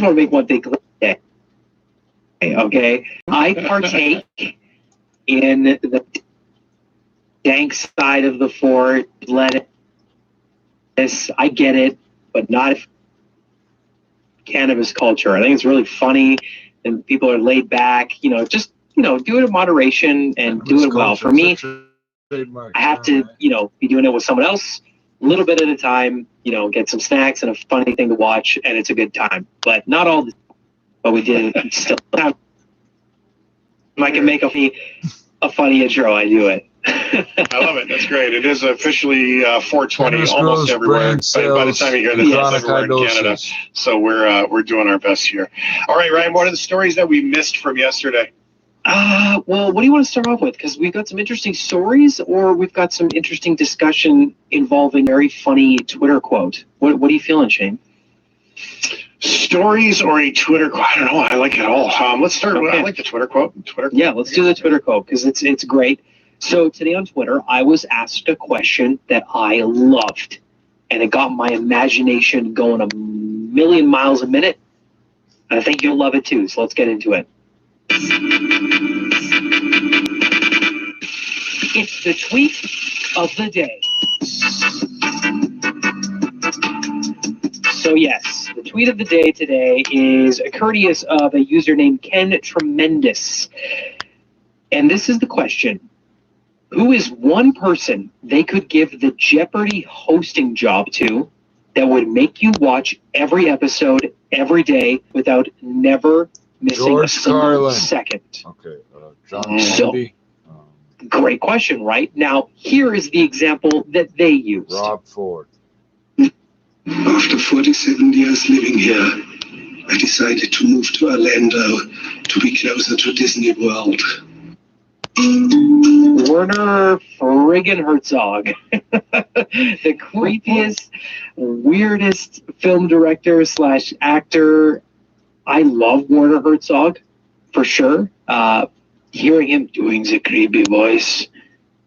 want to make one thing clear. Okay, I partake in the dank side of the fort. Lettuce, I get it, but not cannabis culture. I think it's really funny, and people are laid back. Just do it in moderation and do it well. For me, I have to be doing it with someone else, a little bit at a time. Get some snacks and a funny thing to watch, and it's a good time. But not all the time. But we did still. If I can make a funny intro, I do it. I love it. That's great. It is officially 420 almost everywhere. By the time you hear this, it's everywhere in Canada. So we're doing our best here. All right, Ryan, what are the stories that we missed from yesterday? Well, what do you want to start off with? Because we've got some interesting stories, or we've got some interesting discussion involving a very funny Twitter quote. What are you feeling, Shane? Stories or a Twitter quote? I don't know. I like it all. Let's start. Okay. I like the Twitter quote. Yeah, let's do the Twitter quote because it's great. So today on Twitter, I was asked a question that I loved, and it got my imagination going a million miles a minute. And I think you'll love it too. So let's get into it. It's the tweet of the day. So yes, the tweet of the day today is courteous of a user named Ken Tremendous. And this is the question. Who is one person they could give the Jeopardy hosting job to that would make you watch every episode every day without never missing a single second? Okay, John great question, right? Now, here is the example that they used. Rob Ford. After 47 years living here, I decided to move to Orlando to be closer to Disney World. Werner friggin' Herzog. The creepiest, weirdest film director / actor. I love Werner Herzog, for sure. Hearing him doing the creepy voice,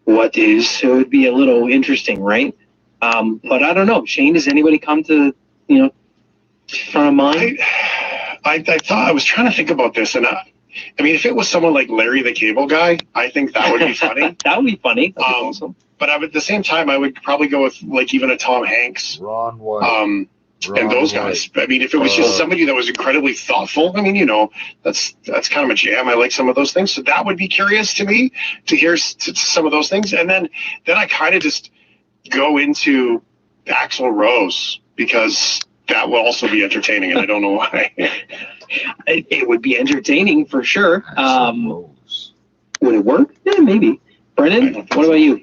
it would be a little interesting, right? But I don't know. Shane, does anybody come to, front of mind? I thought, I was trying to think about this, and I mean, if it was someone like Larry the Cable Guy, I think that would be funny. That would be funny. That'd be awesome. But at the same time, I would probably go with even a Tom Hanks. Ron White. And those guys. I mean, if it was just somebody that was incredibly thoughtful, I mean, that's kind of a jam. I like some of those things. So that would be curious to me to hear some of those things. And then I kind of just go into Axl Rose because that will also be entertaining, and I don't know why. It would be entertaining for sure. Would it work? Yeah, maybe. Brennan, what about you?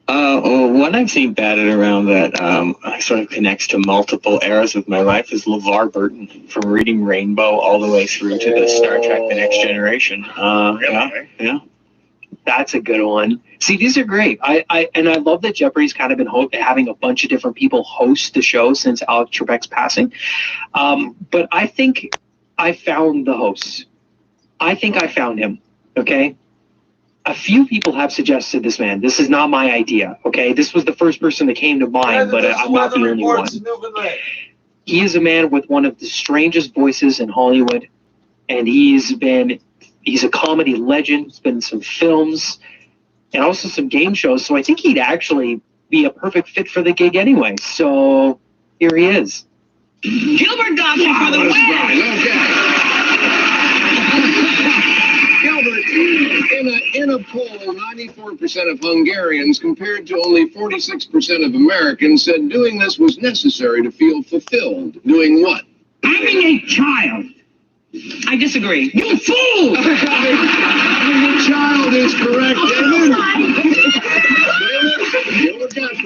One I've seen batted around that sort of connects to multiple eras of my life is LeVar Burton, from Reading Rainbow all the way through to the Star Trek The Next Generation. Yeah. That's a good one. See, these are great. I love that Jeopardy's kind of been having a bunch of different people host the show since Alex Trebek's passing. But I think I found the host. I think I found him. Okay. A few people have suggested this man. This is not my idea. Okay. This was the first person that came to mind, but I'm not the only one. He is a man with one of the strangest voices in Hollywood, and he's a comedy legend. He's been in some films and also some game shows. So I think he'd actually be a perfect fit for the gig anyway. So here he is. Gilbert Gottfried for the win! Gilbert, in a poll, 94% of Hungarians, compared to only 46% of Americans, said doing this was necessary to feel fulfilled. Doing what? Having a child. I disagree. You fool! The child is correct, David.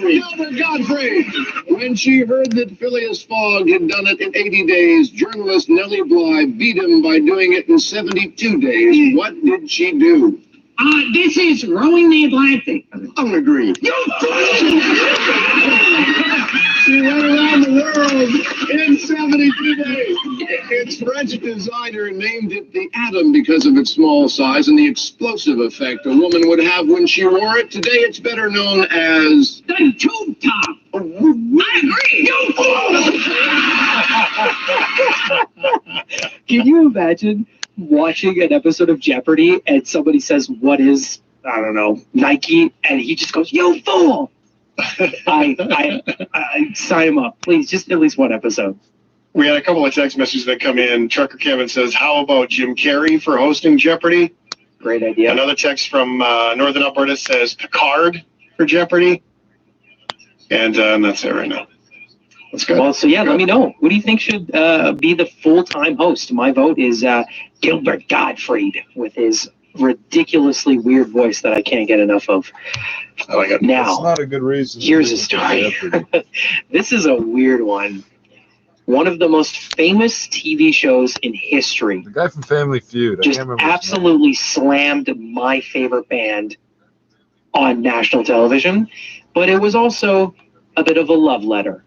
Gilbert Gottfried. When she heard that Phileas Fogg had done it in 80 days, journalist Nellie Bly beat him by doing it in 72 days. What did she do? This is rowing the Atlantic. Unagreed. You fool! She went around the world in 72 days. Its French designer named it the Atom because of its small size and the explosive effect a woman would have when she wore it. Today it's better known as the tube top. Can you imagine watching an episode of Jeopardy and somebody says, what is, I don't know, Nike? And he just goes, you fool! I sign him up. Please, just at least one episode. We had a couple of text messages that come in. Trucker Kevin says, how about Jim Carrey for hosting Jeopardy? Great idea. Another text from Northern Alberta says Picard for Jeopardy. And that's it right now. That's good. Well, so yeah, let me know. Who do you think should be the full-time host? My vote is Gilbert Gottfried with his ridiculously weird voice that I can't get enough of. I like it. That's Now, not a good reason. here's a story. This is a weird one. One of the most famous TV shows in history The guy from Family Feud. I just can't remember his name. absolutely slammed my favorite band on national television, but it was also a bit of a love letter.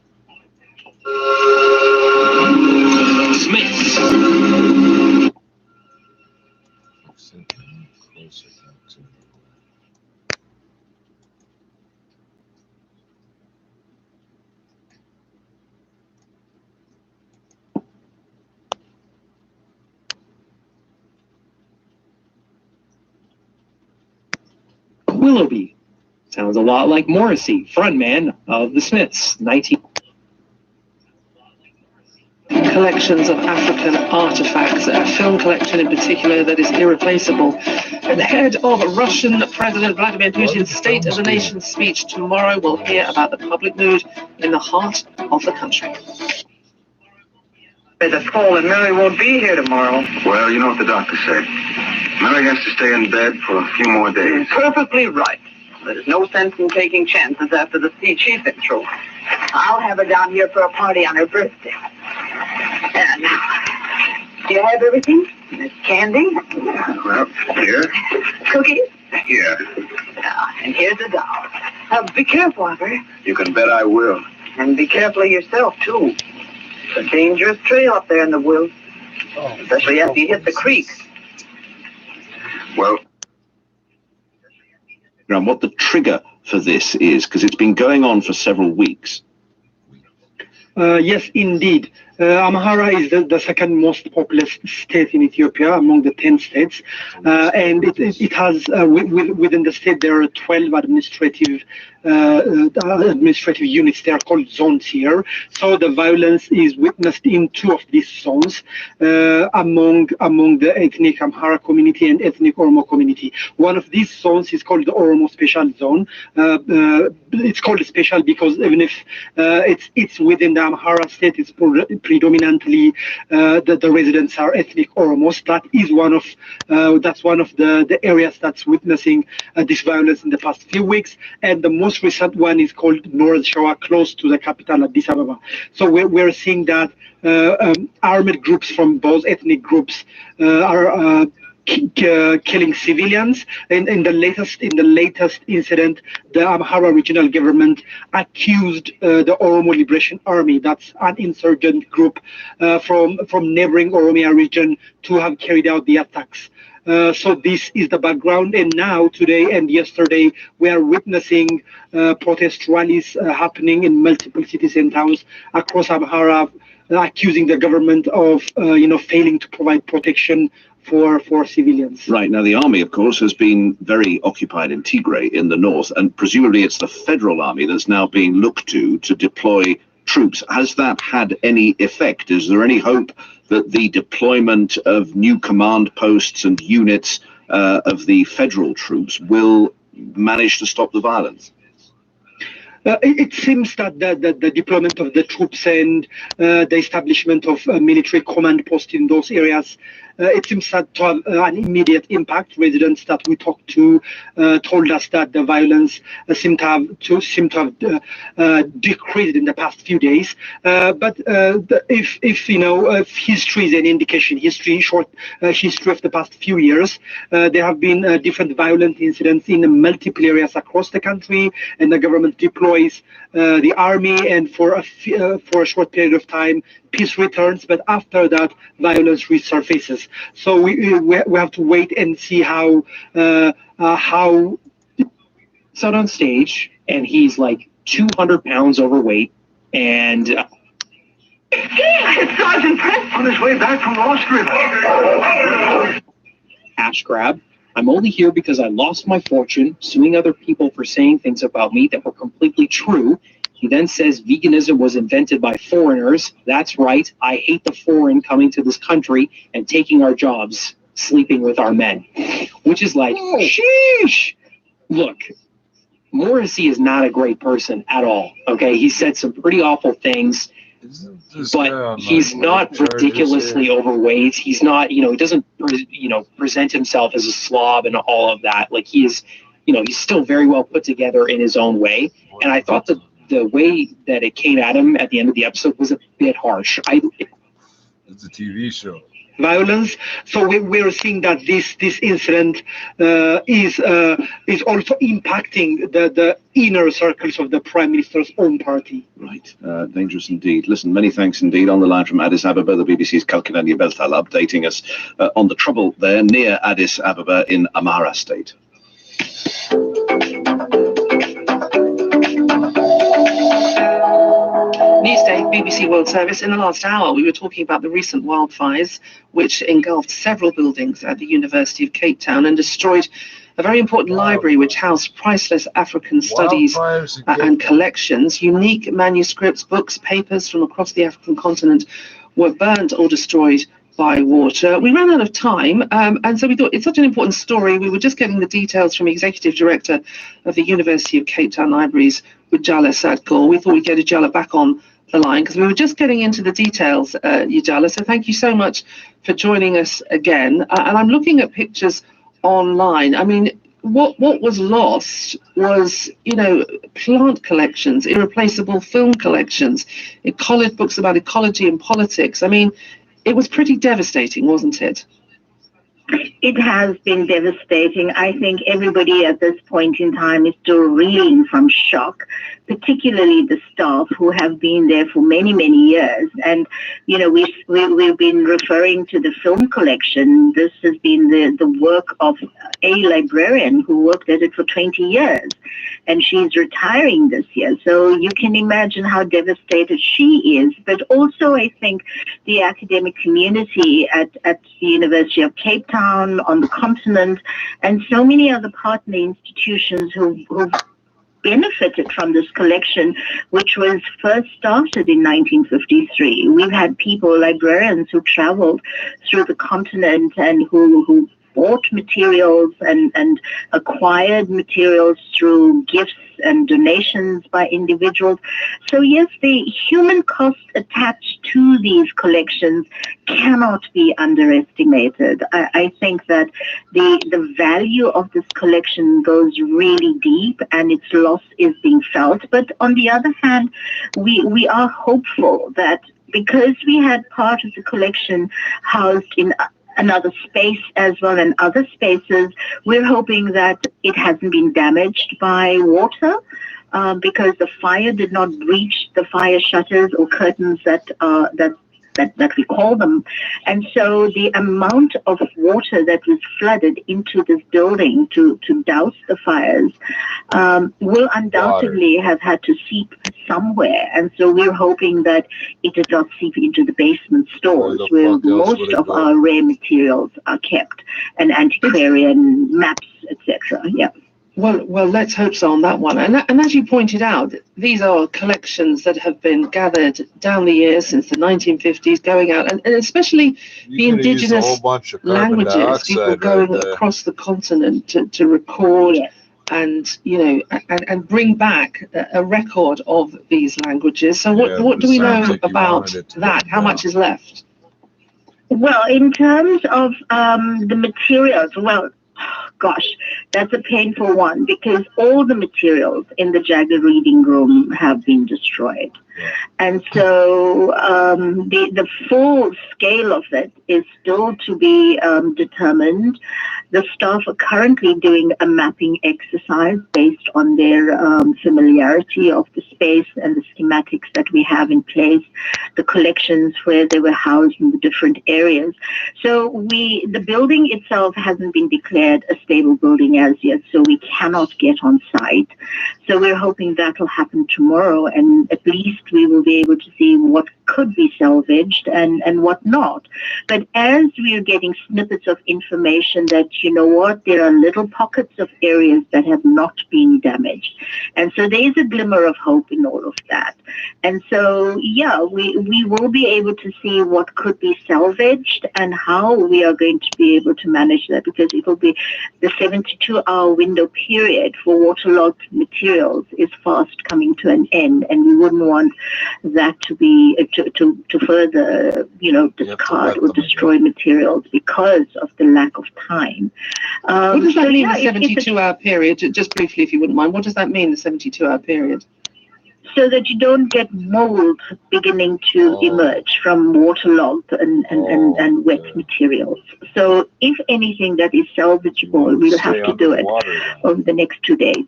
Smiths. Willoughby. Sounds a lot like Morrissey, frontman of the Smiths. Collections of African artifacts, a film collection in particular that is irreplaceable. And the head of Russian President Vladimir Putin's State of the Nation speech tomorrow will hear about the public mood in the heart of the country. The fall and Mary won't be here tomorrow. Well, you know what the doctors say. Mary has to stay in bed for a few more days. Perfectly right. There's no sense in taking chances after the speech she's been through. I'll have her down here for a party on her birthday. And now, do you have everything? There's candy? Well, here. Cookies? Here. And here's a doll. Be careful of her. You can bet I will. And be careful of yourself, too. It's a dangerous trail up there in the woods. Especially after you hit the creek. Well, what the trigger for this is, because it's been going on for several weeks. Yes, indeed. Amhara is the second most populous state in Ethiopia among the 10 states. And it has, within the state, there are 12 administrative units. They are called zones here. So the violence is witnessed in 2 of these zones among the ethnic Amhara community and ethnic Oromo community. One of these zones is called the Oromo Special Zone. It's called special because even if it's within the Amhara state, it's predominantly the residents are ethnic Oromos. That is one of the areas that's witnessing this violence in the past few weeks. And the most recent one is called North Shawa, close to the capital, Addis Ababa. So we're seeing that armed groups from both ethnic groups are killing civilians. In the latest incident, the Amhara regional government accused the Oromo Liberation Army, that's an insurgent group from neighboring Oromia region, to have carried out the attacks. So this is the background, and now, today and yesterday, we are witnessing protest rallies happening in multiple cities and towns across Amhara, accusing the government of failing to provide protection for civilians. Right. Now, the army, of course, has been very occupied in Tigray in the north, and presumably it's the federal army that's now being looked to deploy troops. Has that had any effect? Is there any hope that the deployment of new command posts and units of the federal troops will manage to stop the violence? It seems that the deployment of the troops and the establishment of military command posts in those areas, it seems to have an immediate impact. Residents that we talked to told us that the violence seemed to have decreased in the past few days. But if history is an indication, short history of the past few years, there have been different violent incidents in multiple areas across the country, and the government deploys the army, and for a short period of time, peace returns, but after that, violence resurfaces. So we have to wait and see how. He's out on stage, and he's like 200 pounds overweight, and It's Sergeant Trippz on his way back from Lost River. cash grab. I'm only here because I lost my fortune suing other people for saying things about me that were completely true. He then says veganism was invented by foreigners. That's right. I hate the foreign coming to this country and taking our jobs, sleeping with our men, which is like, sheesh. Look, Morrissey is not a great person at all. Okay. He said some pretty awful things, but he's not ridiculously overweight. He's not, he doesn't, present himself as a slob and all of that. Like he is, he's still very well put together in his own way. And I thought that the way that it came at him at the end of the episode was a bit harsh. It's a TV show. Violence. So we're seeing that this incident is also impacting the inner circles of the Prime Minister's own party. Right. Dangerous indeed. Listen, many thanks indeed. On the line from Addis Ababa, the BBC's Kalkinania Beltal updating us on the trouble there near Addis Ababa in Amhara State. Newsday, BBC World Service. In the last hour, we were talking about the recent wildfires, which engulfed several buildings at the University of Cape Town and destroyed a very important library which housed priceless African studies and collections. Unique manuscripts, books, papers from across the African continent were burnt or destroyed by water. We ran out of time, and so we thought it's such an important story. We were just getting the details from Executive Director of the University of Cape Town Libraries, Ujala Sadgor. We thought we'd get Ujala back on the line because we were just getting into the details, Ujala. So thank you so much for joining us again. And I'm looking at pictures online. I mean, what was lost was, plant collections, irreplaceable film collections, college books about ecology and politics. I mean, it was pretty devastating, wasn't it? It has been devastating. I think everybody at this point in time is still reeling from shock, particularly the staff who have been there for many, many years. And, we've been referring to the film collection. This has been the work of a librarian who worked at it for 20 years. And she's retiring this year. So you can imagine how devastated she is. But also, I think the academic community at the University of Cape Town, on the continent, and so many other partner institutions who've benefited from this collection, which was first started in 1953. We've had people, librarians, who traveled through the continent and who bought materials and acquired materials through gifts and donations by individuals. So yes, the human cost attached to these collections cannot be underestimated. I think that the value of this collection goes really deep and its loss is being felt. But on the other hand, we are hopeful that because we had part of the collection housed in another space as well and other spaces, we're hoping that it hasn't been damaged by water because the fire did not breach the fire shutters or curtains that we call them. And so the amount of water that was flooded into this building to douse the fires will undoubtedly have had to seep somewhere. And so we're hoping that it did not seep into the basement stores where most of our rare materials are kept, and antiquarian maps, etc. Yeah. Well, let's hope so on that one. And as you pointed out, these are collections that have been gathered down the years since the 1950s, going out, and especially the indigenous languages, people going across the continent to record and and bring back a record of these languages. So what do we know about that? How much is left? Well, in terms of the materials, gosh, that's a painful one because all the materials in the Jagger reading room have been destroyed. And so the full scale of it is still to be determined. The staff are currently doing a mapping exercise based on their familiarity of the space and the schematics that we have in place, the collections where they were housed in the different areas. So the building itself hasn't been declared a stable building as yet, so we cannot get on site. So we're hoping that will happen tomorrow, and at least we will be able to see what could be salvaged and what not. But as we are getting snippets of information that, you know what, there are little pockets of areas that have not been damaged. And so there is a glimmer of hope in all of that. And so, yeah, we will be able to see what could be salvaged and how we are going to be able to manage that, because it will be the 72-hour window period for waterlogged materials is fast coming to an end, and we wouldn't want that to be to further, discard or destroy materials because of the lack of time. What does that mean, the 72-hour period? Just briefly, if you wouldn't mind, what does that mean, the 72-hour period? So that you don't get mold beginning to emerge from waterlogged and wet materials. So if anything that is salvageable, we'll have to do it over the next 2 days.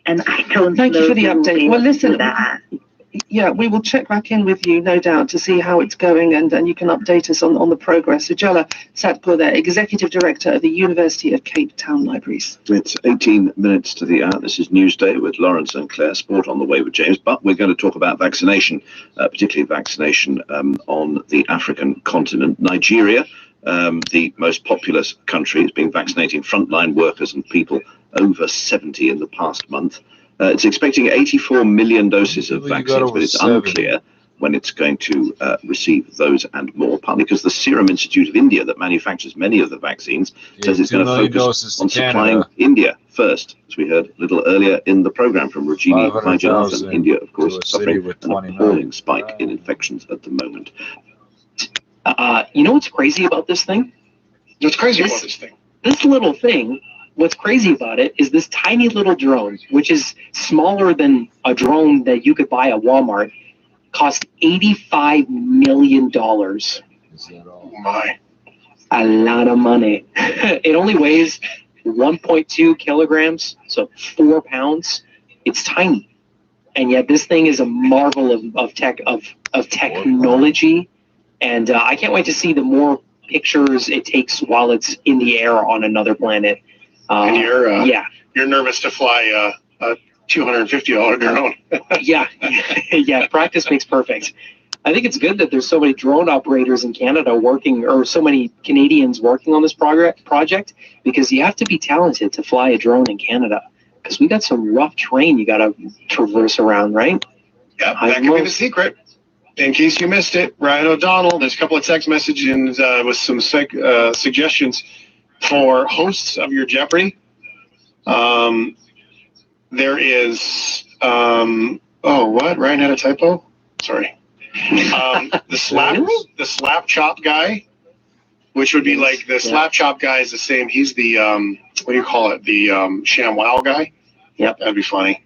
And I don't Thank you for the update. Well, listen, yeah, we will check back in with you, no doubt, to see how it's going, and you can update us on the progress. Sujala Satpur there, Executive Director of the University of Cape Town Libraries. It's 18 minutes to the hour. This is Newsday with Lawrence and Claire. Sport on the way with James, but we're going to talk about vaccination, particularly vaccination on the African continent. Nigeria, the most populous country, has been vaccinating frontline workers and people over 70 in the past month. It's expecting 84 million doses of vaccines, but it's unclear when it's going to receive those and more, partly because the Serum Institute of India, that manufactures many of the vaccines, says it's going to focus on supplying India first, as we heard a little earlier in the program from Rajini Vaijanathan. India, of course, suffering an appalling spike in infections at the moment. You know what's crazy about this thing? What's crazy about this thing? This little thing, what's crazy about it is this tiny little drone, which is smaller than a drone that you could buy at Walmart, cost $85 million. Oh my. A lot of money. It only weighs 1.2 kilograms, so 4 pounds. It's tiny. And yet this thing is a marvel of technology. And I can't wait to see the more pictures it takes while it's in the air on another planet. And you're nervous to fly a $250 drone. yeah, practice makes perfect. I think it's good that there's so many drone operators in Canada working, or so many Canadians working on this project, because you have to be talented to fly a drone in Canada, because we got some rough terrain you got to traverse around, right? Yeah, that could be the secret. In case you missed it, Ryan O'Donnell, there's a couple of text messages with some suggestions for hosts of your Jeopardy. There is Ryan had a typo. Sorry. The slap chop guy, which would be like the slap chop guy is the same. He's the what do you call it? The ShamWow guy. Yep, that'd be funny.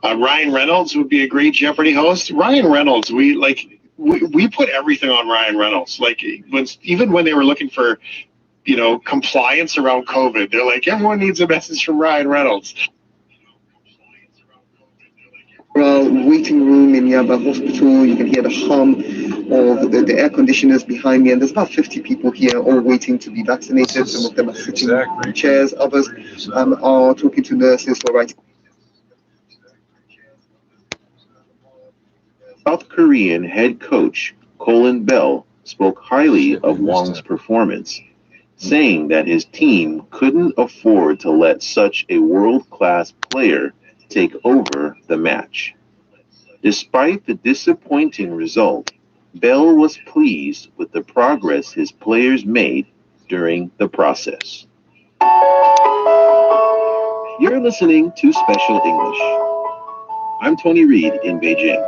Ryan Reynolds would be a great Jeopardy host. Ryan Reynolds, we put everything on Ryan Reynolds. Like even when they were looking for, compliance around COVID, they're like, everyone needs a message from Ryan Reynolds. Waiting room in Yaba Hospital, you can hear the hum of the air conditioners behind me, and there's about 50 people here all waiting to be vaccinated. Some of them are sitting in chairs, others are talking to nurses or writing. South Korean head coach Colin Bell spoke highly of Wong's performance, saying that his team couldn't afford to let such a world-class player take over the match. Despite the disappointing result, Bell was pleased with the progress his players made during the process. You're listening to Special English. I'm Tony Reed in Beijing.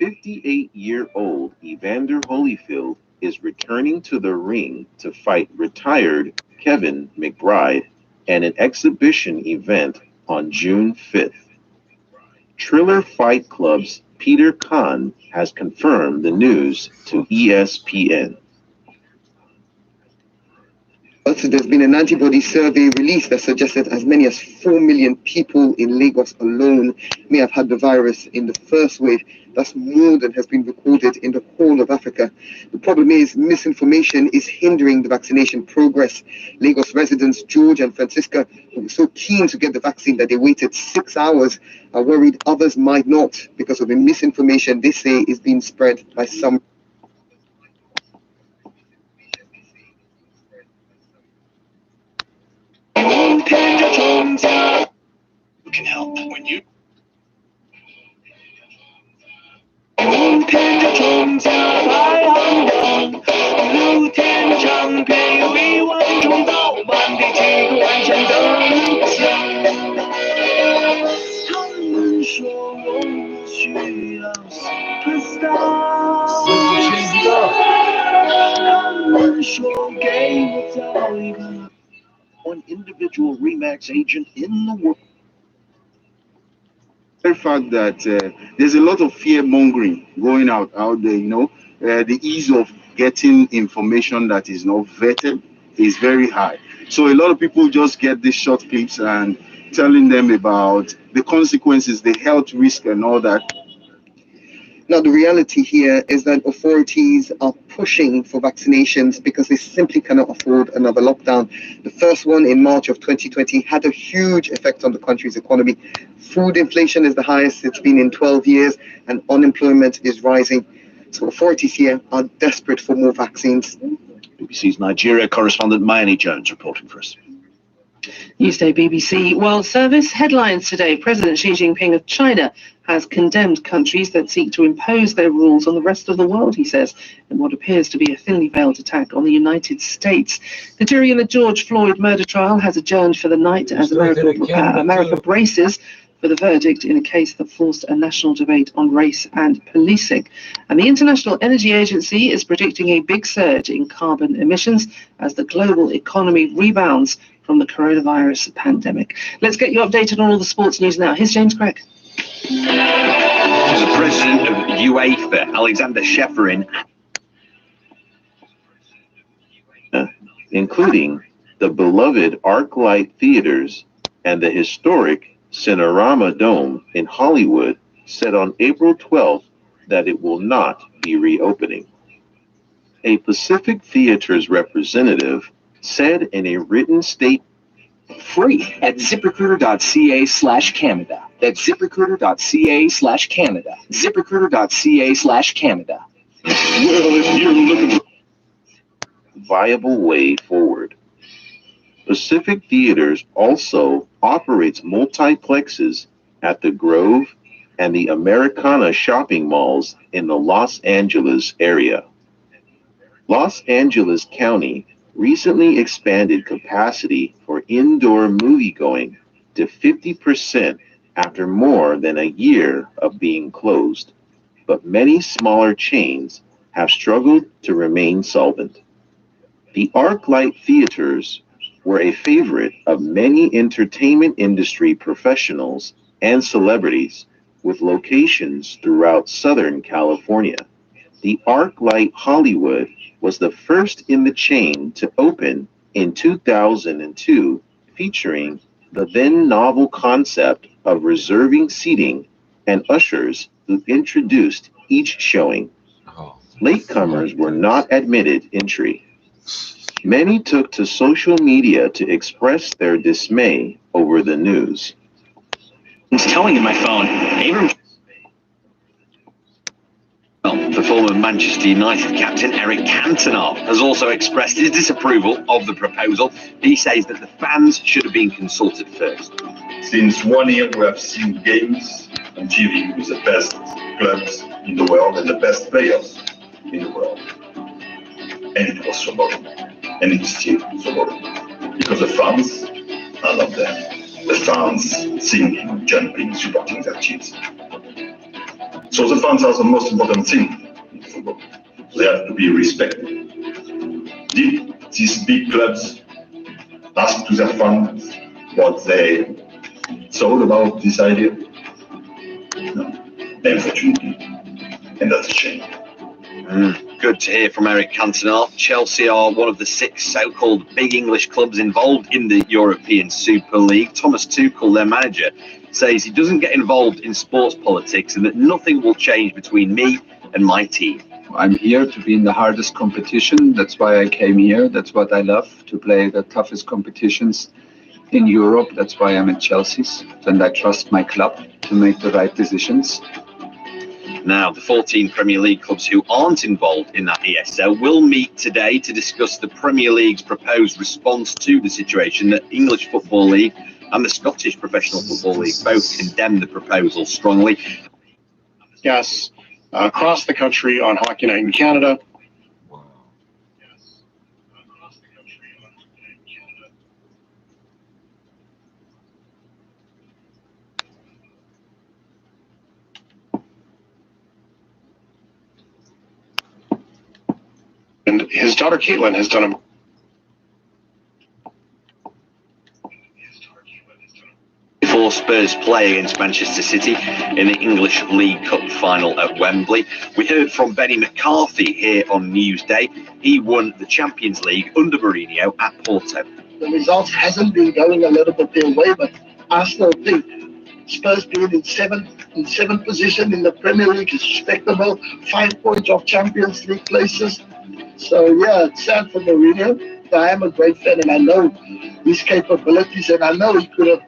58-year-old Evander Holyfield is returning to the ring to fight retired Kevin McBride at an exhibition event on June 5th. Triller Fight Club's Peter Kahn has confirmed the news to ESPN. But there's been an antibody survey released that suggested as many as 4 million people in Lagos alone may have had the virus in the first wave. That's more than has been recorded in the whole of Africa. The problem is misinformation is hindering the vaccination progress. Lagos residents George and Francisca, who were so keen to get the vaccine that they waited 6 hours, are worried others might not because of the misinformation they say is being spread by some. Who can help when you one individual Remax agent in the world. The fact that there's a lot of fear mongering going out there, you know, the ease of getting information that is not vetted is very high. So a lot of people just get these short clips and telling them about the consequences, the health risk and all that. Now, the reality here is that authorities are pushing for vaccinations because they simply cannot afford another lockdown. The first one in March of 2020 had a huge effect on the country's economy. Food inflation is the highest it's been in 12 years, and unemployment is rising. So authorities here are desperate for more vaccines. BBC's Nigeria correspondent Mayani Jones reporting for us. Newsday BBC World Service headlines today. President Xi Jinping of China has condemned countries that seek to impose their rules on the rest of the world, he says, in what appears to be a thinly veiled attack on the United States. The jury in the George Floyd murder trial has adjourned for the night as America braces for the verdict in a case that forced a national debate on race and policing. And the International Energy Agency is predicting a big surge in carbon emissions as the global economy rebounds from the coronavirus pandemic. Let's get you updated on all the sports news now. Here's James Craig. The president of UEFA, Alexander Shefferin, including the beloved ArcLight Theaters and the historic Cinerama Dome in Hollywood, said on April 12th that it will not be reopening. A Pacific Theaters representative said in a written statement, free at ZipRecruiter.ca/Canada. That's ZipRecruiter.ca/Canada. ZipRecruiter.ca/Canada. Well, if you're looking for a viable way forward. Pacific Theaters also operates multiplexes at the Grove and the Americana shopping malls in the Los Angeles area. Los Angeles County recently expanded capacity for indoor moviegoing to 50% after more than a year of being closed, but many smaller chains have struggled to remain solvent. The ArcLight Theaters were a favorite of many entertainment industry professionals and celebrities with locations throughout Southern California. The ArcLight Hollywood was the first in the chain to open in 2002, featuring the then novel concept of reserving seating and ushers who introduced each showing. Latecomers were not admitted entry. Many took to social media to express their dismay over the news. It's telling in my phone, Abram. The former Manchester United captain Eric Cantona has also expressed his disapproval of the proposal. He says that the fans should have been consulted first. Since 1 year we have seen games on TV with the best clubs in the world and the best players in the world. And it was so boring. And it's still so boring. Because the fans are not there. The fans singing, jumping, supporting their teams. So the fans are the most important thing in football. They have to be respected. Did these big clubs ask to their fans what they thought about this idea? No, unfortunately. And that's a shame. Good to hear from Eric Cantona. Chelsea are one of the 6 so-called big English clubs involved in the European Super League. Thomas Tuchel, their manager, says he doesn't get involved in sports politics and that nothing will change between me and my team. I'm here to be in the hardest competition. That's why I came here. That's what I love, to play the toughest competitions in Europe. That's why I'm at Chelsea's. And I trust my club to make the right decisions. Now, the 14 Premier League clubs who aren't involved in that ESL will meet today to discuss the Premier League's proposed response to the situation. The English Football League and the Scottish Professional Football League both condemn the proposal strongly. Yes, across the country on Hockey Night in Canada. And his daughter Caitlin has done a before Spurs play against Manchester City in the English League Cup final at Wembley. We heard from Benny McCarthy here on Newsday. He won the Champions League under Mourinho at Porto. The results hasn't been going a little bit their way, but I still think Spurs being in seventh position in the Premier League is respectable. 5 points off Champions League places. So yeah, it's sad for Mourinho. I am a great fan, and I know his capabilities, and I know he could have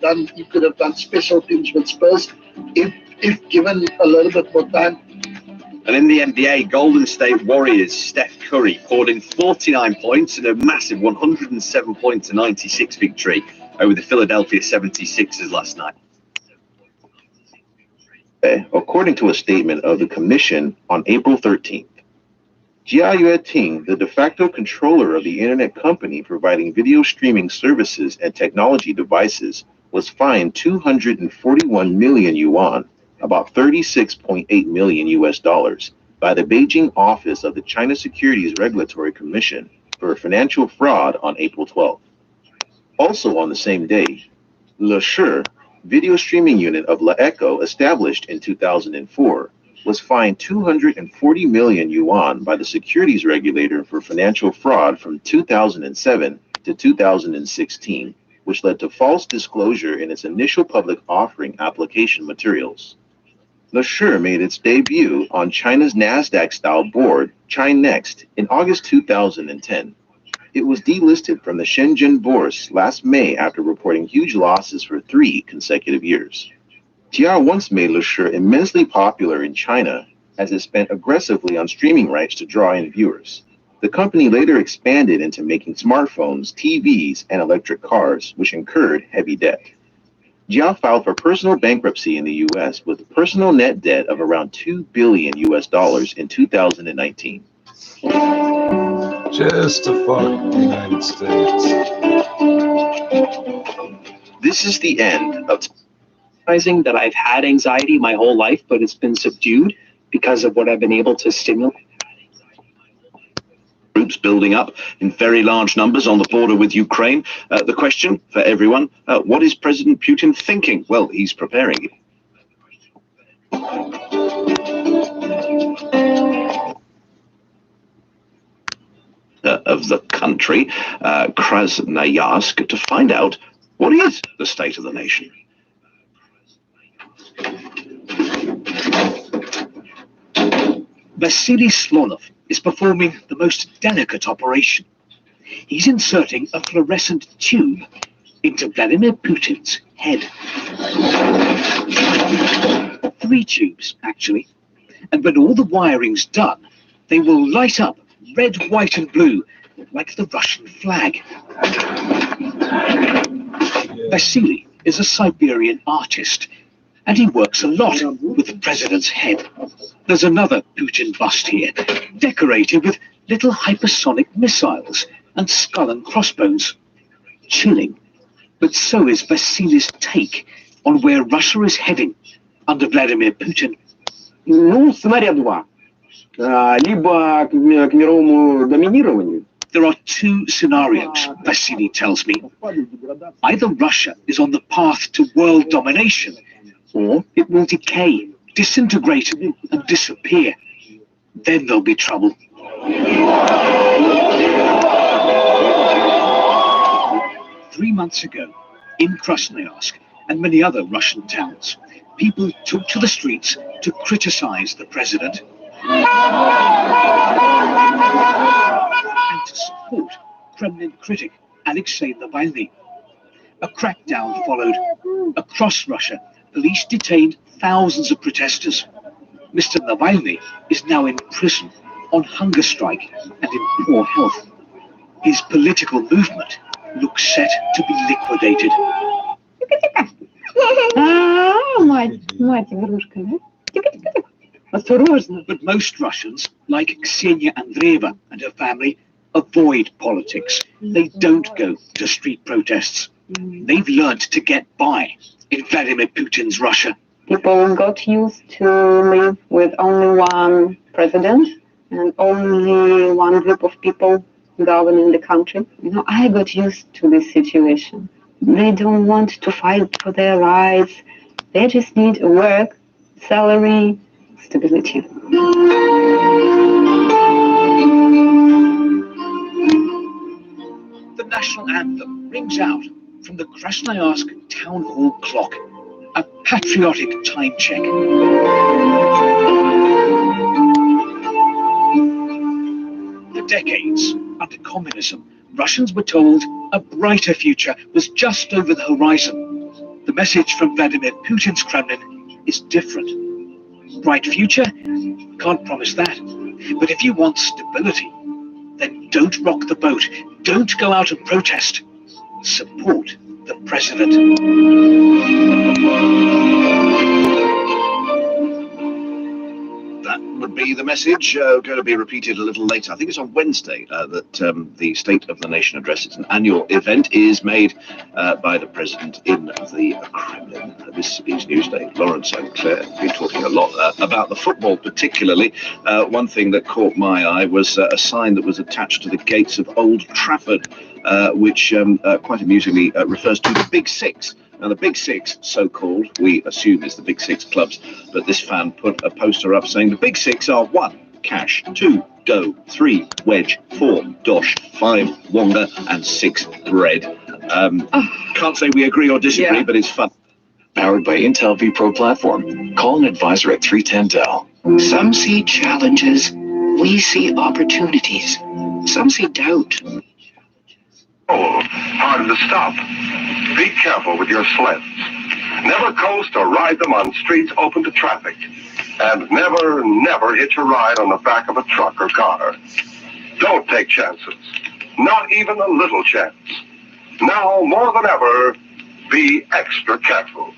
done special things with Spurs if given a little bit more time. And in the NBA, Golden State Warriors' Steph Curry poured in 49 points in a massive 107-96 victory over the Philadelphia 76ers last night. According to a statement of the Commission on April 13th, Jia Yueting, the de facto controller of the internet company providing video streaming services and technology devices, was fined 241 million yuan, about $36.8 million US, by the Beijing office of the China Securities Regulatory Commission for financial fraud on April 12th. Also on the same day, Le Shi, video streaming unit of La Echo established in 2004, was fined 240 million yuan by the securities regulator for financial fraud from 2007 to 2016, which led to false disclosure in its initial public offering application materials. Le Shi made its debut on China's Nasdaq-style board, Chinext, in August 2010. It was delisted from the Shenzhen Bourse last May after reporting huge losses for 3 consecutive years. Jia once made Le Shi immensely popular in China as it spent aggressively on streaming rights to draw in viewers. The company later expanded into making smartphones, TVs, and electric cars, which incurred heavy debt. Jia filed for personal bankruptcy in the US with a personal net debt of around $2 billion US in 2019. Just to fuck the United States. This is the end of that I've had anxiety my whole life, but it's been subdued because of what I've been able to stimulate. Groups building up in very large numbers on the border with Ukraine. The question for everyone, what is President Putin thinking? Well, he's preparing. Of the country, Krasnoyarsk, to find out what is the state of the nation. Vasily Slonov is performing the most delicate operation. He's inserting a fluorescent tube into Vladimir Putin's head. 3 tubes, actually. And when all the wiring's done, they will light up red, white, and blue, like the Russian flag. Vasily is a Siberian artist, and he works a lot with the president's head. There's another Putin bust here, decorated with little hypersonic missiles and skull and crossbones. Chilling, but so is Vasily's take on where Russia is heading under Vladimir Putin. Ну, сценария 2. Либо к мировому доминированию. There are 2 scenarios, Vasily tells me. Either Russia is on the path to world domination, or it will decay, disintegrate, and disappear. then there'll be trouble. 3 months ago, in Krasnoyarsk and many other Russian towns, people took to the streets to criticize the president and to support Kremlin critic Alexei Navalny. A crackdown followed. Across Russia, police detained thousands of protesters. Mr. Navalny is now in prison on hunger strike and in poor health. His political movement looks set to be liquidated. But most Russians, like Ksenia Andreeva and her family, avoid politics. They don't go to street protests. They've learned to get by in Vladimir Putin's Russia. People got used to live with only one president and only one group of people governing the country. You know, I got used to this situation. They don't want to fight for their rights. They just need work, salary, stability. The national anthem rings out from the Krasnoyarsk town hall clock, a patriotic time check. For decades, under communism, Russians were told a brighter future was just over the horizon. The message from Vladimir Putin's Kremlin is different. Bright future? Can't promise that. But if you want stability, then don't rock the boat. Don't go out and protest. Support the president. That would be the message, going to be repeated a little later. I think it's on Wednesday that the State of the Nation address, it's an annual event, is made by the President in the Kremlin. This is Newsday. Lawrence and Claire have been talking a lot about the football particularly. One thing that caught my eye was a sign that was attached to the gates of Old Trafford, which quite amusingly refers to the Big Six. Now, the Big Six, so-called, we assume is the Big Six clubs, but this fan put a poster up saying the Big Six are 1, cash, 2, dough, 3, wedge, 4, dosh, 5, wonga, and 6, bread. Can't say we agree or disagree, but it's fun. Powered by Intel vPro platform. Call an advisor at 310-TEL. Some see challenges, we see opportunities. Some see doubt. Hard to stop. Be careful with your sleds. Never coast or ride them on streets open to traffic. And never hitch a ride on the back of a truck or car. Don't take chances. Not even a little chance. Now, more than ever, be extra careful.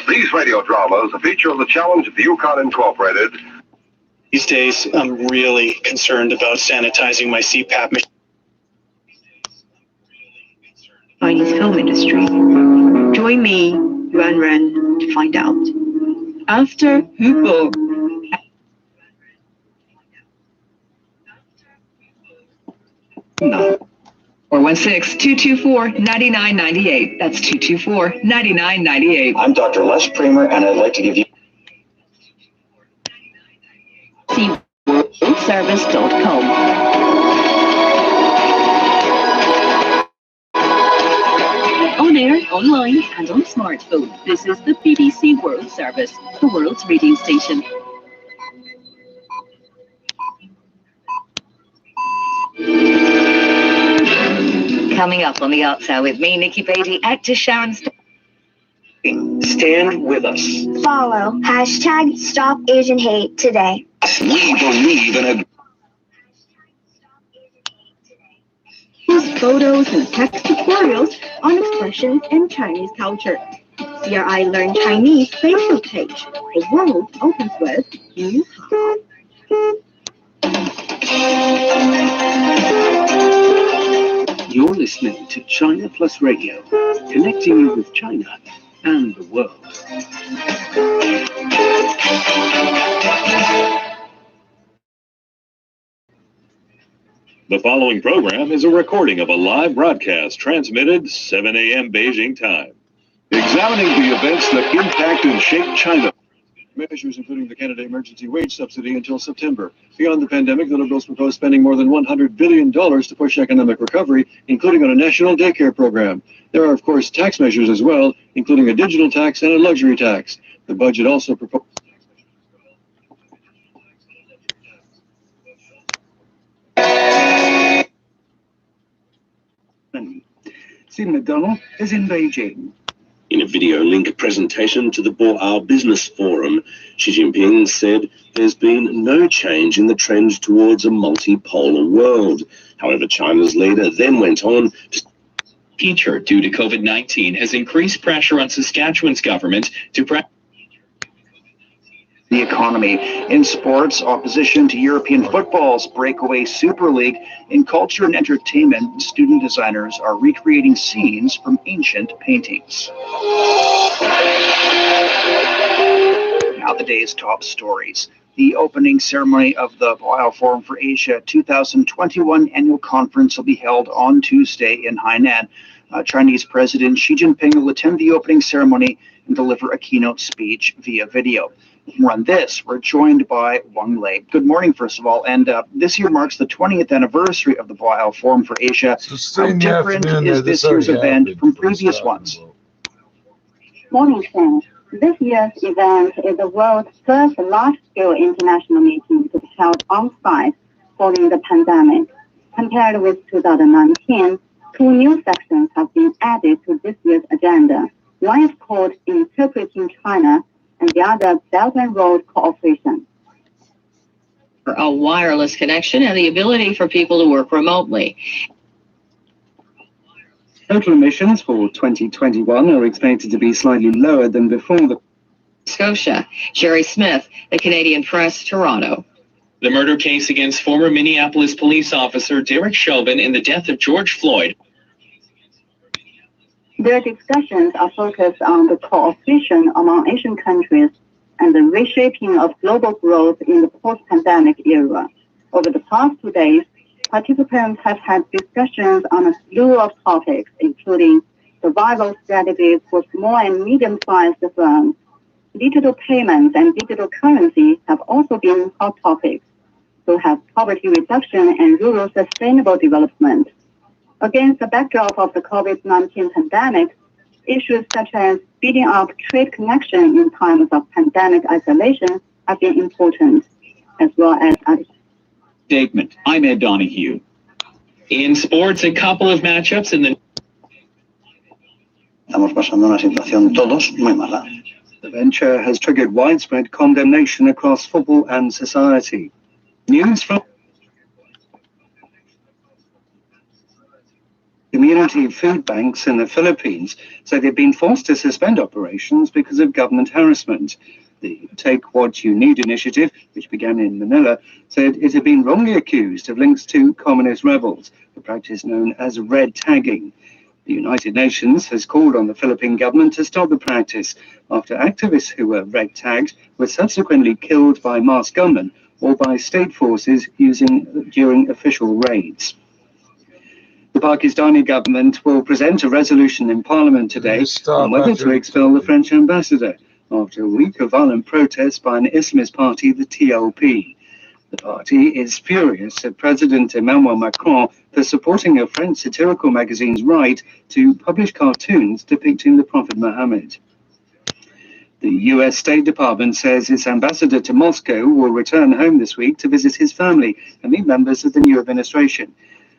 These radio dramas, a feature of the Challenge of the Yukon Incorporated. These days, I'm really concerned about sanitizing my CPAP machine. Chinese film industry. Join me, Yuan Ren, to find out. After Hugo. No. 416-224-9998. That's 224-9998. I'm Dr. Les Pramer, and I'd like to give you... See worldservice.com. On air, online, and on smartphone. This is the BBC World Service, the world's radio station. Coming up on the Arts Hour with me, Nikki Beatty, actor Sharon Stand with us. Follow #StopAsianHate today. We believe in a... Use photos and text tutorials on expressions in Chinese culture. CRI Learn Chinese Facebook page. The world opens with you. You're listening to China Plus Radio, connecting you with China and the world. The following program is a recording of a live broadcast transmitted 7 a.m. Beijing time. Examining the events that impact and shape China. measures, including the Canada Emergency Wage Subsidy, until September. Beyond the pandemic, the Liberals propose spending more than $100 billion to push economic recovery, including on a national daycare program. There are, of course, tax measures as well, including a digital tax and a luxury tax. The budget also proposes Steve McDonald is in Beijing. In a video link presentation to the Boao Business Forum, Xi Jinping said there's been no change in the trend towards a multipolar world. However, China's leader then went on to teacher due to COVID-19 has increased pressure on Saskatchewan's government to the economy. In sports, opposition to European football's breakaway Super League. In culture and entertainment, student designers are recreating scenes from ancient paintings. Now the day's top stories. The opening ceremony of the Boao Forum for Asia 2021 annual conference will be held on Tuesday in Hainan. Chinese President Xi Jinping will attend the opening ceremony and deliver a keynote speech via video. More on this, we're joined by Wang Lei. Good morning, first of all. And this year marks the 20th anniversary of the Boao Forum for Asia. How different is this year's event from previous ones? Morning, Sam. This year's event is the world's first large-scale international meeting to be held on-site following the pandemic. Compared with 2019, 2 new sections have been added to this year's agenda. One is called Interpreting China, and the other Belt and Road Cooperation. A wireless connection and the ability for people to work remotely. Total emissions for 2021 are expected to be slightly lower than before the Scotia. Jerry Smith, the Canadian Press, Toronto. The murder case against former Minneapolis police officer Derek Chauvin in the death of George Floyd. Their discussions are focused on the cooperation among Asian countries and the reshaping of global growth in the post-pandemic era. Over the past 2 days, participants have had discussions on a slew of topics, including survival strategies for small and medium-sized firms. Digital payments and digital currency have also been hot topics. So have poverty reduction and rural sustainable development. Against the backdrop of the COVID-19 pandemic, issues such as speeding up trade connection in times of pandemic isolation have been important, as well as statement. I'm Ed Donahue. In sports, a couple of matchups in the Estamos pasando una situación todos muy mala. The venture has triggered widespread condemnation across football and society. News from community food banks in the Philippines say they've been forced to suspend operations because of government harassment. The Take What You Need initiative, which began in Manila, said it had been wrongly accused of links to communist rebels, a practice known as red tagging. The United Nations has called on the Philippine government to stop the practice after activists who were red tagged were subsequently killed by masked gunmen or by state forces during official raids. The Pakistani government will present a resolution in Parliament today on whether to expel the French ambassador after a week of violent protests by an Islamist party, the TLP. The party is furious at President Emmanuel Macron for supporting a French satirical magazine's right to publish cartoons depicting the Prophet Muhammad. The U.S. State Department says its ambassador to Moscow will return home this week to visit his family and meet members of the new administration.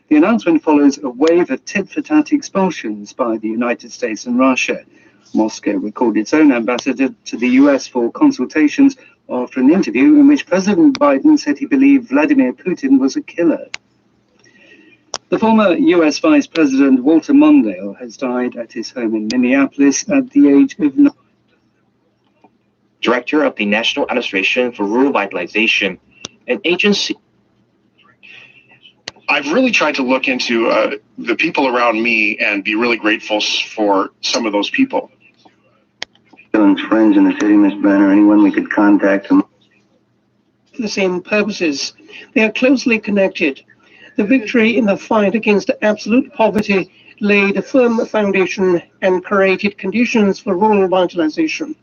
The announcement follows a wave of tit-for-tat expulsions by the United States and Russia. Moscow recalled its own ambassador to the U.S. for consultations after an interview in which President Biden said he believed Vladimir Putin was a killer. The former U.S. Vice President Walter Mondale has died at his home in Minneapolis at the age of 9. Director of the National Administration for Rural Revitalization, an agency. I've really tried to look into the people around me and be really grateful for some of those people. Friends in the city, Miss Banner, anyone we could contact them. The same purposes. They are closely connected. The victory in the fight against absolute poverty laid a firm foundation and created conditions for rural revitalization.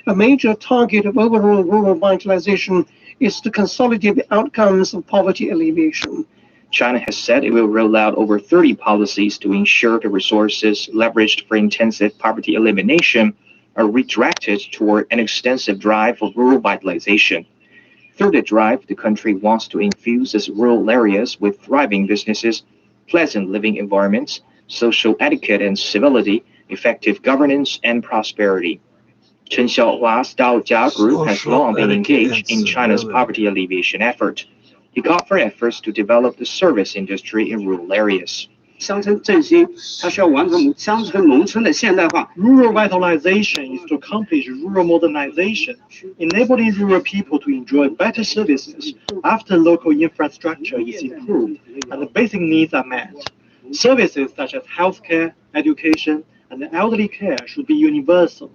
A major target of overall rural vitalization is to consolidate the outcomes of poverty alleviation. China has said it will roll out over 30 policies to ensure the resources leveraged for intensive poverty elimination are redirected toward an extensive drive for rural vitalization. Through the drive, the country wants to infuse its rural areas with thriving businesses, pleasant living environments, social etiquette and civility, effective governance, and prosperity. Chen Xiaohua's Daojia Group has long been engaged in China's poverty alleviation effort. He called for efforts to develop the service industry in rural areas. Rural vitalization is to accomplish rural modernization, enabling rural people to enjoy better services after local infrastructure is improved and the basic needs are met. Services such as healthcare, education, and elderly care should be universal.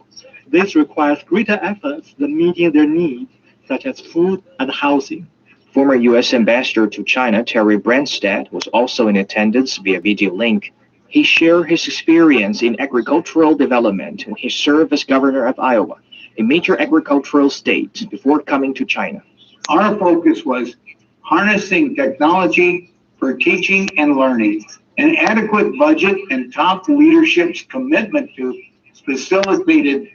This requires greater efforts than meeting their needs, such as food and housing. Former U.S. Ambassador to China, Terry Branstad, was also in attendance via video link. He shared his experience in agricultural development when he served as governor of Iowa, a major agricultural state, before coming to China. Our focus was harnessing technology for teaching and learning. An adequate budget and top leadership's commitment to facilitated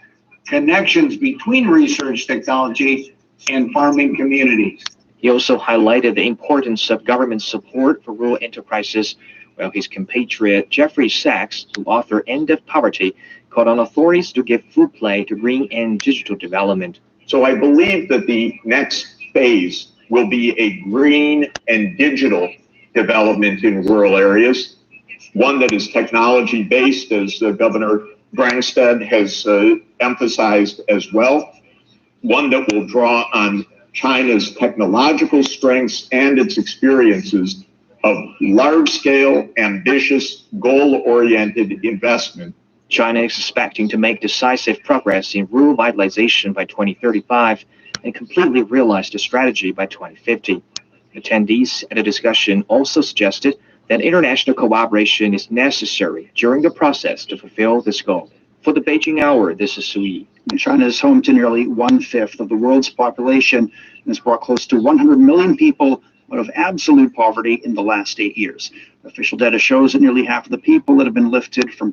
connections between research technology and farming communities. He also highlighted the importance of government support for rural enterprises, while his compatriot Jeffrey Sachs, who authored End of Poverty, called on authorities to give food play to bring in digital development. So I believe that the next phase will be a green and digital development in rural areas, one that is technology-based, as Governor Branstad has emphasized as well, one that will draw on China's technological strengths and its experiences of large-scale, ambitious, goal-oriented investment. China is expecting to make decisive progress in rural vitalization by 2035 and completely realize the strategy by 2050. Attendees at the discussion also suggested that international cooperation is necessary during the process to fulfill this goal. For the Beijing Hour, this is Su Yi. China is home to nearly 1/5 of the world's population and has brought close to 100 million people out of absolute poverty in the last 8 years. Official data shows that nearly half of the people that have been lifted from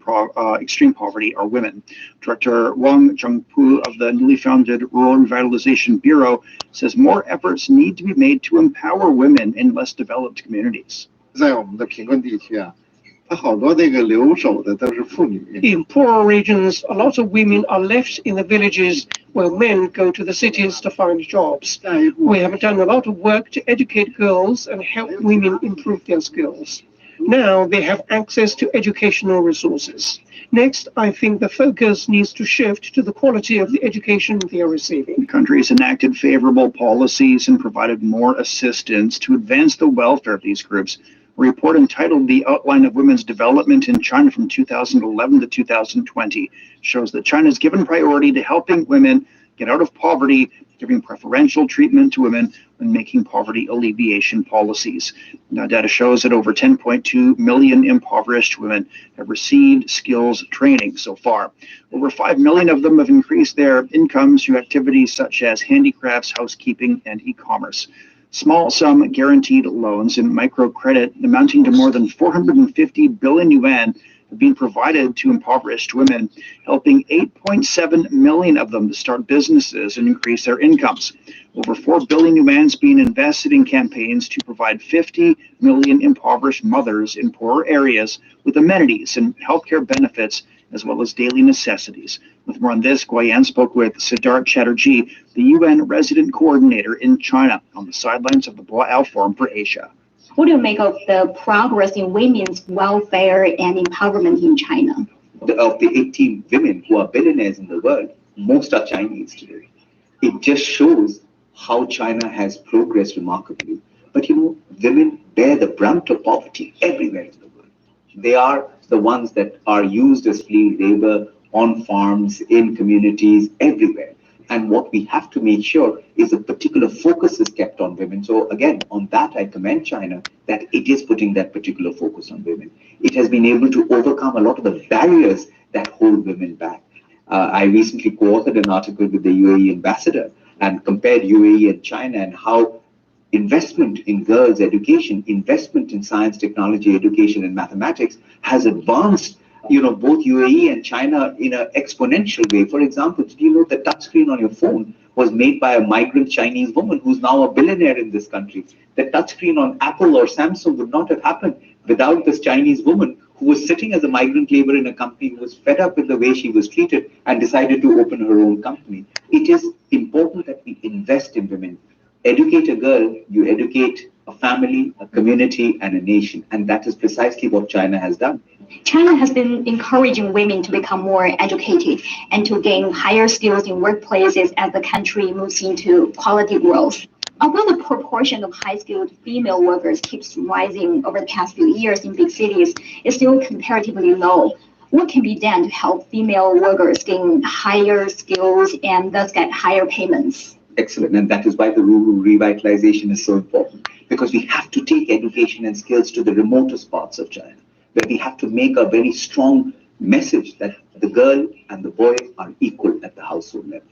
extreme poverty are women. Director Wang Zhengpu of the newly founded Rural Revitalization Bureau says more efforts need to be made to empower women in less developed communities. In poorer regions, a lot of women are left in the villages where men go to the cities to find jobs. We have done a lot of work to educate girls and help women improve their skills. Now they have access to educational resources. Next, I think the focus needs to shift to the quality of the education they are receiving. The country has enacted favorable policies and provided more assistance to advance the welfare of these groups. A report entitled The Outline of Women's Development in China from 2011 to 2020 shows that China has given priority to helping women get out of poverty, giving preferential treatment to women when making poverty alleviation policies. Now, data shows that over 10.2 million impoverished women have received skills training so far. Over 5 million of them have increased their incomes through activities such as handicrafts, housekeeping, and e-commerce. Small sum guaranteed loans and microcredit amounting to more than 450 billion yuan have been provided to impoverished women, helping 8.7 million of them to start businesses and increase their incomes. Over 4 billion yuan is being invested in campaigns to provide 50 million impoverished mothers in poorer areas with amenities and healthcare benefits, as well as daily necessities. With more on this, Guoyan spoke with Siddharth Chatterjee, the UN resident coordinator in China, on the sidelines of the Boao Forum for Asia. What do you make of the progress in women's welfare and empowerment in China? Of the 18 women who are billionaires in the world, most are Chinese today. It just shows how China has progressed remarkably. But women bear the brunt of poverty everywhere in the world. They are the ones that are used as free labor on farms, in communities, everywhere. And what we have to make sure is a particular focus is kept on women. So again, on that, I commend China that it is putting that particular focus on women. It has been able to overcome a lot of the barriers that hold women back. I recently co-authored an article with the UAE ambassador and compared UAE and China and how investment in girls' education, investment in science, technology, education, and mathematics has advanced, both UAE and China in an exponential way. For example, did you know the touchscreen on your phone was made by a migrant Chinese woman who's now a billionaire in this country? The touchscreen on Apple or Samsung would not have happened without this Chinese woman who was sitting as a migrant laborer in a company, who was fed up with the way she was treated and decided to open her own company. It is important that we invest in women. Educate a girl, you educate a family, a community, and a nation. And that is precisely what China has done. China has been encouraging women to become more educated and to gain higher skills in workplaces as the country moves into quality growth. Although the proportion of high-skilled female workers keeps rising over the past few years in big cities, it's still comparatively low. What can be done to help female workers gain higher skills and thus get higher payments? Excellent. And that is why the rural revitalization is so important, because we have to take education and skills to the remotest parts of China, where we have to make a very strong message that the girl and the boy are equal at the household level.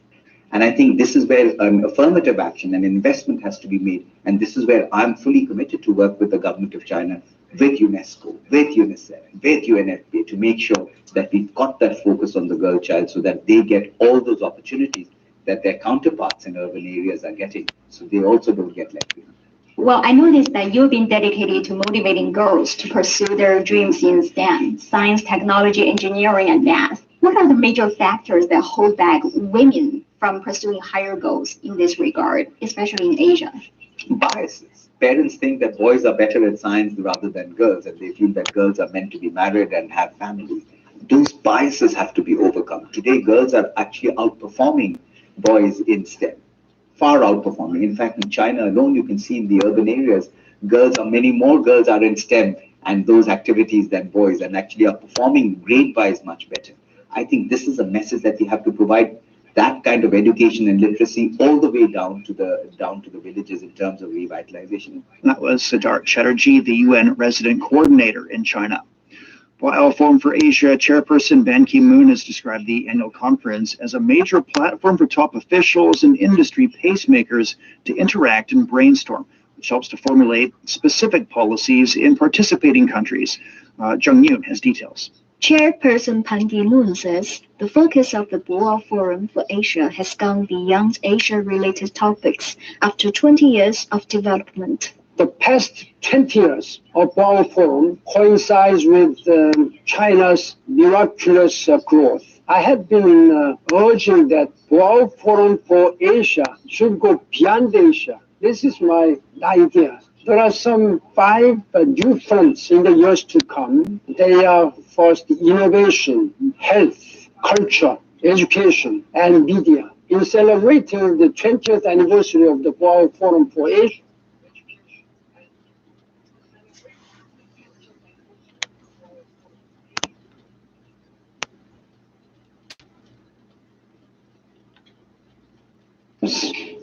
And I think this is where an affirmative action and investment has to be made. And this is where I'm fully committed to work with the government of China, with UNESCO, with UNICEF, with UNFPA, to make sure that we've got that focus on the girl child so that they get all those opportunities that their counterparts in urban areas are getting, so they also don't get left behind. Well, I noticed that you've been dedicated to motivating girls to pursue their dreams in STEM, science, technology, engineering, and math. What are the major factors that hold back women from pursuing higher goals in this regard, especially in Asia? Biases. Parents think that boys are better at science rather than girls, and they feel that girls are meant to be married and have families. Those biases have to be overcome. Today, girls are actually outperforming boys in STEM, far outperforming. In fact, in China alone, you can see in the urban areas, many more girls are in STEM and those activities than boys, and actually are performing grade-wise much better. I think this is a message that we have to provide, that kind of education and literacy all the way down to the villages in terms of revitalization. That was Siddharth Chatterjee, the UN resident coordinator in China. While Forum for Asia chairperson Ban Ki-moon has described the annual conference as a major platform for top officials and industry pacemakers to interact and brainstorm, which helps to formulate specific policies in participating countries. Jung Yoon has details. Chairperson Ban Ki-moon says the focus of the Boao Forum for Asia has gone beyond Asia-related topics after 20 years of development. The past 20 years of Boao Forum coincides with China's miraculous growth. I have been urging that Boao Forum for Asia should go beyond Asia. This is my idea. There are some 5 new fronts in the years to come. They are first innovation, health, culture, education, and media. In celebrating the 20th anniversary of the Boao Forum for Asia,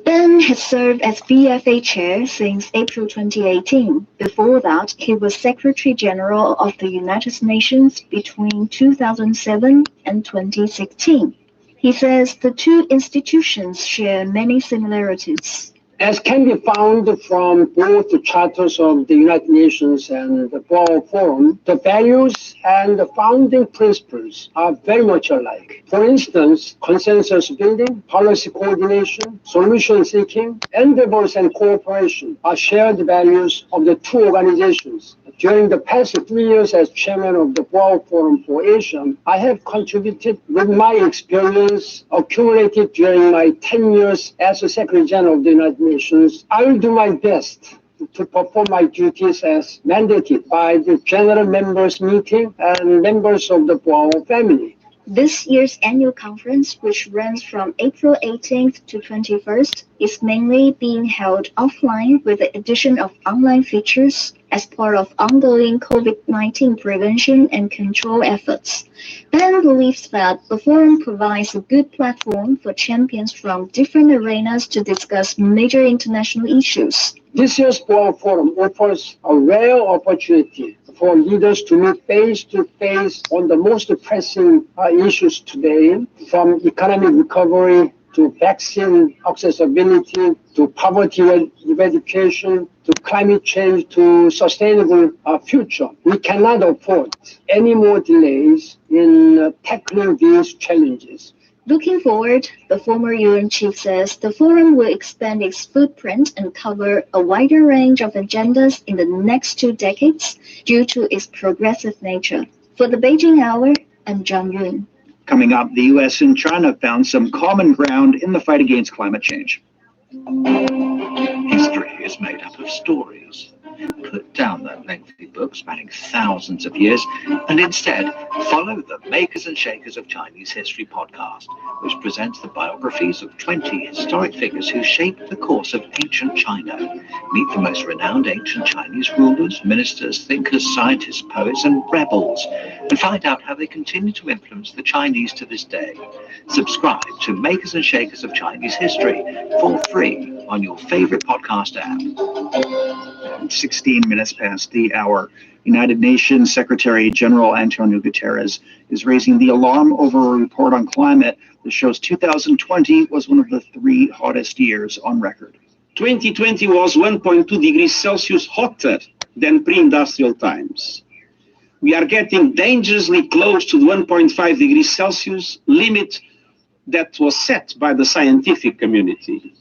Ben has served as BFA chair since April 2018. Before that, he was Secretary General of the United Nations between 2007 and 2016. He says the two institutions share many similarities. As can be found from both the charters of the United Nations and the Boao Forum, the values and the founding principles are very much alike. For instance, consensus building, policy coordination, solution seeking, endeavors and cooperation are shared values of the two organizations. During the past 3 years as chairman of the Boao Forum for Asia, I have contributed with my experience accumulated during my 10 years as a Secretary General of the United Nations. I will do my best to perform my duties as mandated by the General Members Meeting and members of the Boao family. This year's annual conference, which runs from April 18th to 21st, is mainly being held offline with the addition of online features as part of ongoing COVID-19 prevention and control efforts. Ben believes that the forum provides a good platform for champions from different arenas to discuss major international issues. This year's Boao Forum offers a rare opportunity for leaders to meet face to face on the most pressing issues today, from economic recovery to vaccine accessibility, to poverty eradication, to climate change, to sustainable future. We cannot afford any more delays in tackling these challenges. Looking forward, the former UN chief says the forum will expand its footprint and cover a wider range of agendas in the next 2 decades due to its progressive nature. For the Beijing Hour, I'm Zhang Yun. Coming up, the U.S. and China found some common ground in the fight against climate change. History is made up of stories. Put down that lengthy book spanning thousands of years and instead follow the Makers and Shakers of Chinese History podcast, which presents the biographies of 20 historic figures who shaped the course of ancient China. Meet the most renowned ancient Chinese rulers, ministers, thinkers, scientists, poets, and rebels, and find out how they continue to influence the Chinese to this day. Subscribe to Makers and Shakers of Chinese History for free on your favorite podcast app. 16 minutes past the hour. United Nations Secretary General Antonio Guterres is raising the alarm over a report on climate that shows 2020 was one of the 3 hottest years on record. 2020 was 1.2 degrees Celsius hotter than pre-industrial times. We are getting dangerously close to the 1.5 degrees Celsius limit that was set by the scientific community.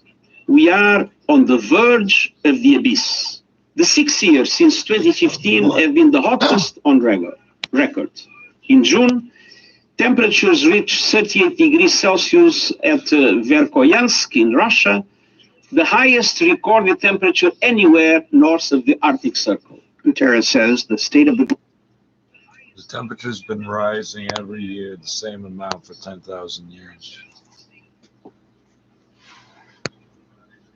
We are on the verge of the abyss. The 6 years since 2015 have been the hottest on record. In June, temperatures reached 38 degrees Celsius at Verkhoyansk in Russia, the highest recorded temperature anywhere north of the Arctic Circle. Guterres says the state of the temperature's been rising every year, the same amount for 10,000 years.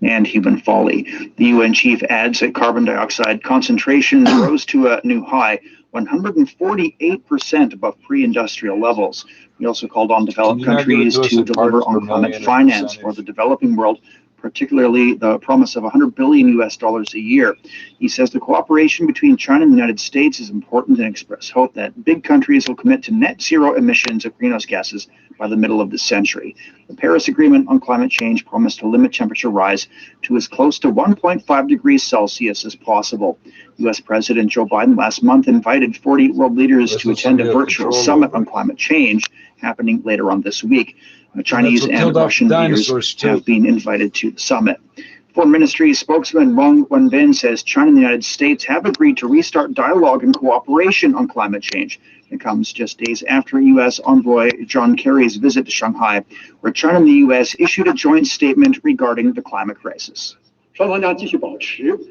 And human folly. The UN chief adds that carbon dioxide concentrations rose to a new high, 148% above pre-industrial levels. He also called on developed countries to deliver on climate finance for the developing world, particularly the promise of $100 billion a year. He says the cooperation between China and the United States is important and express hope that big countries will commit to net zero emissions of greenhouse gases by the middle of the century. The Paris Agreement on climate change promised to limit temperature rise to as close to 1.5 degrees Celsius as possible. U.S. President Joe Biden last month invited 40 world leaders to attend a virtual summit on climate change happening later on this week. Chinese and Russian leaders have been invited to the summit. Foreign Ministry spokesman Wang Wenbin says China and the United States have agreed to restart dialogue and cooperation on climate change. It comes just days after U.S. envoy John Kerry's visit to Shanghai, where China and the U.S. issued a joint statement regarding the climate crisis. The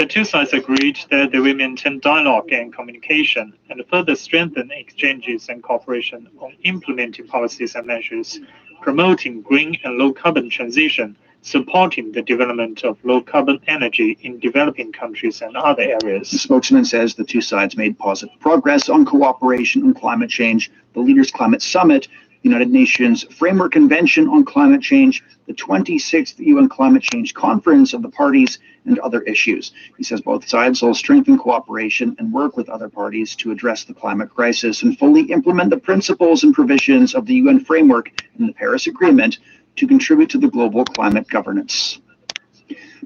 two sides agreed that they will maintain dialogue and communication and further strengthen exchanges and cooperation on implementing policies and measures, promoting green and low-carbon transition, supporting the development of low-carbon energy in developing countries and other areas. The spokesman says the two sides made positive progress on cooperation on climate change, the Leaders' Climate Summit, the United Nations Framework Convention on Climate Change, the 26th UN Climate Change Conference of the Parties, and other issues. He says both sides will strengthen cooperation and work with other parties to address the climate crisis and fully implement the principles and provisions of the UN framework and the Paris Agreement to contribute to the global climate governance.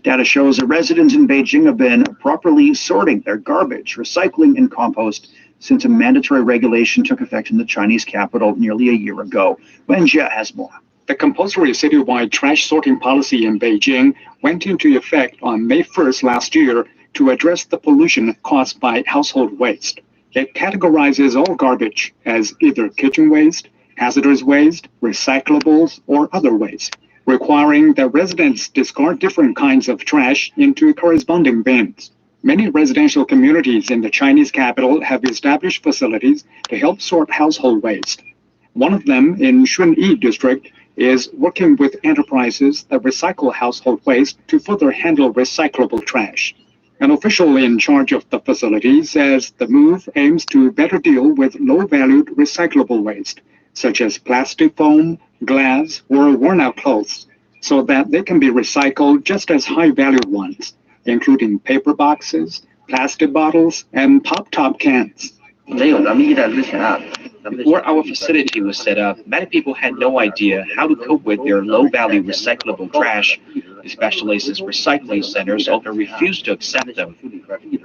Data shows that residents in Beijing have been properly sorting their garbage, recycling, and compost since a mandatory regulation took effect in the Chinese capital nearly a year ago. Wen Jia has more. The compulsory citywide trash sorting policy in Beijing went into effect on May 1st last year to address the pollution caused by household waste. It categorizes all garbage as either kitchen waste, hazardous waste, recyclables, or other waste, requiring that residents discard different kinds of trash into corresponding bins. Many residential communities in the Chinese capital have established facilities to help sort household waste. One of them in Shunyi district is working with enterprises that recycle household waste to further handle recyclable trash. An official in charge of the facility says the move aims to better deal with low-valued recyclable waste, such as plastic foam, glass, or worn-out clothes, so that they can be recycled just as high-valued ones, including paper boxes, plastic bottles, and pop-top cans. Before our facility was set up, many people had no idea how to cope with their low-value recyclable trash, especially since recycling centers often refused to accept them.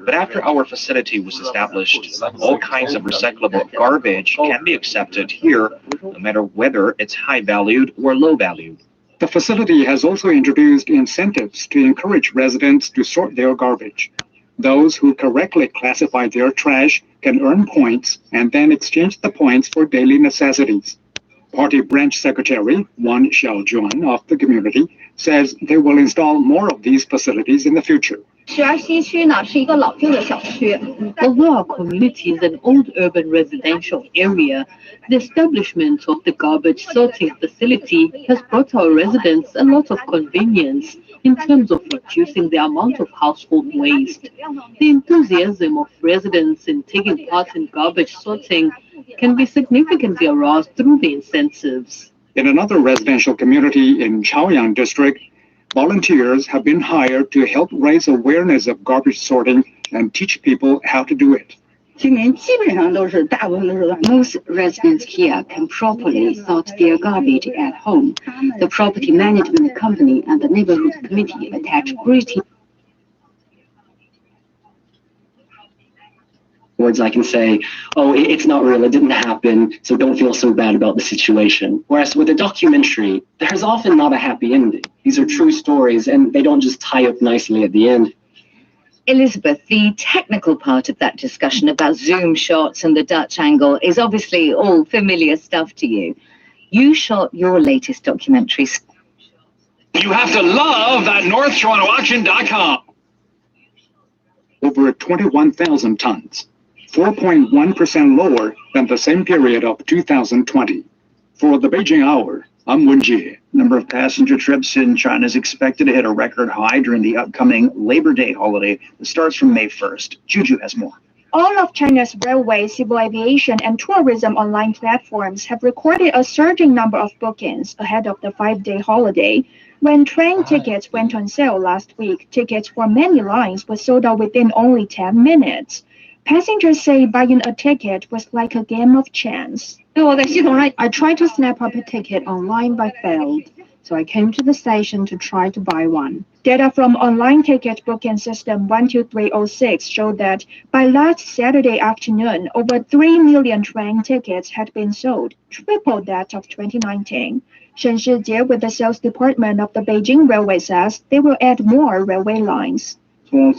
But after our facility was established, all kinds of recyclable garbage can be accepted here, no matter whether it's high-valued or low-valued. The facility has also introduced incentives to encourage residents to sort their garbage. Those who correctly classify their trash can earn points and then exchange the points for daily necessities. Party branch secretary Wang Xiaojuan of the community says they will install more of these facilities in the future. Although our community is an old urban residential area, the establishment of the garbage sorting facility has brought our residents a lot of convenience in terms of reducing the amount of household waste. The enthusiasm of residents in taking part in garbage sorting can be significantly aroused through the incentives. In another residential community in Chaoyang district, volunteers have been hired to help raise awareness of garbage sorting and teach people how to do it. Most residents here can properly sort their garbage at home. The property management company and the neighborhood committee attach great words I can say, oh, it's not real, it didn't happen, so don't feel so bad about the situation. Whereas with a documentary, there's often not a happy ending. These are true stories, and they don't just tie up nicely at the end. Elizabeth, the technical part of that discussion about zoom shots and the Dutch angle is obviously all familiar stuff to you. You shot your latest documentary. You have to love that NorthTorontoAuction.com. Over 21,000 tons, 4.1% lower than the same period of 2020. For the Beijing Hour, I'm Wen Jie. Number of passenger trips in China is expected to hit a record high during the upcoming Labor Day holiday that starts from May 1st. Juju has more. All of China's railway, civil aviation, and tourism online platforms have recorded a surging number of bookings ahead of the 5-day holiday. When train tickets went on sale last week, tickets for many lines were sold out within only 10 minutes. Passengers say buying a ticket was like a game of chance. I tried to snap up a ticket online but failed, so I came to the station to try to buy one. Data from online ticket booking system 12306 showed that by last Saturday afternoon, over 3 million train tickets had been sold, triple that of 2019. Shen Shijie with the sales department of the Beijing Railway says they will add more railway lines. From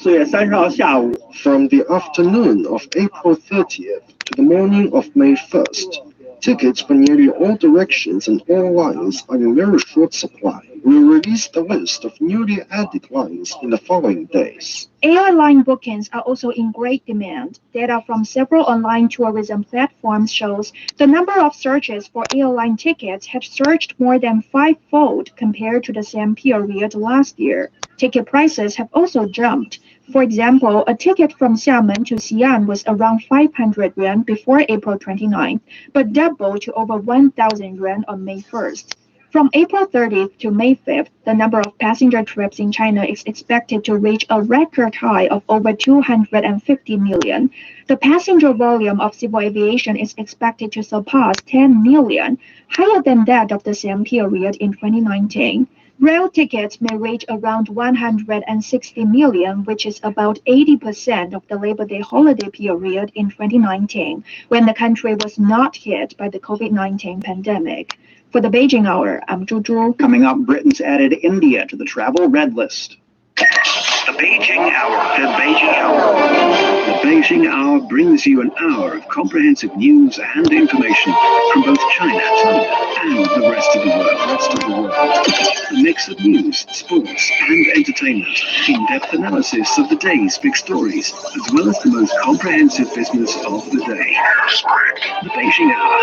the afternoon of April 30th to the morning of May 1st, tickets for nearly all directions and all lines are in very short supply. We'll release the list of newly added lines in the following days. Airline bookings are also in great demand. Data from several online tourism platforms shows the number of searches for airline tickets have surged more than 5-fold compared to the same period last year. Ticket prices have also jumped. For example, a ticket from Xiamen to Xi'an was around 500 yuan before April 29th, but doubled to over 1,000 yuan on May 1st. From April 30th to May 5th, the number of passenger trips in China is expected to reach a record high of over 250 million. The passenger volume of civil aviation is expected to surpass 10 million, higher than that of the same period in 2019. Rail tickets may reach around 160 million, which is about 80% of the Labor Day holiday period in 2019, when the country was not hit by the COVID-19 pandemic. For the Beijing Hour, I'm Zhu. Coming up, Britain's added India to the travel red list. The Beijing Hour. The Beijing Hour. The Beijing Hour brings you an hour of comprehensive news and information from both China and the rest of the world. A mix of news, sports, and entertainment. In-depth analysis of the day's big stories, as well as the most comprehensive business of the day. The Beijing Hour.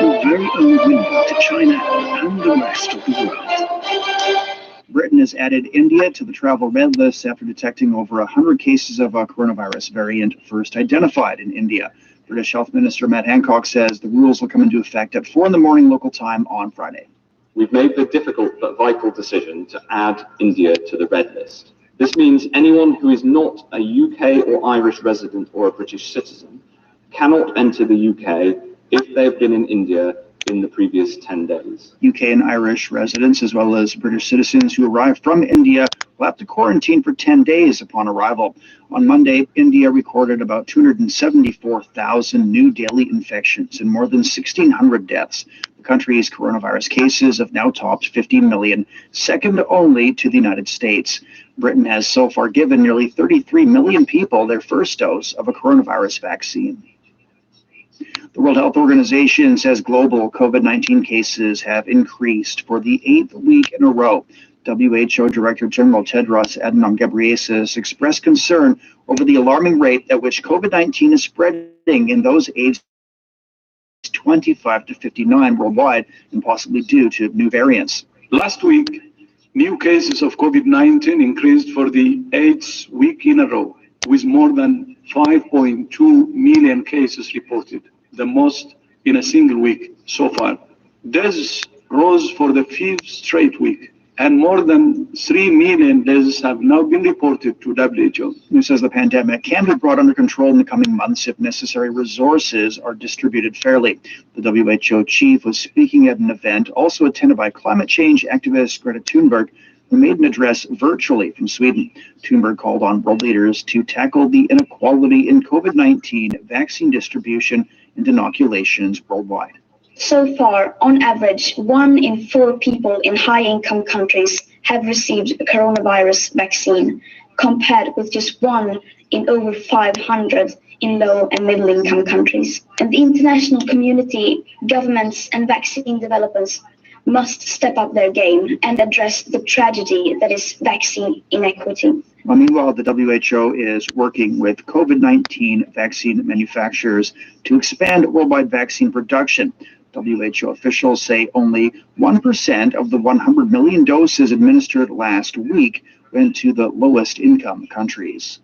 Your very own window to China and the rest of the world. Britain has added India to the travel red list after detecting over 100 cases of a coronavirus variant first identified in India. British Health Minister Matt Hancock says the rules will come into effect at 4 a.m. local time on Friday. We've made the difficult but vital decision to add India to the red list. This means anyone who is not a UK or Irish resident or a British citizen cannot enter the UK if they've been in India in the previous 10 days. UK and Irish residents, as well as British citizens who arrive from India, will have to quarantine for 10 days upon arrival. On Monday, India recorded about 274,000 new daily infections and more than 1,600 deaths. The country's coronavirus cases have now topped 50 million, second only to the United States. Britain has so far given nearly 33 million people their first dose of a coronavirus vaccine. The World Health Organization says global COVID-19 cases have increased for the 8th week in a row. WHO Director General Tedros Adhanom Ghebreyesus expressed concern over the alarming rate at which COVID-19 is spreading in those aged 25 to 59 worldwide, and possibly due to new variants. Last week, new cases of COVID-19 increased for the 8th week in a row, with more than 5.2 million cases reported, the most in a single week so far. Deaths rose for the 5th straight week, and more than 3 million deaths have now been reported to WHO. It says the pandemic can be brought under control in the coming months if necessary resources are distributed fairly. The WHO chief was speaking at an event also attended by climate change activist Greta Thunberg, who made an address virtually from Sweden. Thunberg called on world leaders to tackle the inequality in COVID-19 vaccine distribution and inoculations worldwide. So far, on average, 1 in 4 people in high-income countries have received a coronavirus vaccine, compared with just 1 in over 500 in low and middle-income countries. And the international community, governments, and vaccine developers must step up their game and address the tragedy that is vaccine inequity. Well, meanwhile, the WHO is working with COVID-19 vaccine manufacturers to expand worldwide vaccine production. WHO officials say only 1% of the 100 million doses administered last week went to the lowest income countries.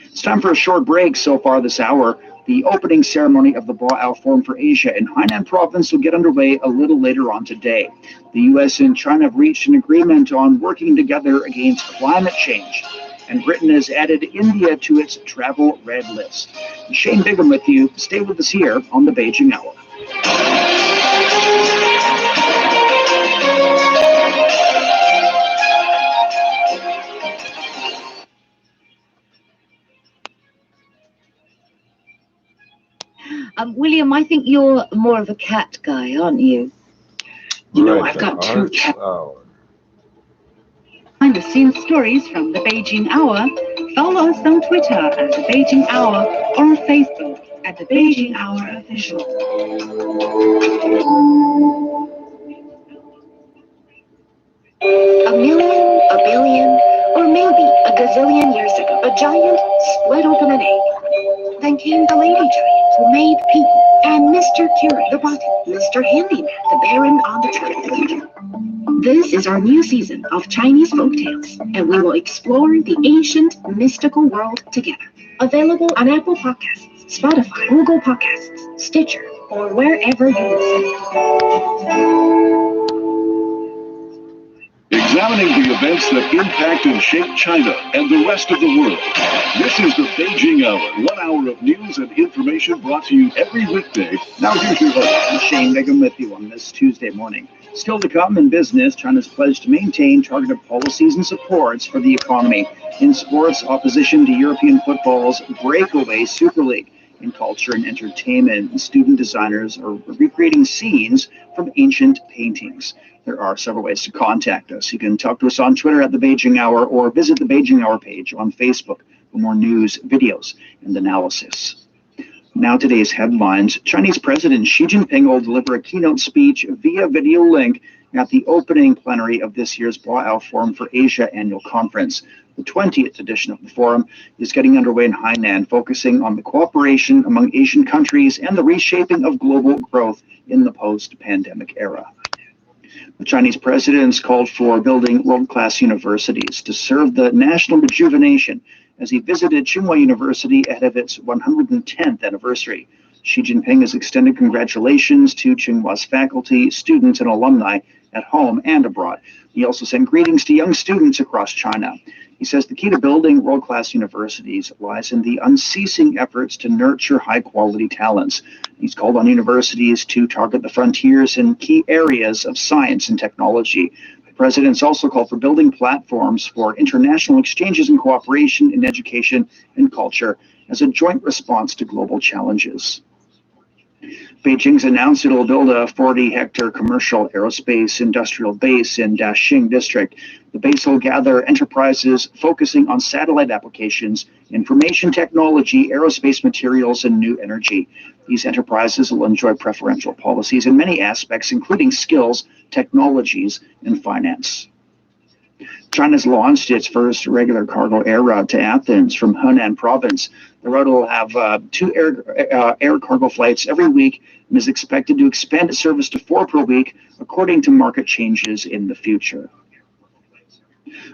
It's time for a short break. So far this hour, the opening ceremony of the Boao Forum for Asia in Hainan province will get underway a little later on today. The U.S. and China have reached an agreement on working together against climate change, and Britain has added India to its travel red list. Shane Bigham with you. Stay with us here on the Beijing Hour. William, I think you're more of a cat guy, aren't you? You know, I've got 2 cats. Behind-the-scenes stories from the Beijing Hour. Follow us on Twitter at the Beijing Hour or on Facebook at the Beijing Hour Official. A million, a billion, or maybe a gazillion years ago, a giant split open an egg. Then came the lady giant who made people, and Mr. Curious, the button, Mr. Handyman, the Baron on the track. This is our new season of Chinese folktales, and we will explore the ancient, mystical world together. Available on Apple Podcasts, Spotify, Google Podcasts, Stitcher, or wherever you listen. Examining the events that impact and shape China and the rest of the world. This is the Beijing Hour, 1 hour of news and information brought to you every weekday. Now here's your host, Shane Bigham, with you on this Tuesday morning. Still to come in business, China's pledged to maintain targeted policies and supports for the economy. In sports, opposition to European football's breakaway Super League. In culture and entertainment, student designers are recreating scenes from ancient paintings. There are several ways to contact us. You can talk to us on Twitter at The Beijing Hour or visit the Beijing Hour page on Facebook for more news, videos, and analysis. Now today's headlines. Chinese President Xi Jinping will deliver a keynote speech via video link at the opening plenary of this year's Boao Forum for Asia annual conference. The 20th edition of the forum is getting underway in Hainan, focusing on the cooperation among Asian countries and the reshaping of global growth in the post-pandemic era. The Chinese president called for building world-class universities to serve the national rejuvenation as he visited Tsinghua University ahead of its 110th anniversary. Xi Jinping has extended congratulations to Tsinghua's faculty, students, and alumni at home and abroad. He also sent greetings to young students across China. He says the key to building world-class universities lies in the unceasing efforts to nurture high-quality talents. He's called on universities to target the frontiers in key areas of science and technology. The president's also called for building platforms for international exchanges and cooperation in education and culture as a joint response to global challenges. Beijing's announced it will build a 40-hectare commercial aerospace industrial base in Daxing district. The base will gather enterprises focusing on satellite applications, information technology, aerospace materials, and new energy. These enterprises will enjoy preferential policies in many aspects, including skills, technologies, and finance. China's launched its first regular cargo air route to Athens from Henan province. The route will have 2 air cargo flights every week and is expected to expand its service to 4 per week, according to market changes in the future.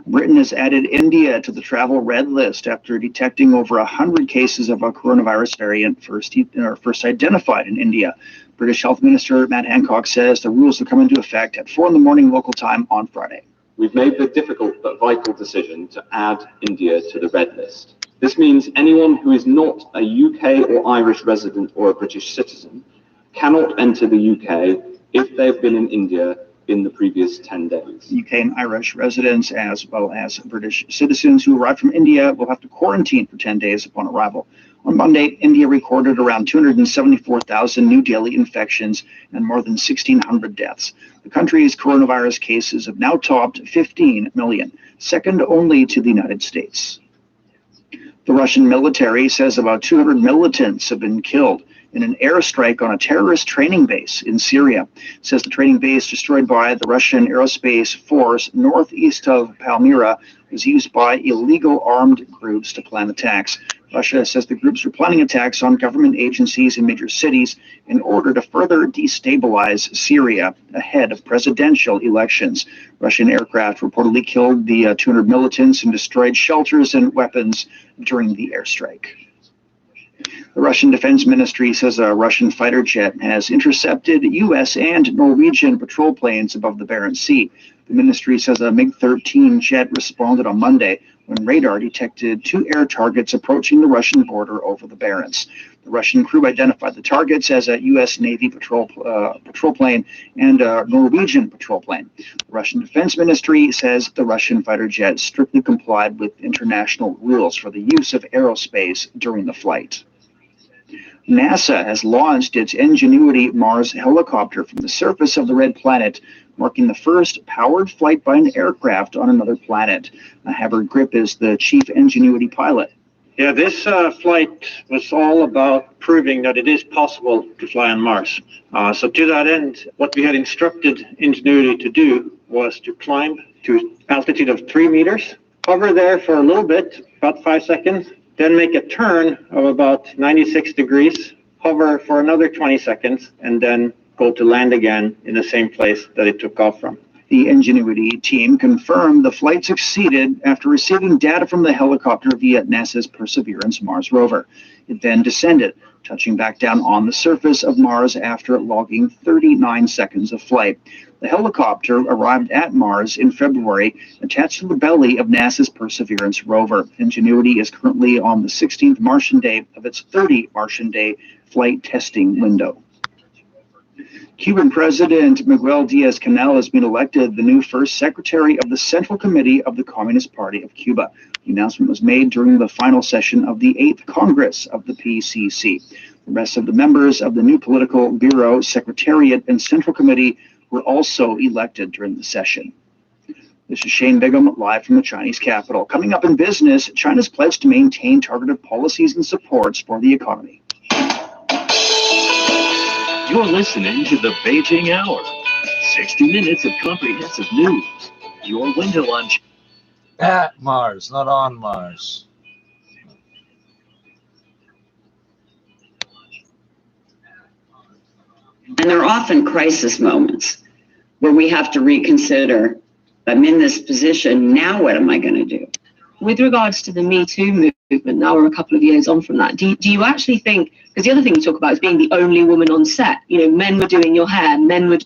Britain has added India to the travel red list after detecting over 100 cases of a coronavirus variant first identified in India. British Health Minister Matt Hancock says the rules will come into effect at 4 in the morning local time on Friday. We've made the difficult but vital decision to add India to the red list. This means anyone who is not a UK or Irish resident or a British citizen cannot enter the UK if they've been in India in the previous 10 days. UK and Irish residents, as well as British citizens who arrive from India, will have to quarantine for 10 days upon arrival. On Monday, India recorded around 274,000 new daily infections and more than 1,600 deaths. The country's coronavirus cases have now topped 15 million, second only to the United States. The Russian military says about 200 militants have been killed in an airstrike on a terrorist training base in Syria. It says the training base destroyed by the Russian Aerospace Force northeast of Palmyra was used by illegal armed groups to plan attacks. Russia says the groups were planning attacks on government agencies in major cities in order to further destabilize Syria ahead of presidential elections. Russian aircraft reportedly killed the 200 militants and destroyed shelters and weapons during the airstrike. The Russian Defense Ministry says a Russian fighter jet has intercepted U.S. and Norwegian patrol planes above the Barents Sea. The ministry says a MiG-13 jet responded on Monday when radar detected 2 air targets approaching the Russian border over the Barents. The Russian crew identified the targets as a U.S. Navy patrol plane and a Norwegian patrol plane. The Russian Defense Ministry says the Russian fighter jet strictly complied with international rules for the use of aerospace during the flight. NASA has launched its Ingenuity Mars helicopter from the surface of the red planet, marking the first powered flight by an aircraft on another planet. Havard Grip is the chief Ingenuity pilot. Yeah, this flight was all about proving that it is possible to fly on Mars. So to that end, what we had instructed Ingenuity to do was to climb to an altitude of 3 meters, hover there for a little bit, about 5 seconds, then make a turn of about 96 degrees, hover for another 20 seconds, and then go to land again in the same place that it took off from. The Ingenuity team confirmed the flight succeeded after receiving data from the helicopter via NASA's Perseverance Mars rover. It then descended, touching back down on the surface of Mars after logging 39 seconds of flight. The helicopter arrived at Mars in February, attached to the belly of NASA's Perseverance rover. Ingenuity is currently on the 16th Martian day of its 30 Martian day flight testing window. Cuban President Miguel Diaz-Canel has been elected the new first secretary of the Central Committee of the Communist Party of Cuba. The announcement was made during the final session of the 8th Congress of the PCC. The rest of the members of the new political bureau, secretariat, and Central Committee were also elected during the session. This is Shane Bigham, live from the Chinese capital. Coming up in business, China's pledged to maintain targeted policies and supports for the economy. You're listening to the Beijing Hour, 60 minutes of comprehensive news. Your window on at Mars, not on Mars. And there are often crisis moments where we have to reconsider, I'm in this position, now what am I going to do? With regards to the Me Too movement, now we're a couple of years on from that, do you actually think, because the other thing we talk about is being the only woman on set, you know, men were doing your hair, men would...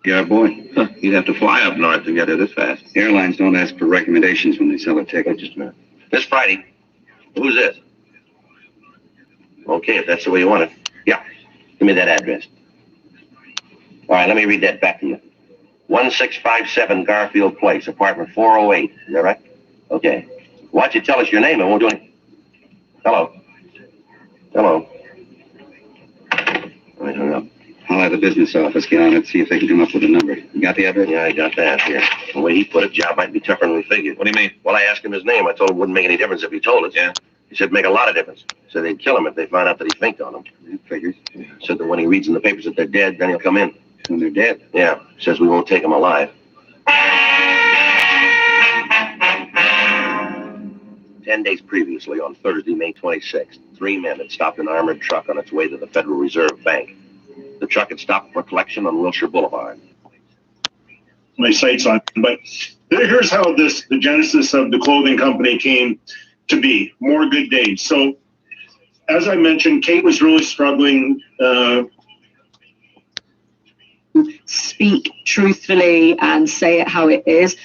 Yeah, boy. Huh, you'd have to fly up north to get it this fast. Airlines don't ask for recommendations when they sell a ticket. Just a minute. This Friday. Who's this? Okay, if that's the way you want it. Yeah. Give me that address. All right, let me read that back to you. 1657 Garfield Place, apartment 408. Is that right? Okay. Why don't you tell us your name? I won't do anything. Hello. Hello. All right, hang up. I'll have the business office get on it, see if they can come up with a number. You got the address? Yeah, I got that here. The way he put it, job might be tougher than we figured. What do you mean? Well, I asked him his name. I told him it wouldn't make any difference if he told us. Yeah. He said make a lot of difference. Said they'd kill him if they found out that he faked on them. He figures. Said that when he reads in the papers that they're dead, then he'll come in. When they're dead? Yeah. Says we won't take him alive. 10 days previously, on Thursday, May 26th, 3 men had stopped an armored truck on its way to the Federal Reserve Bank. The truck had stopped for collection on Wilshire Boulevard. My sights on, but here's how the genesis of the clothing company came to be. More good days. So, as I mentioned, Kate was really struggling. Speak truthfully and say it how it is.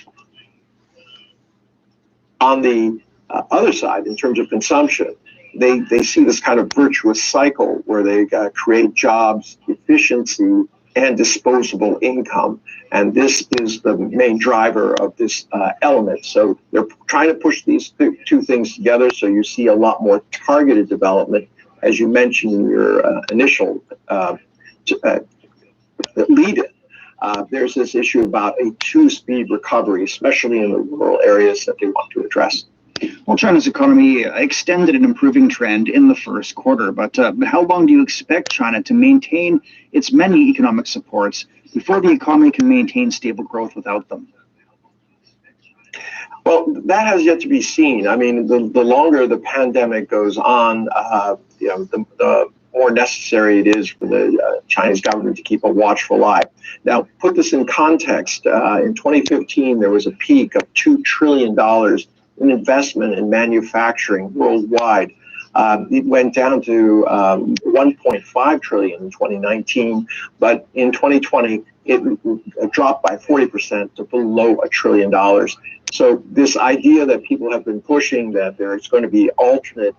On the other side, in terms of consumption, they see this kind of virtuous cycle where they create jobs, efficiency, and disposable income. And this is the main driver of this element. So they're trying to push these two things together, so you see a lot more targeted development, as you mentioned in your initial lead-in. There's this issue about a two-speed recovery, especially in the rural areas that they want to address. Well, China's economy extended an improving trend in the first quarter, but how long do you expect China to maintain its many economic supports before the economy can maintain stable growth without them? Well, that has yet to be seen. I mean, the longer the pandemic goes on, the more necessary it is for the Chinese government to keep a watchful eye. Now, put this in context. In 2015, there was a peak of $2 trillion in investment in manufacturing worldwide. It went down to 1.5 trillion in 2019, but in 2020, it dropped by 40% to below $1 trillion. So this idea that people have been pushing that there's going to be alternate,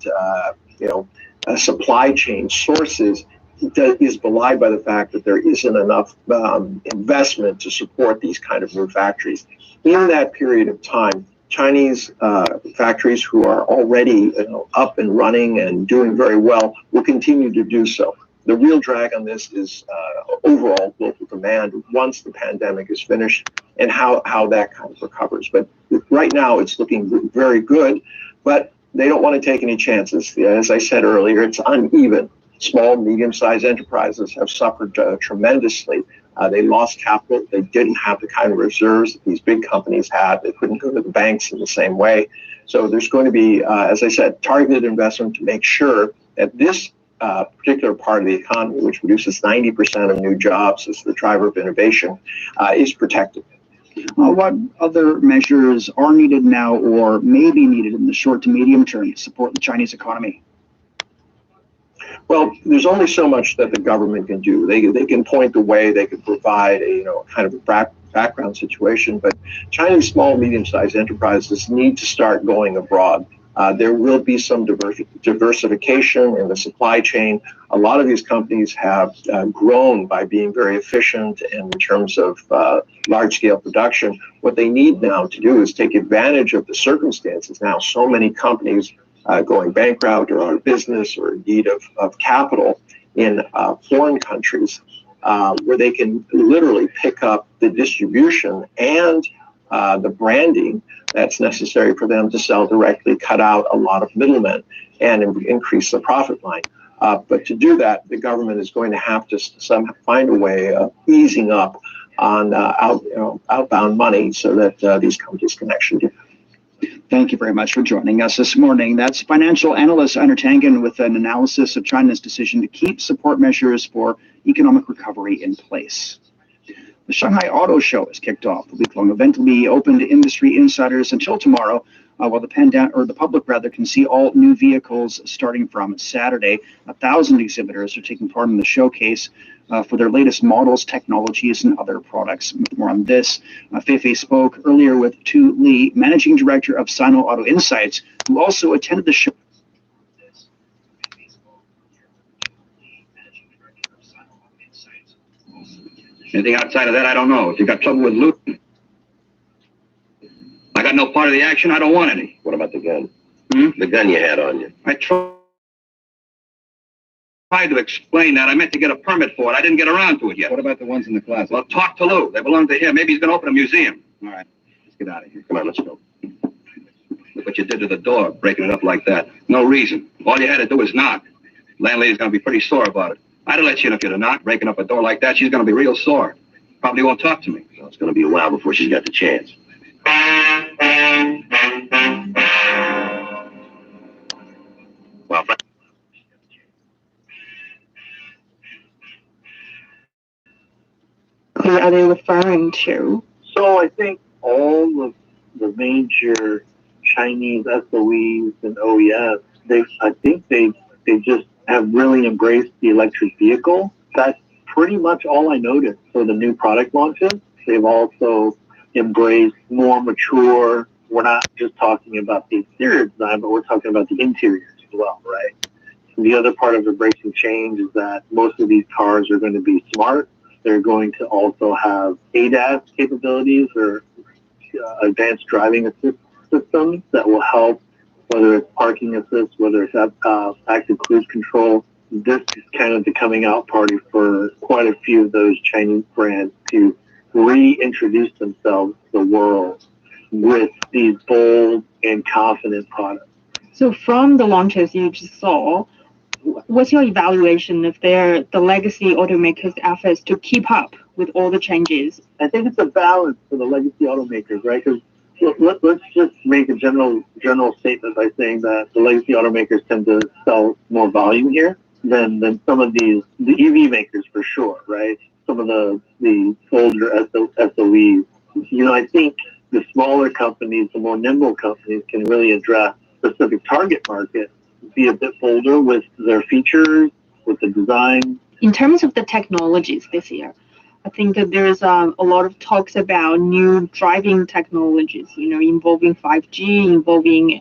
supply chain sources is belied by the fact that there isn't enough investment to support these kind of new factories. In that period of time, Chinese factories who are already up and running and doing very well will continue to do so. The real drag on this is overall global demand once the pandemic is finished and how that kind of recovers. But right now it's looking very good, but they don't want to take any chances. As I said earlier, it's uneven. Small, medium-sized enterprises have suffered tremendously. They lost capital. They didn't have the kind of reserves that these big companies had. They couldn't go to the banks in the same way. So there's going to be, as I said, targeted investment to make sure that this particular part of the economy, which produces 90% of new jobs as the driver of innovation, is protected. What other measures are needed now or may be needed in the short to medium term to support the Chinese economy? Well, there's only so much that the government can do. They can point the way, they can provide a kind of a background situation, but Chinese small, medium-sized enterprises need to start going abroad. There will be some diversification in the supply chain. A lot of these companies have grown by being very efficient in terms of large-scale production. What they need now to do is take advantage of the circumstances. Now, so many companies going bankrupt or out of business or in need of capital in foreign countries where they can literally pick up the distribution and the branding that's necessary for them to sell directly, cut out a lot of middlemen, and increase the profit line. But to do that, the government is going to have to find a way of easing up on outbound money so that these companies can actually do that. Thank you very much for joining us this morning. That's financial analyst Einar Tangen with an analysis of China's decision to keep support measures for economic recovery in place. The Shanghai Auto Show has kicked off. The week-long event will be open to industry insiders until tomorrow while the public rather can see all new vehicles starting from Saturday. 1,000 exhibitors are taking part in the showcase for their latest models, technologies, and other products. More on this. Feifei spoke earlier with Tu Li, Managing Director of Sino Auto Insights, who also attended the show. Anything outside of that, I don't know. If you got trouble with loot, I got no part of the action. I don't want any. What about the gun? Hmm? The gun you had on you. I tried to explain that. I meant to get a permit for it. I didn't get around to it yet. What about the ones in the closet? Well, talk to Lou. They belong to him. Maybe he's going to open a museum. All right, let's get out of here. Come on, let's go. Look what you did to the door, breaking it up like that. No reason. All you had to do was knock. Landlady's going to be pretty sore about it. I'd have let you in if you'd have knocked. Breaking up a door like that, she's going to be real sore. Probably won't talk to me. Well, it's going to be a while before she's got the chance. Well, Who are they referring to? So I think all of the major Chinese SOEs and OEMs, I think they just have really embraced the electric vehicle. That's pretty much all I noticed for the new product launches. They've also embraced more mature. We're not just talking about the exterior design, but we're talking about the interiors as well, right? The other part of embracing change is that most of these cars are going to be smart. They're going to also have ADAS capabilities or advanced driving assist systems that will help, whether it's parking assist, whether it's active cruise control. This is kind of the coming out party for quite a few of those Chinese brands to reintroduce themselves to the world with these bold and confident products. So from the launches you just saw, what's your evaluation of the legacy automakers' efforts to keep up with all the changes? I think it's a balance for the legacy automakers, right? Because let's just make a general statement by saying that the legacy automakers tend to sell more volume here than some of the EV makers for sure, right? Some of the older SOEs. You know, I think the smaller companies, the more nimble companies can really address specific target market, be a bit bolder with their features, with the design. In terms of the technologies this year, I think that there's a lot of talks about new driving technologies, you know, involving 5G, involving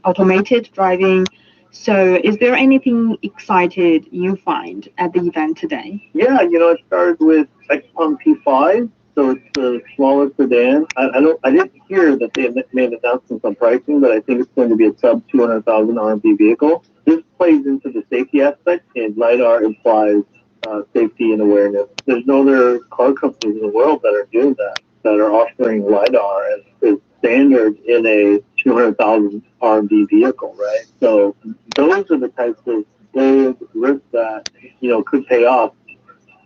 automated driving. So is there anything excited you find at the event today? Yeah, you know, it started with XPeng P5. So it's a smaller sedan. I didn't hear that they made announcements on pricing, but I think it's going to be a sub 200,000 RMB vehicle. This plays into the safety aspect, and LiDAR implies safety and awareness. There's no other car companies in the world that are doing that are offering LiDAR as standard in a 200,000 RMB vehicle, right? So those are the types of bold risks that, you know, could pay off.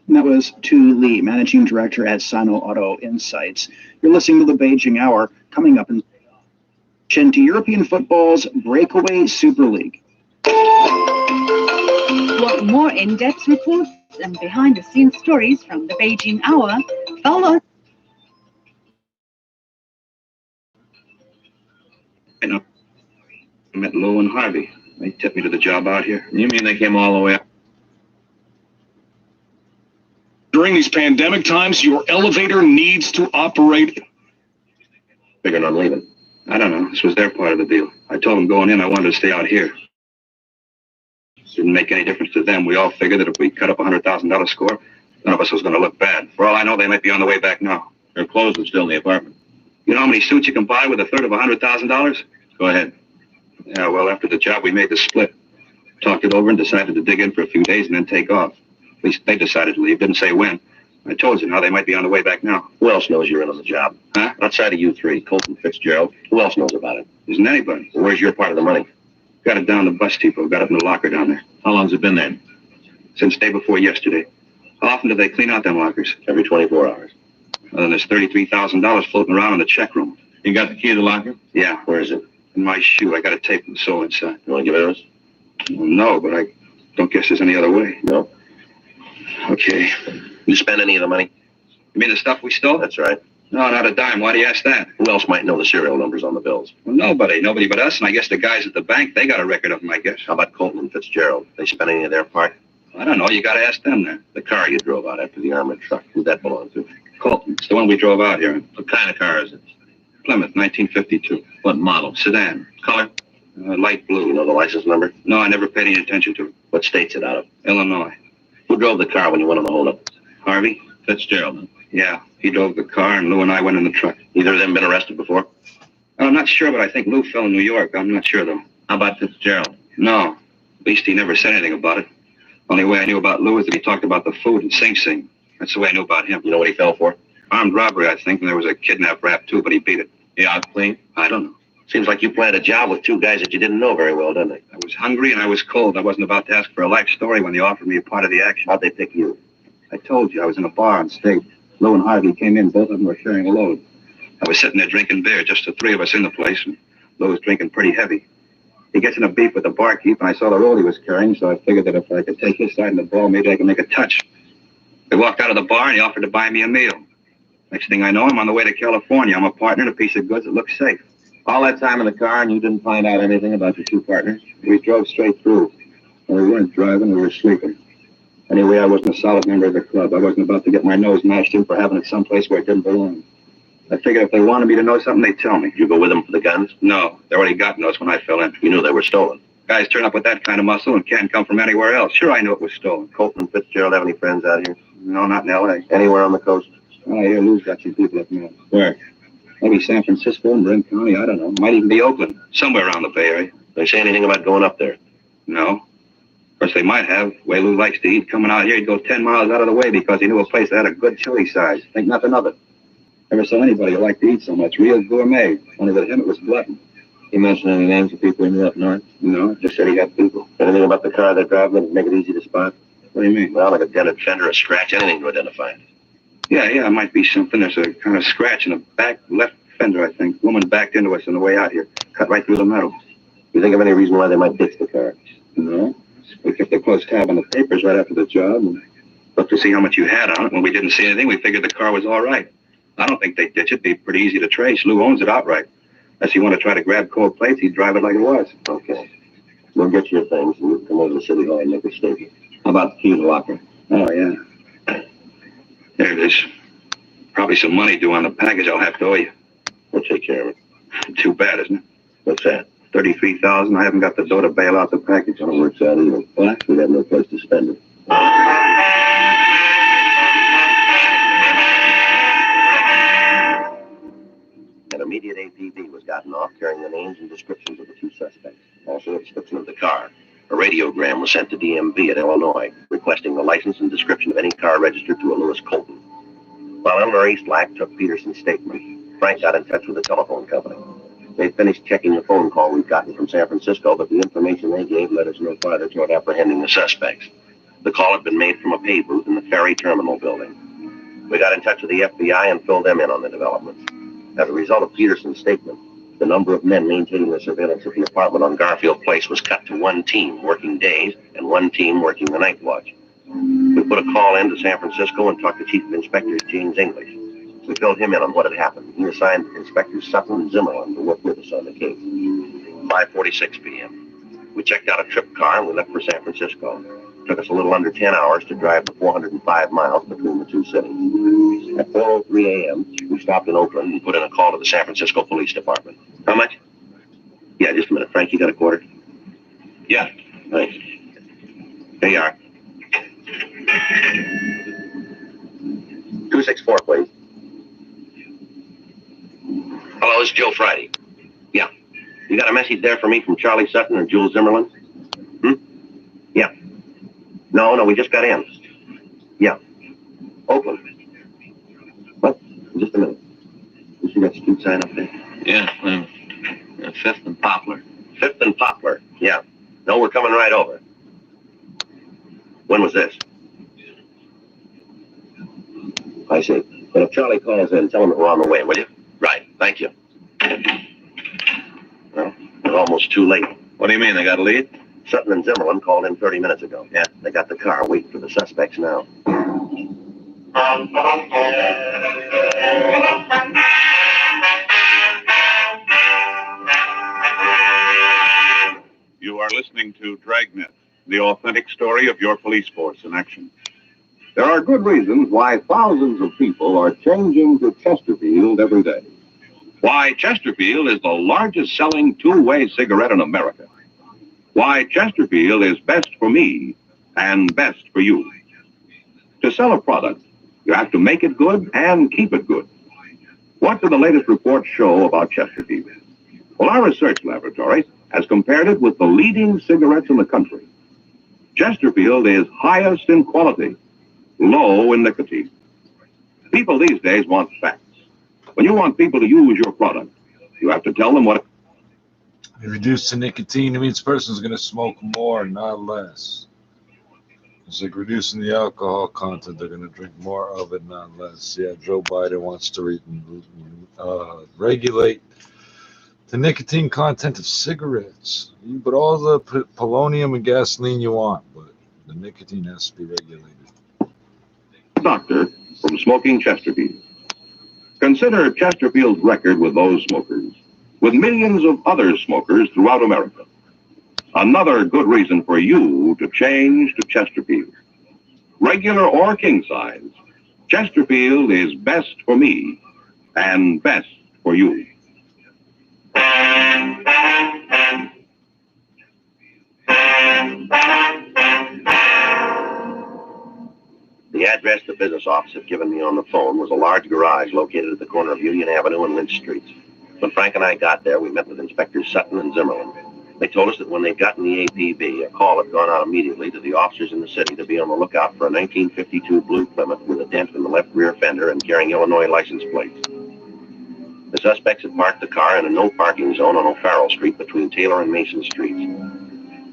And that was Tu Li, Managing Director at Sino Auto Insights. You're listening to the Beijing Hour, coming up into European football's breakaway Super League. Want more in-depth reports and behind-the-scenes stories from the Beijing Hour? Follow. I met Lou and Harvey. They tipped me to the job out here. You mean they came all the way up? During these pandemic times, your elevator needs to operate. Figuring on leaving. I don't know. This was their part of the deal. I told them going in I wanted to stay out here. Didn't make any difference to them. We all figured that if we cut up a $100,000 score, none of us was going to look bad. For all I know, they might be on the way back now. Their clothes are still in the apartment. You know how many suits you can buy with a third of $100,000? Go ahead. Yeah, well, after the job, we made the split. Talked it over and decided to dig in for a few days and then take off. At least they decided to leave. Didn't say when. I told you now they might be on the way back now. Who else knows you're in on the job? Huh? Outside of you three, Colton, Fitzgerald, who else knows about it? Isn't anybody. Well, where's your part of the money? Got it down the bus depot. Got it in the locker down there. How long's it been there? Since day before yesterday. How often do they clean out them lockers? Every 24 hours. Well, then there's $33,000 floating around in the check room. You got the key to the locker? Yeah. Where is it? In my shoe. I got a tape and sole inside. You want to give it to us? Well, no, but I don't guess there's any other way. No. Okay. You spend any of the money? You mean the stuff we stole? That's right. No, not a dime. Why do you ask that? Who else might know the serial numbers on the bills? Well, nobody but us, and I guess the guys at the bank, they got a record of them, I guess. How about Colton and Fitzgerald? They spent any of their part? I don't know. You got to ask them there. The car you drove out after the armored truck, who'd that belong to? Colton. It's the one we drove out here. What kind of car is it? Plymouth, 1952. What model? Sedan. Color? Light blue. You know the license number? No, I never paid any attention to it. What state's it out of? Illinois. Who drove the car when you went on the holdup? Harvey? Fitzgerald. Yeah, he drove the car, and Lou and I went in the truck. Either of them been arrested before? I'm not sure, but I think Lou fell in New York. I'm not sure, though. How about Fitzgerald? No. At least he never said anything about it. Only way I knew about Lou is that he talked about the food and Sing Sing. That's the way I knew about him. You know what he fell for? Armed robbery, I think, and there was a kidnap rap, too, but he beat it. Yeah, out clean? I don't know. Seems like you planned a job with two guys that you didn't know very well, doesn't it? I was hungry and I was cold. I wasn't about to ask for a life story when they offered me a part of the action. How'd they pick you? I told you, I was in a bar on state. Lou and Harvey came in. Both of them were sharing a load. I was sitting there drinking beer, just the three of us in the place, and Lou was drinking pretty heavy. He gets in a beef with the barkeep, and I saw the roll he was carrying, so I figured that if I could take his side of the ball, maybe I could make a touch. We walked out of the bar, and he offered to buy me a meal. Next thing I know, I'm on the way to California. I'm a partner in a piece of goods that looks safe. All that time in the car, and you didn't find out anything about your two partners? We drove straight through. And we weren't driving, we were sleeping. Anyway, I wasn't a solid member of the club. I wasn't about to get my nose mashed in for having it someplace where it didn't belong. I figured if they wanted me to know something, they'd tell me. Did you go with them for the guns? No, they already got notes when I fell in. You knew they were stolen? Guys turn up with that kind of muscle and can't come from anywhere else. Sure, I knew it was stolen. Colton and Fitzgerald have any friends out here? No, not in L.A. Anywhere on the coast? Well, I hear Lou's got some people up north. Where? Maybe San Francisco and Marin County, I don't know. Might even be Oakland. Somewhere around the Bay Area. They say anything about going up there? No. Of course, they might have. The way Lou likes to eat, coming out here, he'd go 10 miles out of the way because he knew a place that had a good chili size. Think nothing of it. Never saw anybody who liked to eat so much. Real gourmet. Only with him, it was glutton. He mentioned any names of people he knew up north? No, just said he had people. Anything about the car they're driving that would make it easy to spot? What do you mean? Well, like a dented fender, a scratch, anything to identify it. Yeah, it might be something. There's a kind of scratch in the back left fender, I think. Woman backed into us on the way out here. Cut right through the metal. You think of any reason why they might ditch the car? No. We kept a close tab on the papers right after the job and looked to see how much you had on it. When we didn't see anything, we figured the car was all right. I don't think they'd ditch it. It'd be pretty easy to trace. Lou owns it outright. Unless you want to try to grab cold plates, he'd drive it like it was. Okay. We'll get your things and you can come over to City Hall and make a statement. How about the key to the locker? Oh, yeah. There it is. Probably some money due on the package I'll have to owe you. We'll take care of it. Too bad, isn't it? What's that? $33,000. I haven't got the dough to bail out the package. Don't work out either. What? We got no place to spend it. An immediate APB was gotten off carrying the names and descriptions of the two suspects. Also a description of the car. A radiogram was sent to DMV at Illinois, requesting the license and description of any car registered to a Lewis Colton. While Elmer Eastlack took Peterson's statement, Frank got in touch with the telephone company. They finished checking the phone call we'd gotten from San Francisco, but the information they gave led us no farther toward apprehending the suspects. The call had been made from a pay booth in the ferry terminal building. We got in touch with the FBI and filled them in on the developments. As a result of Peterson's statement, the number of men maintaining the surveillance of the apartment on Garfield Place was cut to one team working days and one team working the night watch. We put a call in to San Francisco and talked to Chief of Inspectors James English. We filled him in on what had happened. He assigned Inspectors Sutton and Zimmerman to work with us on the case. 5:46 p.m. We checked out a trip car and we left for San Francisco. It took us a little under 10 hours to drive the 405 miles between the two cities. At 4:03 a.m., we stopped in Oakland and put in a call to the San Francisco Police Department. How much? Yeah, just a minute. Frank, you got a quarter? Yeah. Thanks. Here you are. 264, please. Hello, this is Joe Friday. Yeah. You got a message there for me from Charlie Sutton or Jules Zimmerman? Yeah. No, we just got in. Yeah. Oakland. What? Just a minute. You see that street sign up there? Yeah, 5th and Poplar. 5th and Poplar, yeah. No, we're coming right over. When was this? I see. But if Charlie calls in, tell him that we're on the way, will you? Right, thank you. Well, we're almost too late. What do you mean, they got a lead? Sutton and Zimmerman called in 30 minutes ago. Yeah, they got the car waiting for the suspects now. You are listening to Dragnet, the authentic story of your police force in action. There are good reasons why thousands of people are changing to Chesterfield every day. Why Chesterfield is the largest selling two-way cigarette in America. Why Chesterfield is best for me and best for you. To sell a product, you have to make it good and keep it good. What do the latest reports show about Chesterfield? Well, our research laboratory has compared it with the leading cigarettes in the country. Chesterfield is highest in quality, low in nicotine. People these days want facts. When you want people to use your product, you have to tell them what... You reduce the nicotine, it means the person's going to smoke more, not less. It's like reducing the alcohol content. They're going to drink more of it, not less. Yeah, Joe Biden wants to regulate the nicotine content of cigarettes. You put all the polonium and gasoline you want, but the nicotine has to be regulated. Doctor from smoking Chesterfield. Consider Chesterfield's record with those smokers, with millions of other smokers throughout America. Another good reason for you to change to Chesterfield. Regular or king size, Chesterfield is best for me and best for you. The address the business office had given me on the phone was a large garage located at the corner of Union Avenue and Lynch Streets. When Frank and I got there, we met with Inspectors Sutton and Zimmerman. They told us that when they'd gotten the APB, a call had gone out immediately to the officers in the city to be on the lookout for a 1952 blue Plymouth with a dent in the left rear fender and carrying Illinois license plates. The suspects had parked the car in a no parking zone on O'Farrell Street between Taylor and Mason Streets.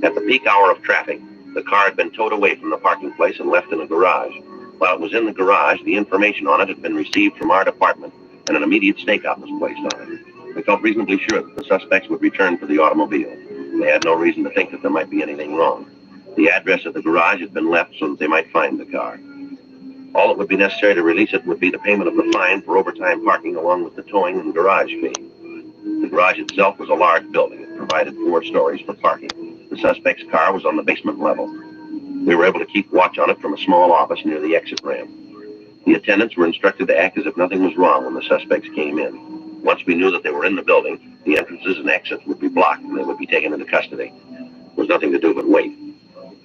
At the peak hour of traffic, the car had been towed away from the parking place and left in a garage. While it was in the garage, the information on it had been received from our department, and an immediate stakeout was placed on it. We felt reasonably sure that the suspects would return for the automobile. They had no reason to think that there might be anything wrong. The address of the garage had been left so that they might find the car. All that would be necessary to release it would be the payment of the fine for overtime parking along with the towing and garage fee. The garage itself was a large building. It provided 4 stories for parking. The suspect's car was on the basement level. We were able to keep watch on it from a small office near the exit ramp. The attendants were instructed to act as if nothing was wrong when the suspects came in. Once we knew that they were in the building, the entrances and exits would be blocked and they would be taken into custody. There was nothing to do but wait.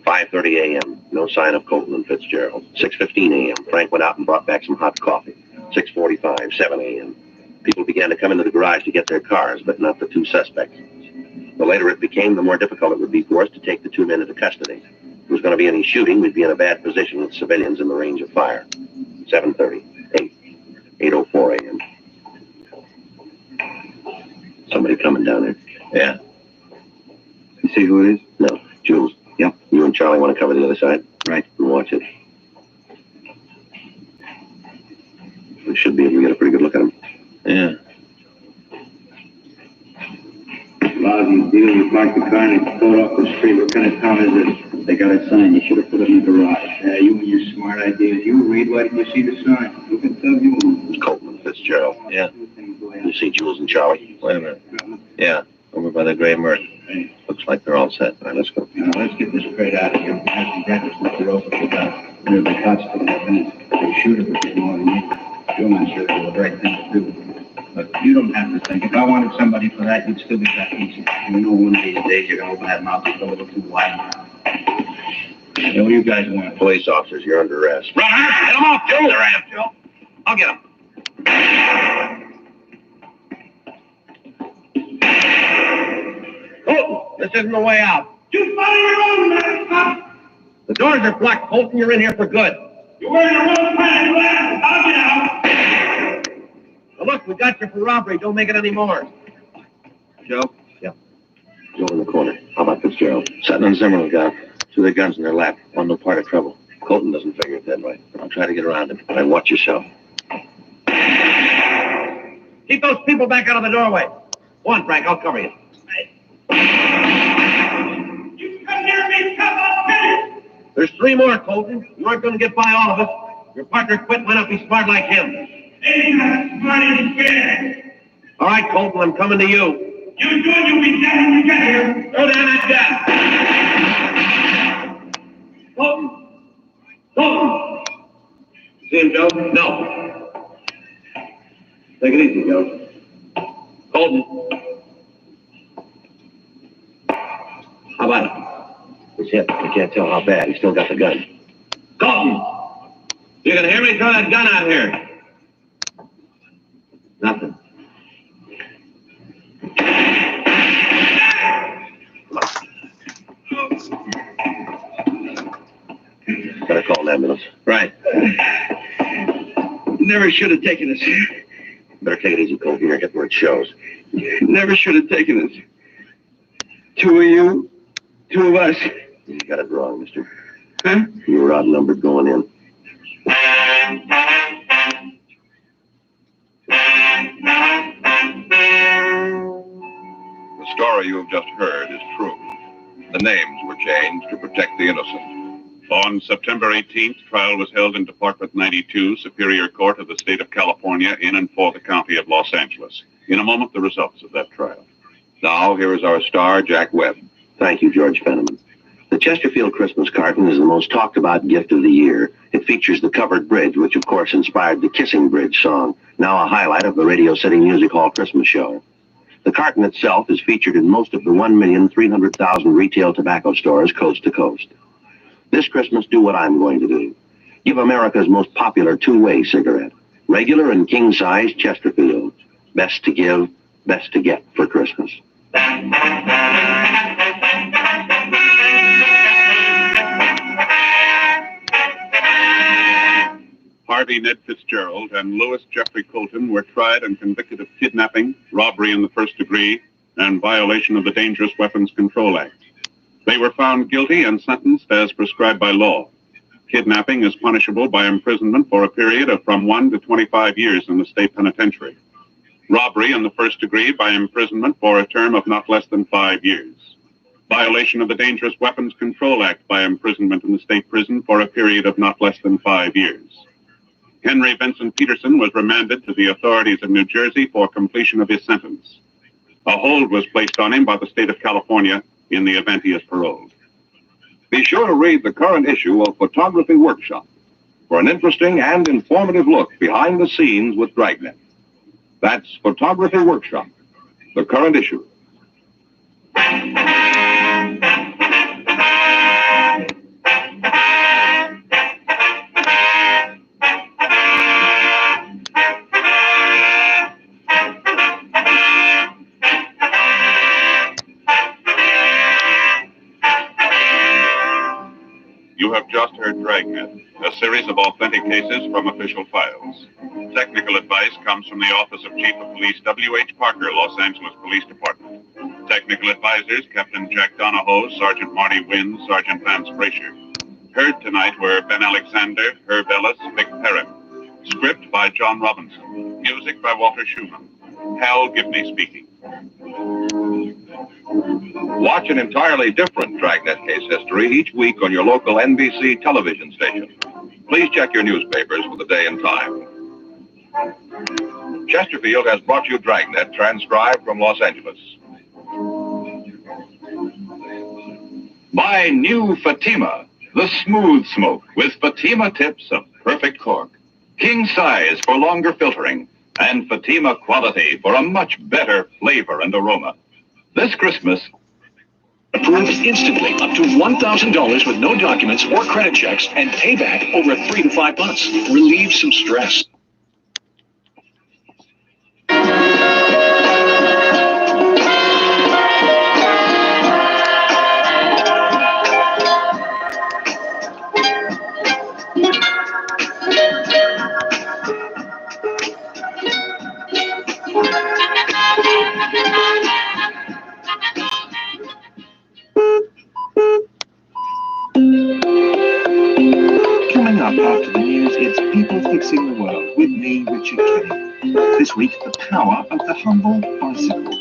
5:30 a.m., no sign of Colton and Fitzgerald. 6:15 a.m., Frank went out and brought back some hot coffee. 6:45, 7 a.m. People began to come into the garage to get their cars, but not the 2 suspects. The later it became, the more difficult it would be for us to take the 2 men into custody. If there was going to be any shooting, we'd be in a bad position with civilians in the range of fire. 7:30, 8, 8:04 a.m. Somebody coming down there. Yeah. You see who it is? No, Jules. Yep. You and Charlie want to cover the other side? Right. And watch it. We should be able to get a pretty good look at him. Yeah. A lot of these deals, you park the car and it's pulled off the street. What kind of town is this? They got a sign. You should have put it in the garage. You and your smart ideas. You read, why didn't you see the sign? Look at you. It's Colton and Fitzgerald. Yeah. You see Jules and Charlie? Wait a minute. Yeah. Over by the gray Merc. Looks like they're all set. All right, let's go. Now, let's get this straight out of here. Have some breakfast with the rope if we got it. And if the cops for 5 minutes, they shoot it with more than you. You're not sure it's the right thing to do. But you don't have to think. If I wanted somebody for that, you'd still be that easy. You know, one of these days you're going to open that mouth just a little too wide. Yeah, what do you guys want? Police officers, you're under arrest. Run! Get them off, Joe! They're after Joe. I'll get them. Colton, this isn't the way out. You follow your own, man. The doors are blocked, Colton. You're in here for good. You're wearing your wrong pants. I'll get out. Now look, we got you for robbery. Don't make it any more. Joe? Yeah. Joe in the corner. How about Fitzgerald? Sutton and Zimmerman got 2 of their guns in their lap. Want no part of trouble. Colton doesn't figure it that way. I'll try to get around him. But watch yourself. Keep those people back out of the doorway. Go on, Frank. I'll cover you. You come near me, I'll kill you. There's 3 more, Colton. You aren't going to get by all of us. Your partner quit. Why not be smart like him? Ain't not smart as scared. All right, Colton, I'm coming to you. You do it, you'll be dead when you get here. Throw down that gun. Colton. Colton. See him, Joe? No. Take it easy, Joe. Colton. How about it? He's hit. I can't tell how bad. He's still got the gun. Colton! You can hear me? Throw that gun out here. Nothing. Better call an ambulance. Right. Never should have taken us. Better take it easy, Colton. You're getting where it shows. Never should have taken us. Two of you, two of us. You got it wrong, mister. Huh? You were outnumbered going in. The story you have just heard is true. The names were changed to protect the innocent. On September 18th, trial was held in Department 92, Superior Court of the State of California, in and for the County of Los Angeles. In a moment, the results of that trial. Now, here is our star, Jack Webb. Thank you, George Fenneman. The Chesterfield Christmas carton is the most talked about gift of the year. It features the covered bridge, which of course inspired the Kissing Bridge song, now a highlight of the Radio City Music Hall Christmas show. The carton itself is featured in most of the 1,300,000 retail tobacco stores coast to coast. This Christmas, do what I'm going to do. Give America's most popular two-way cigarette. Regular and king-size Chesterfield. Best to give, best to get for Christmas. Harvey Ned Fitzgerald and Louis Jeffrey Colton were tried and convicted of kidnapping, robbery in the first degree, and violation of the Dangerous Weapons Control Act. They were found guilty and sentenced as prescribed by law. Kidnapping is punishable by imprisonment for a period of from 1 to 25 years in the state penitentiary. Robbery in the first degree by imprisonment for a term of not less than 5 years. Violation of the Dangerous Weapons Control Act by imprisonment in the state prison for a period of not less than 5 years. Henry Vincent Peterson was remanded to the authorities of New Jersey for completion of his sentence. A hold was placed on him by the state of California in the event he is paroled. Be sure to read the current issue of Photography Workshop for an interesting and informative look behind the scenes with Dragnet. That's Photography Workshop, the current issue. You have just heard Dragnet, a series of authentic cases from official files. Technical advice comes from the Office of Chief of Police W.H. Parker, Los Angeles Police Department. Technical advisors, Captain Jack Donahoe, Sergeant Marty Wynn, Sergeant Vance Brasher. Heard tonight were Ben Alexander, Herb Ellis, Vic Perrin. Script by John Robinson. Music by Walter Schumann. Hal Gibney speaking. Watch an entirely different Dragnet case history each week on your local NBC television station. Please check your newspapers for the day and time. Chesterfield has brought you Dragnet, transcribed from Los Angeles. My new Fatima, the smooth smoke with Fatima tips of perfect cork. King size for longer filtering, and Fatima quality for a much better flavor and aroma. This Christmas, approved instantly, up to $1,000 with no documents or credit checks, and payback over 3 to 5 months. Relieve some stress. Coming up after the news, it's People Fixing the World with me, Richard Kelly. This week, the power of the humble bicycle.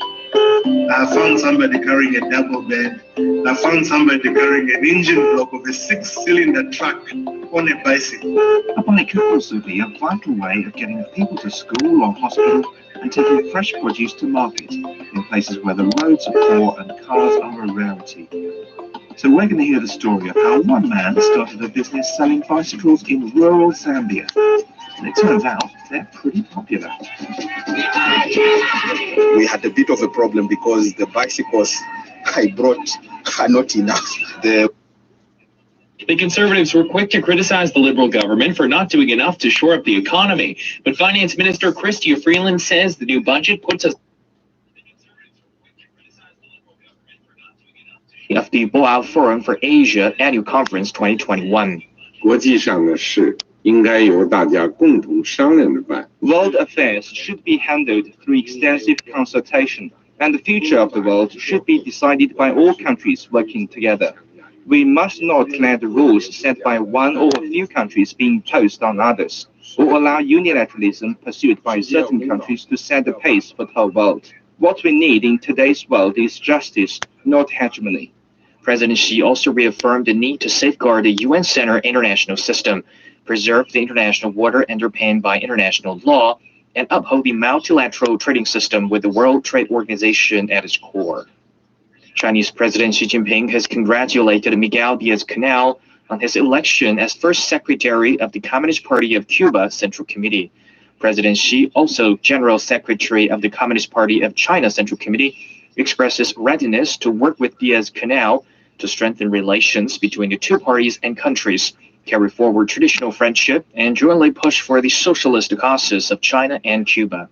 I found somebody carrying a double bed. I found somebody carrying an engine block of a 6-cylinder truck on a bicycle. A bike could also be a vital way of getting people to school or hospital and taking fresh produce to market in places where the roads are poor and cars are a rarity. So we're going to hear the story of how one man started a business selling bicycles in rural Zambia. And it turns out they're pretty popular. We had a bit of a problem because the bicycles I brought are not enough. The Conservatives were quick to criticize the Liberal government for not doing enough to shore up the economy. But Finance Minister Chrystia Freeland says the new budget puts us of the Boao Forum for Asia Annual Conference 2021. World affairs should be handled through extensive consultation, and the future of the world should be decided by all countries working together. We must not let the rules set by one or a few countries be imposed on others, or allow unilateralism pursued by certain countries to set the pace for the whole world. What we need in today's world is justice, not hegemony. President Xi also reaffirmed the need to safeguard the UN-centered international system, preserve the international water underpinned by international law, and uphold the multilateral trading system with the World Trade Organization at its core. Chinese President Xi Jinping has congratulated Miguel Diaz-Canel on his election as first secretary of the Communist Party of Cuba Central Committee. President Xi, also General Secretary of the Communist Party of China Central Committee, expresses readiness to work with Diaz-Canel to strengthen relations between the two parties and countries, carry forward traditional friendship, and jointly push for the socialist causes of China and Cuba.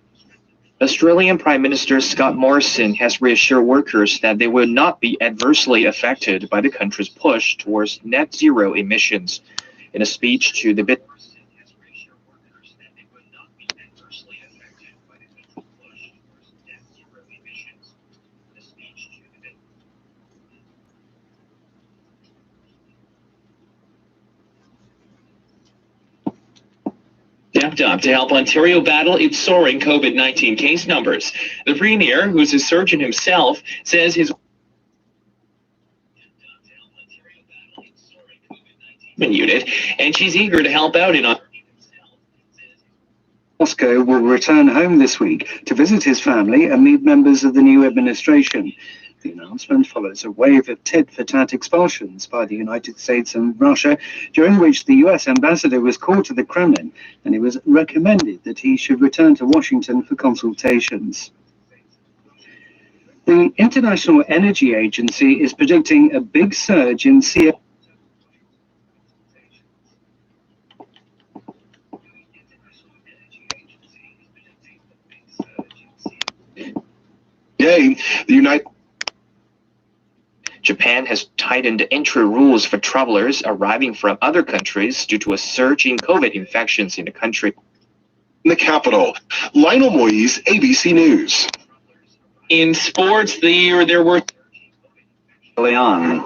Australian Prime Minister Scott Morrison has reassured workers that they will not be adversely affected by the country's push towards net zero emissions. In a speech to the stepped up to help Ontario battle its soaring COVID-19 case numbers. The Premier, who's a surgeon himself, says his unit, and she's eager to help out in Moscow will return home this week to visit his family and meet members of the new administration. The announcement follows a wave of tit-for-tat expulsions by the United States and Russia, during which the US ambassador was called to the Kremlin, and it was recommended that he should return to Washington for consultations. The International Energy Agency is predicting a big surge in CO2. Japan has tightened entry rules for travelers arriving from other countries due to a surge in COVID infections in the country. In the capital, Lionel Moyes, ABC News. In sports, there were early on.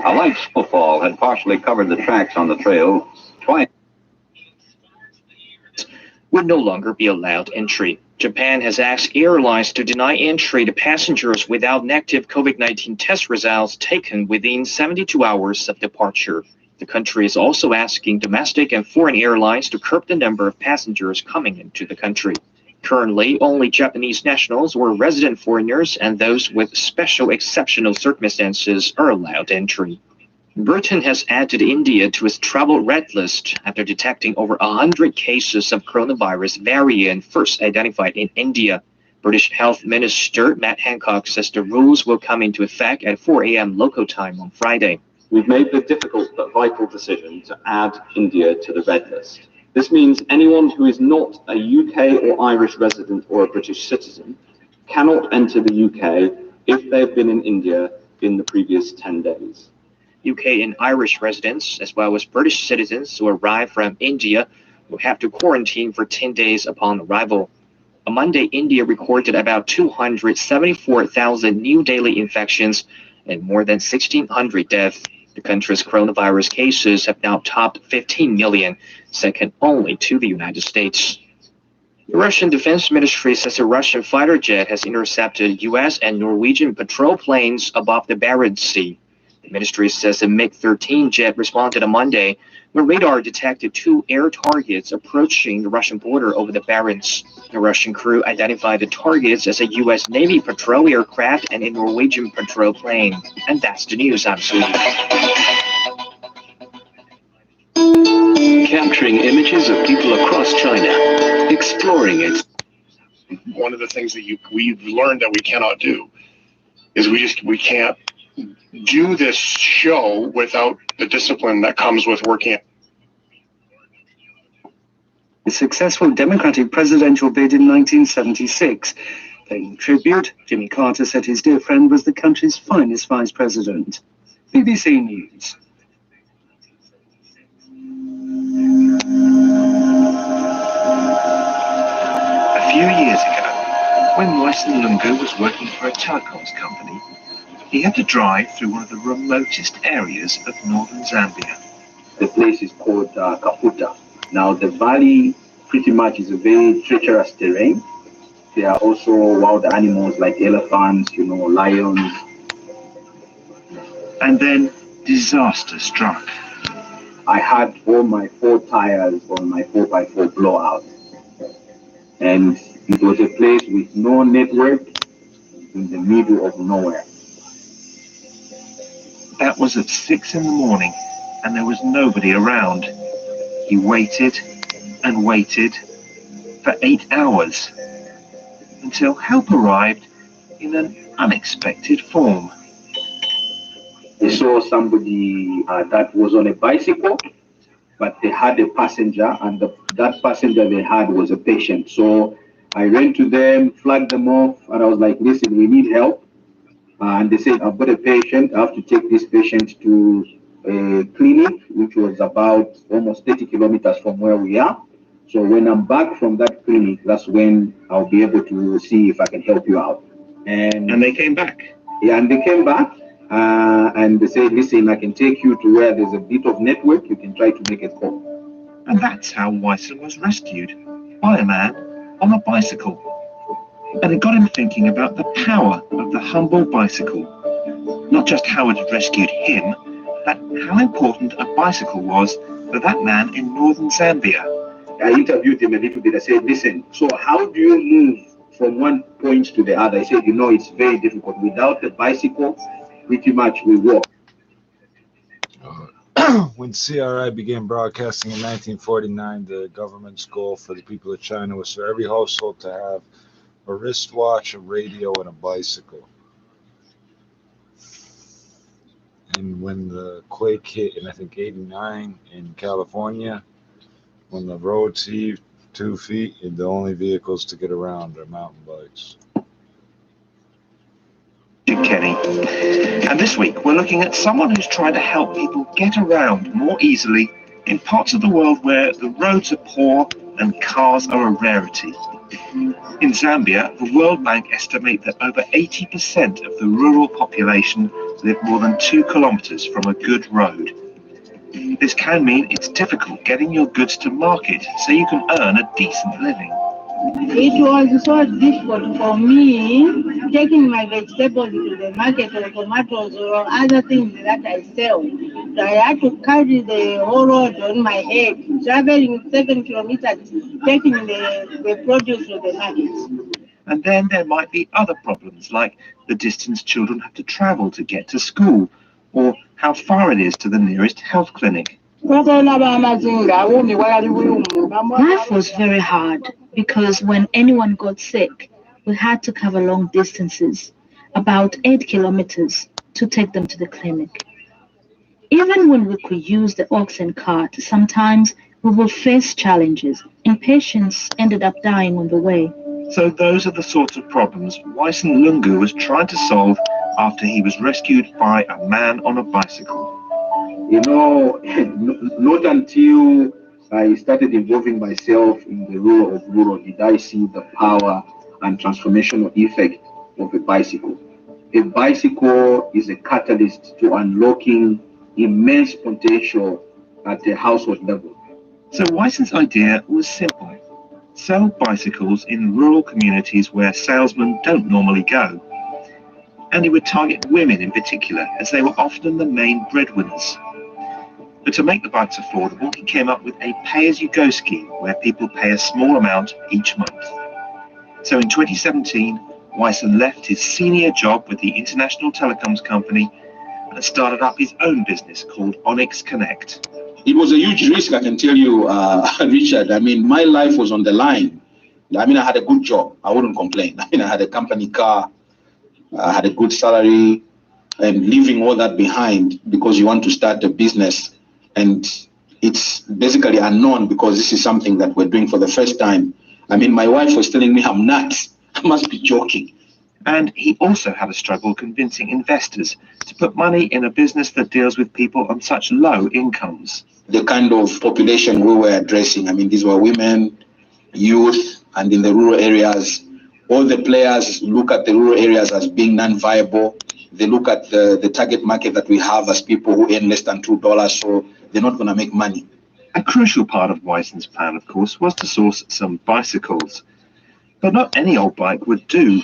A light snowfall had partially covered the tracks on the trail twice. Would no longer be allowed entry. Japan has asked airlines to deny entry to passengers without negative COVID-19 test results taken within 72 hours of departure. The country is also asking domestic and foreign airlines to curb the number of passengers coming into the country. Currently, only Japanese nationals or resident foreigners and those with special exceptional circumstances are allowed entry. Britain has added India to its travel red list after detecting over 100 cases of coronavirus variant first identified in India. British Health Minister Matt Hancock says the rules will come into effect at 4 a.m. local time on Friday. We've made the difficult but vital decision to add India to the red list. This means anyone who is not a UK or Irish resident or a British citizen cannot enter the UK if they have been in India in the previous 10 days. UK and Irish residents, as well as British citizens who arrive from India, will have to quarantine for 10 days upon arrival. On Monday, India recorded about 274,000 new daily infections and more than 1,600 deaths. The country's coronavirus cases have now topped 15 million, second only to the United States. The Russian Defense Ministry says a Russian fighter jet has intercepted U.S. and Norwegian patrol planes above the Barents Sea. The ministry says a MiG-13 jet responded on Monday when radar detected 2 air targets approaching the Russian border over the Barents. The Russian crew identified the targets as a U.S. Navy patrol aircraft and a Norwegian patrol plane. And that's the news. I'm Sweden. Capturing images of people across China, exploring it. One of the things that we've learned that we cannot do is we can't do this show without the discipline that comes with working. A successful Democratic presidential bid in 1976. Paying tribute, Jimmy Carter said his dear friend was the country's finest vice president. BBC News. A few years ago, when Moisen Lungu was working for a telecoms company, he had to drive through one of the remotest areas of northern Zambia. The place is called Kafuta. Now the valley pretty much is a very treacherous terrain. There are also wild animals like elephants, lions. And then disaster struck. I had all my 4 tires on my 4x4 blow out. And it was a place with no network in the middle of nowhere. That was at 6 in the morning, and there was nobody around. He waited and waited for 8 hours until help arrived in an unexpected form. I saw somebody that was on a bicycle, but they had a passenger, and that passenger they had was a patient. So I ran to them, flagged them off, and I was like, listen, we need help. And they said, I've got a patient. I have to take this patient to a clinic, which was about almost 30 kilometers from where we are. So when I'm back from that clinic, that's when I'll be able to see if I can help you out. And they came back? Yeah, and they came back. And they said, listen, I can take you to where there's a bit of network. You can try to make a call. And that's how Moisen was rescued, by a man on a bicycle. And it got him thinking about the power of the humble bicycle. Not just how it had rescued him, but how important a bicycle was for that man in northern Zambia. I interviewed him a little bit. I said, listen, so how do you move from one point to the other? I said, it's very difficult. Without the bicycle, pretty much we walk. When CRI began broadcasting in 1949, the government's goal for the people of China was for every household to have a wristwatch, a radio, and a bicycle. And when the quake hit in, I think, 89 in California, when the roads heaved 2 feet, the only vehicles to get around are mountain bikes. Kenny. And this week, we're looking at someone who's trying to help people get around more easily in parts of the world where the roads are poor and cars are a rarity. In Zambia, the World Bank estimate that over 80% of the rural population live more than 2 kilometers from a good road. This can mean it's difficult getting your goods to market so you can earn a decent living. It was so difficult for me taking my vegetables to the market or tomatoes or other things that I sell. So I had to carry the whole road on my head, traveling 7 kilometers, taking the produce to the market. And then there might be other problems like the distance children have to travel to get to school, or how far it is to the nearest health clinic. Life was very hard because when anyone got sick, we had to cover long distances, about 8 kilometers, to take them to the clinic. Even when we could use the oxen cart, sometimes we would face challenges, and patients ended up dying on the way. So those are the sorts of problems Moisen Lungu was trying to solve after he was rescued by a man on a bicycle. Not until I started involving myself in the role of rural did I see the power and transformational effect of a bicycle. A bicycle is a catalyst to unlocking immense potential at the household level. So Moisen's idea was simple. sell bicycles in rural communities where salesmen don't normally go. And he would target women in particular, as they were often the main breadwinners. But to make the bikes affordable, he came up with a pay-as-you-go scheme where people pay a small amount each month. So in 2017, Wyson left his senior job with the international telecoms company and started up his own business called Onyx Connect. It was a huge risk, I can tell you, Richard. I mean, my life was on the line. I mean, I had a good job. I wouldn't complain. I mean, I had a company car. I had a good salary, and leaving all that behind because you want to start a business, and it's basically unknown because this is something that we're doing for the first time. I mean, my wife was telling me I'm nuts. I must be joking. And he also had a struggle convincing investors to put money in a business that deals with people on such low incomes. The kind of population we were addressing, I mean, these were women, youth, and in the rural areas, all the players look at the rural areas as being non-viable. They look at the target market that we have as people who earn less than $2, so they're not going to make money. A crucial part of Wyson's plan, of course, was to source some bicycles. But not any old bike would do.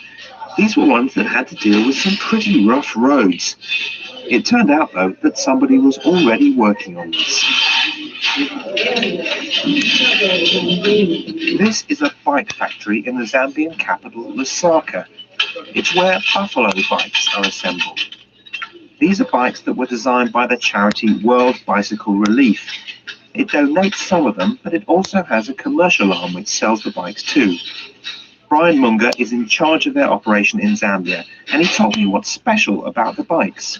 These were ones that had to deal with some pretty rough roads. It turned out, though, that somebody was already working on this. This is a bike factory in the Zambian capital, Lusaka. It's where buffalo bikes are assembled. These are bikes that were designed by the charity World Bicycle Relief. It donates some of them, but it also has a commercial arm which sells the bikes too. Brian Munga is in charge of their operation in Zambia, and he told me what's special about the bikes.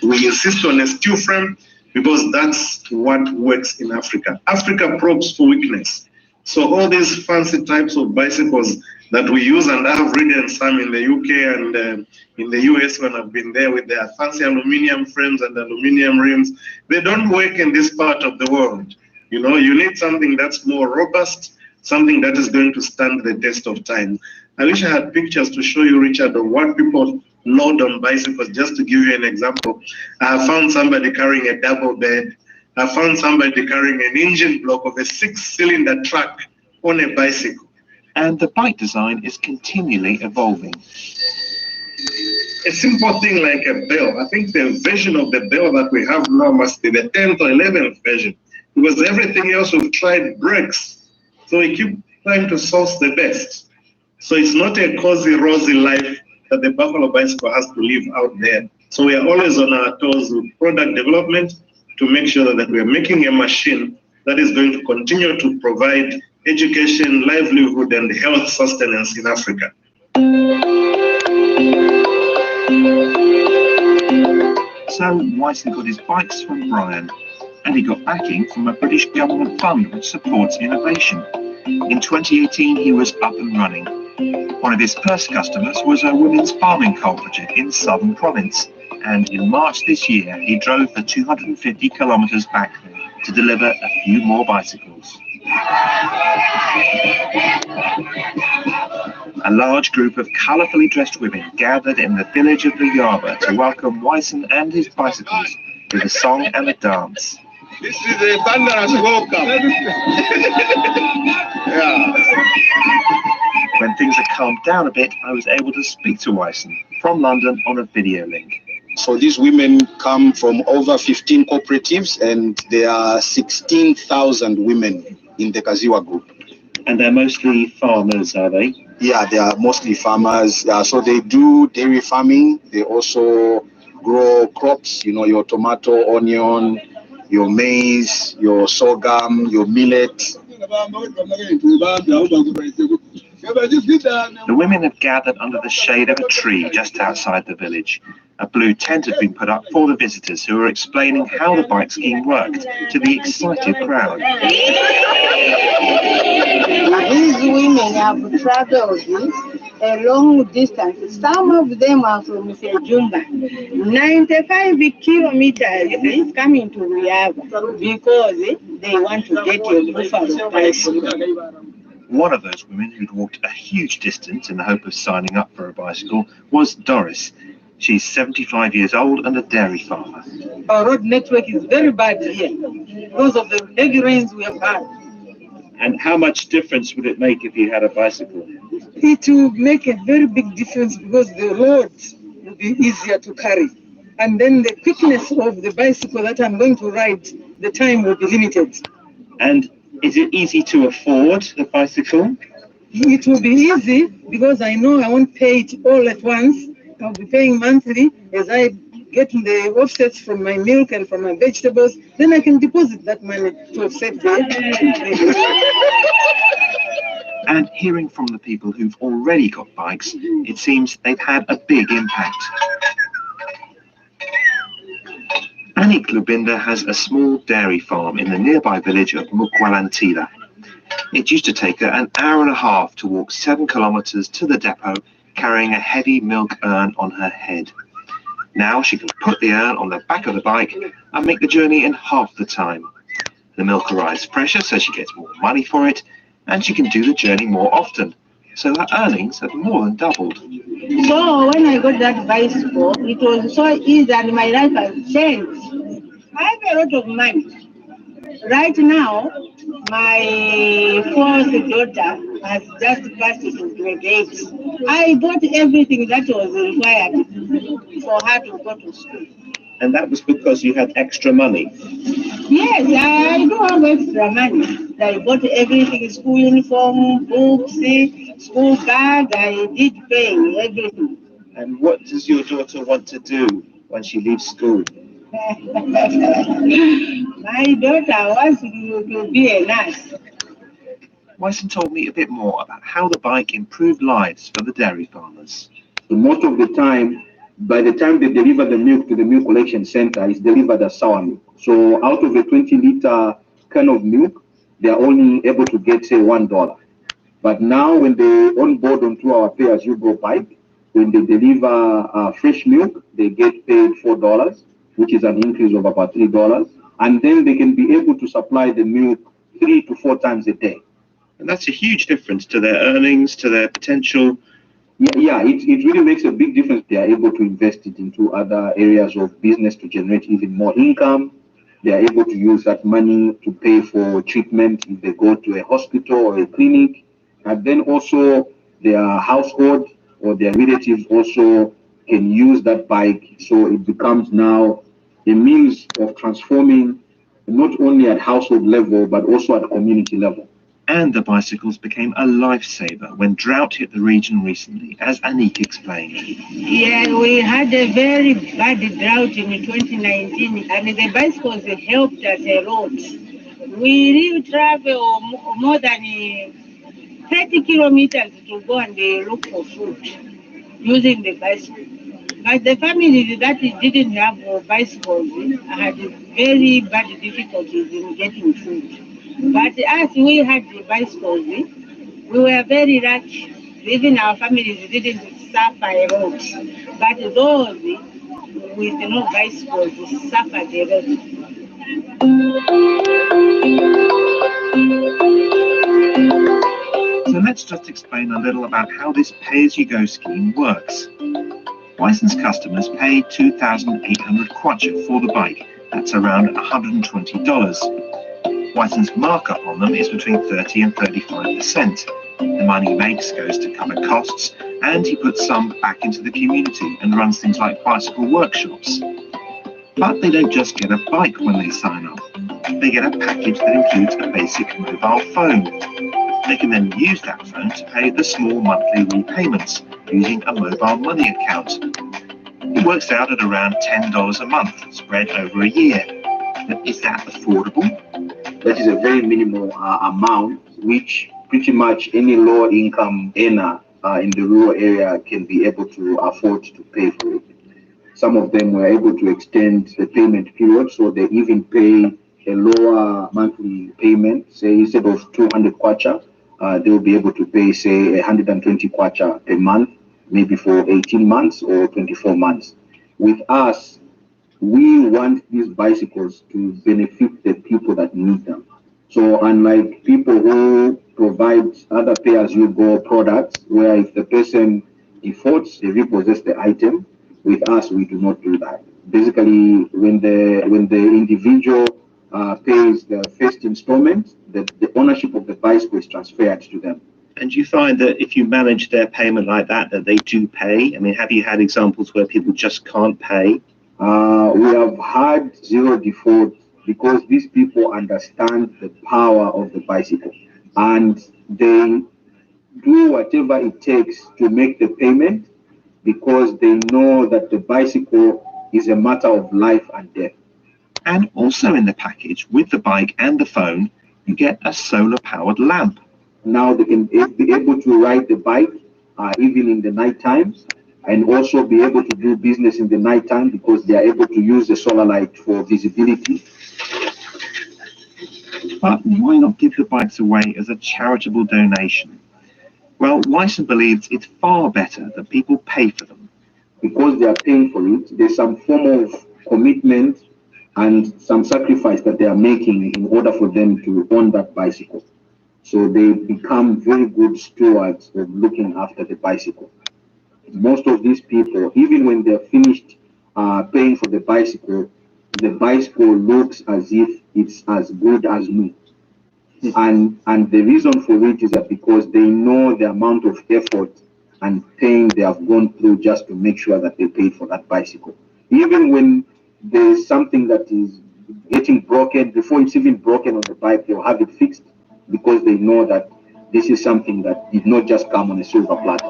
We insist on a steel frame because that's what works in Africa. Africa probes for weakness. So all these fancy types of bicycles that we use, and I have ridden some in the UK and in the US when I've been there with their fancy aluminium frames and aluminium rims, they don't work in this part of the world. You know, you need something that's more robust, something that is going to stand the test of time. I wish I had pictures to show you, Richard, of what people load on bicycles. Just to give you an example, I have found somebody carrying a double bed. I found somebody carrying an engine block of a 6-cylinder truck on a bicycle. And the bike design is continually evolving. A simple thing like a bell. I think the version of the bell that we have now must be the 10th or 11th version, because everything else we've tried breaks. So we keep trying to source the best. So it's not a cozy, rosy life that the Buffalo bicycle has to live out there. So we are always on our toes with product development to make sure that we are making a machine that is going to continue to provide education, livelihood, and health sustenance in Africa. So Wyson got his bikes from Brian, and he got backing from a British government fund which supports innovation. In 2018, he was up and running. One of his first customers was a women's farming cooperative in Southern Province, and in March this year, he drove the 250 kilometers back to deliver a few more bicycles. A large group of colourfully dressed women gathered in the village of Luyaba to welcome Wyson and his bicycles with a song and a dance. This is a thunderous welcome. Yeah. When things had calmed down a bit, I was able to speak to Wyson from London on a video link. So these women come from over 15 cooperatives, and there are 16,000 women in the Kaziwa group. And they're mostly farmers, are they? Yeah, they are mostly farmers. So they do dairy farming. They also grow crops, you know, your tomato, onion, your maize, your sorghum, your millet. The women had gathered under the shade of a tree just outside the village. A blue tent had been put up for the visitors, who were explaining how the bike scheme worked to the excited crowd. These women have traveled a long distance. Some of them are from Sejumba. 95 kilometers coming to Luyaba because they want to get a buffalo bicycle. One of those women who'd walked a huge distance in the hope of signing up for a bicycle was Doris. She's 75 years old and a dairy farmer. Our road network is very bad here because of the heavy rains we have had. And how much difference would it make if you had a bicycle? It will make a very big difference because the road will be easier to carry. And then the quickness of the bicycle that I'm going to ride, the time will be limited. And is it easy to afford the bicycle? It will be easy because I know I won't pay it all at once. I'll be paying monthly as I get the offsets from my milk and from my vegetables. Then I can deposit that money to offset And hearing from the people who've already got bikes, it seems they've had a big impact. Anik Lubinda has a small dairy farm in the nearby village of Mukwalatila. It used to take her an hour and a half to walk 7 kilometers to the depot, carrying a heavy milk urn on her head. Now she can put the urn on the back of the bike and make the journey in half the time. The milk arrives fresher, so she gets more money for it, and she can do the journey more often. So her earnings have more than doubled. So when I got that bicycle, it was so easy and my life has changed. I have a lot of money. Right now, my fourth daughter has just passed into grade 8. I bought everything that was required for her to go to school. And that was because you had extra money? Yes, I do have extra money. I bought everything, school uniform, books, school bag, I did pay everything. And what does your daughter want to do when she leaves school? My daughter wants to be a nurse. Wyson told me a bit more about how the bike improved lives for the dairy farmers. So most of the time, by the time they deliver the milk to the milk collection center, it's delivered as sour milk. So out of a 20-liter can of milk, they are only able to get, say, $1. But now when they onboard onto our pay-as-you-go bike, when they deliver fresh milk, they get paid $4, which is an increase of about $3. And then they can be able to supply the milk 3 to 4 times a day. And that's a huge difference to their earnings, to their potential. Yeah, it really makes a big difference. They are able to invest it into other areas of business to generate even more income. They are able to use that money to pay for treatment if they go to a hospital or a clinic. And then also their household or their relatives also can use that bike. So it becomes now a means of transforming not only at household level, but also at community level. And the bicycles became a lifesaver when drought hit the region recently, as Anik explained. Yeah, we had a very bad drought in 2019, and the bicycles helped us a lot. We really travel more than 30 kilometers to go and look for food using the bicycle. But the families that didn't have bicycles had very bad difficulties in getting food. But as we had the bicycles, we were very lucky. Even our families didn't suffer a lot. But those with no bicycles suffered a lot. So let's just explain a little about how this pay-as-you-go scheme works. Wyson's customers pay 2,800 kwacha for the bike. That's around $120. Wyson's markup on them is between 30 and 35%. The money he makes goes to cover costs, and he puts some back into the community and runs things like bicycle workshops. But they don't just get a bike when they sign up. They get a package that includes a basic mobile phone. They can then use that phone to pay the small monthly repayments using a mobile money account. It works out at around $10 a month, spread over a year. But is that affordable? That is a very minimal amount, which pretty much any lower income earner in the rural area can be able to afford to pay for it. Some of them were able to extend the payment period, so they even pay a lower monthly payment. Say instead of 200 kwacha, they'll be able to pay, say, 120 kwacha per month, maybe for 18 months or 24 months. With us, we want these bicycles to benefit the people that need them. So unlike people who provide other pay-as-you-go products, where if the person defaults, they repossess the item, with us, we do not do that. Basically, when the individual pays the first installment, the ownership of the bicycle is transferred to them. And you find that if you manage their payment like that they do pay? I mean, have you had examples where people just can't pay? We have had zero default because these people understand the power of the bicycle and they do whatever it takes to make the payment because they know that the bicycle is a matter of life and death. And also in the package, with the bike and the phone, you get a solar-powered lamp. Now they can be able to ride the bike even in the night times and also be able to do business in the night time because they are able to use the solar light for visibility. But why not give the bikes away as a charitable donation? Well, Wyson believes it's far better that people pay for them. Because they are paying for it, there's some form of commitment and some sacrifice that they are making in order for them to own that bicycle. So they become very good stewards of looking after the bicycle. Most of these people, even when they're finished paying for the bicycle looks as if it's as good as new. And the reason for it is that because they know the amount of effort and pain they have gone through just to make sure that they paid for that bicycle. Even when there's something that is getting broken, before it's even broken on the bike, they'll have it fixed because they know that this is something that did not just come on a silver platter.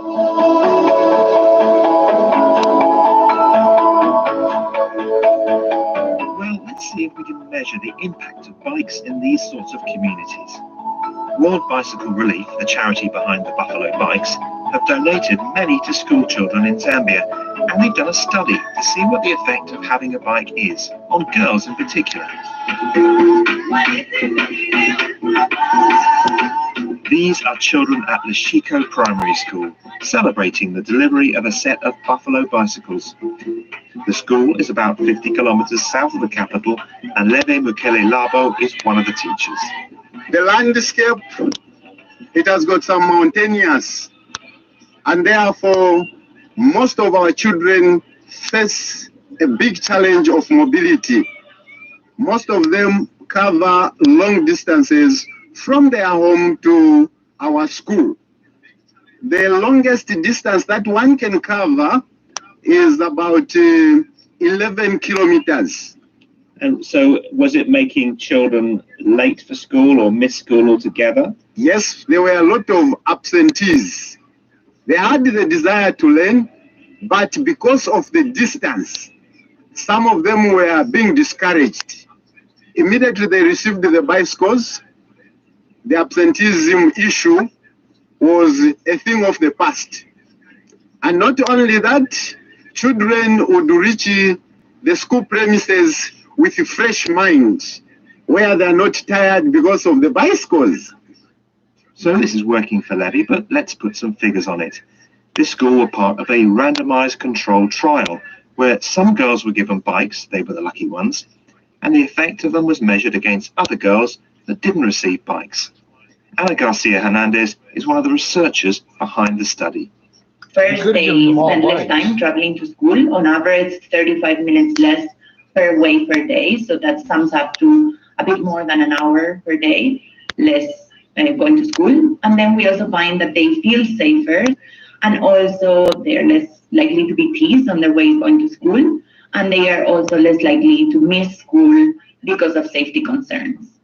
Well, let's see if we can measure the impact of bikes in these sorts of communities. World Bicycle Relief, the charity behind the Buffalo Bikes, have donated many to school children in Zambia, and they've done a study to see what the effect of having a bike is, on girls in particular. These are children at Leshiko Primary School, celebrating the delivery of a set of Buffalo bicycles. The school is about 50 kilometers south of the capital, and Lebe Mukele Labo is one of the teachers. The landscape, it has got some mountainous, and therefore most of our children face a big challenge of mobility. Most of them cover long distances from their home to our school. The longest distance that one can cover is about 11 kilometers. And so was it making children late for school or miss school altogether? Yes, there were a lot of absentees. They had the desire to learn, but because of the distance, some of them were being discouraged. Immediately they received the bicycles, the absenteeism issue was a thing of the past. And not only that, children would reach the school premises with a fresh mind, where they're not tired because of the bicycles. So this is working for Levy, but let's put some figures on it. This school were part of a randomized controlled trial, where some girls were given bikes, they were the lucky ones, and the effect of them was measured against other girls that didn't receive bikes. Ana Garcia Hernandez is one of the researchers behind the study. First, they spend less time traveling to school, on average 35 minutes less per way per day, so that sums up to a bit more than an hour per day less going to school. And then we also find that they feel safer, and also they're less likely to be teased on their way going to school, and they are also less likely to miss school because of safety concerns.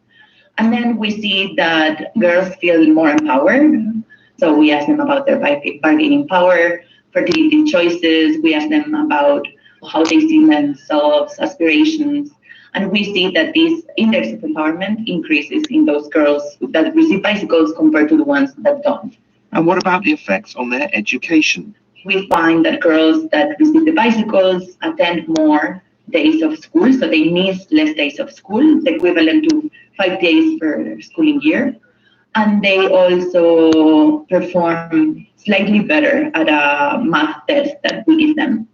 And then we see that girls feel more empowered. So we ask them about their bargaining power, fertility choices. We ask them about how they see themselves, aspirations. And we see that this index of empowerment increases in those girls that receive bicycles compared to the ones that don't. And what about the effects on their education? We find that girls that receive the bicycles attend more days of school, so they miss less days of school, the equivalent to 5 days per schooling year. And they also perform slightly better at a math test that we give them.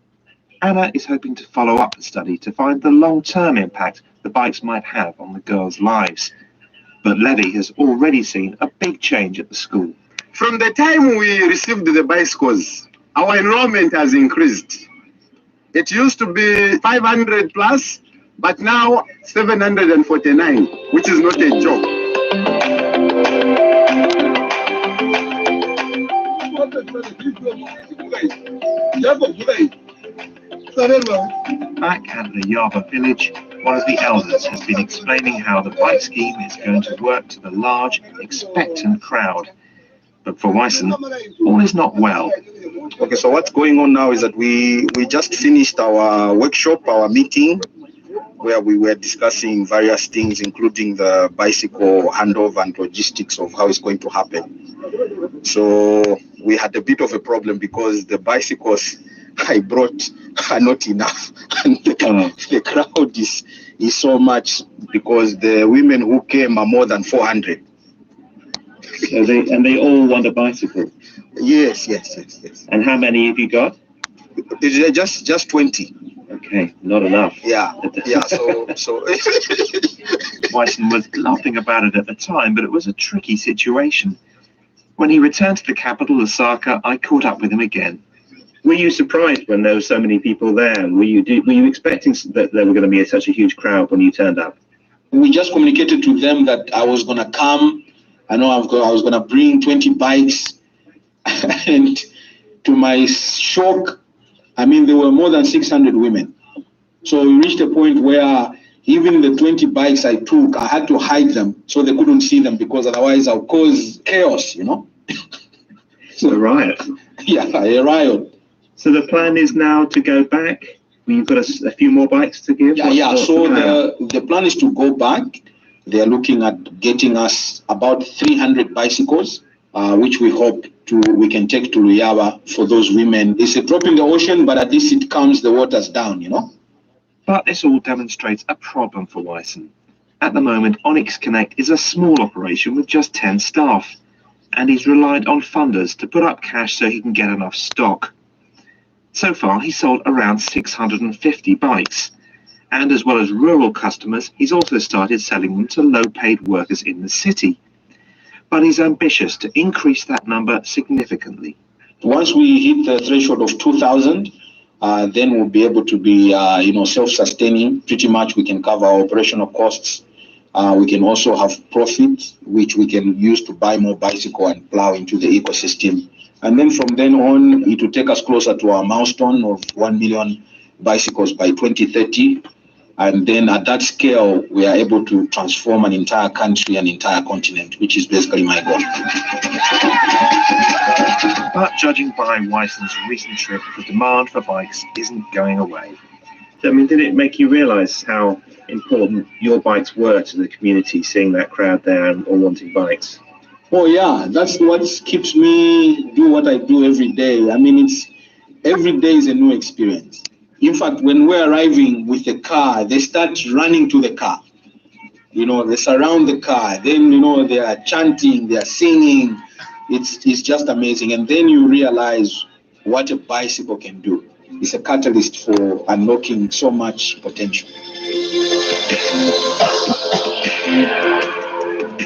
Anna is hoping to follow up the study to find the long-term impact the bikes might have on the girls' lives. But Levy has already seen a big change at the school. From the time we received the bicycles, our enrollment has increased. It used to be 500 plus, but now 749, which is not a joke. Back at the Yaba village, one of the elders has been explaining how the bike scheme is going to work to the large, expectant crowd. But for Wyson, all is not well. Okay, so what's going on now is that we just finished our workshop, our meeting, where we were discussing various things, including the bicycle handover and logistics of how it's going to happen. So we had a bit of a problem because the bicycles I brought are not enough, and the crowd is so much because the women who came are more than 400. So they all want a bicycle? Yes. And how many have you got? Just 20. Okay, not enough. Yeah. So Wyson was laughing about it at the time, but it was a tricky situation. When he returned to the capital, Osaka, I caught up with him again. Were you surprised when there were so many people there? Were you expecting that there were going to be such a huge crowd when you turned up? We just communicated to them that I was going to come. I know I was going to bring 20 bikes. And to my shock, I mean, there were more than 600 women. So we reached a point where even the 20 bikes I took, I had to hide them so they couldn't see them, because otherwise I'll cause chaos, you know? So a riot. Yeah, a riot. So the plan is now to go back. You've got a few more bikes to give? So the plan is to go back. They are looking at getting us about 300 bicycles, which we hope we can take to Luyaba for those women. It's a drop in the ocean, but at least it calms the waters down, you know? But this all demonstrates a problem for Wyson. At the moment, Onyx Connect is a small operation with just 10 staff, and he's reliant on funders to put up cash so he can get enough stock. So far, he's sold around 650 bikes, and as well as rural customers, he's also started selling them to low-paid workers in the city. But he's ambitious to increase that number significantly. Once we hit the threshold of 2,000, then we'll be able to be, self-sustaining. Pretty much we can cover our operational costs. We can also have profit, which we can use to buy more bicycle and plow into the ecosystem. And then from then on, it will take us closer to our milestone of 1 million bicycles by 2030. And then at that scale, we are able to transform an entire country, an entire continent, which is basically my goal. But judging by Wyson's recent trip, the demand for bikes isn't going away. I mean, did it make you realise how important your bikes were to the community, seeing that crowd there and all wanting bikes? Oh yeah, that's what keeps me do what I do every day. I mean, every day is a new experience. In fact, when we're arriving with the car, they start running to the car. You know, they surround the car. Then, they are chanting, they are singing. It's just amazing. And then you realize what a bicycle can do. It's a catalyst for unlocking so much potential.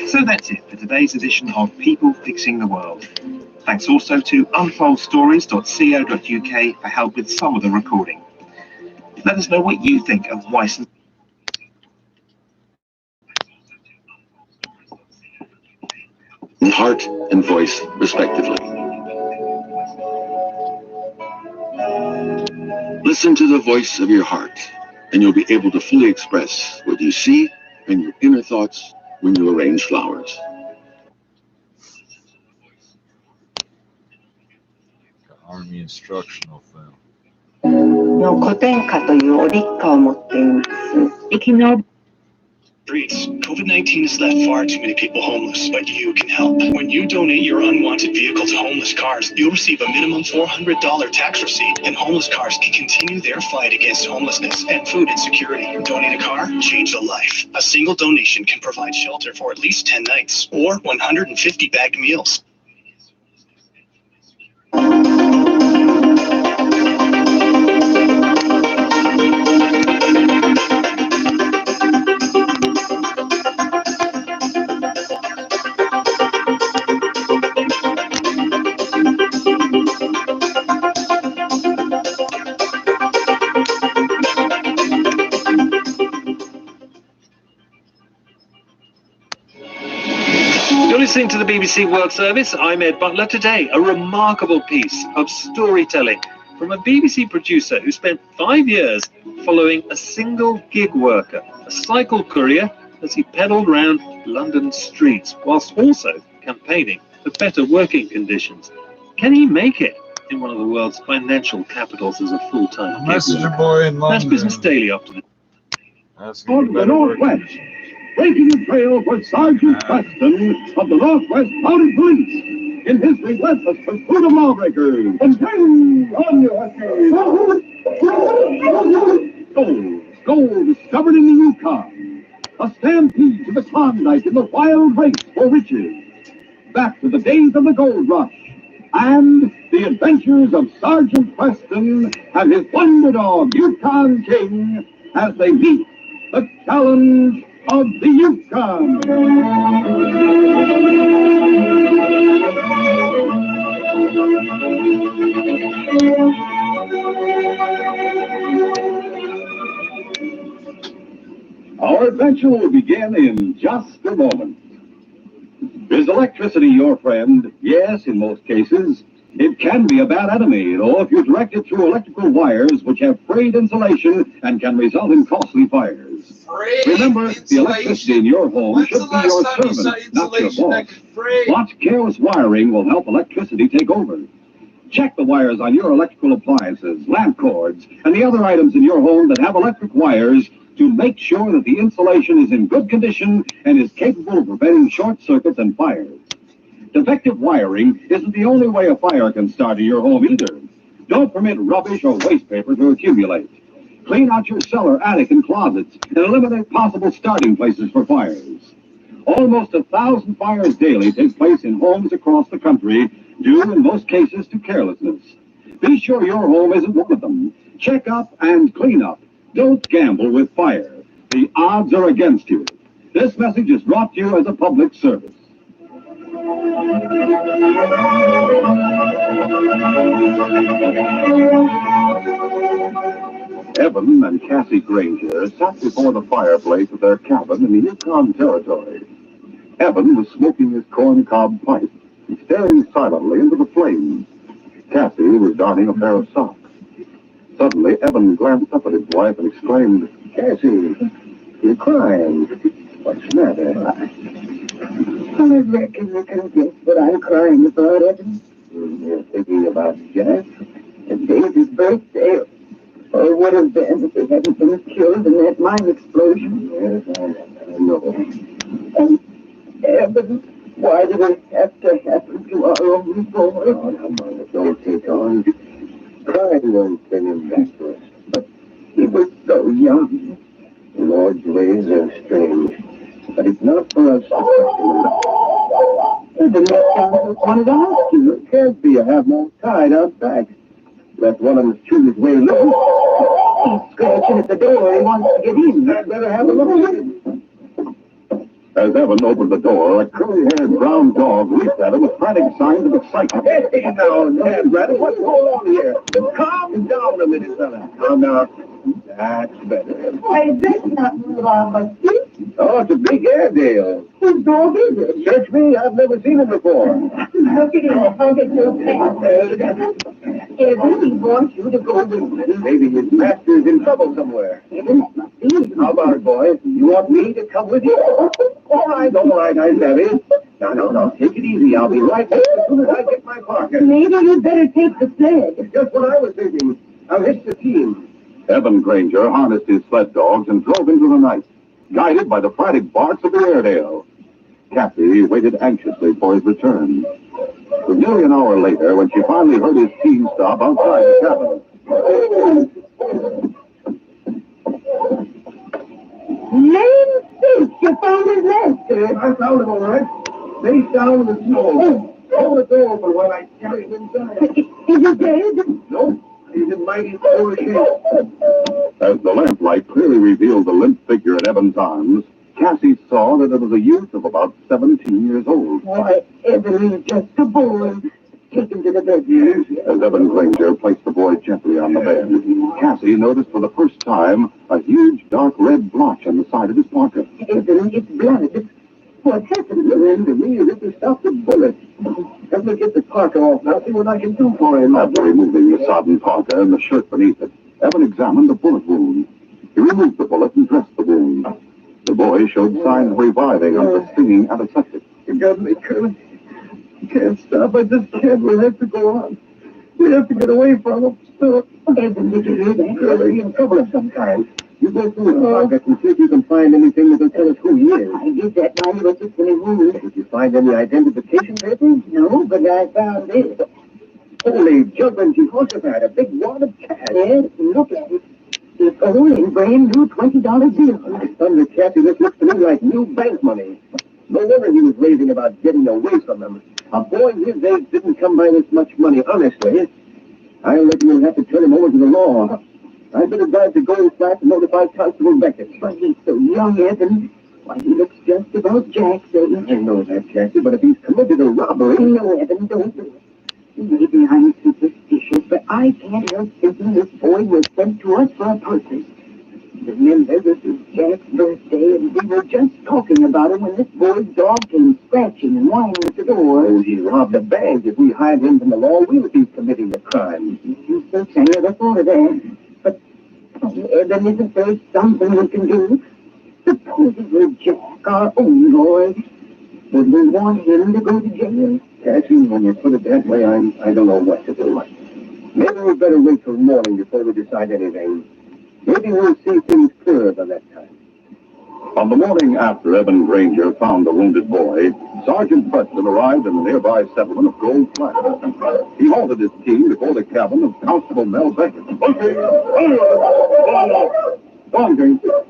So that's it for today's edition of People Fixing the World. Thanks also to unfoldstories.co.uk for help with some of the recording. Let us know what you think of Wyson. Heart and voice, respectively. Listen to the voice of your heart, and you'll be able to fully express what you see and your inner thoughts when you arrange flowers. Army instructional film. の古典歌というオリッカを持っています。生き延び Streets. COVID-19 has left far too many people homeless, but you can help. When you donate your unwanted vehicle to Homeless Cars, you'll receive a minimum $400 tax receipt, and Homeless Cars can continue their fight against homelessness and food insecurity. Donate a car, change a life. A single donation can provide shelter for at least 10 nights, or 150 bagged meals. listening to the BBC World Service. I'm Ed Butler. Today, a remarkable piece of storytelling from a BBC producer who spent 5 years following a single gig worker, a cycle courier, as he pedalled round London streets, whilst also campaigning for better working conditions. Can he make it in one of the world's financial capitals as a full-time gig Messenger worker? boy in London. That's Business Daily after the... On the Northwest, breaking the trail for Sergeant Preston of the Northwest Mounted Police in his relentless pursuit of lawbreakers. And bring on your gold discovered in the Yukon. A stampede to the Klondike in the wild race for riches. Back to the days of the gold rush. And the adventures of Sergeant Preston and his wonder dog, Yukon King, as they meet the challenge of the Yukon. Our adventure will begin in just a moment. Is electricity your friend? Yes, in most cases. It can be a bad enemy, though, if you direct it through electrical wires which have frayed insulation and can result in costly fires. Remember, the electricity in your home should be your servant, not your boss. Watch careless wiring will help electricity take over. Check the wires on your electrical appliances, lamp cords, and the other items in your home that have electric wires to make sure that the insulation is in good condition and is capable of preventing short circuits and fires. Defective wiring isn't the only way a fire can start in your home either. Don't permit rubbish or waste paper to accumulate. Clean out your cellar, attic, and closets and eliminate possible starting places for fires. Almost 1,000 fires daily take place in homes across the country, due in most cases to carelessness. Be sure your home isn't one of them. Check up and clean up. Don't gamble with fire. The odds are against you. This message is brought to you as a public service. Evan and Cassie Granger sat before the fireplace of their cabin in the Yukon Territory. Evan was smoking his corncob pipe and staring silently into the flames. Cassie was darning a pair of socks. Suddenly, Evan glanced up at his wife and exclaimed, "Cassie, you're crying. What's the matter?" I reckon you can guess what I'm crying about, Evan. You're thinking about Jack? And David's birthday, or it would have been if he hadn't been killed in that mine explosion. Yes, I know. And Evan, why did it have to happen to our only boy? Oh, come on, don't take on. Crying won't send him back to us. But he was so young. The Lord's ways are strange. But it's not for us to question him. The next time I wanted to ask you. It can't be. I have more tied out back. Let one of them chew his way loose. He's scratching at the door. He wants to get in. I'd better have a look at him. As Evan opened the door, a curly-haired brown dog leaped at him with frantic signs of excitement. Hey, now, Dad, Bradley, what's going on here? Calm down a minute, fella. Calm down. That's better. Why, that's not wrong, but Oh, it's a big Airedale. whose dog is it? Search me, I've never seen him before. Look at him. How did you Evan, he wants you to go with him. Maybe his master's in trouble somewhere. Evan, it must be him. How about it, boy? You want me to come with you? All right, I have it. No, take it easy. I'll be right back as soon as I get my parka. Maybe you'd better take the sled. It's just what I was thinking. I'll hitch the team. Evan Granger harnessed his sled dogs and drove into the night, guided by the frantic barks of the Airedale. Cassie waited anxiously for his return. It was nearly an hour later when she finally heard his team stop outside the cabin. Lame fish, you found his master. I found him all right. Face down in the snow. Hold the door open while I carry him inside. Is he dead? No, he's in mighty poor shape. As the lamplight clearly revealed the limp figure in Evan's arms, Cassie saw that it was a youth of about 17 years old. Why, Evan is just a boy. Take him to the bed. Yes. As Evan Granger placed the boy gently on the bed, Cassie noticed for the first time a huge dark red blotch on the side of his parka. Evan, it's blood. What happened? Lorenzo, me, this is stop the bullet. Let me get the parka off now, see what I can do for him. After removing the sodden parka and the shirt beneath it, Evan examined the bullet wound. He removed the bullet and dressed the wound. The boy showed signs of reviving after stinging antiseptic. You got me, Curly. You can't stop. I just can't. We'll have to go on. We have to get away from him. Evan, did you hear that? Curly, you're in trouble of some kind. You go through his pockets and see if you can find anything that will tell us who he is. I did that while he was just in his room. Did you find any identification papers? No, but I found this. Holy juggling Jehoshaphat, a big wad of cash. Yes, look at it. It's all in brand new $20 bills. Thunder, Kathy, this looks to me like new bank money. No wonder he was raving about getting away from them. A boy his age didn't come by this much money, honestly. I reckon we'll have to turn him over to the law. I'd better drive to Gold Flat to notify Constable Beckett. But he's so young, Evan. Why, he looks just about Jackson. I know that, Jackie, but if he's committed a robbery... No, Evan, don't do it. Maybe I'm superstitious, but I can't help thinking this boy was sent to us for a purpose. Remember, this is Jack's birthday, and we were just talking about him when this boy's dog came scratching and whining at the door. Oh, he robbed a bank. If we hide him from the law, we'll be committing a crime. You so say, I never thought of that. But, Evan, isn't there something we can do? Suppose it were Jack, our own boy. Would we want him to go to jail? Cassie, when you put it that way, I don't know what to do. Maybe we better wait till morning before we decide anything. Maybe we'll see things clearer by that time. On the morning after Evan Granger found the wounded boy, Sergeant Preston arrived in the nearby settlement of Gold Flat. He halted his team before the cabin of Constable Mel Beckett. Okay. Go on, Granger.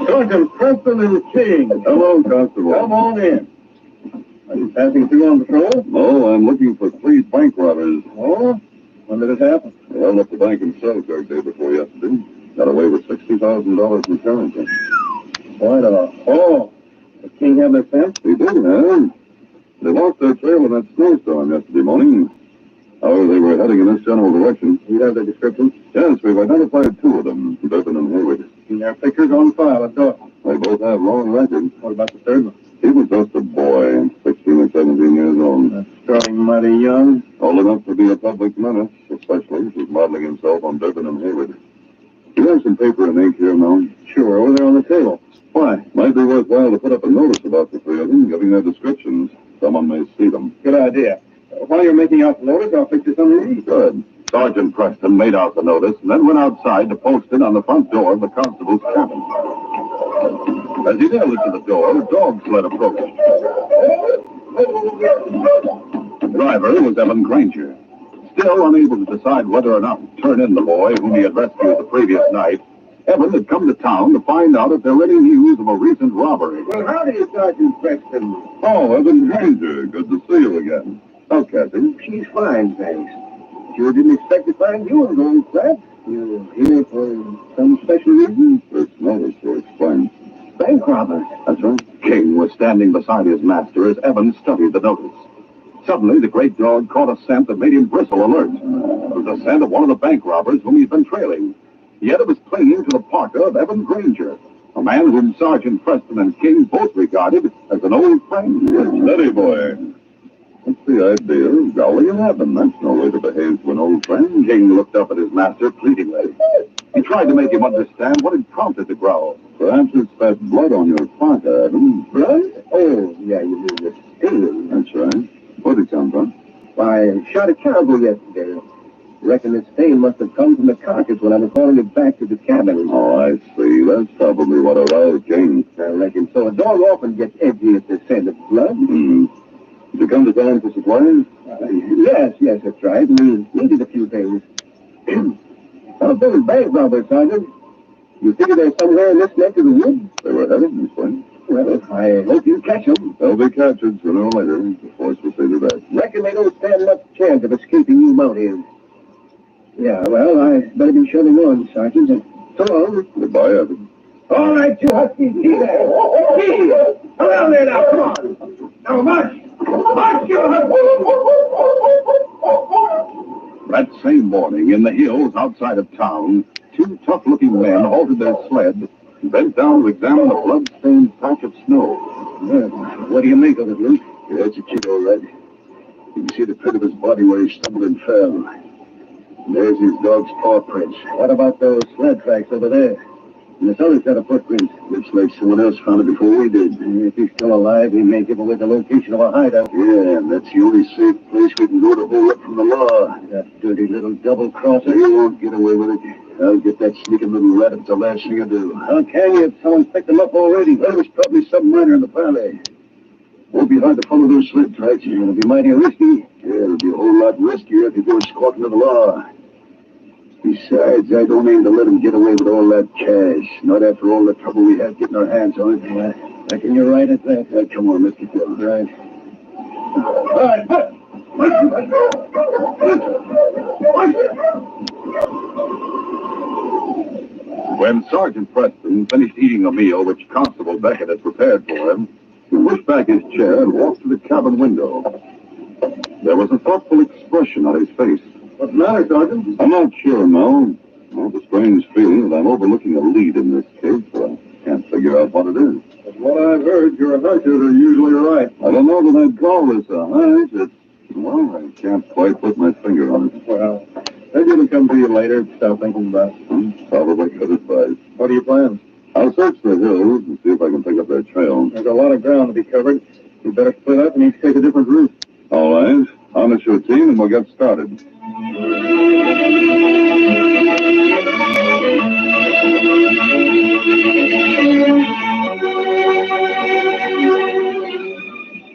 Sergeant Preston and King. Hello, Constable. Come on in. Are you passing through on patrol? No, I'm looking for 3 bank robbers. Oh? When did it happen? Well, left the bank in Selkirk day before yesterday. Got away with $60,000 in currency. Quite a haul. The King have their fence? They did, huh? They lost their trail in that snowstorm yesterday morning. However, they were heading in this general direction. You have their descriptions? Yes, we've identified 2 of them, Durban and Hayward. And their pictures on file at door. They both have long records. What about the third one? He was just a boy, 16 or 17 years old. That's starting mighty young. Old enough to be a public menace, especially if he's modeling himself on Durban and Hayward. Do you have some paper and ink here, Mel? Sure, over there on the table. Why? Might be worthwhile to put up a notice about the 3 of them, giving their descriptions. Someone may see them. Good idea. While you're making out the notice, I'll fix you some of these. Good. Sergeant Preston made out the notice and then went outside to post it on the front door of the constable's cabin. As he nailed it to the door, a dog sled approached. The driver was Evan Granger. Still unable to decide whether or not to turn in the boy whom he had rescued the previous night, Evan had come to town to find out if there were any news of a recent robbery. Well, howdy, Sergeant Preston. Oh, Evan Granger. Good to see you again. How, Kathy? She's fine, thanks. Sure didn't expect to find you in Gold Flat. You're here for some special reason? This notice will explain. Bank robbers. That's right. King was standing beside his master as Evan studied the notice. Suddenly, the great dog caught a scent that made him bristle alert. It was the scent of one of the bank robbers whom he'd been trailing. Yet it was clinging to the parka of Evan Granger, a man whom Sergeant Preston and King both regarded as an old friend. Steady, boy. What's the idea? Golly 11. That's no way to behave to an old friend. King looked up at his master pleadingly. He tried to make him understand what had prompted the growl. Perhaps it's that blood on your parka, Evan. Blood? Oh, yeah, you mean the stain. That's right. Where'd it come from? Why, I shot a caribou yesterday. Reckon the stain must have come from the carcass when I was hauling it back to the cabin. Oh, I see. That's probably what aroused King. I reckon so. A dog often gets edgy at the scent of blood. Hmm. Did you come to town for supplies? Yes, that's right. We needed a few things. How's those bank robbers, Sergeant? You figure they're somewhere in this neck of the woods? They were headed this way. Well, I hope you catch them. They'll be captured sooner or later. The force will see to that. Reckon they don't stand much chance of escaping you mounties. Yeah, well, I better be shoving on, Sergeant. So long. Goodbye, Evan. All right, you huskies, see there. See! Around there now, come on. Now, march! March, you huskies! That same morning, in the hills outside of town, two tough-looking men halted their sled and bent down to examine a blood-stained patch of snow. What do you make of it, Luke? Yeah, it's a kid, all right. You can see the print of his body where he stumbled and fell. And there's his dog's paw prints. What about those sled tracks over there? And this other's got a footprint. Looks like someone else found it before we did. If he's still alive, he may give away the location of a hideout. Yeah, and that's the only safe place we can go to hold up from the law. That dirty little double-crosser. He won't get away with it. I'll get that sneaking little rat. It's the last thing I do. How can you if someone's picked him up already? Well, there's probably some miner in the valley. Won't be hard to follow those sled tracks. It'll be mighty risky. Yeah, it'll be a whole lot riskier if you go squawking to the law. Besides, I don't aim to let him get away with all that cash. Not after all the trouble we had getting our hands on it. I reckon you're right at that. Come on, Mr. Phil. Right. All right. When Sergeant Preston finished eating a meal which Constable Beckett had prepared for him, he pushed back his chair and walked to the cabin window. There was a thoughtful expression on his face. What's the matter, Sergeant? I'm not sure, Mel. I have a strange feeling that I'm overlooking a lead in this case, but I can't figure out what it is. From what I've heard, your hunches are usually right. I don't know that I'd call this a hunch. Well, I can't quite put my finger on it. Well, maybe it'll come to you later. Stop thinking about it. Probably good advice. What do you plan? I'll search the hills and see if I can pick up their trail. There's a lot of ground to be covered. You better split up and each take a different route. All right. Harness your team and we'll get started.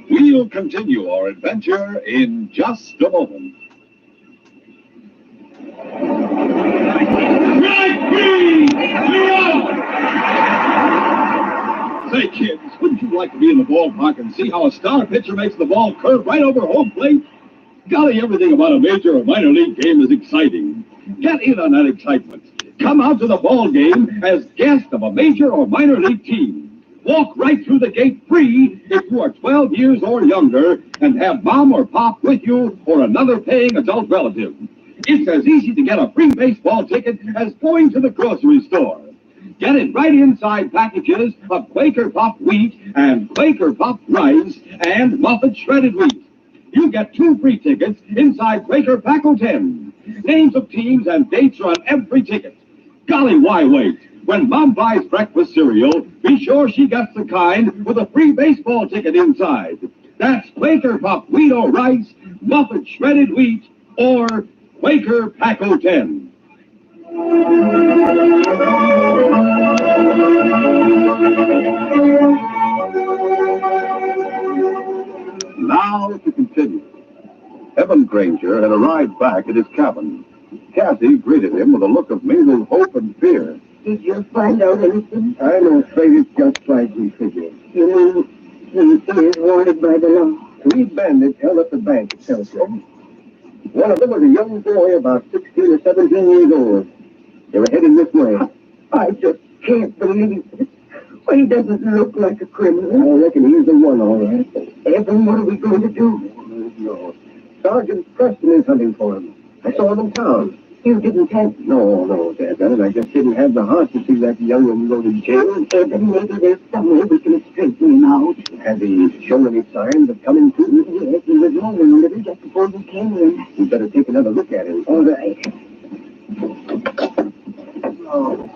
We'll continue our adventure in just a moment. Say, kids, wouldn't you like to be in the ballpark and see how a star pitcher makes the ball curve right over home plate? Golly, everything about a major or minor league game is exciting. Get in on that excitement. Come out to the ball game as guest of a major or minor league team. Walk right through the gate free if you are 12 years or younger and have mom or pop with you or another paying adult relative. It's as easy to get a free baseball ticket as going to the grocery store. Get it right inside packages of Quaker Puffed wheat and Quaker Puffed rice and Muffet shredded wheat. You get 2 free tickets inside Quaker Paco 10. Names of teams and dates are on every ticket. Golly, why wait? When Mom buys breakfast cereal, be sure she gets the kind with a free baseball ticket inside. That's Quaker Puffed wheat or rice, Muffet shredded wheat, or Quaker Paco 10. Now to continue. Evan Granger had arrived back at his cabin. Kathy greeted him with a look of mingled hope and fear. Did you find out anything? I'm afraid it's just like we figured. You mean he is wanted by the law? 3 bandits held up the bank at Telford. One of them was a young boy about 16 or 17 years old. They were heading this way. I just can't believe it. Well, he doesn't look like a criminal. I reckon he's the one, all right. Evan, what are we going to do? No. Sergeant Preston is hunting for him. I saw him in town. You didn't have... No, Dad. I just didn't have the heart to see that young one go to jail. Evan, maybe there's some way we can straighten him out. Has he shown any signs of coming to? Yes, he was moving a little just before we came in. We better take another look at him. All right. Oh,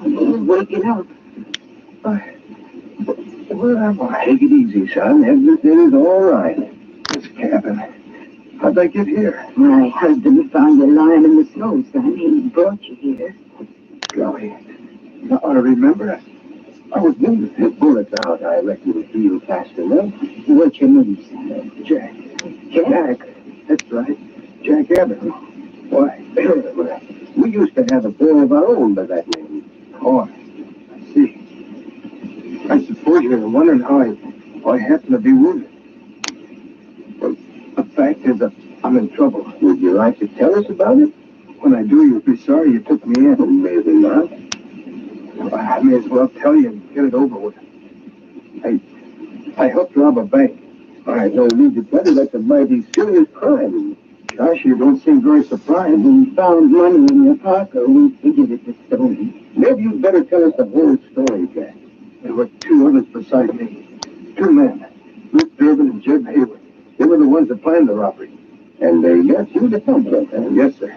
he's waking up. Where am I? Take it easy, son. Everything is all right. This cabin. How'd I get here? My husband found you lying in the snow, son. He brought you here. Golly. Now I remember. I was wounded. The bullet's out. I reckon it'll heal fast enough. What's your name, son? Jack. Jack. That's right. Jack Abbott. Why, we used to have a boy of our own by that name. Oh, I see. I suppose you're wondering how I happened to be wounded. Well, the fact is that I'm in trouble. Would you like to tell us about it? When I do, you'll be sorry you took me in. Well, maybe not. Well, I may as well tell you and get it over with. I helped rob a bank. I no need to tell you that's a mighty serious crime. Gosh, you don't seem very surprised. When we found money in your pocket, we figured it was stolen. Maybe you'd better tell us the whole story, Jack. There were two others beside me. Two men, Luke Durbin and Jeb Hayward. They were the ones that planned the robbery. And they got you to come with them? Yes, sir.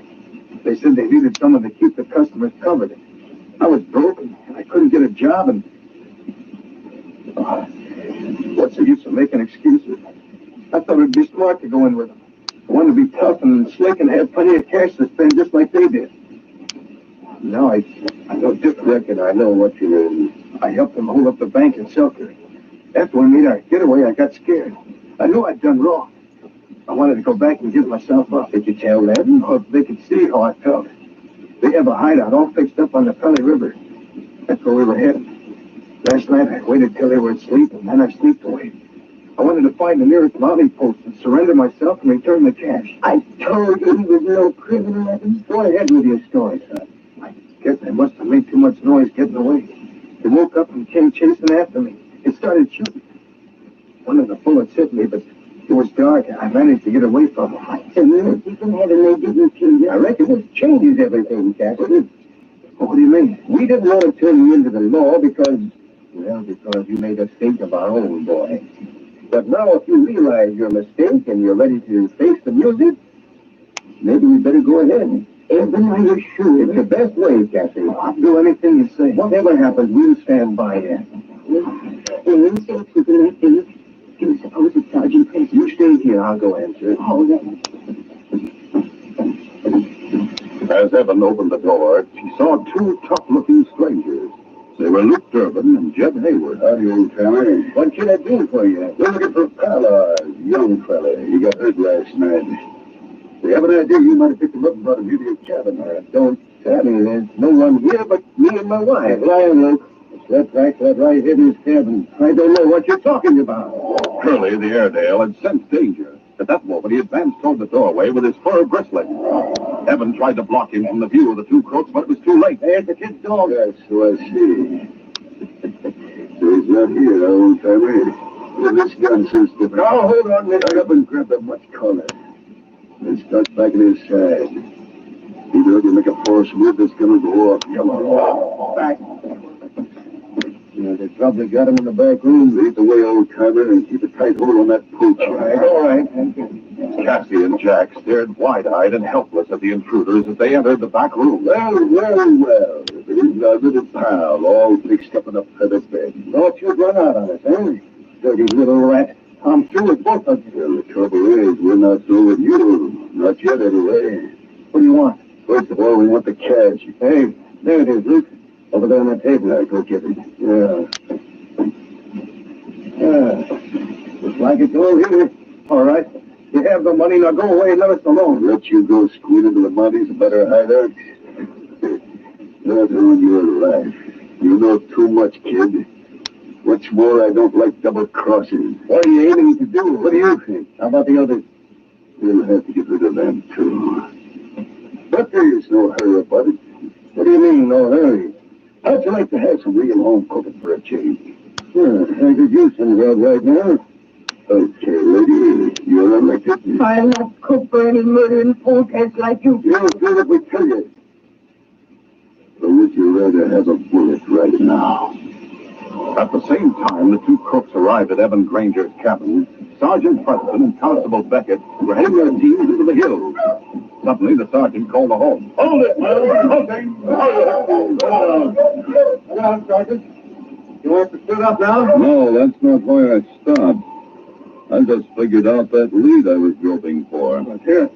They said they needed someone to keep the customers covered. I was broken, and I couldn't get a job, and... what's the use of making excuses? I thought it'd be smart to go in with them. I wanted to be tough and slick and have plenty of cash to spend just like they did. Now I know different. Reckon I know what you mean. I helped them hold up the bank in Selkirk. After we made our getaway, I got scared. I knew I'd done wrong. I wanted to go back and give myself up. Did you tell them? Or if they could see how I felt. They have a hideout all fixed up on the Pelly River. That's where we were heading. Last night I waited till they were asleep, and then I sneaked away. I wanted to find the nearest mounting post and surrender myself and return the cash. I told you he was no criminal, Evan. Go ahead with your story, son. I guess I must have made too much noise getting away. They woke up and came chasing after me. They started shooting. One of the bullets hit me, but it was dark, and I managed to get away from them. I said, even heaven, they didn't kill you. I reckon this changes everything, Captain. What do you mean? We didn't want to turn you into the law because you made us think of our own boy. But now if you realize your mistake and you're ready to face the music, maybe we better go ahead. Evan, are you sure? It's the best way, Cassie. I'll do anything you say. Whatever happens, we'll stand by you. You say it's the right thing. Do you suppose it's Sergeant Trippz? You stay here. I'll go answer. Oh, then. As Evan opened the door, she saw two tough-looking strangers. They were Luke Durbin and Jeb Hayward. Howdy, old timer. What can I do for you? We're looking for Pala, young fella. He got hurt last night. We have an idea you might have picked him up and brought him here to your cabin. Don't tell me there's no one here but me and my wife. Lying, Luke. That right in his cabin. I don't know what you're talking about. Curly, the Airedale, had sensed danger. At that moment, he advanced toward the doorway with his fur bristling. Evan tried to block him from the view of the two crooks, but it was too late. There's the kid's dog. Yes, so I see. So he's not here, old timer. This gun seems different. Now, hold on, Nick. Hurry up and grab that much collar. Then start back in his side. Either you make a force move that's going to go off. Come on. Back. They probably got him in the back room. Lead the way, old timer, and keep a tight hold on that pooch. All right. Cassie and Jack stared wide-eyed and helpless at the intruders as they entered the back room. Well. There's our little pal, all fixed up in a feather bed. Thought you'd run out on us, eh? Dirty little rat. I'm through with both of you. Well, the trouble is, we're not through with you. Not yet, anyway. What do you want? First of all, we want the cash. Hey, there it is, Luke. Over there on the table. I'll go get it. Yeah. Looks like it's all here. All right. You have the money, now go away and let us alone. Let you go squeal into the money's a better hideout. Not on your life. You know too much, kid. What's more, I don't like double crosses. What are you aiming to do? What do you think? How about the others? We'll have to get rid of them, too. But there's no hurry about it. What do you mean, no hurry? How'd you like to have some real home cooking for a change? I could use some grub right now. Okay, lady, you're elected. I'll not cook for any murdering polecats like you. You'll do what we tell you. Or would you rather have a bullet right now? At the same time, the two crooks arrived at Evan Granger's cabin. Sergeant Preston and Constable Beckett were heading their teams into the hills. Suddenly, the sergeant called a halt. Hold it, man! Hold on, Sergeant. You want to split up now? No, that's not why I stopped. I just figured out that lead I was groping for. Here.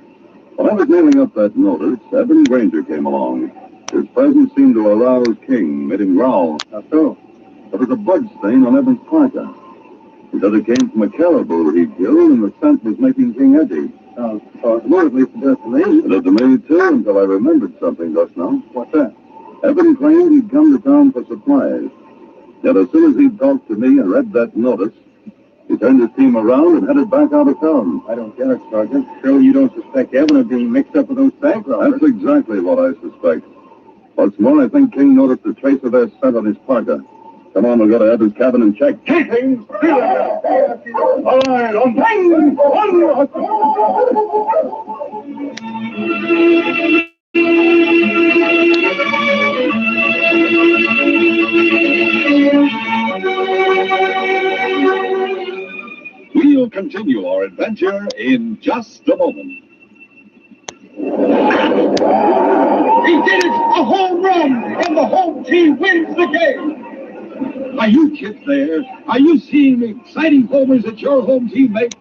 When I was nailing up that notice, Evan Granger came along. His presence seemed to arouse King, made him growl. How so? There was a blood stain on Evan's parka. He said it came from a caribou he'd killed, and the scent was making King edgy. Sounds possible, at least it does to me. It did to me, too, until I remembered something just now. What's that? Evan claimed he'd come to town for supplies. Yet as soon as he'd talked to me and read that notice, he turned his team around and headed back out of town. I don't get it, Sergeant. Surely you don't suspect Evan of being mixed up with those bank robbers. That's exactly what I suspect. What's more, I think King noticed a trace of their scent on his parka. Come on, we'll go to Evan's cabin and check. King! All right, on thing! We'll continue our adventure in just a moment. He did it! A home run! And the home team wins the game! Are you kids there? Are you seeing the exciting homers that your home team makes?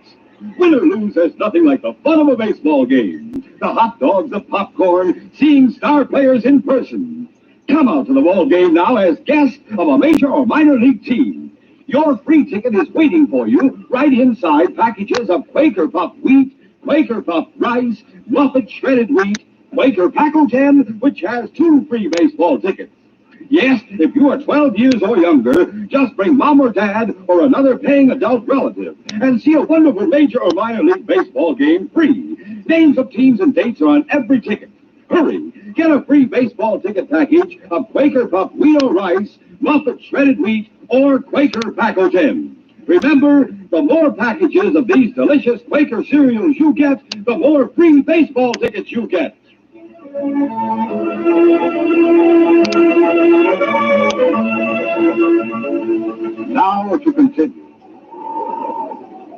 Win or lose, there's nothing like the fun of a baseball game. The hot dogs, the popcorn, seeing star players in person. Come out to the ball game now as guest of a major or minor league team. Your free ticket is waiting for you right inside packages of Quaker Puff wheat, Quaker Puff rice, Muffet shredded wheat, Quaker Packle 10, which has 2 free baseball tickets. Yes, if you are 12 years or younger, just bring mom or dad or another paying adult relative and see a wonderful major or minor league baseball game free. Names of teams and dates are on every ticket. Hurry, get a free baseball ticket package of Quaker Puff wheat or rice, Muffet shredded wheat, or Quaker Packle 10. Remember, the more packages of these delicious Quaker cereals you get, the more free baseball tickets you get. Now to continue.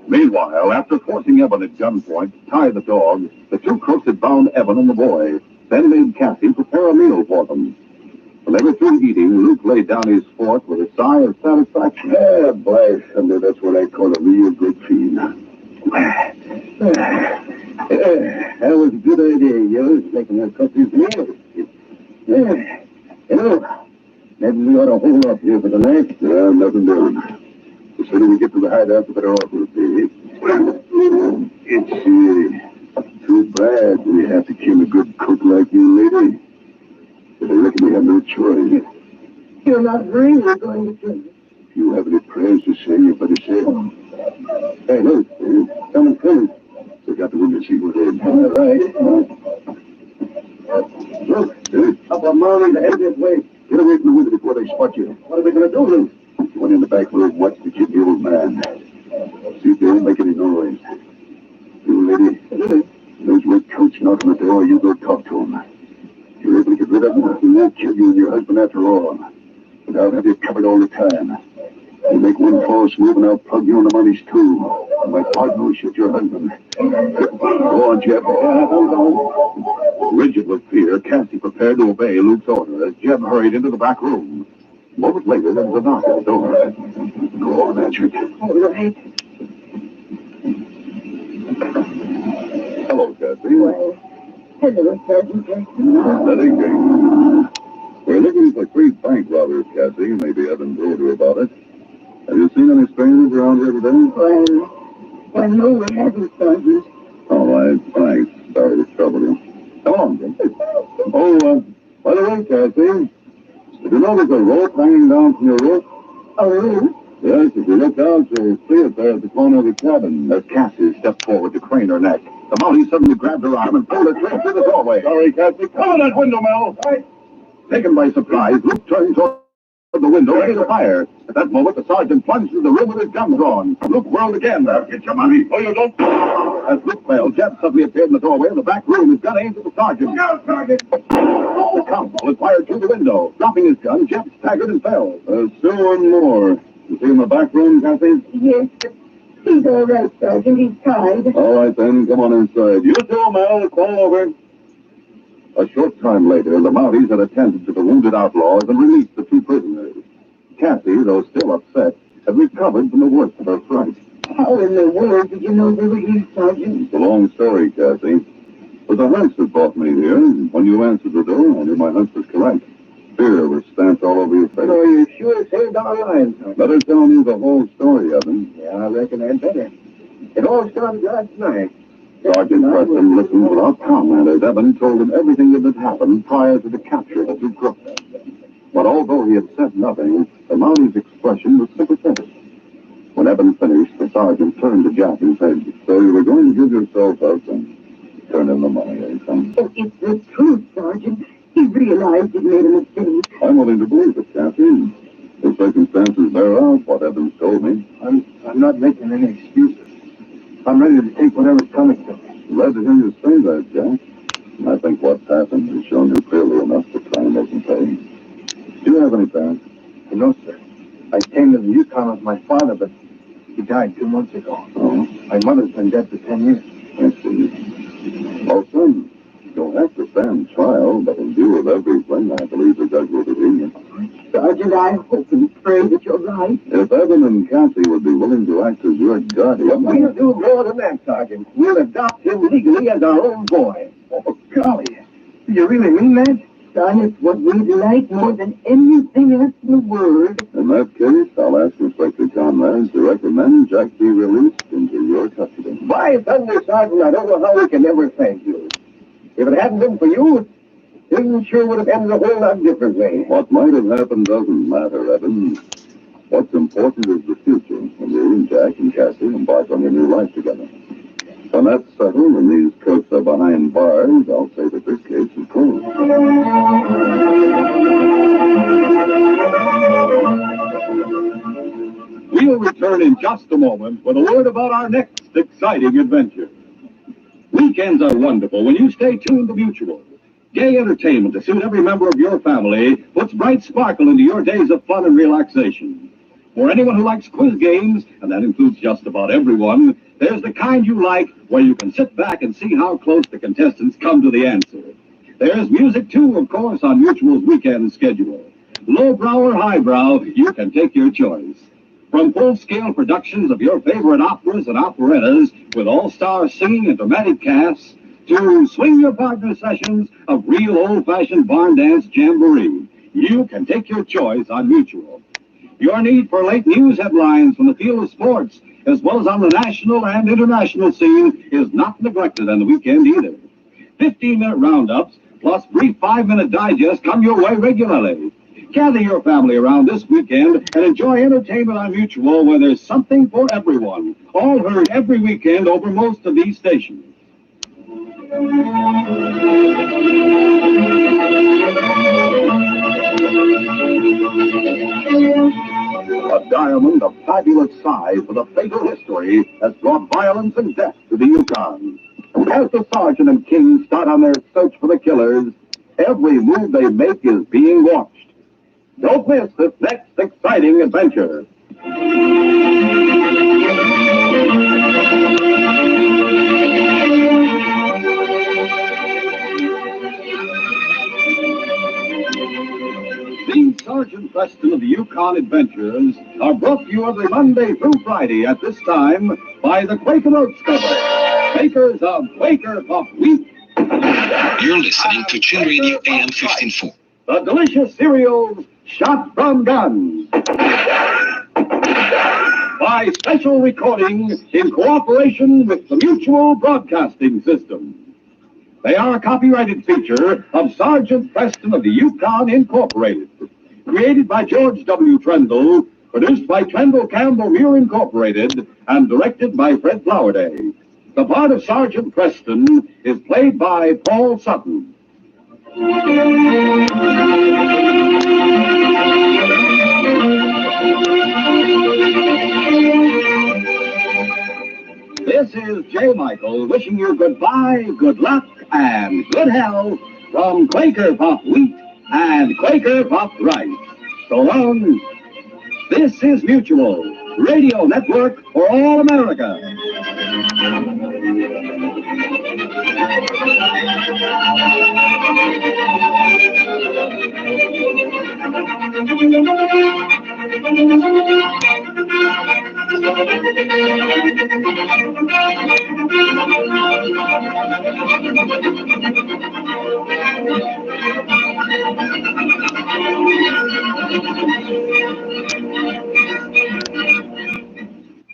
Meanwhile, after forcing Evan at gunpoint to tie the dog, the 2 crooks had bound Evan and the boy, then made Cassie prepare a meal for them. When they were through eating, Luke laid down his fork with a sigh of satisfaction. Yeah, by Sunday, that's what I call a real good feed. That was a good idea, yours, making us cook these meals. Maybe we ought to hold up here for the night. Yeah, nothing doing. The sooner we get to the hideout, the better off we'll be. It's too bad we have to kill a good cook like you, lady. But I reckon we have no choice. You're not really going to kill me. If you have any prayers to say, you better say them. Hey, look, come and finish. We got the window seat with him. All right. Look, up a mountain to head this way. Get away from the window before they spot you. What are they going to do, Luke? You went in the back room, watch the kid, the old man. See if they don't make any noise. You, lady, those red coats knock on the door, you go talk to them. If you're able to get rid of them, he won't kill you and your husband after all. But I'll have you covered all the time. You make one false move and I'll plug you on the money's too. And my partner will shoot your husband. Go on, Jeb. Rigid with fear, Cassie prepared to obey Luke's order as Jeb hurried into the back room. A moment later, there was a knock at the door. Go on, answer it. All right. Hello, Cassie. Hello, Sergeant Jackson. Nothing, Jane. We're looking for 3 bank robbers, Cassie. Maybe Evan told you about it. Have you seen any strangers around here today? Well, no, we haven't, Sergeant. All right, thanks. Sorry to trouble you. Come on, Jim. Oh, by the way, Cassie, did you know there's a rope hanging down from your roof? A rope? Yes, if you look out, you'll see it there at the corner of the cabin. As Cassie stepped forward to crane her neck, the Mountie suddenly grabbed her arm and pulled her straight through the doorway. Sorry, Cassie. Come on that window, Mel. Right. Taken by surprise, Luke turned toward the window ready to fire. At that moment, the sergeant plunged into the room with his gun drawn. Luke whirled again. Get your money. Oh, you don't. As Luke fell, Jeb suddenly appeared in the doorway of the back room. His gun aimed at the sergeant. Go, Sergeant. The constable was fired through the window. Dropping his gun, Jeb staggered and fell. Still one more. You see in the back room, Cassie? Yes, he's all right, Sergeant. He's tied. All right, then. Come on inside. You too, Mel. Call over. A short time later, the Mounties had attended to the wounded outlaws and released the 2 prisoners. Cassie, though still upset, had recovered from the worst of her fright. How in the world did you know they were here, Sergeant? It's a long story, Cassie. But the hunch that brought me here, and when you answered the door, I knew my hunch was correct. Fear was stamped all over your face. So you sure saved our lives, huh? Better tell me the whole story, Evan. Yeah, I reckon I'd better. It all started last night. Sergeant Preston listened without comment as Evan told him everything that had happened prior to the capture of the 2 crooks. But although he had said nothing, the Mountie's expression was sympathetic. When Evan finished, the sergeant turned to Jack and said, "So you were going to give yourself up and turn in the money, eh, son?" Oh, it's the truth, Sergeant. He realized he'd made a mistake. I'm willing to believe it, Cassie. The circumstances bear out what Evans told me. I'm not making any excuses. I'm ready to take whatever's coming to me. Glad to hear you say that, Jack. think what's happened has shown you clearly enough to try and make him pay. Do you have any parents? No, sir. I came to the Yukon with my father, but he died 2 months ago. Oh? My mother's been dead for 10 years. I see. Well, son, you'll have to stand trial, but in view of everything, I believe the judge will be lenient. Sergeant, I hope and pray that you're right. If Evan and Kathy would be willing to act as your guardian... We'll do more than that, Sergeant. We'll adopt him legally as our own boy. Oh, golly. Do you really mean that? Son, it's what we'd like more than anything else in the world. In that case, I'll ask Inspector Conrad to recommend Jack be released into your custody. By thunder, Sergeant, I don't know how we can ever thank you. If it hadn't been for you, things sure would have ended a whole lot differently. What might have happened doesn't matter, Evan. What's important is the future, when you and Jack and Cassie embark on your new life together. When that's settled and these coats are behind bars, I'll say that this case is closed. We'll return in just a moment with a word about our next exciting adventure. Weekends are wonderful when you stay tuned to Mutual. Gay entertainment to suit every member of your family puts bright sparkle into your days of fun and relaxation. For anyone who likes quiz games, and that includes just about everyone, there's the kind you like where you can sit back and see how close the contestants come to the answer. There's music, too, of course, on Mutual's weekend schedule. Lowbrow or highbrow, you can take your choice. From full-scale productions of your favorite operas and operettas with all-star singing and dramatic casts, to swing your partner sessions of real old-fashioned barn dance jamboree, you can take your choice on Mutual. Your need for late news headlines from the field of sports, as well as on the national and international scene, is not neglected on the weekend either. 15-minute roundups, plus brief 5-minute digests come your way regularly. Gather your family around this weekend and enjoy entertainment on Mutual where there's something for everyone. All heard every weekend over most of these stations. A diamond of fabulous size with a fatal history has brought violence and death to the Yukon. As the sergeant and King start on their search for the killers, every move they make is being watched. Don't miss this next exciting adventure. These Sergeant Preston of the Yukon Adventures are brought to you every Monday through Friday at this time by the Quaker Oats Company, makers of Quaker Puff Wheat. You're listening to Chin Radio AM 1540. The delicious cereals shot from guns. By special recording in cooperation with the Mutual Broadcasting System. They are a copyrighted feature of Sergeant Preston of the Yukon Incorporated. Created by George W. Trendle, produced by Trendle Campbell Muir Incorporated, and directed by Fred Flowerday. The part of Sergeant Preston is played by Paul Sutton. This is J. Michael wishing you goodbye, good luck, and good health from Quaker Puff Wheat and Quaker Puff Rice. So long. This is Mutual, Radio Network for all America.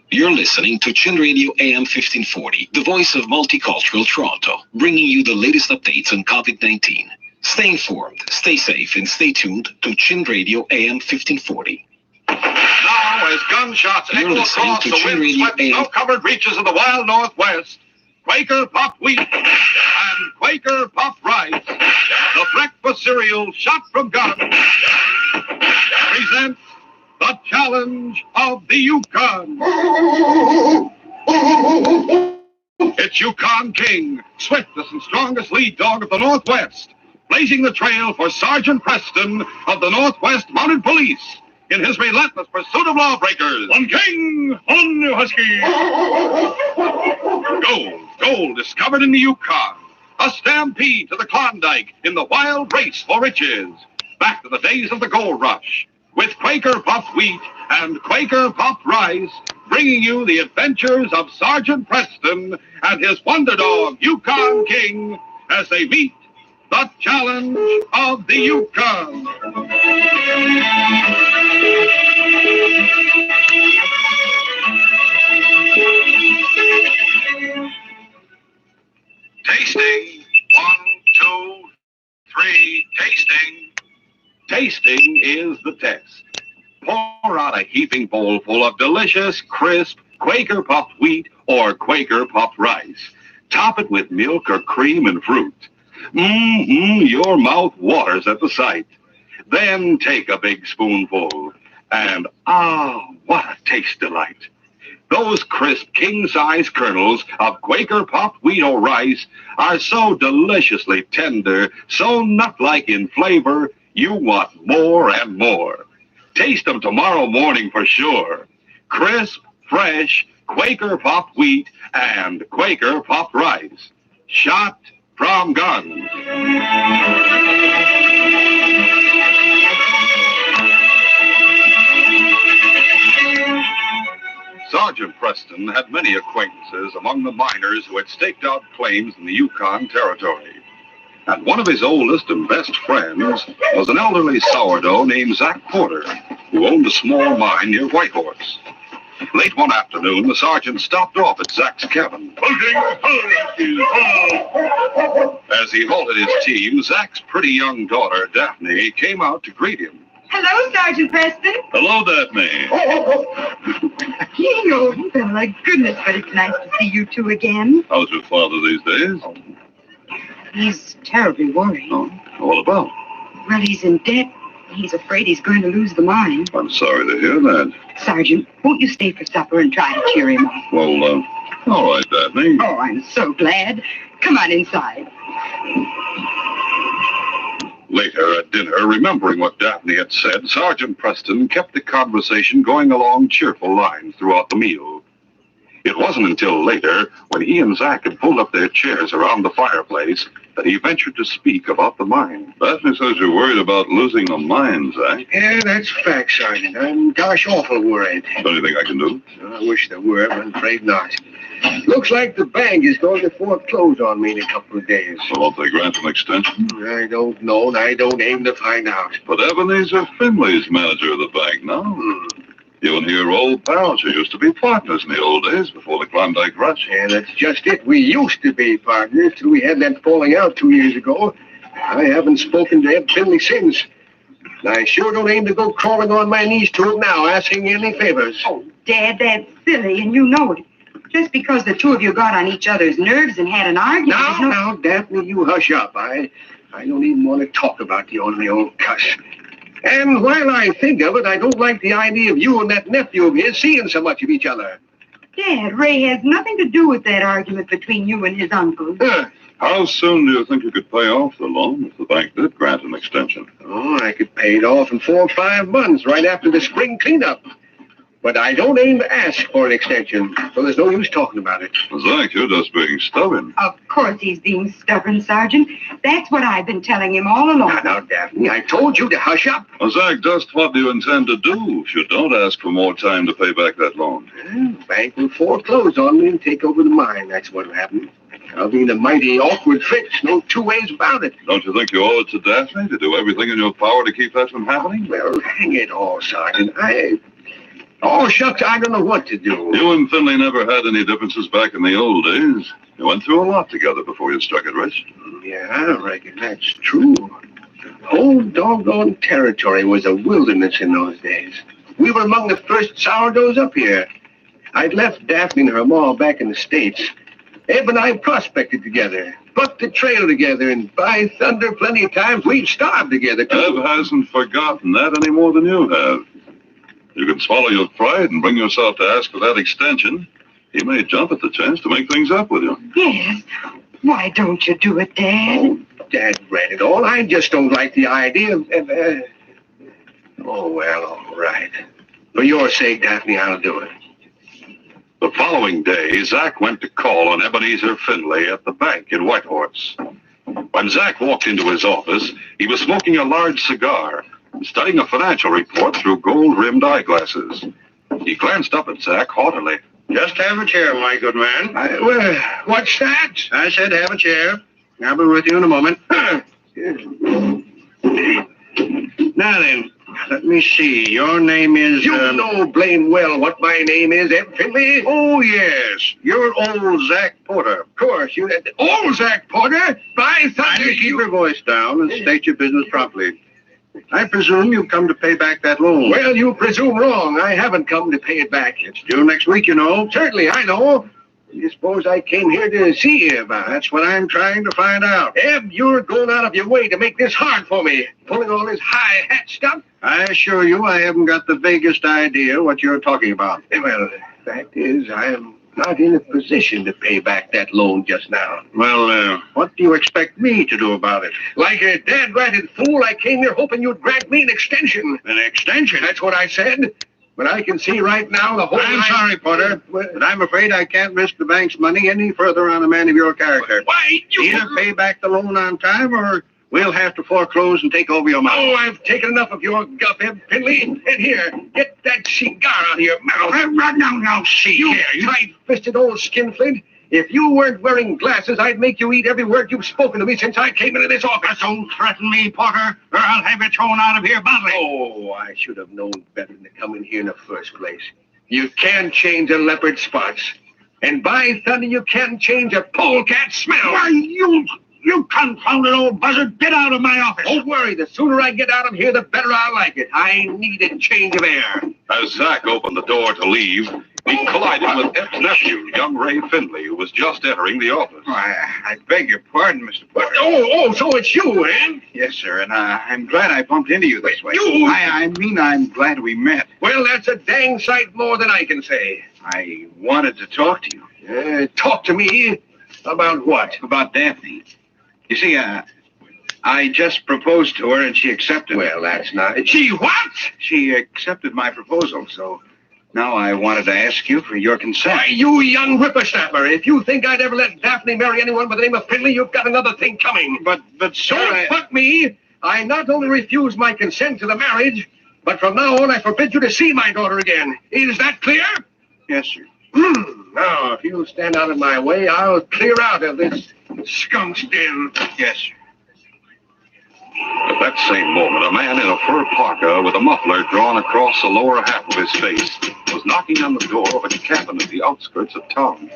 You're listening to Chin Radio AM 1540, the voice of multicultural Toronto, bringing you the latest updates on COVID-19. Stay informed, stay safe, and stay tuned to Chin Radio AM 1540. Now, as gunshots echo across the windswept, snow-covered reaches of the wild Northwest, Quaker Puff Wheat and Quaker Puff Rice, the breakfast cereal shot from guns, presents the challenge of the Yukon. It's Yukon King, swiftest and strongest lead dog of the Northwest, blazing the trail for Sergeant Preston of the Northwest Mounted Police in his relentless pursuit of lawbreakers. On King, on you husky! Gold discovered in the Yukon. A stampede to the Klondike in the wild race for riches. Back to the days of the gold rush, with Quaker puffed wheat and Quaker puffed rice, bringing you the adventures of Sergeant Preston and his wonder dog, Yukon King, as they meet the challenge of the Yukon. Tasting. 1, 2, 3, tasting. Tasting is the test. Pour out a heaping bowl full of delicious, crisp Quaker puffed wheat or Quaker puffed rice. Top it with milk or cream and fruit. Your mouth waters at the sight. Then take a big spoonful, and what a taste delight. Those crisp king-size kernels of Quaker puffed wheat or rice are so deliciously tender, so nut-like in flavor, you want more and more. Taste them tomorrow morning for sure. Crisp, fresh, Quaker puffed wheat and Quaker puffed rice. Shot from guns. Sergeant Preston had many acquaintances among the miners who had staked out claims in the Yukon Territory. And one of his oldest and best friends was an elderly sourdough named Zach Porter, who owned a small mine near Whitehorse. Late one afternoon, the sergeant stopped off at Zach's cabin. As he halted his team, Zach's pretty young daughter, Daphne, came out to greet him. Hello, Sergeant Preston. Hello, Daphne. Oh, my goodness, but it's nice to see you two again. How's your father these days? He's terribly worried. Oh, what about? Well, he's in debt. He's afraid he's going to lose the mine. I'm sorry to hear that. Sergeant, won't you stay for supper and try to cheer him up? Well, all right, Daphne. Oh, I'm so glad. Come on inside. Later at dinner, remembering what Daphne had said, Sergeant Preston kept the conversation going along cheerful lines throughout the meal. It wasn't until later, when he and Zach had pulled up their chairs around the fireplace, that he ventured to speak about the mine. Daphne says you're worried about losing the mine, Zach. Yeah, that's fact, Sergeant. I'm gosh awful worried. Anything I can do? I wish there were, but I'm afraid not. Looks like the bank is going to foreclose on me in a couple of days. Well, don't they grant an extension? I don't know, and I don't aim to find out. But Ebenezer Finley's manager of the bank now. You and he are old pals. You used to be partners in the old days before the Klondike Rush. Yeah, that's just it. We used to be partners till we had that falling out 2 years ago. I haven't spoken to Ed Finley since. I sure don't aim to go crawling on my knees to him now, asking any favors. Oh, Dad, that's silly, and you know it. Just because the two of you got on each other's nerves and had an argument. Now, Daphne, you hush up. I don't even want to talk about the only old cuss. And while I think of it, I don't like the idea of you and that nephew of his seeing so much of each other. Dad, Ray has nothing to do with that argument between you and his uncle. How soon do you think you could pay off the loan if the bank did grant an extension? Oh, I could pay it off in 4 or 5 months, right after the spring cleanup. But I don't aim to ask for an extension, so there's no use talking about it. Zach, you're just being stubborn. Of course he's being stubborn, Sergeant. That's what I've been telling him all along. Now, Daphne, I told you to hush up. Well, Zach, just what do you intend to do if you don't ask for more time to pay back that loan? The bank will foreclose on me and take over the mine. That's what'll happen. I'll be in a mighty awkward fix. No 2 ways about it. Don't you think you owe it to Daphne to do everything in your power to keep that from happening? Well, hang it all, Sergeant. Oh, shucks, I don't know what to do. You and Finley never had any differences back in the old days. You went through a lot together before you struck it rich. Yeah, I reckon that's true. Whole doggone territory was a wilderness in those days. We were among the first sourdoughs up here. I'd left Daphne and her ma back in the States. Eb and I prospected together, plucked the trail together, and by thunder, plenty of times we've starved together, too. Eb hasn't forgotten that any more than you have. You can swallow your pride and bring yourself to ask for that extension. He may jump at the chance to make things up with you. Yes. Why don't you do it, Dad? Oh, Dad read it all. I just don't like the idea of... Oh, well, all right. For your sake, Daphne, I'll do it. The following day, Zach went to call on Ebenezer Finley at the bank in Whitehorse. When Zach walked into his office, he was smoking a large cigar and studying a financial report through gold-rimmed eyeglasses. He glanced up at Zach haughtily. Just have a chair, my good man. Well, what's that? I said have a chair. I'll be with you in a moment. Now then, let me see. Your name is... You know blame well what my name is, Ed Finley. Oh, yes. You're old Zach Porter. Of course. You old Zach Porter? By thunder, keep your voice down and state your business properly. I presume you've come to pay back that loan. Well, you presume wrong. I haven't come to pay it back. It's due next week, you know. Certainly, I know. You suppose I came here to see you about? That's what I'm trying to find out. Eb, you're going out of your way to make this hard for me. Pulling all this high hat stuff. I assure you I haven't got the vaguest idea what you're talking about. Well, the fact is, I am not in a position to pay back that loan just now. Well, what do you expect me to do about it? Like a dad-ratted fool, I came here hoping you'd grant me an extension. An extension? That's what I said. But I can see right now the whole... I'm sorry, Porter, but I'm afraid I can't risk the bank's money any further on a man of your character. Why, you... Either pay back the loan on time, or we'll have to foreclose and take over your mouth. Oh, I've taken enough of your guff, Eb Finley. And here, get that cigar out of your mouth. Now, see here. You tight-fisted old skinflint. If you weren't wearing glasses, I'd make you eat every word you've spoken to me since I came into this office. Don't threaten me, Porter, or I'll have you thrown out of here bodily. Oh, I should have known better than to come in here in the first place. You can't change a leopard's spots. And by thunder, you can't change a polecat smell. Why, you confounded old buzzard, get out of my office. Don't worry, the sooner I get out of here, the better I'll like it. I need a change of air. As Zach opened the door to leave, he collided with Eb's nephew, young Ray Finley, who was just entering the office. I beg your pardon, Mr. Porter. Oh, so it's you, eh? Yes, sir, and I'm glad I bumped into you this way. You? I mean, I'm glad we met. Well, that's a dang sight more than I can say. I wanted to talk to you. Talk to me? About what? About Daphne. You see, I just proposed to her and she accepted. Well, that's not... She what? She accepted my proposal, so... Now I wanted to ask you for your consent. Why, you young whippersnapper, if you think I'd ever let Daphne marry anyone by the name of Finley, you've got another thing coming. But sir, don't put me. I not only refuse my consent to the marriage, but from now on I forbid you to see my daughter again. Is that clear? Yes, sir. Now, if you'll stand out of my way, I'll clear out of this skunk's den. Yes, sir. At that same moment, a man in a fur parka with a muffler drawn across the lower half of his face was knocking on the door of a cabin at the outskirts of town.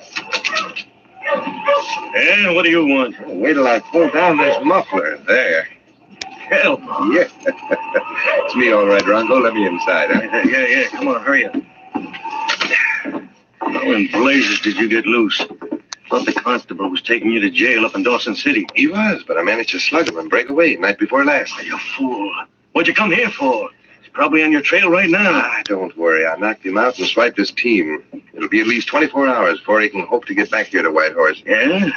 Yeah, what do you want? Wait till I pull down this muffler. There. Help. Yeah. It's me, all right, Ronco. Let me inside, huh? Yeah. Come on, hurry up. How in blazes did you get loose? Thought the constable was taking you to jail up in Dawson City. He was, but I managed to slug him and break away night before last. Oh, you fool. What'd you come here for? He's probably on your trail right now. Don't worry. I knocked him out and swiped his team. It'll be at least 24 hours before he can hope to get back here to Whitehorse. Yeah?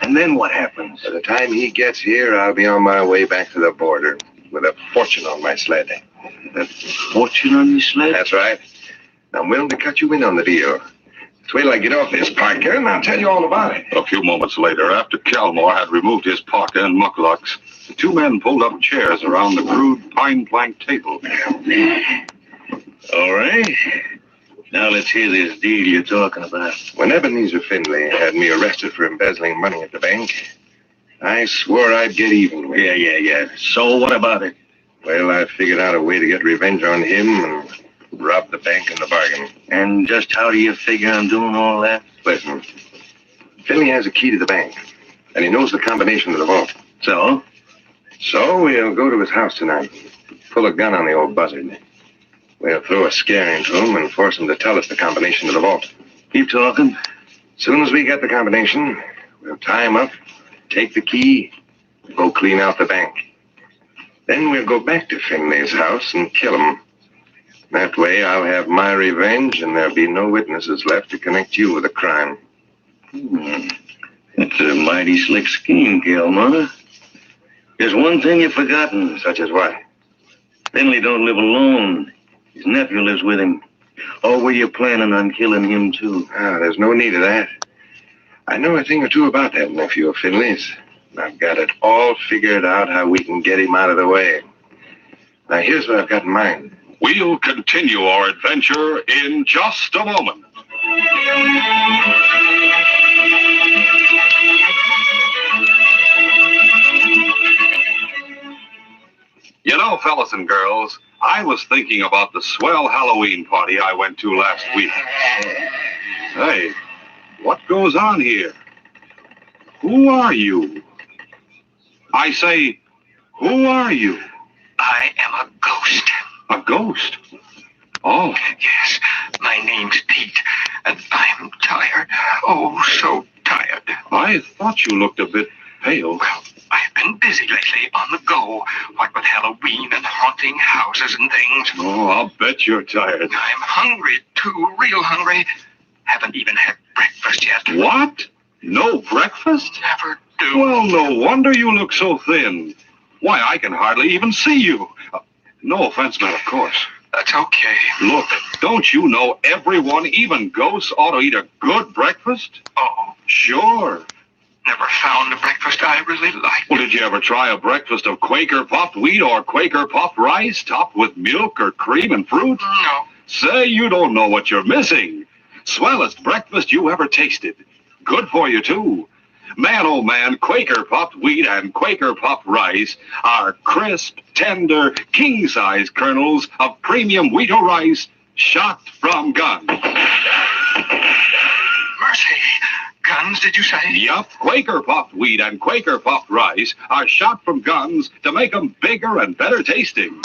And then what happens? By the time he gets here, I'll be on my way back to the border with a fortune on my sled. A fortune on your sled? That's right. I'm willing to cut you in on the deal. Wait till I get off this parka and I'll tell you all about it. A few moments later, after Calmore had removed his parka and mucklucks, the two men pulled up chairs around the crude pine plank table. All right. Now let's hear this deal you're talking about. When Ebenezer Finley had me arrested for embezzling money at the bank, I swore I'd get even with him. Yeah. So what about it? Well, I figured out a way to get revenge on him and rob the bank in the bargain. And just how do you figure on doing all that? Listen, Finley has a key to the bank, and he knows the combination of the vault. So? So we'll go to his house tonight, pull a gun on the old buzzard. We'll throw a scare into him and force him to tell us the combination of the vault. Keep talking. As soon as we get the combination, we'll tie him up, take the key, go clean out the bank. Then we'll go back to Finley's house and kill him. That way I'll have my revenge and there'll be no witnesses left to connect you with the crime. It's a mighty slick scheme, Gilmore. There's one thing you've forgotten. Such as what? Finley don't live alone. His nephew lives with him. Or were you planning on killing him, too? There's no need of that. I know a thing or two about that nephew of Finley's. I've got it all figured out how we can get him out of the way. Now, here's what I've got in mind. We'll continue our adventure in just a moment. You know, fellas and girls, I was thinking about the swell Halloween party I went to last week. Hey, what goes on here? Who are you? I say, who are you? I am a ghost. A ghost? Oh. Yes, my name's Pete, and I'm tired. Oh, so tired. I thought you looked a bit pale. Well, I've been busy lately, on the go, what with Halloween and haunting houses and things. Oh, I'll bet you're tired. I'm hungry, too, real hungry. Haven't even had breakfast yet. What? No breakfast? Never do. Well, no wonder you look so thin. Why, I can hardly even see you. No offense meant, of course. That's okay. Look, don't you know everyone, even ghosts, ought to eat a good breakfast? Oh. Sure. Never found a breakfast I really liked. Well, did you ever try a breakfast of Quaker puffed wheat or Quaker puffed rice topped with milk or cream and fruit? No. Say you don't know what you're missing. Swellest breakfast you ever tasted. Good for you, too. Man, oh man, Quaker puffed wheat and Quaker puffed rice are crisp, tender, king-size kernels of premium wheat or rice shot from guns. Mercy. Guns, did you say? Yup. Quaker puffed wheat and Quaker puffed rice are shot from guns to make them bigger and better tasting.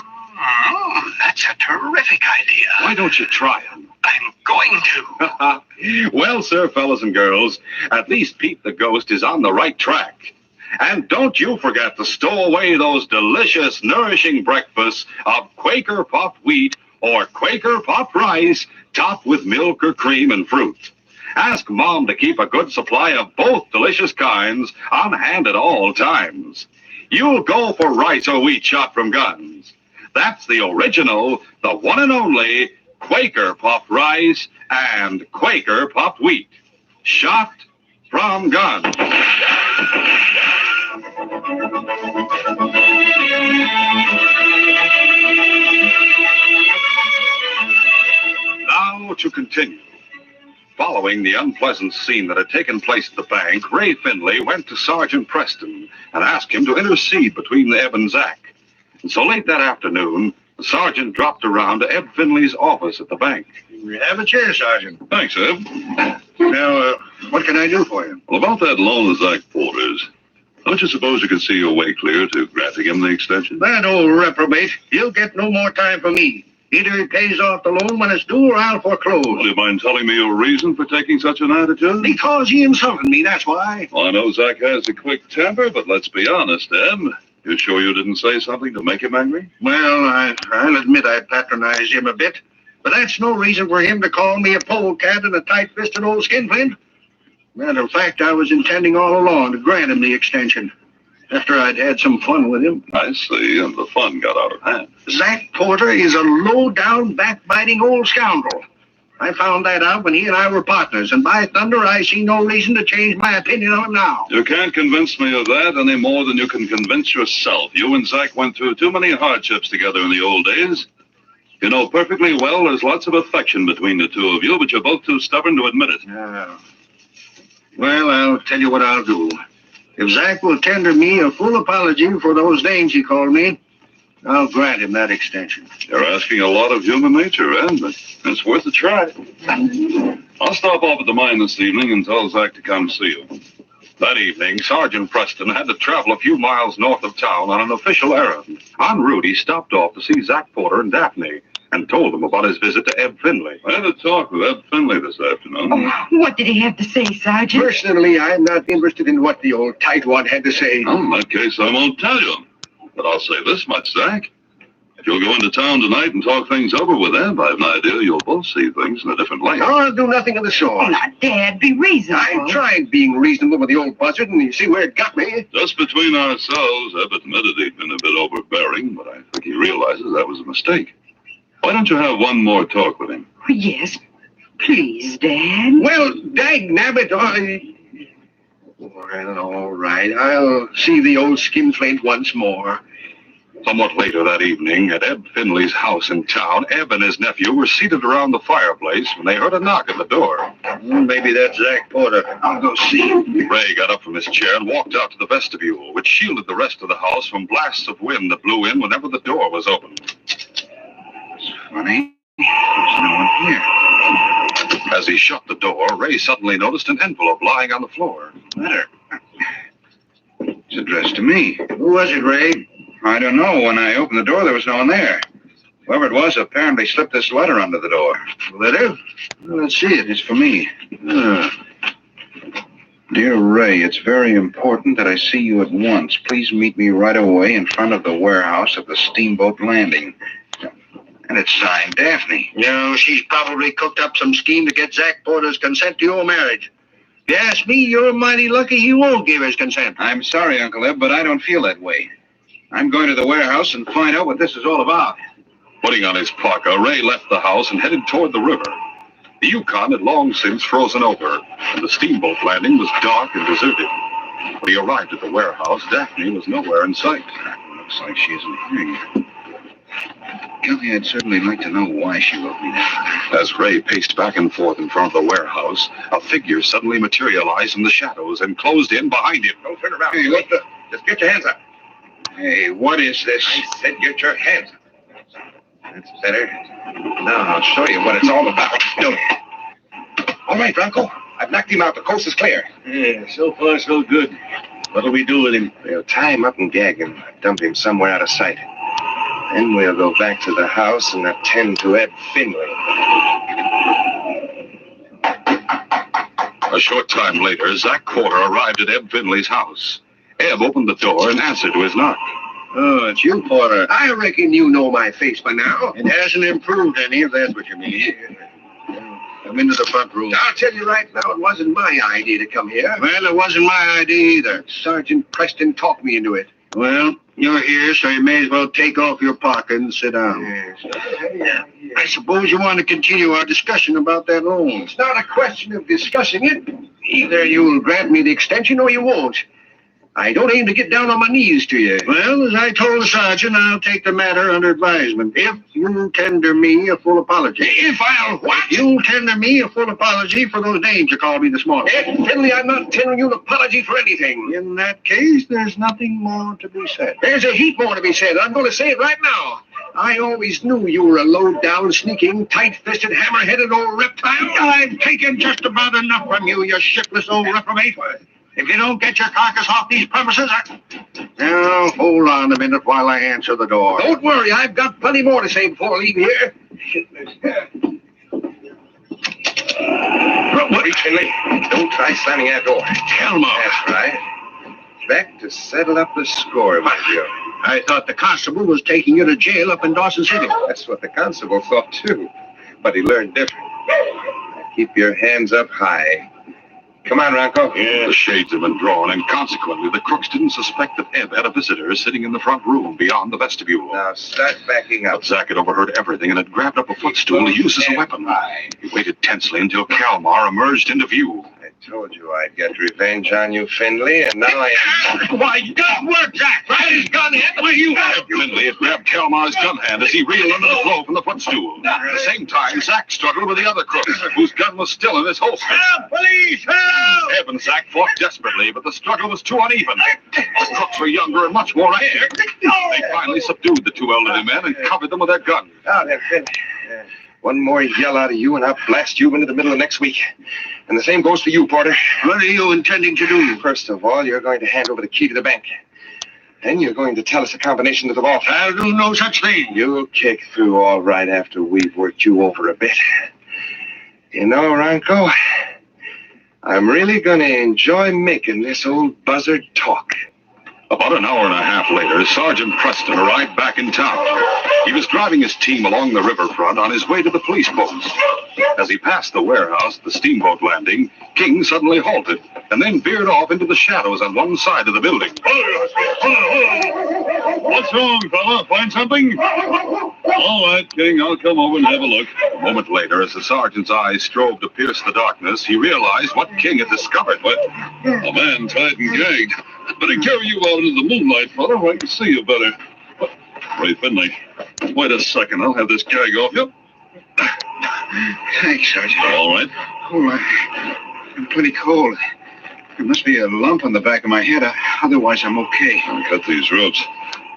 That's a terrific idea. Why don't you try them? I'm going to. Well, sir, fellas and girls, at least Pete the Ghost is on the right track. And don't you forget to stow away those delicious, nourishing breakfasts of Quaker puffed wheat or Quaker puffed rice topped with milk or cream and fruit. Ask Mom to keep a good supply of both delicious kinds on hand at all times. You'll go for rice or wheat shot from guns. That's the original, the one and only Quaker puffed rice and Quaker puffed wheat. Shot from guns. Now to continue. Following the unpleasant scene that had taken place at the bank, Ray Finley went to Sergeant Preston and asked him to intercede between Eb and Zach. And so late that afternoon, the sergeant dropped around to Eb Finley's office at the bank. Have a chair, Sergeant. Thanks, Eb. Now, what can I do for you? Well, about that loan of Zach Porter's, don't you suppose you could see your way clear to granting him the extension? That old reprobate, he'll get no more time from me. Either he pays off the loan when it's due or I'll foreclose. Well, do you mind telling me your reason for taking such an attitude? Because he insulted me, that's why. Well, I know Zach has a quick temper, but let's be honest, Eb. You sure you didn't say something to make him angry? Well, I'll admit I patronized him a bit, but that's no reason for him to call me a polecat and a tight-fisted old skinflint. Matter of fact, I was intending all along to grant him the extension, after I'd had some fun with him. I see, and the fun got out of hand. Zach Porter is a low-down, backbiting old scoundrel. I found that out when he and I were partners, and by thunder, I see no reason to change my opinion on him now. You can't convince me of that any more than you can convince yourself. You and Zach went through too many hardships together in the old days. You know perfectly well there's lots of affection between the two of you, but you're both too stubborn to admit it. Yeah. Well, I'll tell you what I'll do. If Zach will tender me a full apology for those names he called me, I'll grant him that extension. You're asking a lot of human nature, Ed, but it's worth a try. I'll stop off at the mine this evening and tell Zach to come see you. That evening, Sergeant Preston had to travel a few miles north of town on an official errand. En route, he stopped off to see Zach Porter and Daphne and told them about his visit to Eb Finley. I had a talk with Eb Finley this afternoon. Oh, what did he have to say, Sergeant? Personally, I'm not interested in what the old tightwad had to say. Oh, in that case, I won't tell you. But I'll say this much, Zach. If you'll go into town tonight and talk things over with Eb, I've an idea you'll both see things in a different light. No, I'll do nothing of the sort. Oh, now, Dad, be reasonable. I tried being reasonable with the old buzzard, and you see where it got me. Just between ourselves, Eb admitted he'd been a bit overbearing, but I think he realizes that was a mistake. Why don't you have one more talk with him? Oh, yes, please, Dad. Well, dag nabbit, well, all right. I'll see the old skinflint once more. Somewhat later that evening, at Eb Finley's house in town, Eb and his nephew were seated around the fireplace when they heard a knock at the door. Maybe that's Zach Porter. I'll go see. Ray got up from his chair and walked out to the vestibule, which shielded the rest of the house from blasts of wind that blew in whenever the door was opened. It's funny. There's no one here. As he shut the door, Ray suddenly noticed an envelope lying on the floor. Letter. It's addressed to me. Who was it, Ray? I don't know. When I opened the door, there was no one there. Whoever it was apparently slipped this letter under the door. Letter? Well, let's see it. It's for me. Dear Ray, it's very important that I see you at once. Please meet me right away in front of the warehouse at the steamboat landing. And it's signed Daphne. No, she's probably cooked up some scheme to get Zach Porter's consent to your marriage. If you ask me, you're mighty lucky he won't give his consent. I'm sorry, Uncle Eb, but I don't feel that way. I'm going to the warehouse and find out what this is all about. Putting on his parka, Ray left the house and headed toward the river. The Yukon had long since frozen over, and the steamboat landing was dark and deserted. When he arrived at the warehouse, Daphne was nowhere in sight. Looks like she isn't here. Kelly, I'd certainly like to know why she wrote me that. As Ray paced back and forth in front of the warehouse, a figure suddenly materialized in the shadows and closed in behind him. Don't turn around. Hey, what the? Just get your hands up. Hey, what is this? I said get your hands up. That's better. Now I'll show you what it's all about. All right, Bronco. I've knocked him out. The coast is clear. Yeah, so far so good. What'll we do with him? We'll tie him up and gag him. Dump him somewhere out of sight. Then we'll go back to the house and attend to Ed Finley. A short time later, Zach Porter arrived at Eb Finley's house. Eb opened the door and answered to his knock. Oh, it's you, Porter. I reckon you know my face by now. It hasn't improved any, if that's what you mean. Come into the front room. I'll tell you right now, it wasn't my idea to come here. Well, it wasn't my idea either. Sergeant Preston talked me into it. Well, you're here, so you may as well take off your pocket and sit down. Yes. I suppose you want to continue our discussion about that loan. It's not a question of discussing it. Either you'll grant me the extension or you won't. I don't aim to get down on my knees to you. Well, as I told the sergeant, I'll take the matter under advisement. If you tender me a full apology. If I'll what? You'll tender me a full apology for those names you called me this morning. Ed Finley, I'm not tendering you an apology for anything. In that case, there's nothing more to be said. There's a heap more to be said. I'm going to say it right now. I always knew you were a low-down, sneaking, tight-fisted, hammer-headed old reptile. I've taken just about enough from you, you shiftless old reprobate. If you don't get your carcass off these premises, Now, hold on a minute while I answer the door. Don't worry, I've got plenty more to say before I leave here. What, Finley? Don't try slamming that door. Tell me. That's right. Back to settle up the score with you. I thought the constable was taking you to jail up in Dawson City. That's what the constable thought, too. But he learned different. Keep your hands up high. Come on, Ronco. Yeah. The shades had been drawn, and consequently, the crooks didn't suspect that Eb had a visitor sitting in the front room beyond the vestibule. Now, start backing up. But Zach had overheard everything and had grabbed up a footstool to use as a weapon. He waited tensely until Kalmar emerged into view. I told you I'd get revenge on you, Finley, and now I am... Why, good work, Zach! Right his gun hand where you have you! Finley had grabbed Kalmar's gun hand as he reeled under the blow from the footstool. At the same time, Zach struggled with the other crook, whose gun was still in his holster. Help, police, help! Eb and Zach fought desperately, but the struggle was too uneven. The crooks were younger and much more active. They finally subdued the two elderly men and covered them with their guns. Now then, Finley. One more yell out of you, and I'll blast you into the middle of next week. And the same goes for you, Porter. What are you intending to do? First of all, you're going to hand over the key to the bank. Then you're going to tell us a combination to the vault. I'll do no such thing. You'll kick through all right after we've worked you over a bit. You know, Ronco, I'm really going to enjoy making this old buzzard talk. About an hour and a half later, Sergeant Preston arrived back in town. He was driving his team along the riverfront on his way to the police post. As he passed the warehouse, the steamboat landing, King suddenly halted and then veered off into the shadows on one side of the building. What's wrong, fella? Find something? All right, King, I'll come over and have a look. A moment later, as the sergeant's eyes strove to pierce the darkness, he realized what King had discovered. A man tied and gagged. Better carry you out into the moonlight, fella, where I can see you better. Ray Finley, wait a second. I'll have this gag off you. Thanks, Sergeant. All right. Oh, I'm pretty cold. There must be a lump on the back of my head. Otherwise, I'm okay. I'll cut these ropes.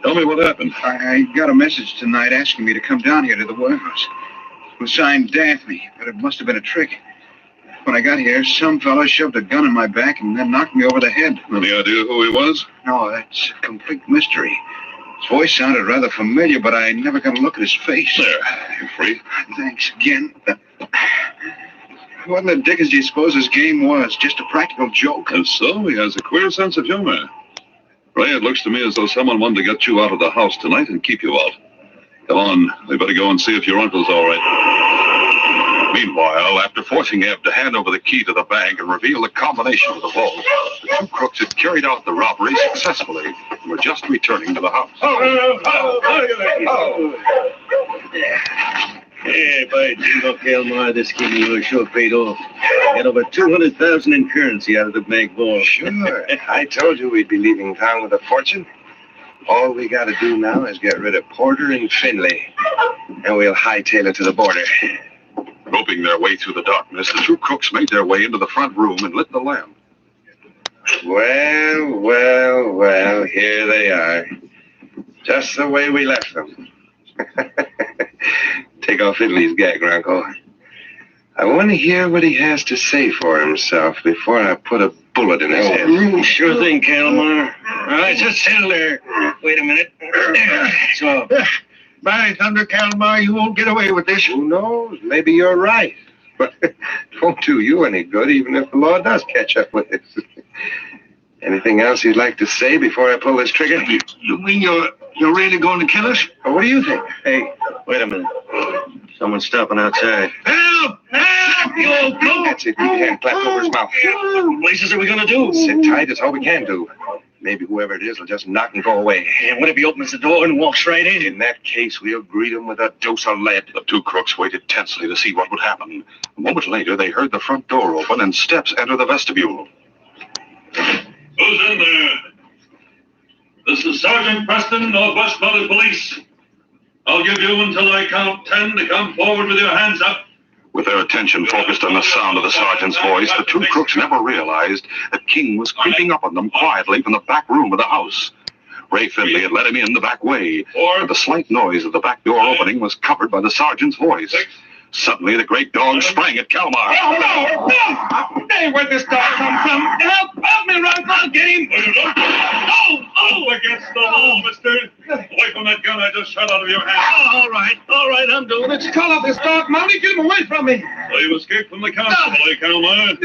Tell me what happened. I got a message tonight asking me to come down here to the warehouse. It was signed Daphne, but it must have been a trick. When I got here, some fellow shoved a gun in my back and then knocked me over the head. Any idea who he was? No, that's a complete mystery. His voice sounded rather familiar, but I never got a look at his face. There, you're free. Thanks again. What in the dickens do you suppose his game was? Just a practical joke? And so, he has a queer sense of humor. Ray, it looks to me as though someone wanted to get you out of the house tonight and keep you out. Come on, we better go and see if your uncle's all right. Meanwhile, after forcing Ebb to hand over the key to the bank and reveal the combination of the vault, the two crooks had carried out the robbery successfully and were just returning to the house. Hey, by Jingo Kalmar, this giving you a sure paid off. Got over 200,000 in currency out of the bank vault. Sure. I told you we'd be leaving town with a fortune. All we got to do now is get rid of Porter and Finley, and we'll hightail it to the border. Groping their way through the darkness, the two crooks made their way into the front room and lit the lamp. Well, here they are. Just the way we left them. Take off Finley's gag, Ronco. I want to hear what he has to say for himself before I put a bullet in his head. Sure thing, Kalmar. All right, just settle there. Wait a minute. So, By thunder, Kalmar, you won't get away with this. Who knows? Maybe you're right. But it won't do you any good, even if the law does catch up with us. Anything else you'd like to say before I pull this trigger? You mean you're really going to kill us? Well, what do you think? Hey, wait a minute. Someone's stopping outside. Help! Help! You old goat! That's it. Keep your hand clapped over his mouth. What places are we going to do? Sit tight. That's all we can do. Maybe whoever it is will just knock and go away. And what if he opens the door and walks right in? In that case, we'll greet him with a dose of lead. The two crooks waited tensely to see what would happen. A moment later, they heard the front door open and steps enter the vestibule. Who's in there? This is Sergeant Preston, Northwest Mounted Police. I'll give you until I count 10 to come forward with your hands up. With their attention focused on the sound of the sergeant's voice, the two crooks never realized that King was creeping up on them quietly from the back room of the house. Ray Finley had let him in the back way, and the slight noise of the back door opening was covered by the sergeant's voice. Suddenly, the great dog sprang at Kalmar. No! Hey, where'd this dog come from? Help me, Ron! I'll get him! Oh, against the wall, mister. Away from that gun I just shot out of your hand. All right, I'm doing it. Call off this dog, Mountie. Get him away from me. You escaped from the constable, Kalmar.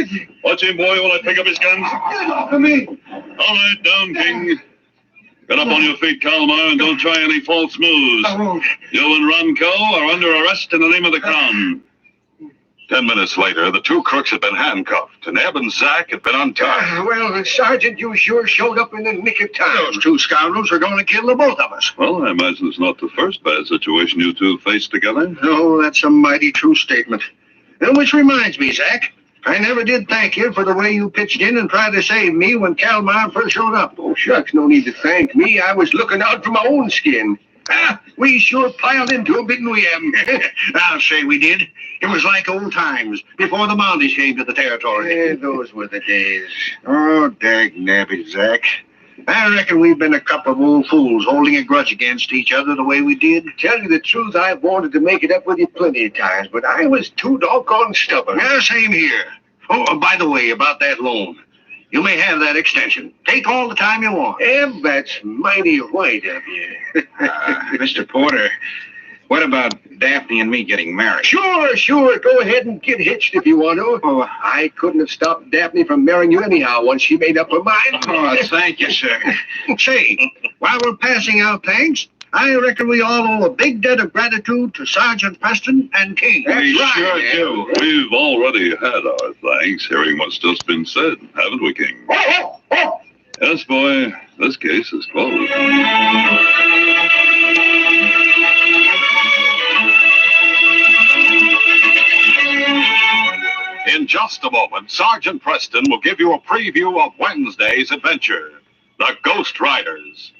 Watch him, boy, while I pick up his guns. Get off of me. All right, down, King. Get up on your feet, Kalmar, and don't try any false moves. I won't. You and Ronco are under arrest in the name of the Crown. 10 minutes later, the two crooks had been handcuffed, and Ebb and Zach had been untied. Well, Sergeant, you sure showed up in the nick of time. Those two scoundrels are going to kill the both of us. Well, I imagine it's not the first bad situation you two faced together. No, that's a mighty true statement. And which reminds me, Zach, I never did thank you for the way you pitched in and tried to save me when Kalmar first showed up. Oh, shucks, no need to thank me. I was looking out for my own skin. We sure piled into him, didn't we, Em? I'll say we did. It was like old times, before the Mounties came to the territory. Yeah, those were the days. Oh, dag nabbit, Zach. I reckon we've been a couple of old fools holding a grudge against each other the way we did. Tell you the truth, I've wanted to make it up with you plenty of times, but I was too doggone stubborn. Yeah, same here. Oh, by the way, about that loan. You may have that extension. Take all the time you want. Ebb, that's mighty white of you. Mr. Porter, What about Daphne and me getting married? Sure. Go ahead and get hitched if you want to. Oh, I couldn't have stopped Daphne from marrying you anyhow once she made up her mind. Oh, thank you, sir. Say, while we're passing out thanks, I reckon we all owe a big debt of gratitude to Sergeant Preston and King. We sure do. We've already had our thanks, hearing what's just been said, haven't we, King? Yes, boy. This case is closed. In just a moment, Sergeant Preston will give you a preview of Wednesday's adventure, the Ghost Riders.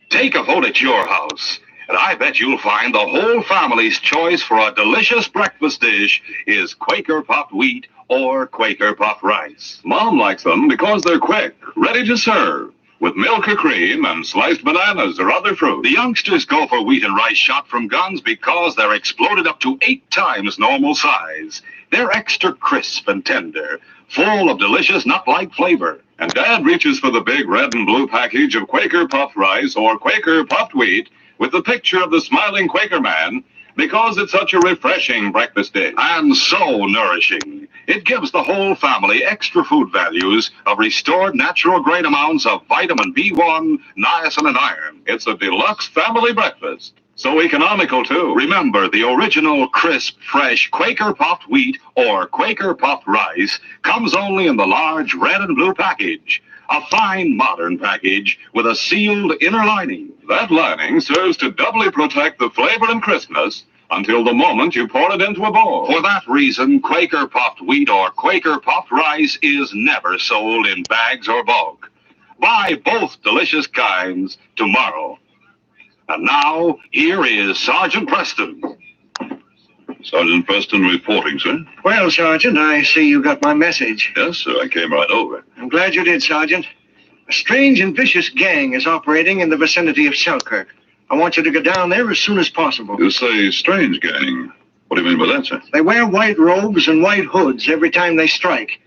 Take a vote at your house, and I bet you'll find the whole family's choice for a delicious breakfast dish is Quaker puffed wheat or Quaker puffed rice. Mom likes them because they're quick, ready to serve, with milk or cream and sliced bananas or other fruit. The youngsters go for wheat and rice shot from guns because they're exploded up to 8 times normal size. They're extra crisp and tender, full of delicious nut-like flavor. And Dad reaches for the big red and blue package of Quaker puffed rice or Quaker puffed wheat with the picture of the smiling Quaker man because it's such a refreshing breakfast dish. And so nourishing. It gives the whole family extra food values of restored natural grade amounts of vitamin B1, niacin, and iron. It's a deluxe family breakfast. So economical, too. Remember, the original crisp, fresh Quaker puffed wheat or Quaker puffed rice comes only in the large red and blue package. A fine, modern package with a sealed inner lining. That lining serves to doubly protect the flavor and crispness until the moment you pour it into a bowl. For that reason, Quaker puffed wheat or Quaker puffed rice is never sold in bags or bulk. Buy both delicious kinds tomorrow. And now, here is Sergeant Preston. Sergeant Preston reporting, sir. Well, Sergeant, I see you got my message. Yes, sir. I came right over. I'm glad you did, Sergeant. A strange and vicious gang is operating in the vicinity of Selkirk. I want you to go down there as soon as possible. You say strange gang. What do you mean by that, sir? They wear white robes and white hoods every time they strike.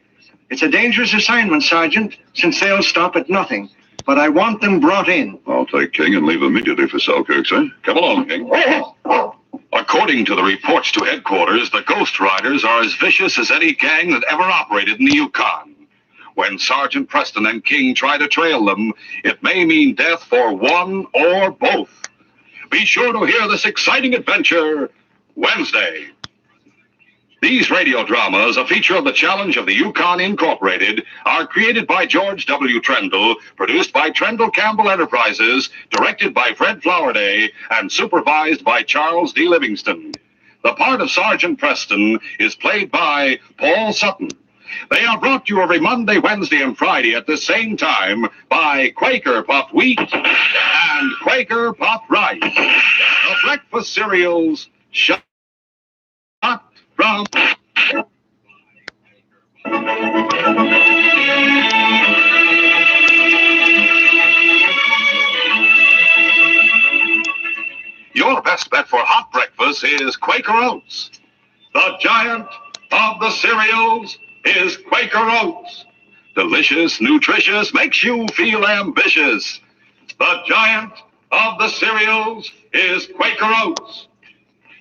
It's a dangerous assignment, Sergeant, since they'll stop at nothing. But I want them brought in. I'll take King and leave immediately for Selkirk, sir. Come along, King. According to the reports to headquarters, the Ghost Riders are as vicious as any gang that ever operated in the Yukon. When Sergeant Preston and King try to trail them, it may mean death for one or both. Be sure to hear this exciting adventure Wednesday. These radio dramas, a feature of the Challenge of the Yukon Incorporated, are created by George W. Trendle, produced by Trendle Campbell Enterprises, directed by Fred Flowerday, and supervised by Charles D. Livingston. The part of Sergeant Preston is played by Paul Sutton. They are brought to you every Monday, Wednesday, and Friday at the same time by Quaker puffed wheat and Quaker puffed rice. The breakfast cereals shut from... Your best bet for hot breakfast is Quaker Oats. The giant of the cereals is Quaker Oats. Delicious, nutritious, makes you feel ambitious. The giant of the cereals is Quaker Oats.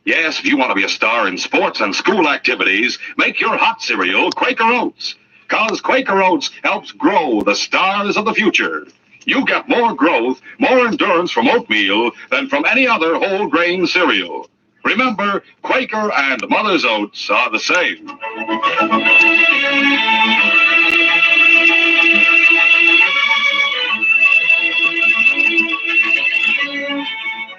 Yes, if you want to be a star in sports and school activities, make your hot cereal Quaker Oats. Because Quaker Oats helps grow the stars of the future. You get more growth, more endurance from oatmeal than from any other whole grain cereal. Remember, Quaker and Mother's Oats are the same.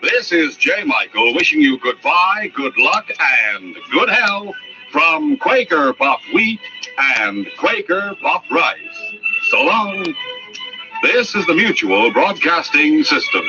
This is J. Michael wishing you goodbye, good luck, and good health from Quaker puffed wheat and Quaker puffed rice. So long. This is the Mutual Broadcasting System.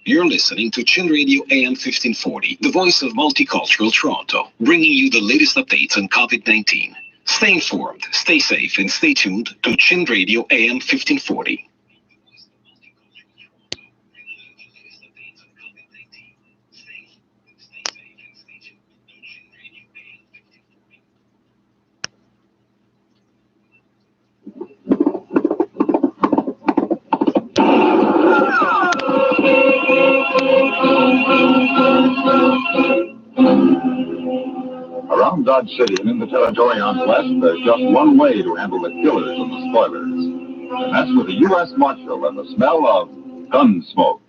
You're listening to Chin Radio AM 1540, the voice of multicultural Toronto, bringing you the latest updates on COVID-19. Stay informed, stay safe, and stay tuned to Chin Radio AM 1540. Around Dodge City and in the territory out west, there's just one way to handle the killers and the spoilers. And that's with the U.S. Marshal and the smell of gun smoke.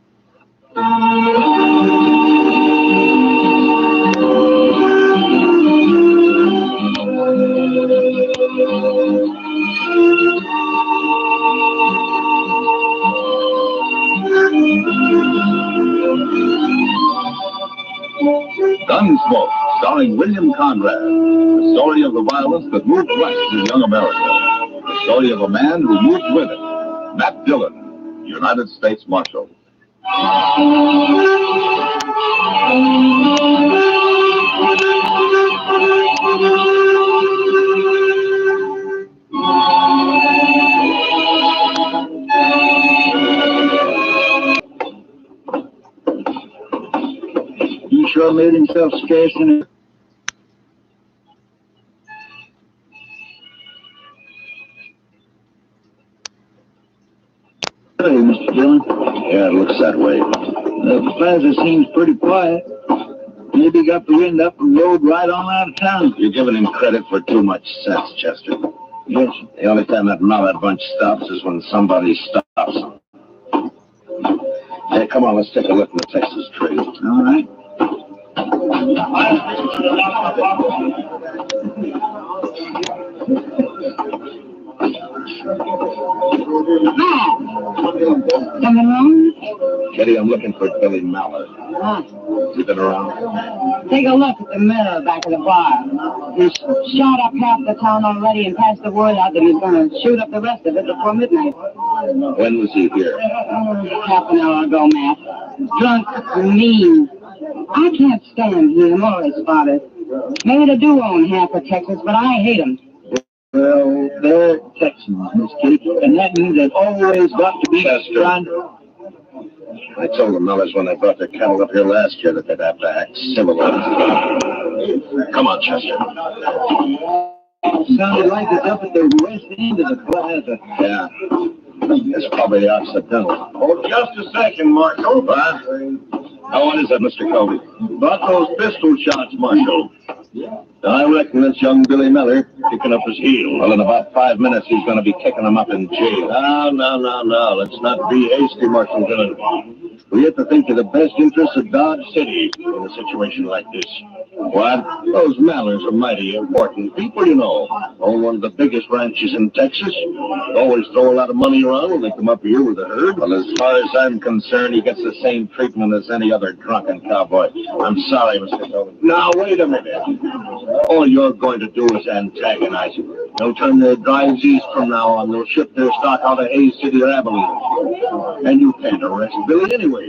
Gunsmoke, starring William Conrad. The story of the violence that moved west in young America. The story of a man who moved with it. Matt Dillon, United States Marshal. He sure made himself scarce in it. Hey, Mr. Dillon. Yeah, it looks that way. The plaza seems pretty quiet. Maybe he got the wind up and rode right on out of town. You're giving him credit for too much sense, Chester. Yes. The only time that mallard bunch stops is when somebody stops. Hey, come on, let's take a look at the Texas trade. All right. Coming home? Kitty, I'm looking for Billy Mallard. You been around? Take a look at the mirror back of the bar. He's shot up half the town already and passed the word out that he's going to shoot up the rest of it before midnight. When was he here? Half an hour ago, Matt. Drunk, mean. I can't stand him or his father. Maybe they do own half of Texas, but I hate them. Well, they're Texans, Miss Kitty, and that means they've always got to be trying to... I told the Millers when they brought their cattle up here last year that they'd have to act civilized. Come on, Chester. Sounded like it's up at the west end of the plaza. Yeah. It's probably accidental. Oh, just a second, Marshal. What? How what is that, Mr. Covey? About those pistol shots, Marshal. I reckon that's young Billy Miller kicking up his heels. Well, in about 5 minutes, he's going to be kicking him up in jail. No. Let's not be hasty, Marshal Dillon. We have to think of the best interests of Dodge City in a situation like this. What? Those Mallers are mighty important people, you know. Own one of the biggest ranches in Texas. Always throw a lot of money around when they come up here with a herd. Well, as far as I'm concerned, he gets the same treatment as any other drunken cowboy. I'm sorry, Mr. Covey. Now, wait a minute. All you're going to do is antagonize him. They'll turn their drives east from now on. They'll ship their stock out of Hayes City or Abilene. And you can't arrest Billy anyways.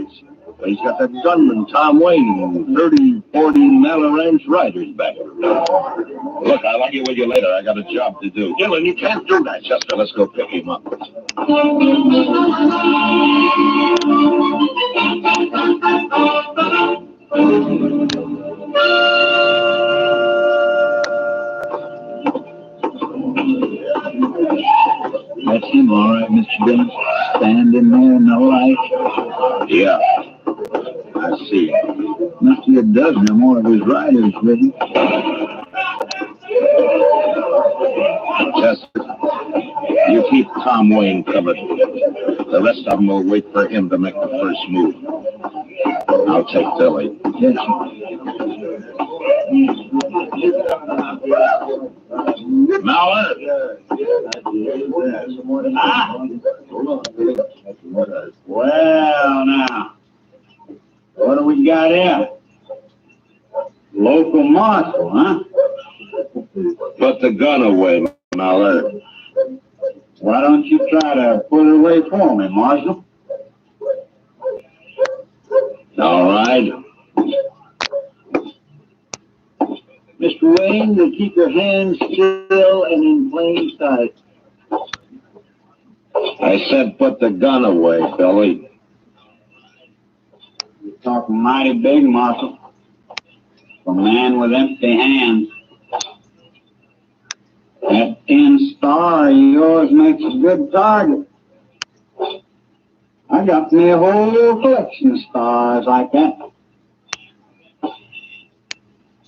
He's got that gunman, Tom Wayne, and 30, 40 Mallard Ranch riders back. Look, I'll argue with you later. I got a job to do. Dillon, you can't do that. Chester, let's go pick him up. That's him, all right, Mr. Dillon. Standing there in the light. Yeah, I see. Must be a dozen or more of his riders with him. Chester, you keep Tom Wayne covered. The rest of them will wait for him to make the first move. I'll take Billy. Yes. Mallard! Well, now, what do we got here? Local marshal, huh? Put the gun away, Mallard. Why don't you try to put it away for me, Marshal? All right. Mr. Wayne, to keep your hands still and in plain sight. I said put the gun away, Billy. You're talking mighty big, Marshal. For a man with empty hands. That tin star of yours makes a good target. I got me a whole collection of stars like that.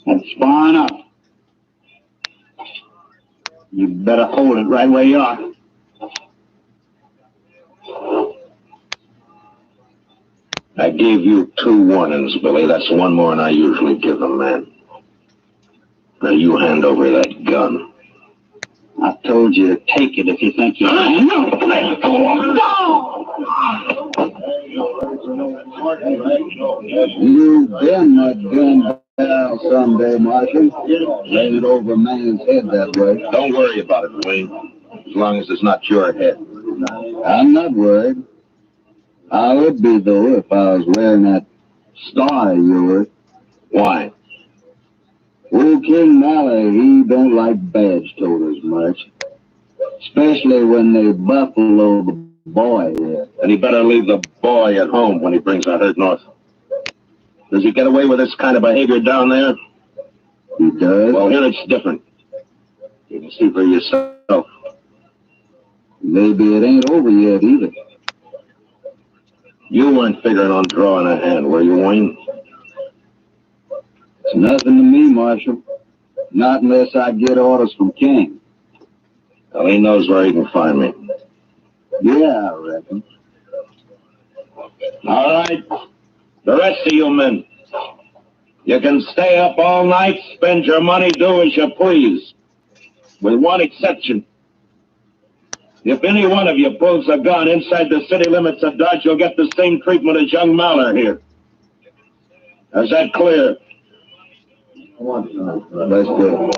That's far enough. You better hold it right where you are. I gave you 2 warnings, Billy. That's one more than I usually give a man. Now you hand over that gun. I told you to take it if you think you can. No! You been that gun down someday, Marshal. Lay it over a man's head that way. Don't worry about it, Wayne. As long as it's not your head. I'm not worried. I would be, though, if I was wearing that star of yours. Why? Old King Malley, he don't like badge toters much. Especially when they buffalo the boy here. And he better leave the boy at home when he brings that herd north. Does he get away with this kind of behavior down there? He does. Well, here it's different. You can see for yourself. Maybe it ain't over yet either. You weren't figuring on drawing a hand, were you, Wayne? It's nothing to me, Marshal. Not unless I get orders from King. Well, he knows where he can find me. Yeah, I reckon. All right. The rest of you men. You can stay up all night, spend your money, do as you please. With one exception. If any one of you pulls a gun inside the city limits of Dodge, you'll get the same treatment as young Maller here. Is that clear? Let's go.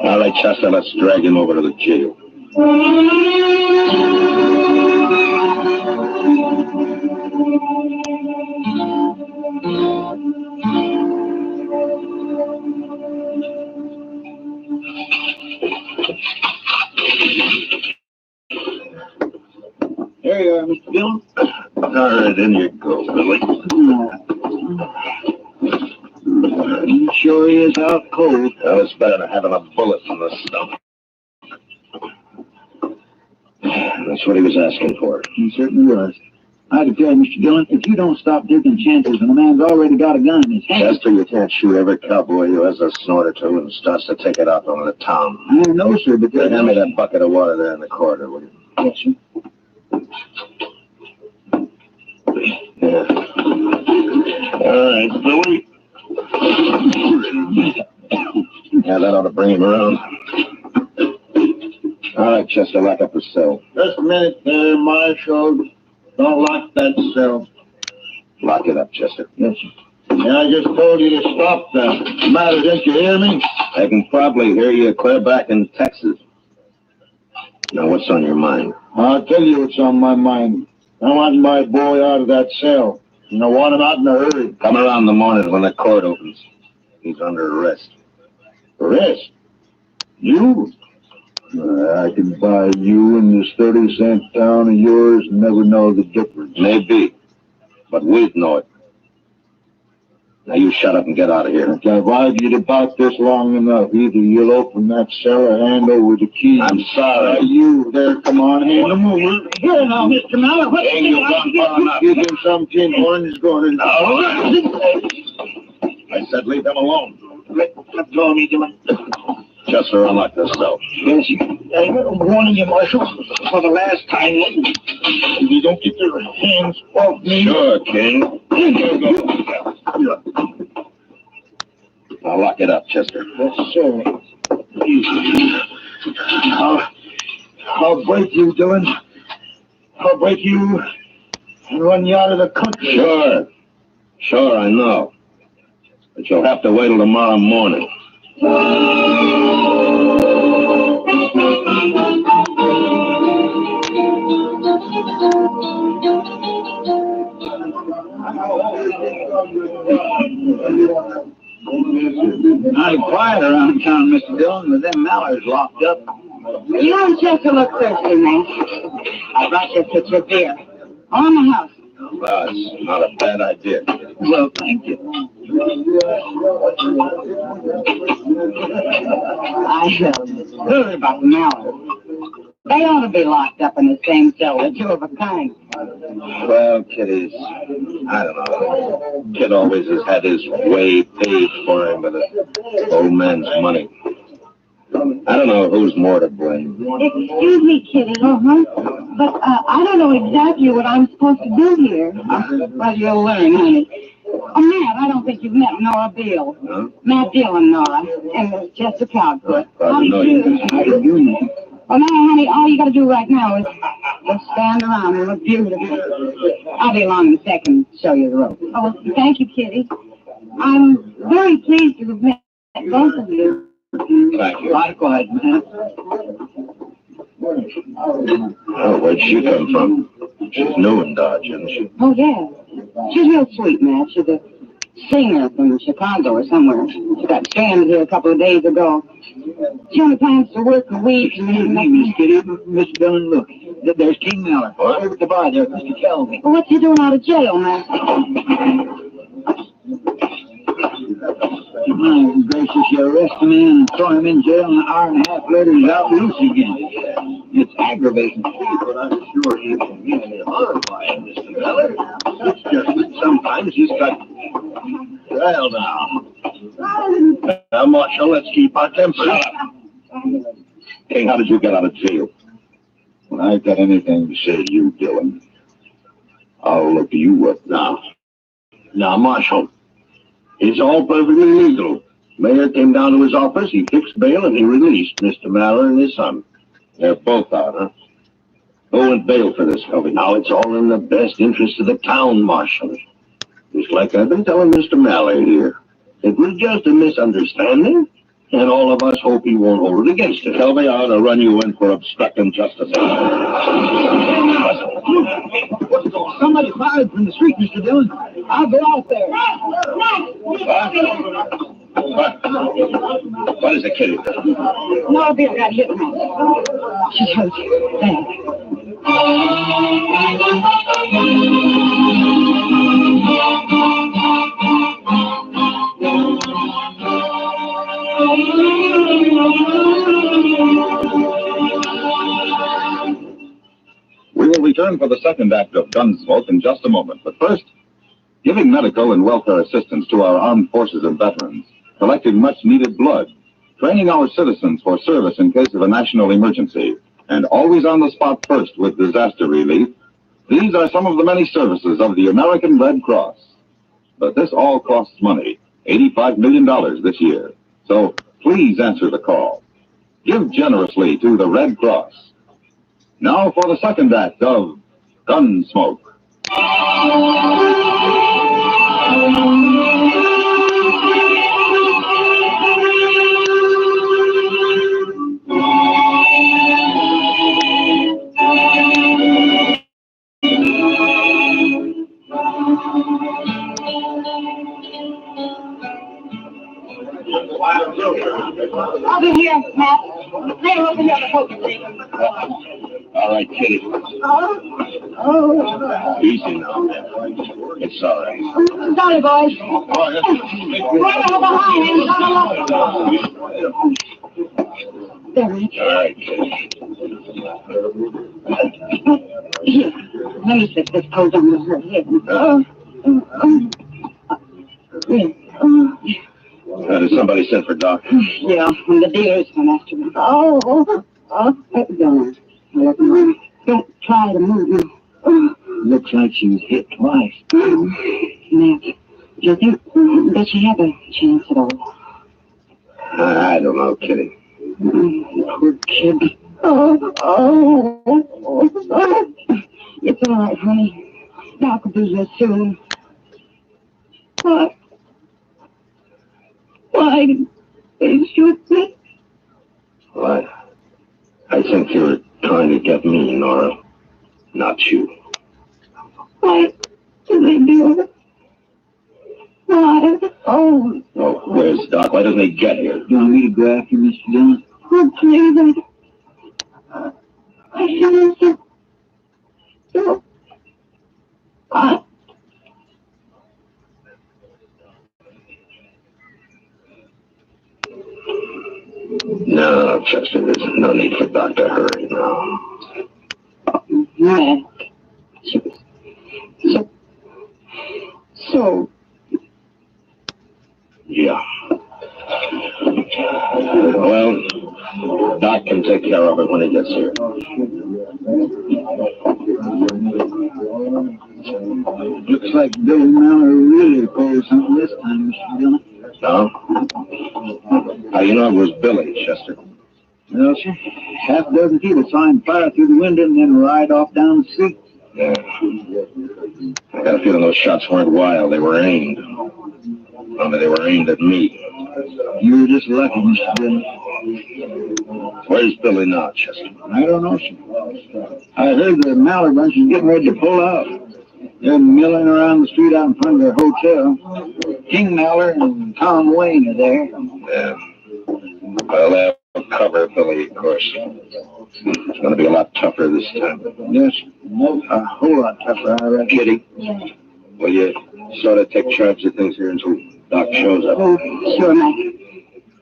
All right, Chester, let's drag him over to the jail. There you are, Mr. Dillon. All right, in you go, Billy. He sure is out cold. Well, it's better than having a bullet in the stomach. That's what he was asking for. He certainly was. I had to tell you, Mr. Dillon, if you don't stop taking chances and the man's already got a gun in his hand. Chester, you can't shoot every cowboy who has a snort or two and starts to take it out on the town. I know, sir, but... Hand me that bucket of water there in the corridor, will you? Yes, sir. Yeah. All right, Billy. Yeah, that ought to bring him around. All right, Chester, lock up the cell. Just a minute there, Marshal. Don't lock that cell. Lock it up, Chester. Yes, sir. Yeah, I just told you to stop that. Matter, didn't you hear me? I can probably hear you clear back in Texas. Now, what's on your mind? I'll tell you what's on my mind. I want my boy out of that cell. And I want him out in a hurry. Come around in the morning when the court opens. He's under arrest. Arrest? You? I can buy you in this 30-cent town of yours and never know the difference. Maybe. But we'd know it. Now you shut up and get out of here. I've argued about this long enough. Either you'll open that cell or hand over the key. I'm sorry. You there, come on, hand him over. Here now, Mr. Mallard. What Ain't you gone far enough? Give him some tin horn, he's going to... I said leave him alone. Let go of me, Dylan. Chester, unlock the cell. Yes, I'm warning you, Marshal, for the last time. You don't get your hands off me. Sure, King. Now lock it up, Chester. Yes, sir. I'll break you, Dylan. I'll break you and run you out of the country. Sure. Sure, I know. But you'll have to wait till tomorrow morning. Mighty quiet around town, Mr. Dillon, with them mallards locked up. You don't just to look thirsty, man. I brought you a pitcher of beer. On the house. Well, it's not a bad idea. Well, thank you. I heard about Mallard. They ought to be locked up in the same cell. They're two of a kind. Well, Kitty's, I don't know. Kid always has had his way paid for him with the old man's money. I don't know who's more to blame. Excuse me, Kitty. But I don't know exactly what I'm supposed to do here. Well, you'll learn, honey. Oh, Matt, I don't think you've met Nora Beale. Huh? Matt Dillon, Nora, and Chester Proudfoot. How do you do? How do you do? Well, now, honey, all you got to do right now is just stand around and look beautiful. I'll be along in a second to show you the rope. Oh, thank you, Kitty. I'm very pleased to have met both of you. Thank you. Likewise, Matt. Oh, where'd she come from? She's new in Dodge, isn't she? Oh, yeah. She's real sweet, Matt. She's a singer from Chicago or somewhere. She got stranded here a couple of days ago. She only plans to work a week. Miss Kitty, Miss Dillon, look. There's King Miller. Over at the bar there, Mr. Kelby. Well, what's he doing out of jail, Matt? My gracious, you arrest a man and throw him in jail, and an hour and a half later he's out loose again. It's aggravating, but I'm sure he can mean any harm by it, Mr. Miller. It's just that sometimes he's got... Well, now, Marshal, let's keep our temper up. King, how did you get out of jail? When I've got anything to say to you, Dillon, I'll look you up now. Now, Marshal, it's all perfectly legal. Mayor came down to his office, he fixed bail, and he released Mr. Maller and his son. They're both out, huh? Who went bail for this, Kelby? Now, it's all in the best interest of the town, Marshal. Just like I've been telling Mr. Maller here. It was just a misunderstanding, and all of us hope he won't hold it against us. Kelby, I ought to run you in for obstructing justice. Somebody fired from the street, Mr. Dillon. I'll go out there. What is it, Kitty? Nora Beale got hit, Matt. She's hurt. Bad. We will return for the second act of Gunsmoke in just a moment. But first, giving medical and welfare assistance to our armed forces and veterans, collecting much-needed blood, training our citizens for service in case of a national emergency, and always on the spot first with disaster relief, these are some of the many services of the American Red Cross. But this all costs money, $85 million this year. So please answer the call. Give generously to the Red Cross. Now for the second act of Gunsmoke. Over here, Matt. Hey, over here, the focus thing. All right, Kitty. Easy now. It's all right. Sorry, boys. Right over behind him. There it is. All right, Kitty. Here, let me slip this coat under her head. Did somebody send for Doc? Yeah, and the dealer's come after me. Don't try to move me. Looks like she was hit twice. Matt, do you think that she have a chance at all? I don't know, Kitty. Poor kid. It's all right, honey. Doc will be here soon. Why did they shoot me? What? I think you're trying to get me, Nora. Not you. Why did they do it? Why? Oh, where's Doc? Why doesn't he get here? You want me to go after Mr. Dillon? Oh, please. I shouldn't have. No, Chester, there's no need for Doc to hurry now. Matt. So. Yeah. Well, Doc can take care of it when he gets here. Looks like Billy Miller really pulled something this time, Mr. Dillon. No? How you know it was Billy, Chester? Well, sir, half a dozen people saw him fire through the window and then ride off down the street. Yeah. I got a feeling those shots weren't wild. They were aimed. Only they were aimed at me. You were just lucky, Mr. Dillon. Where's Billy now, Chester? I don't know, sir. I heard the Mallard bunch is getting ready to pull out. They're milling around the street out in front of their hotel. King Mallard and Tom Wayne are there. Yeah. Well, they'll cover Billy, of course. It's going to be a lot tougher this time. Yes, a whole lot tougher, I reckon. Kitty, Yeah. will you sort of take charge of things here until Doc shows up? Oh, sure, Mac.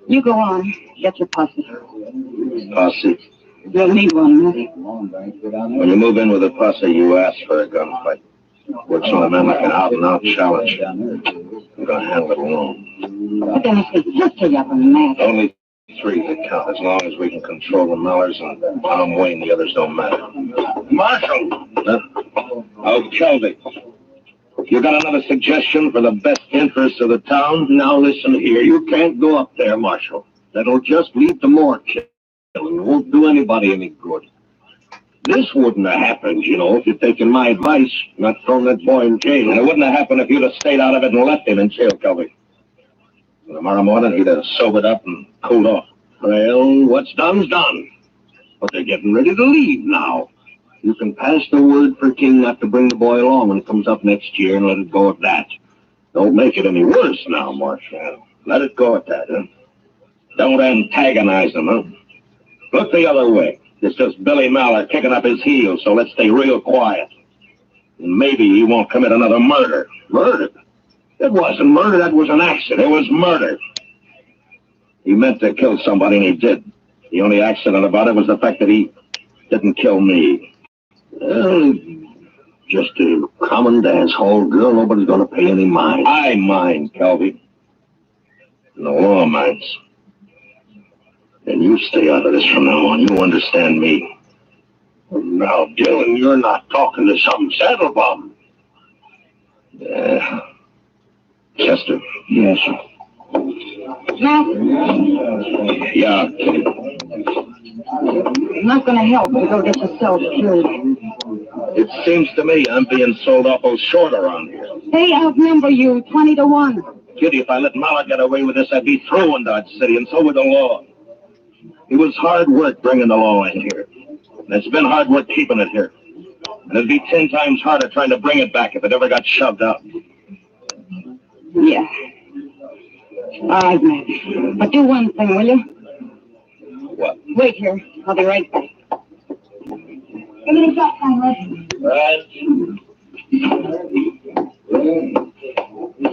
You go on. Get your posse. Posse? You'll need one, Mac. When you move in with a posse, you ask for a gunfight. Works on a man like an out-and-out challenge. I'm going to handle it alone. But then it's his sister up on Mac. Only 3 that count. As long as we can control the Mallards and Tom Wayne, the others don't matter. Marshal! Huh? Oh, Kelby. You got another suggestion for the best interests of the town? Now listen here. You can't go up there, Marshal. That'll just lead to more killing. It won't do anybody any good. This wouldn't have happened, you know, if you'd taken my advice, not thrown that boy in jail. And it wouldn't have happened if you'd have stayed out of it and left him in jail, Kelby. Tomorrow morning, he'd have sobered up and cooled off. Well, what's done's done. But they're getting ready to leave now. You can pass the word for King not to bring the boy along when he comes up next year and let it go at that. Don't make it any worse now, Marshal. Let it go at that, huh? Don't antagonize them, huh? Look the other way. It's just Billy Mallard kicking up his heels, so let's stay real quiet. And maybe he won't commit another murder. Murder? It wasn't murder, that was an accident. It was murder. He meant to kill somebody, and he did. The only accident about it was the fact that he didn't kill me. Well, just a common dance hall girl. Nobody's going to pay any mind. I mind, Kelby. And the law minds. And you stay out of this from now on. You understand me. Now, Dillon, you're not talking to some saddlebum. Yeah. Chester. Yes, sir. Mac, Yeah, Kitty. it's not going to help to go get yourself killed. It seems to me I'm being sold awful short around here. They outnumber you 20 to 1. Kitty, if I let Mallard get away with this, I'd be through in Dodge City, and so would the law. It was hard work bringing the law in here. And it's been hard work keeping it here. And it'd be 10 times harder trying to bring it back if it ever got shoved out. Yeah. All right, Mac. But do one thing, will you? What? Wait here. I'll be right back. Give me the shotgun, Red. Right.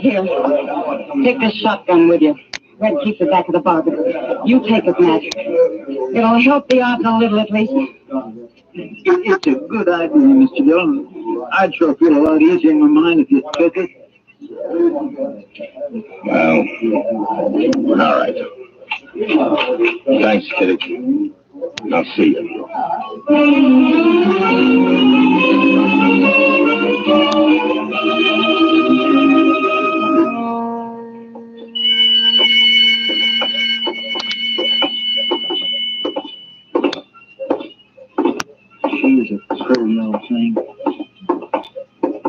Here. Take this shotgun with you. Red keeps it back of the bargain. You take it, Mac. It'll help the odds a little, at least. It's a good idea, Mr. Dillon. I'd sure feel a lot easier in my mind if you took it. Well, all right. Thanks, Kitty. I'll see you. She's a pretty little thing.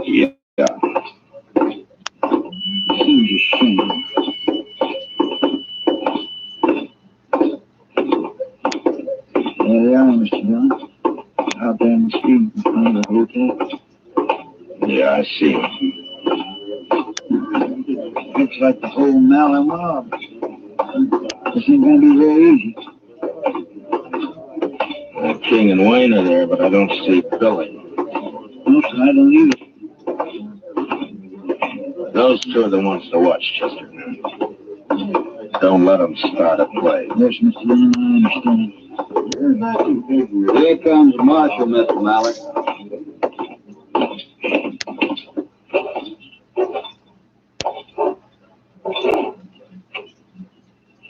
Yeah. Seems a shame. There they are, Mr. Dillon. Out there in the street in front of the hotel. Yeah, I see him. Looks like the whole Mallard mob. This ain't gonna be very easy. King and Wayne are there, but I don't see Billy. No, I don't either. Those two are the ones to watch, Chester. Don't let them start a play. Yes, Mr. Dillon, I understand. Here comes Marshal, Mr. Mallard.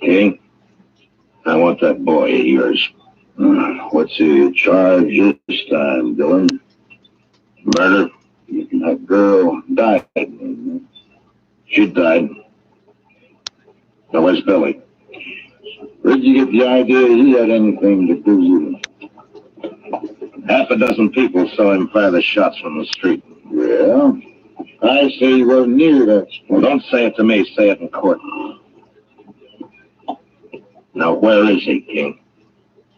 King, I want that boy of yours. What's the charge this time, Dylan? Murder? That girl died. She died. Now, where's Billy? Where'd you get the idea he had anything to do with it? Half a dozen people saw him fire the shots from the street. Yeah? I say he wasn't near that. Well, don't say it to me. Say it in court. Now, where is he, King?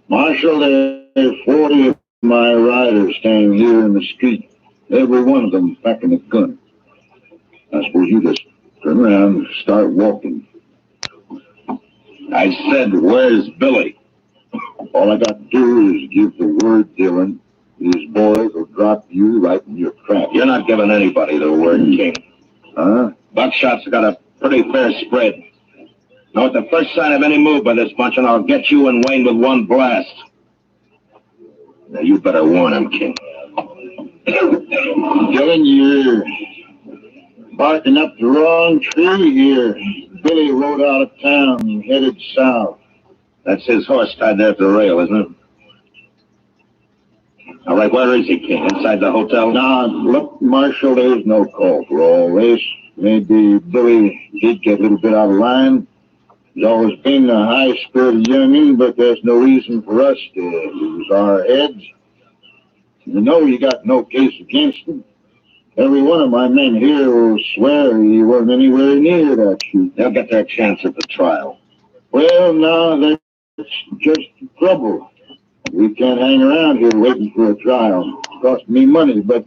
Marshal, there's 40 of my riders standing here in the street. Every one of them packing a gun. I suppose you just turn around and start walking. I said, where's Billy? All I got to do is give the word, Dylan. These boys will drop you right in your trap. You're not giving anybody the word, King. Huh? Buckshot's got a pretty fair spread. Now, at the first sign of any move by this bunch, and I'll get you and Wayne with one blast. Now, you better warn him, King. Dylan, you're barking up the wrong tree here. Billy rode out of town and headed south. That's his horse tied there to the rail, isn't it? All right, where is he, King? Inside the hotel? Nah, look, Marshal, there's no call for all this. Maybe Billy did get a little bit out of line. He's always been a high-spirited youngin', but there's no reason for us to lose our heads. You know you got no case against him. Every one of my men here will swear he wasn't anywhere near that shoot. They'll get their chance at the trial. Well, now, that's just the trouble. We can't hang around here waiting for a trial. It costs me money, but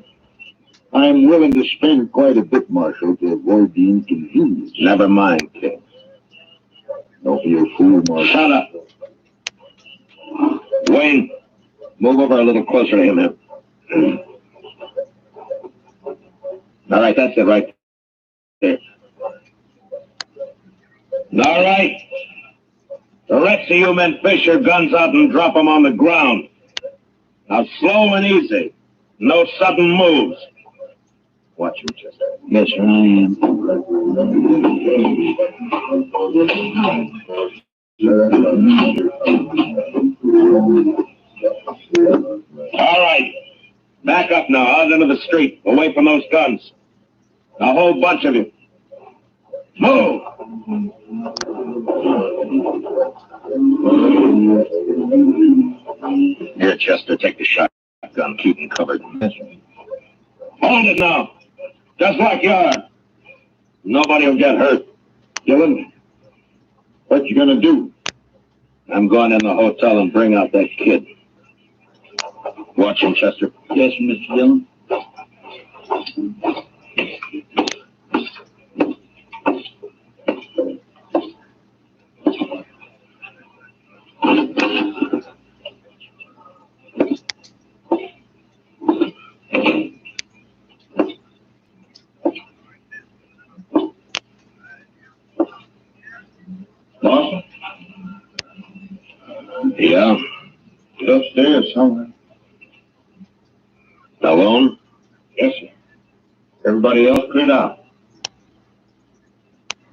I'm willing to spend quite a bit, Marshal, to avoid the inconvenience. Never mind, King. Don't be a fool, Marshal. Shut up. Wayne, move over a little closer to him here. All right, that's it right there. All right. The rest of you men fish your guns out and drop them on the ground. Now, slow and easy. No sudden moves. Watch him, Chester. Yes, sir, I am. All right. Back up now, out into the street, away from those guns. A whole bunch of you. Move! Here, Chester, take the shotgun. Keep him covered. Hold it now. Just like you are. Nobody will get hurt. Dylan, what you gonna do? I'm going in the hotel and bring out that kid. Watch him, Chester. Yes, Mr. Dillon. Boss? Yeah. Upstairs somewhere. Alone? Yes, sir. Everybody else cleared out.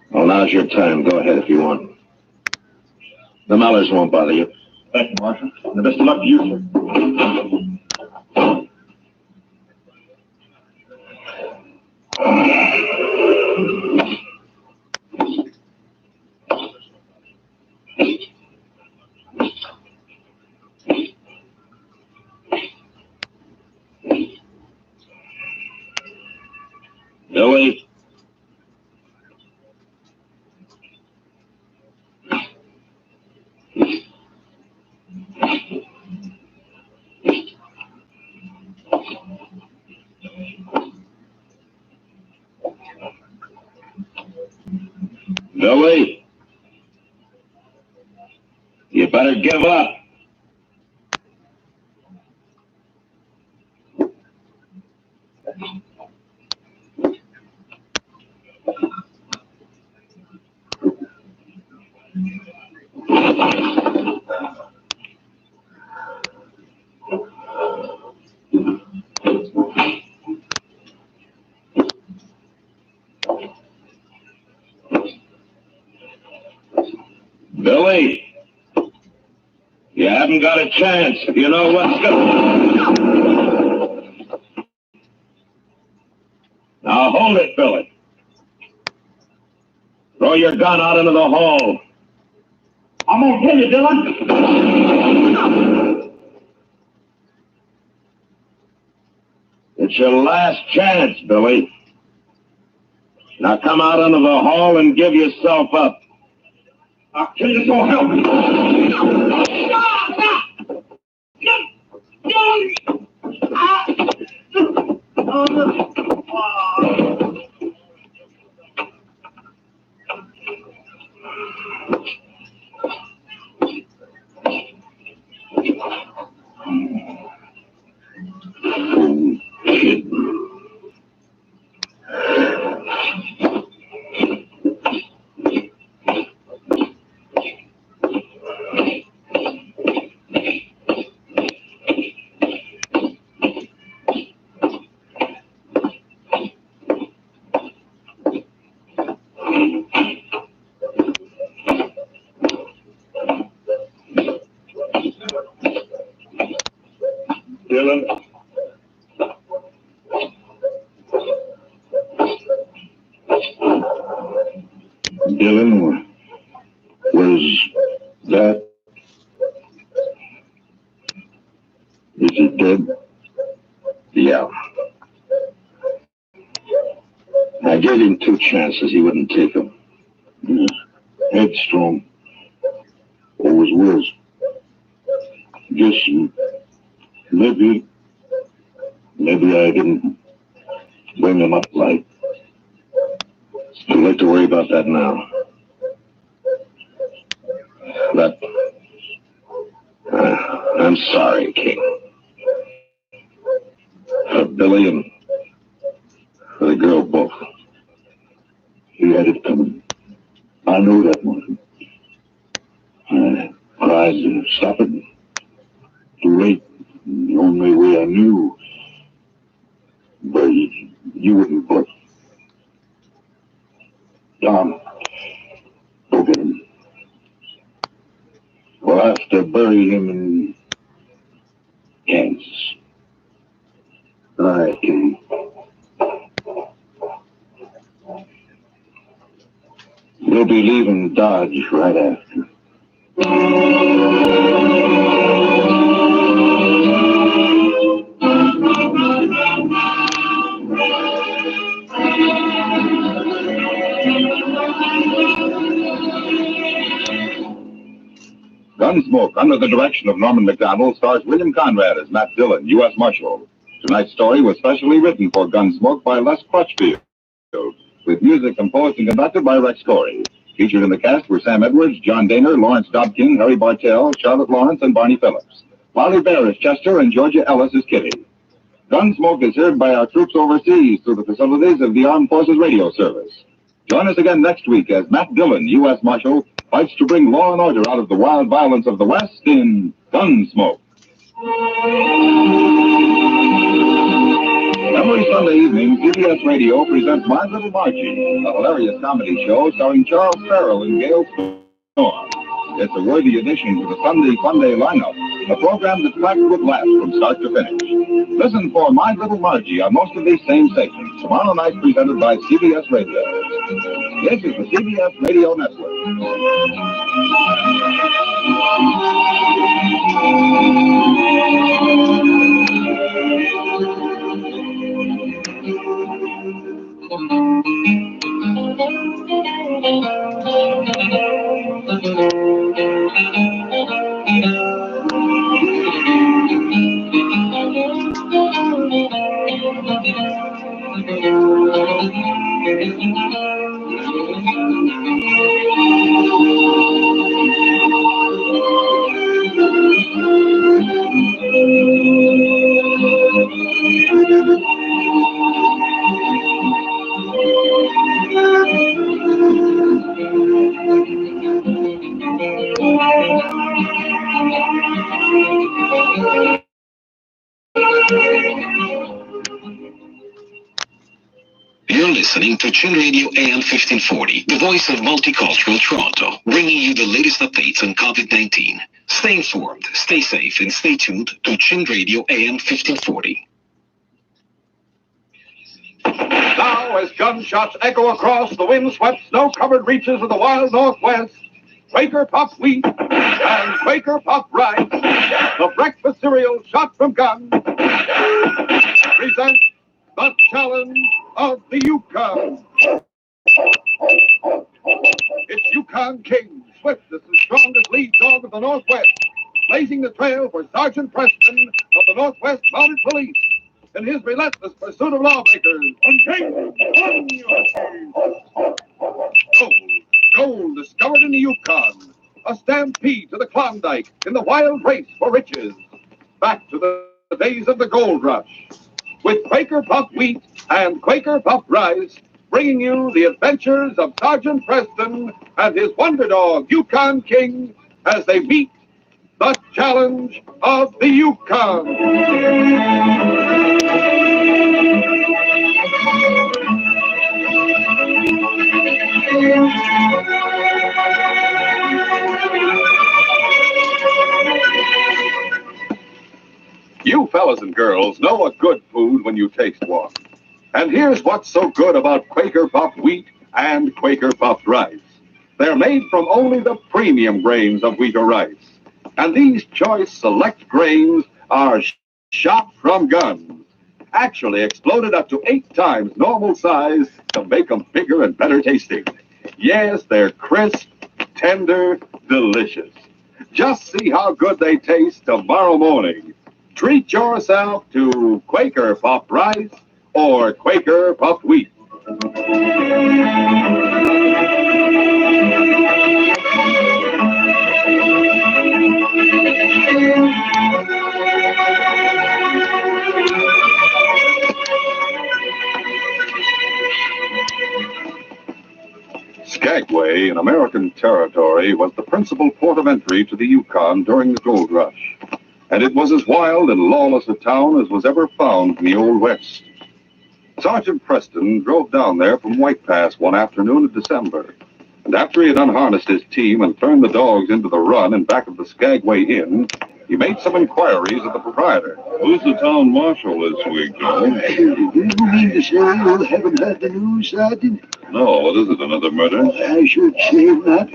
Well, now's your time. Go ahead if you want. The Mallers won't bother you. Thank you, Marshal. And the best of luck to you, Billy? Billy? You better give up. Billy? haven't got a chance. You know what's good. Now hold it, Billy. Throw your gun out into the hall. I'm gonna kill you, Dylan. It's your last chance, Billy. Now come out into the hall and give yourself up. I'll kill you, so help me. Dylan. Dylan, was that? Is he dead? Yeah. I gave him 2 chances. He wouldn't take them. Headstrong. Always was. Just maybe I didn't bring him up right. Too late to worry about that now. But I'm sorry, King. For Billy and for the girl both. He had it coming. I knew that one. I tried to stop it. Too late. The only way I knew. But you wouldn't budge. Tom, go get him. We'll have to bury him in Kansas. All right, King. We'll be leaving Dodge right after. Gunsmoke, under the direction of Norman Macdonald, stars William Conrad as Matt Dillon, U.S. Marshal. Tonight's story was specially written for Gunsmoke by Les Crutchfield, with music composed and conducted by Rex Corey. Featured in the cast were Sam Edwards, John Daner, Lawrence Dobkin, Harry Bartell, Charlotte Lawrence, and Barney Phillips. Wally Bear is Chester, and Georgia Ellis is Kitty. Gunsmoke is heard by our troops overseas through the facilities of the Armed Forces Radio Service. Join us again next week as Matt Dillon, U.S. Marshal, fights to bring law and order out of the wild violence of the West in Gunsmoke. Every Sunday evening, CBS Radio presents My Little Margie, a hilarious comedy show starring Charles Farrell and Gail Storm. It's a worthy addition to the Sunday Fun Day lineup, a program that's packed with laughs from start to finish. Listen for My Little Margie on most of these same stations, tomorrow night presented by CBS Radio. This is the CBS Radio Network. You're listening to Chin Radio AM 1540, the voice of multicultural Toronto, bringing you the latest updates on COVID-19. Stay informed, stay safe, and stay tuned to Chin Radio AM 1540. Now, as gunshots echo across the wind-swept, snow-covered reaches of the wild Northwest, Quaker Puffed Wheat and Quaker Puffed Rice, the breakfast cereal shot from guns, present the challenge of the Yukon. It's Yukon King, swiftest and strongest lead dog of the Northwest, blazing the trail for Sergeant Preston of the Northwest Mounted Police in his relentless pursuit of lawbreakers. On King! Gold discovered in the Yukon, a stampede to the Klondike in the wild race for riches. Back to the days of the gold rush, with Quaker Puffed Wheat and Quaker Puffed Rice, bringing you the adventures of Sergeant Preston and his wonder dog, Yukon King, as they meet the challenge of the Yukon. You fellas and girls know a good food when you taste one. And here's what's so good about Quaker Puffed Wheat and Quaker Puffed Rice. They're made from only the premium grains of wheat or rice. And these choice select grains are shot from guns. Actually exploded up to 8 times normal size to make them bigger and better tasting. Yes, they're crisp, tender, delicious. Just see how good they taste tomorrow morning. Treat yourself to Quaker Puffed Rice or Quaker Puffed Wheat. Skagway, in American territory, was the principal port of entry to the Yukon during the gold rush. And it was as wild and lawless a town as was ever found in the Old West. Sergeant Preston drove down there from White Pass one afternoon of December. And after he had unharnessed his team and turned the dogs into the run in back of the Skagway Inn, he made some inquiries of the proprietor. Who's the town marshal this week, Joe? You mean to say you haven't heard the news, Sergeant? No, what is it, another murder? I should say not.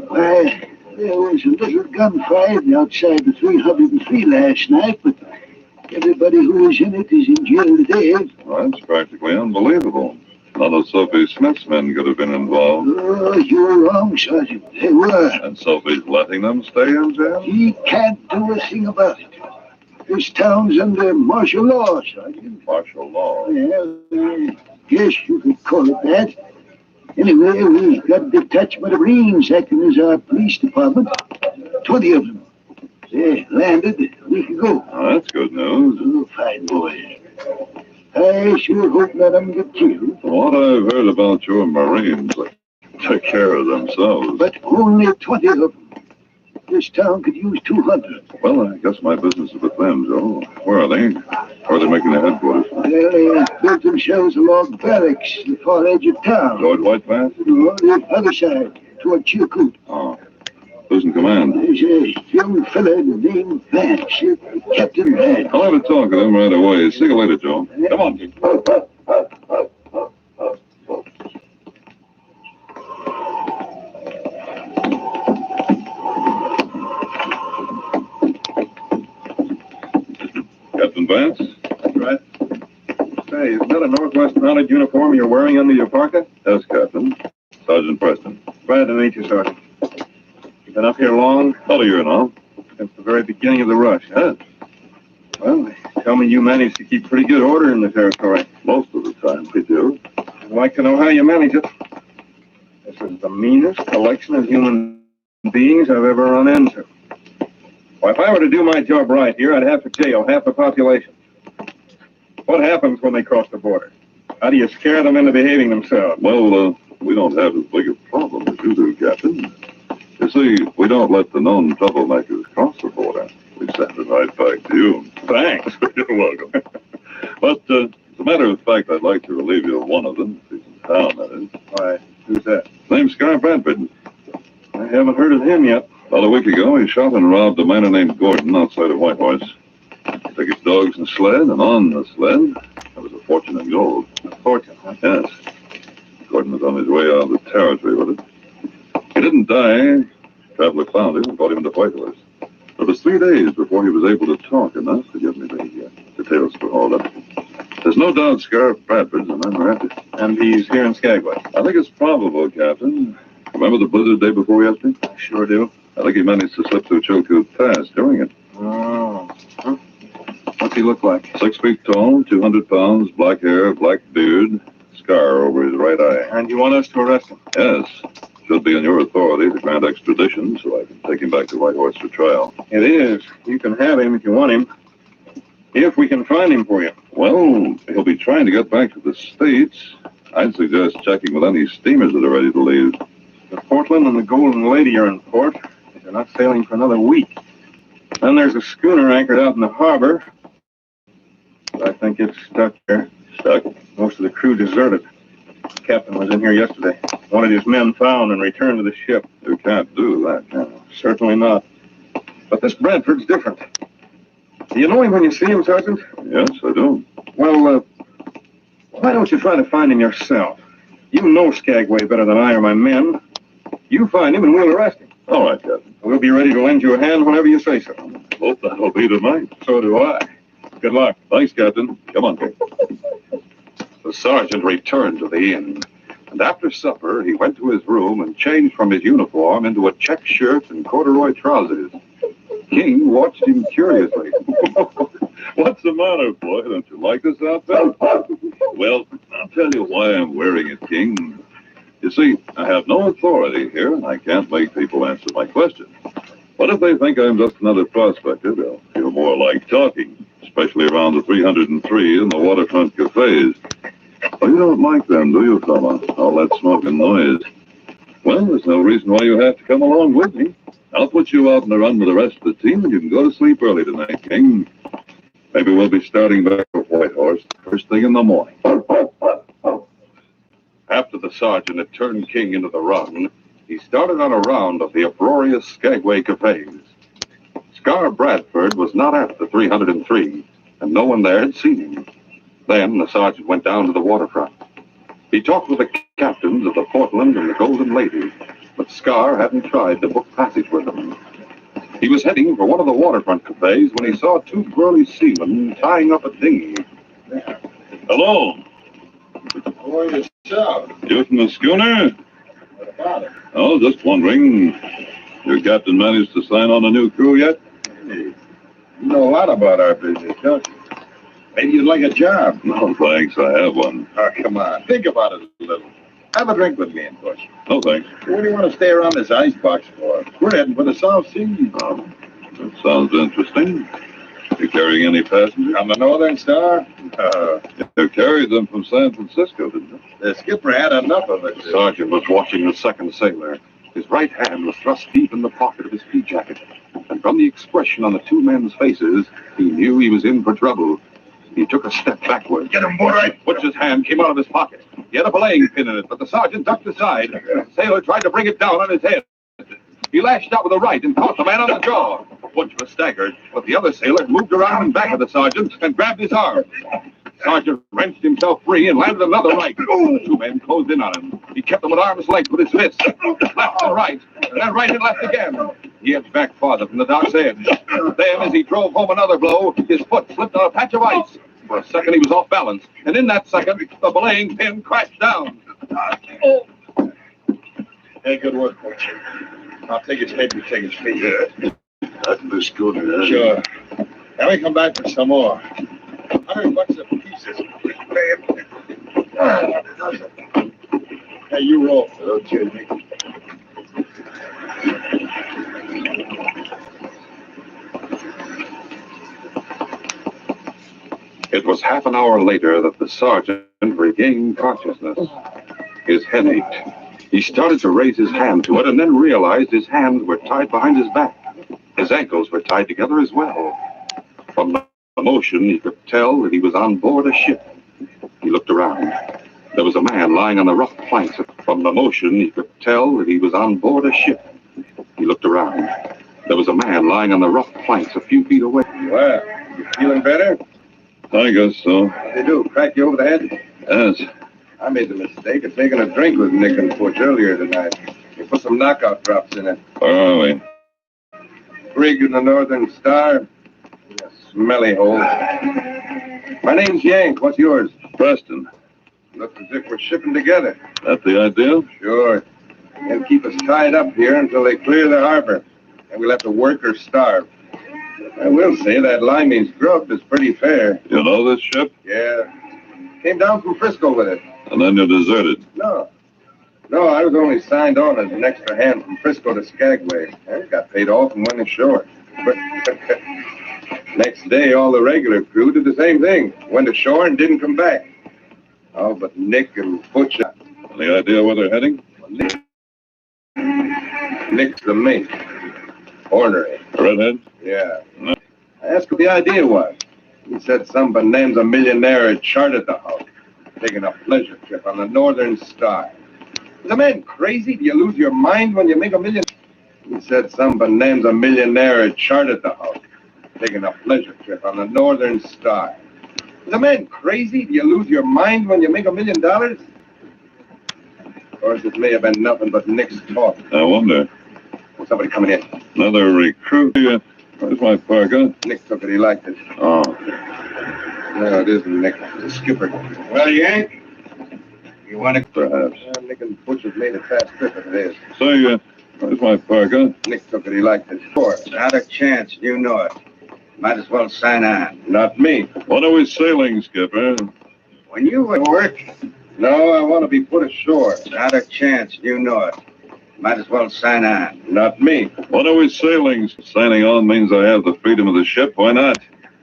Why, there was a little gunfight outside the 303 last night, but everybody who was in it is in jail today. Well, that's practically unbelievable. None of Sophie Smith's men could have been involved. Oh, you're wrong, Sergeant. They were. And Sophie's letting them stay in jail? He can't do a thing about it. This town's under martial law, Sergeant. Martial law? Yeah, yes, you could call it that. Anyway, we've got a detachment of Marines acting as our police department. 20 of them. They landed a week ago. Oh, that's good news. Oh, fine boys. I sure hope none of them get killed. From what I've heard about your Marines, they take care of themselves. But only 20 of them. This town could use 200. Well, I guess my business is with them, Joe. Where are they? Or are they making their headquarters? Well, they built themselves a log barracks at the far edge of town. Toward White Pass? No, the other side, toward Chilcoot. Oh. Who's in command? There's a young fella named Vance, Captain Vance. I'll have a talk with him right away. See you later, Joe. Come on, Jim. Captain Vance? That's right. Say, isn't that a Northwest Mounted uniform you're wearing under your parka? Yes, Captain. Sergeant Preston. Glad to meet you, Sergeant. You've been up here long? About a year now. Since the very beginning of the rush, huh? Yes. Well, they tell me you managed to keep pretty good order in the territory. Most of the time, we do. I'd like to know how you manage it. This is the meanest collection of human beings I've ever run into. Why, if I were to do my job right here, I'd have to jail half the population. What happens when they cross the border? How do you scare them into behaving themselves? Well, we don't have as big a problem as you do, Captain. You see, we don't let the known troublemakers cross the border. We send them right back to you. Thanks. You're welcome. But As a matter of fact, I'd like to relieve you of one of them, if he's in town, that is. Why, who's that? His name's Scar Bradford. I haven't heard of him yet. About a week ago, he shot and robbed a miner named Gordon outside of Whitehorse. He took his dogs and sled, and on the sled, there was a fortune in gold. A fortune, huh? Yes. Gordon was on his way out of the territory with it. He didn't die. Traveler found him and brought him into Whitehorse. It was 3 days before he was able to talk enough to give me the details for all of it. There's no doubt Scar Bradford's the man we're after. And he's here in Skagway. I think it's probable, Captain. Remember the blizzard day before yesterday? I sure do. I think he managed to slip through Chilkoot Pass during it. Oh. Huh? What's he look like? 6 feet tall, 200 pounds, black hair, black beard, scar over his right eye. And you want us to arrest him? Yes. Should be in your authority to grant extradition so I can take him back to Whitehorse for trial. It is. You can have him if you want him. If we can find him for you. Well, he'll be trying to get back to the States. I'd suggest checking with any steamers that are ready to leave. The Portland and the Golden Lady are in port. They're not sailing for another week. Then there's a schooner anchored out in the harbor. I think it's stuck there. Stuck? Most of the crew deserted. The captain was in here yesterday. Wanted his men found and returned to the ship. You can't do that, can you? Certainly not. But this Bradford's different. Do you know him when you see him, Sergeant? Yes, I do. Well, why don't you try to find him yourself? You know Skagway better than I or my men. You find him and we'll arrest him. All right, Captain. We'll be ready to lend you a hand whenever you say so. Hope that'll be tonight. So do I. Good luck. Thanks, Captain. Come on, Kate. The sergeant returned to the inn, and after supper, he went to his room and changed from his uniform into a check shirt and corduroy trousers. King watched him curiously. What's the matter, boy? Don't you like this outfit? Well, I'll tell you why I'm wearing it, King. You see, I have no authority here, and I can't make people answer my questions. But if they think I'm just another prospector, they'll feel more like talking, especially around the 303 and the waterfront cafes. Oh, you don't like them, do you, fella? All that smoke and noise. Well, there's no reason why you have to come along with me. I'll put you out on the run with the rest of the team, and you can go to sleep early tonight, King. Maybe we'll be starting back for Whitehorse first thing in the morning. After the sergeant had turned King into the run, he started on a round of the uproarious Skagway cafes. Scar Bradford was not at the 303, and no one there had seen him. Then the sergeant went down to the waterfront. He talked with the captains of the Portland and the Golden Lady, but Scar hadn't tried to book passage with them. He was heading for one of the waterfront cafes when he saw two burly seamen tying up a dinghy. Hello. How are you, yourself? You from the schooner? What about it? Oh, just wondering. Your captain managed to sign on a new crew yet? Hey, you know a lot about our business, don't you? Maybe you'd like a job. No, thanks. I have one. Oh, come on. Think about it a little. Have a drink with me, of course. No, thanks. What do you want to stay around this icebox for? We're heading for the South Seas. Oh, that sounds interesting. You carrying any passengers? On the Northern Star? You carried them from San Francisco, didn't you? The skipper had enough of it. The sergeant was watching the second sailor. His right hand was thrust deep in the pocket of his pea jacket. And from the expression on the two men's faces, he knew he was in for trouble. He took a step backward. Get him, boy! Right. Butch's hand came out of his pocket. He had a belaying pin in it, but the sergeant ducked aside. The sailor tried to bring it down on his head. He lashed out with a right and caught the man on the jaw. Butch was staggered, but the other sailor moved around in back of the sergeant and grabbed his arm. The sergeant wrenched himself free and landed another right. The two men closed in on him. He kept them at arm's length with his fists, left and right, and then right and left again. He edged back farther from the dock's edge. Then, as he drove home another blow, his foot slipped on a patch of ice. For a second, he was off balance, and in that second, the belaying pin crashed down. Hey, good work, Butch. I'll take his head, you take his feet. Yeah. That's the schooner, huh? Sure. Now we come back for some more. $100 a piece is Hey, you roll. Okay, Nick. It was half an hour later that the sergeant regained consciousness. His head ached. He started to raise his hand to it and then realized his hands were tied behind his back. His ankles were tied together as well. From the motion, he could tell that he was on board a ship. He looked around. There was a man lying on the rough planks. From the motion, he could tell that he was on board a ship. He looked around. There was a man lying on the rough planks a few feet away. Well, you feeling better? I guess so. They do. Crack you over the head? Yes. I made the mistake of taking a drink with Nick and Butch earlier tonight. You put some knockout drops in it. Where are we? Brig in the Northern Star. A smelly hole. My name's Yank. What's yours? Preston. Looks as if we're shipping together. That the idea? Sure. They'll keep us tied up here until they clear the harbor. And we'll have to work or starve. I will say that Limey's grub is pretty fair. You know this ship? Yeah. Came down from Frisco with it. And then you deserted. No, I was only signed on as an extra hand from Frisco to Skagway. I got paid off and went ashore. But next day, all the regular crew did the same thing. Went ashore and didn't come back. Oh, but Nick and Butch... Any idea where they're heading? Nick's the mate. Ornery. Redhead? Yeah. I asked what the idea was. He said some bonanza millionaire had chartered the hulk, taking a pleasure trip on the Northern Star. Is a man crazy? Do you lose your mind when you make $1 million? He said some bonanza millionaire had chartered the hulk, taking a pleasure trip on the Northern Star. Is a man crazy? Do you lose your mind when you make $1 million? Of course, it may have been nothing but Nick's talk. I wonder. Somebody coming in. Another recruit. Where's my parka? Nick took it. He liked it. Oh. No, it isn't Nick. It's the skipper. Well, Yank, you want to... Perhaps. Nick and Butch have made a fast trip if it is. Say, where's my parka? Nick took it. He liked it. Of course. Not a chance. You know it. Might as well sign on. Not me. When are we sailing, Skipper? When you work? No, I want to be put ashore. Not a chance. You know it. Might as well sign on. Not me. When are we sailing? Signing on means I have the freedom of the ship. Why not?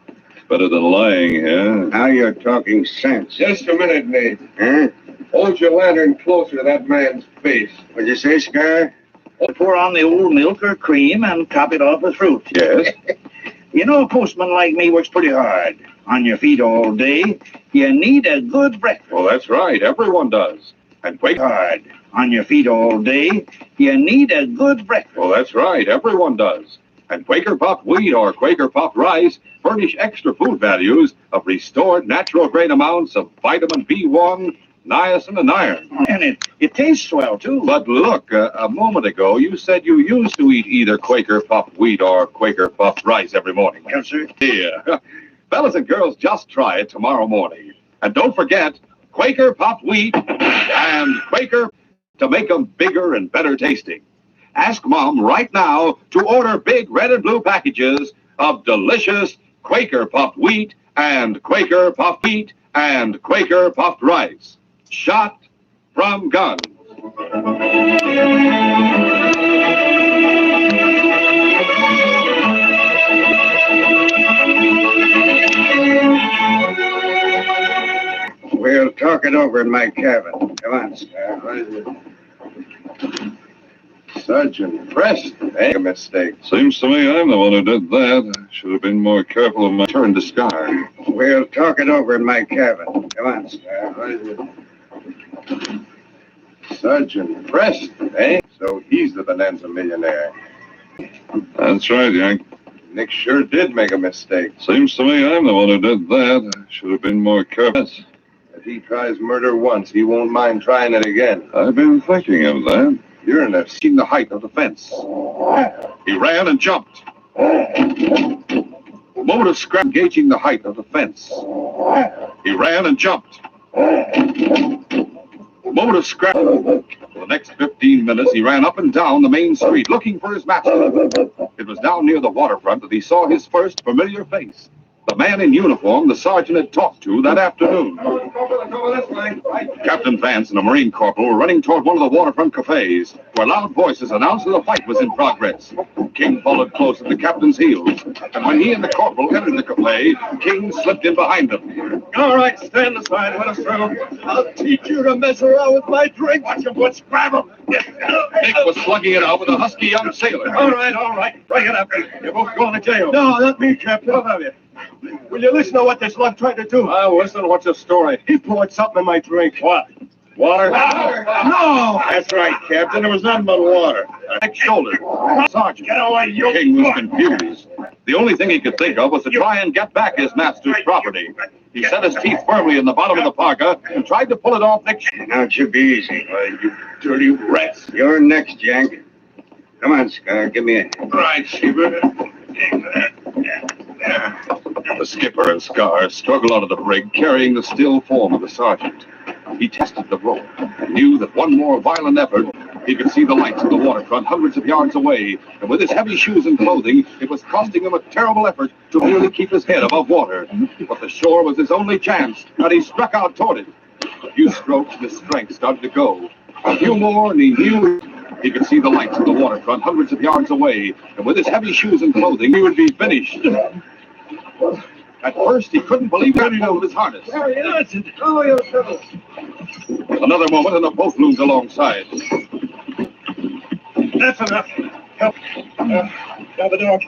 It's better than lying here. Now you're talking sense. Just a minute, Nate. Huh? Hold your lantern closer to that man's face. What'd you say, Scar? Pour on the old milk or cream and top it off with fruit. Yes. You know, a postman like me works pretty hard. On your feet all day. You need a good breakfast. Well, that's right. Everyone does. And wait hard. On your feet all day. You need a good breakfast. Well, that's right. Everyone does. And Quaker puffed wheat or Quaker puffed rice furnish extra food values of restored natural grain amounts of vitamin B1, niacin, and iron. And it tastes well, too. But look, a moment ago, you said you used to eat either Quaker puffed wheat or Quaker puffed rice every morning. Yes, sir. Yeah. Fellas and girls, just try it tomorrow morning. And don't forget, Quaker puffed wheat and Quaker to make them bigger and better tasting. Ask Mom right now to order big red and blue packages of delicious Quaker puffed wheat and Quaker puffed wheat and Quaker puffed rice. Shot from guns. We'll talk it over in my cabin. Come on, Scar. What is it? Sergeant Preston, a mistake. Seems to me I'm the one who did that. I should have been more careful of my turn to Scar. We'll talk it over in my cabin. Come on, Scar. What is it? Sergeant Preston, eh? So he's the bonanza millionaire. That's right, Yank. Nick sure did make a mistake. Seems to me I'm the one who did that. I should have been more careful. If he tries murder once, he won't mind trying it again. I've been thinking of that. You're in seen the height of the fence. He ran and jumped. Motive scrap gauging the height of the fence. He ran and jumped. Motive scrap. For the next 15 minutes, he ran up and down the main street looking for his master. It was down near the waterfront that he saw his first familiar face. The man in uniform the sergeant had talked to that afternoon. Captain Vance and a Marine corporal were running toward one of the waterfront cafes, where loud voices announced that a fight was in progress. King followed close at the captain's heels, and when he and the corporal entered the cafe, King slipped in behind them. All right, stand aside, let us through. I'll teach you to mess around with my drink. Watch your foot scrabble. Nick was slugging it out with a husky young sailor. All right, bring it up. You're both going to jail. No, not me, Captain. Both of you. Will you listen to what this lug tried to do? I'll listen. What's your story? He poured something in my drink. What? Water? No! That's right, Captain. There was nothing but water. Next shoulder. Sergeant. Get away, you... King was confused. The only thing he could think of was to try and get back his master's property. He set his teeth firmly in the bottom of the parka and tried to pull it off next. Now it should be easy. You dirty rats. You're next, Jank. Come on, Scar. Give me a... Right, Skipper. The skipper and Scar struggled out of the brig, carrying the still form of the sergeant. He tested the rope and knew that one more violent effort, he could see the lights of the waterfront hundreds of yards away. And with his heavy shoes and clothing, it was costing him a terrible effort to really keep his head above water. But the shore was his only chance, and he struck out toward it. A few strokes, and his strength started to go. A few more, and he knew he could see the lights of the waterfront hundreds of yards away. And with his heavy shoes and clothing, he would be finished. At first, he couldn't believe that he held his harness. Another moment, and a boat loomed alongside. That's enough. Help. Now the dog.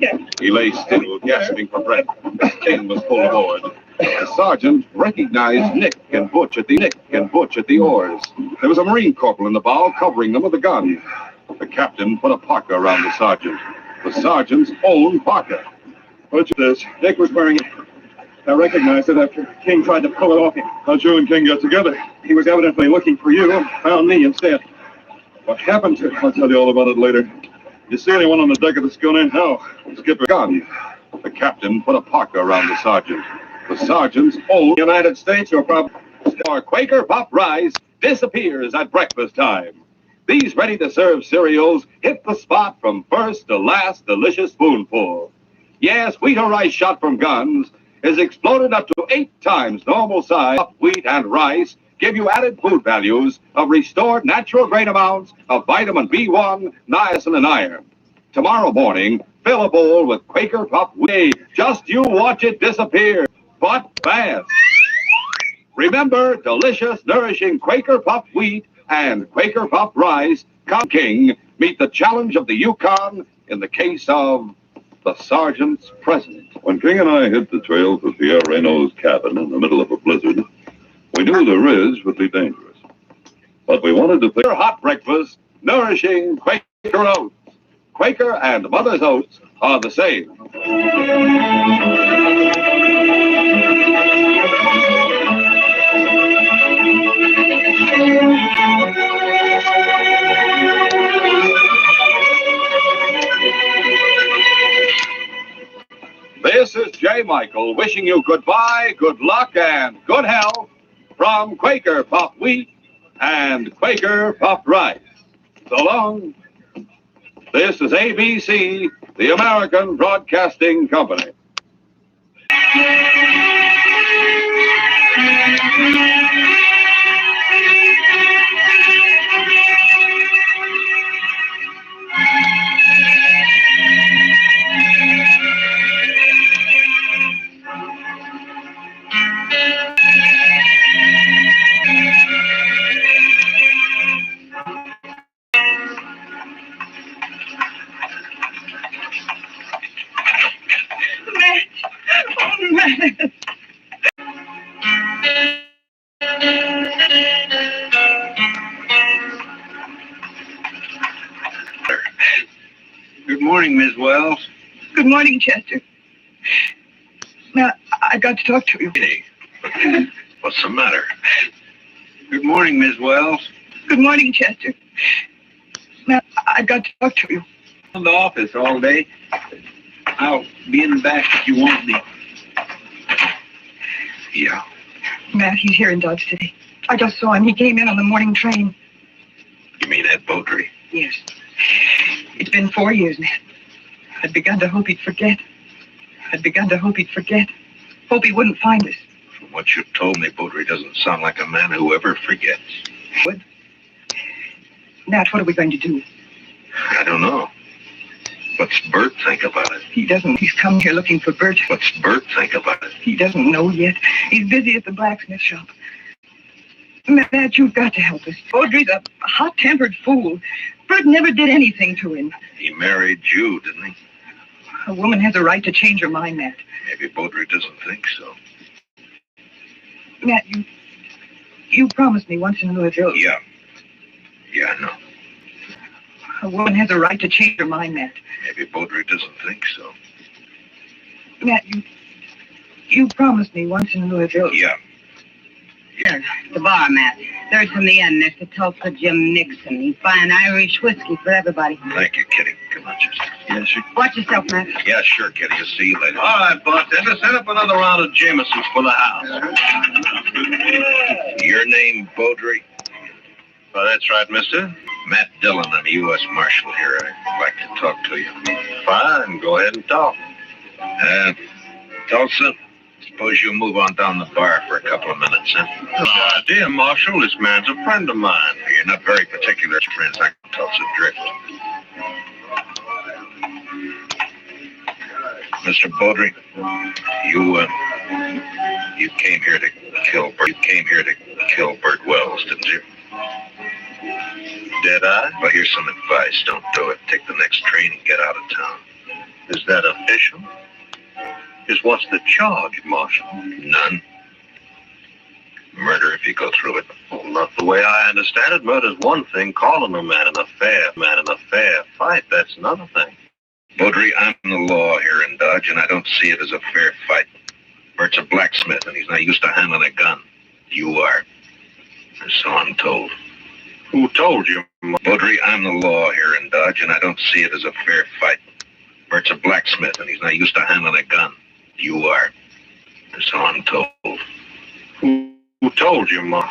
Yeah. He lay still, gasping for breath. King was pulled aboard. The sergeant recognized Nick and Butch at the oars. There was a Marine corporal in the bow, covering them with a gun. The captain put a parka around the sergeant. The sergeant's own parka. What's this? Nick was wearing it. I recognized it after King tried to pull it off him. How'd you and King get together? He was evidently looking for you and found me instead. What happened to... I'll tell you all about it later. You see anyone on the deck of the schooner? No. Skipper gun. The captain put a parka around the sergeant. The sergeant's own United States or probably... Our Quaker Puff Rice disappears at breakfast time. These ready-to-serve cereals hit the spot from first to last delicious spoonful. Yes, wheat or rice shot from guns is exploded up to 8 times normal size. Wheat and rice give you added food values of restored natural grain amounts of vitamin B1, niacin, and iron. Tomorrow morning, fill a bowl with Quaker Puff Wheat. Just you watch it disappear, but fast. Remember, delicious, nourishing Quaker Puff Wheat and Quaker Puff Rice. Come King, meet the challenge of the Yukon in the case of the sergeant's president. When King and I hit the trail for Pierre Reynaud's cabin in the middle of a blizzard, we knew the ridge would be dangerous. But we wanted to pick hot breakfast, nourishing Quaker oats. Quaker and Mother's Oats are the same. This is J. Michael wishing you goodbye, good luck, and good health from Quaker Puff Wheat and Quaker Puff Rice. So long. This is ABC, the American Broadcasting Company. Good morning, Miss Wells. Good morning, Chester. Now, I got to talk to you. What's the matter? Good morning, Miss Wells. Good morning, Chester. Now, I got to talk to you. In the office all day. I'll be in the back if you want me. Yeah. Matt, he's here in Dodge City. I just saw him. He came in on the morning train. You mean Ed Beaudry? Yes. It's been 4 years, Matt. I'd begun to hope he'd forget. Hope he wouldn't find us. From what you told me, Beaudry doesn't sound like a man who ever forgets. What? Nat, what are we going to do? I don't know. What's Bert think about it? He doesn't. He's come here looking for Bert. What's Bert think about it? He doesn't know yet. He's busy at the blacksmith shop. Matt, you've got to help us. Beaudry's a hot-tempered fool. Bert never did anything to him. He married you, didn't he? A woman has a right to change her mind, Matt. Maybe Baudry doesn't think so. Matt, you promised me once in Louisville. Yeah. Yeah, I know. A woman has a right to change her mind, Matt. Maybe Baudry doesn't think so. Matt, you promised me once in Louisville. Yeah. Here, the bar, Matt. Third from the end, next to Tulsa Jim Nixon. He's buying Irish whiskey for everybody. Thank you, Kitty. Come on, Chester. Yes, sir. Watch yourself, Matt. Yeah, sure, Kitty. I'll see you later. All right, bartender, set up another round of Jameson's for the house. Your name, Baudry? Well, that's right, mister. Matt Dillon, I'm a U.S. Marshal here. I'd like to talk to you. Fine, go ahead and talk. Tulsa, suppose you move on down the bar for a couple of minutes, huh? Good idea, Marshal. This man's a friend of mine. You're not very particular, friends. I can Tulsa drift. Mr. Baudry, you came here to kill Bert. You came here to kill Bert Wells, didn't you? Did I? Well, here's some advice. Don't do it. Take the next train and get out of town. Is that official? Just what's the charge, Marshal? None. Murder if you go through it. Well, not the way I understand it. Murder's one thing. Calling a man in a fair fight, that's another thing. Baudry, I'm the law here in Dodge, and I don't see it as a fair fight. Bert's a blacksmith, and he's not used to handling a gun. You are. Or so I'm told. Who told you? Baudry, I'm the law here in Dodge, and I don't see it as a fair fight. Bert's a blacksmith, and he's not used to handling a gun. You are. Or so I'm told. Who told you, Ma?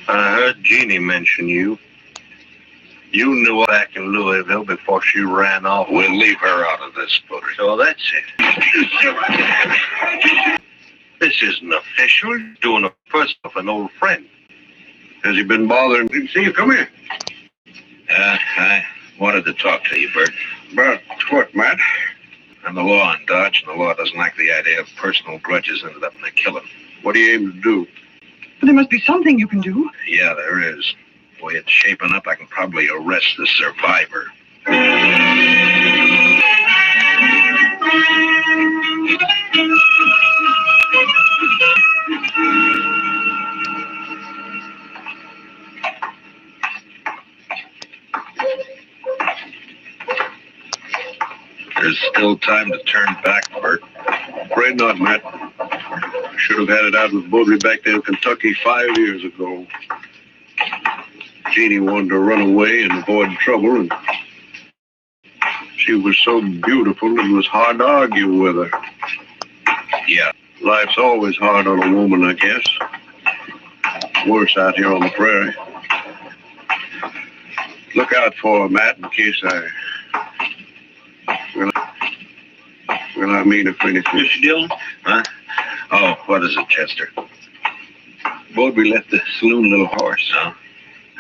I heard Jeannie mention you. You knew her back in Louisville before she ran off. We'll leave her out of this, Baudry. So that's it. This isn't official. You're doing a first of an old friend. Has he been bothering? Steve, come here. I wanted to talk to you, Bert. About what, Matt? I'm the law in Dodge, and the law doesn't like the idea of personal grudges ended up in a killing. What do you aim to do? But there must be something you can do. Yeah, there is. The way it's shaping up, I can probably arrest the survivor. There's still time to turn back, Bert. Afraid not, Matt. Should have had it out with Baudry back there in Kentucky 5 years ago. Jeannie wanted to run away and avoid trouble, and she was so beautiful it was hard to argue with her. Yeah. Life's always hard on a woman, I guess. Worse out here on the prairie. Look out for her, Matt, in case Well, I mean to finish. Mr. Dillon? Huh? Oh, what is it, Chester? Baudry left the saloon a little horse. Huh?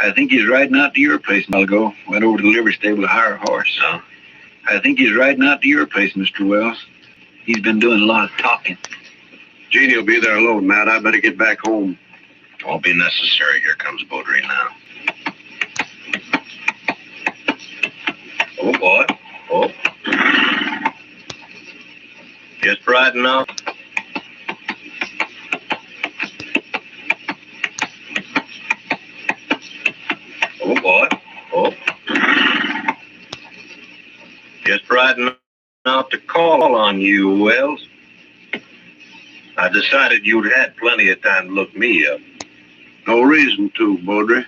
I think he's riding out to your place a while ago. Went over to the livery stable to hire a horse. Huh? I think he's riding out to your place, Mr. Wells. He's been doing a lot of talking. Jeannie will be there alone, Matt. I better get back home. Won't be necessary. Here comes Baudry now. Oh, boy. Oh. Just riding out. Oh, boy. Oh. Just riding out to call on you, Wells. I decided you'd had plenty of time to look me up. No reason to, Baudry.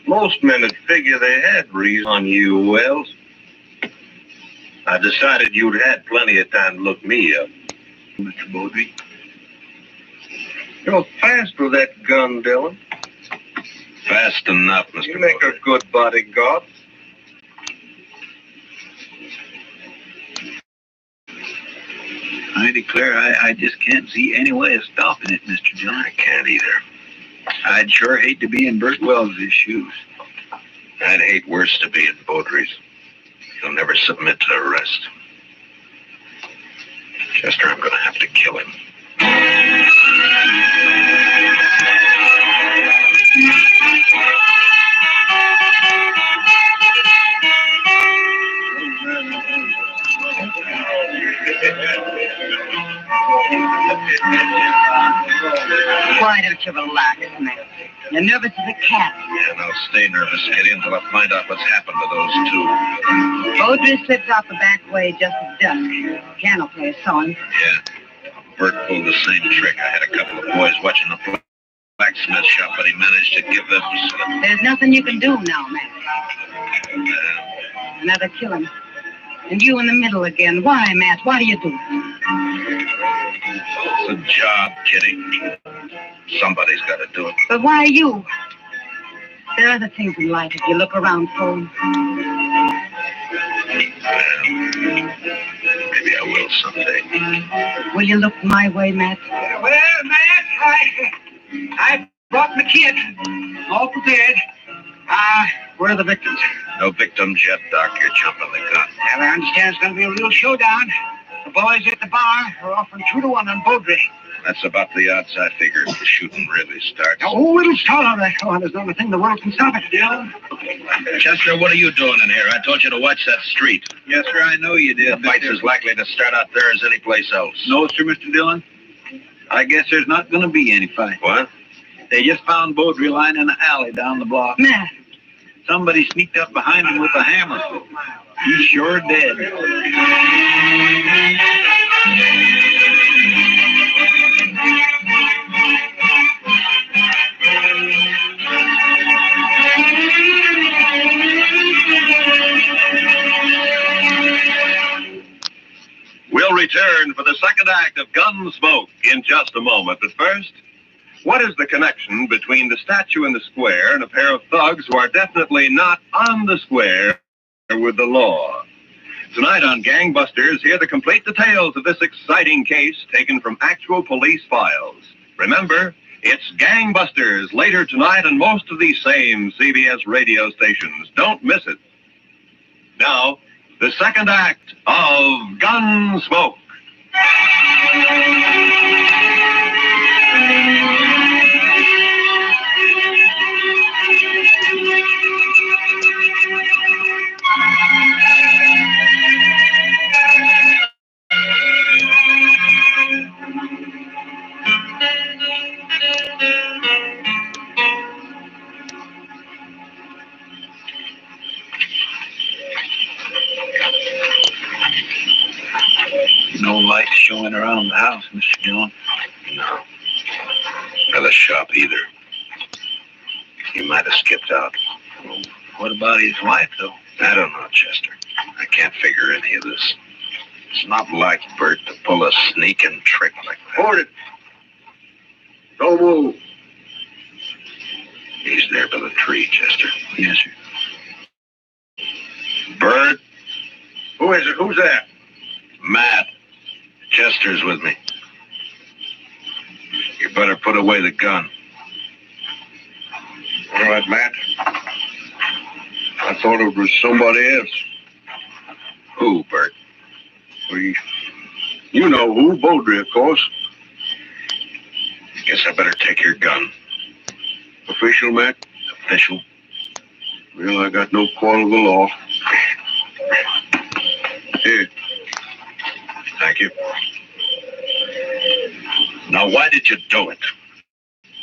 Most men would figure they had reason on you, Wells. I decided you'd had plenty of time to look me up. Mr. Baudry? You're fast with that gun, Dillon. Fast enough, Mr. You make a good bodyguard. I declare I just can't see any way of stopping it, Mr. Dillon. I can't either. I'd sure hate to be in Bert Wells' shoes. I'd hate worse to be in Baudry's. He'll never submit to arrest. Chester, I'm going to have to kill him. why don't you relax, Matt? You're nervous as a cat. And I'll stay nervous, Kitty, until I find out what's happened to those two. Beaudry slipped out the back way just at dusk. Piano player saw him. Yeah. Bert pulled the same trick. I had a couple of boys watching the blacksmith shop, but he managed to give them the slip. There's nothing you can do now, Matt. Another killing. And you in the middle again. Why, Matt? Why do you do it? It's a job, Kitty. Somebody's got to do it. But why you? There are other things in life if you look around for them. Maybe I will someday. Will you look my way, Matt? Well, Matt, I brought my kit. All prepared. Where are the victims? No victims yet, Doc. You're jumping the gun. Well, I understand it's going to be a real showdown. The boys at the bar are offering 2-1 on Beaudry. That's about the odds I figured. The shooting really starts. Oh, it'll start all right. Oh, there's not a thing the world can stop it, Dillon. Chester, what are you doing in here? I told you to watch that street. Yes, sir, I know you did. The fight's as likely to start out there as any place else. No, sir, Mr. Dillon. I guess there's not going to be any fight. What? They just found Beaudry lying in the alley down the block. Matt. Somebody sneaked up behind him with a hammer. He's sure dead. We'll return for the second act of Gunsmoke in just a moment. But first, what is the connection between the statue in the square and a pair of thugs who are definitely not on the square with the law? Tonight on Gangbusters, hear the complete details of this exciting case taken from actual police files. Remember, it's Gangbusters later tonight on most of these same CBS radio stations. Don't miss it. Now, the second act of Gunsmoke. No light showing around the house, Mr. Dillon. No. Or the shop either. He might have skipped out. What about his wife, though? I don't know, Chester. I can't figure any of this. It's not like Bert to pull a sneaking trick like that. Hold it. Don't move. He's there by the tree, Chester. Yes, sir. Bert? Who is it? Who's that? Matt. Chester's with me. You better put away the gun. All right, Matt. I thought it was somebody else. Who, Bert? You know who, Beaudry, of course. Guess I better take your gun. Official, Matt? Official. Well, I got no quarrel of the law. Here. Thank you. Now, why did you do it?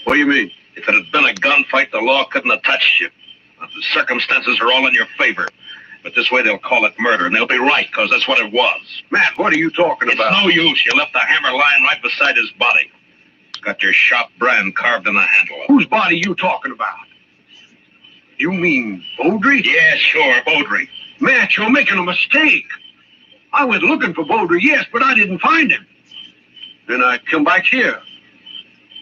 What do you mean? If it had been a gunfight, the law couldn't have touched you. The circumstances are all in your favor. But this way they'll call it murder, and they'll be right, because that's what it was. Matt, what are you talking about? It's no use. You left the hammer lying right beside his body. It's got your shop brand carved in the handle. Whose body you talking about? You mean Beaudry? Yeah, sure, Beaudry. Matt, you're making a mistake. I went looking for Beaudry, yes, but I didn't find him. Then I come back here.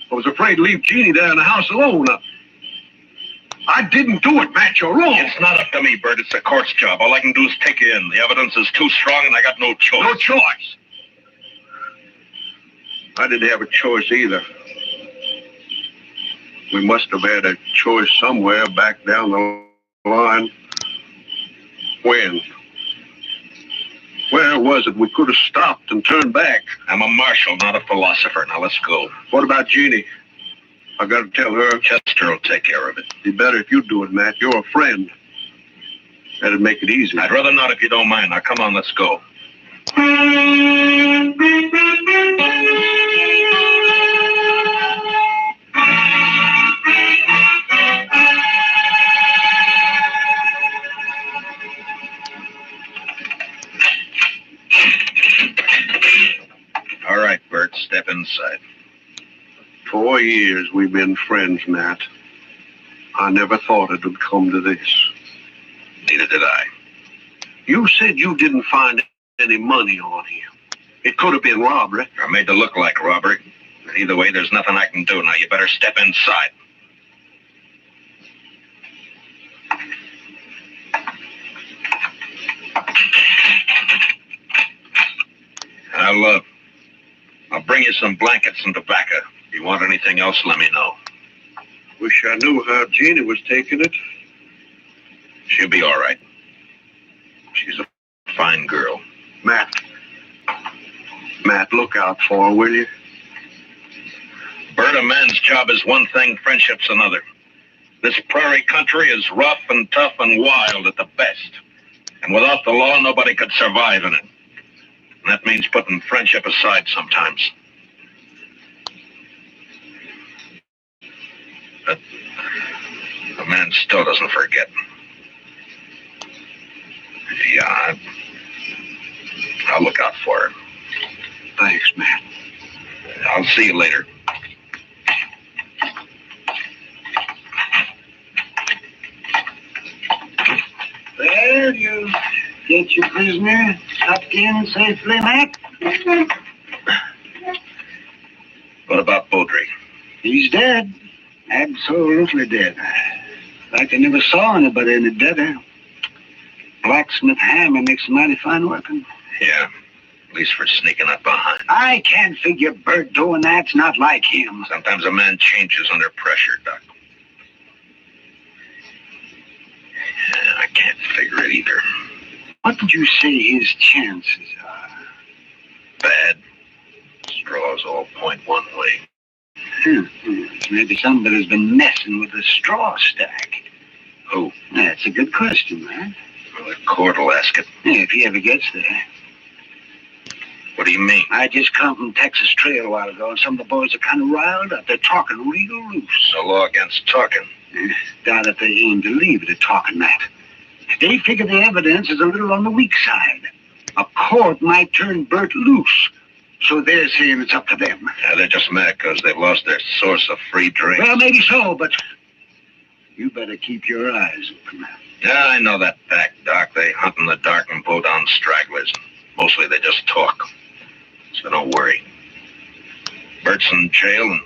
I was afraid to leave Jeannie there in the house alone. I didn't do it, Matt. You're wrong. It's not up to me, Bert. It's the court's job. All I can do is take you in. The evidence is too strong, and I got no choice. No choice? I didn't have a choice either. We must have had a choice somewhere back down the line. When? Where was it? We could have stopped and turned back. I'm a marshal, not a philosopher. Now let's go. What about Jeannie? I got to tell her. Chester will take care of it. Be better if you do it, Matt. You're a friend. That'd make it easy. I'd rather not if you don't mind. Now come on, let's go. years we've been friends, Matt. I never thought it would come to this. Neither did I. You said you didn't find any money on him. It could have been robbery. Or made to look like robbery. Either way, there's nothing I can do. Now you better step inside. I'll bring you some blankets and tobacco. If you want anything else, let me know. Wish I knew how Jeannie was taking it. She'll be all right. She's a fine girl. Matt, look out for her, will you? Bert, a man's job is one thing, friendship's another. This prairie country is rough and tough and wild at the best. And without the law, nobody could survive in it. And that means putting friendship aside sometimes. But a man still doesn't forget. Yeah, I'll look out for her. Thanks, Matt. I'll see you later. Well, you get your prisoner tucked in safely, Mac? What about Beaudry? He's dead. Absolutely dead. Like I never saw anybody any deader. Blacksmith hammer makes a mighty fine weapon. Yeah, at least for sneaking up behind. I can't figure Bert doing that's not like him. Sometimes a man changes under pressure, Doc. Yeah, I can't figure it either. What would you say his chances are? Bad. Straws all point one way. Maybe somebody's been messing with the straw stack. Who? That's a good question, man. Well, the court will ask it. Yeah, if he ever gets there. What do you mean? I just come from Texas Trail a while ago, and some of the boys are kind of riled up. They're talking real loose. No law against talking. Doubt if they aim to leave it at talking that. They figure the evidence is a little on the weak side. A court might turn Bert loose. So they're saying it's up to them. Yeah, they're just mad because they've lost their source of free drink. Well, maybe so, but you better keep your eyes open. Yeah, I know that fact, Doc. They hunt in the dark and pull down stragglers. Mostly they just talk. So don't worry. Bert's in jail, and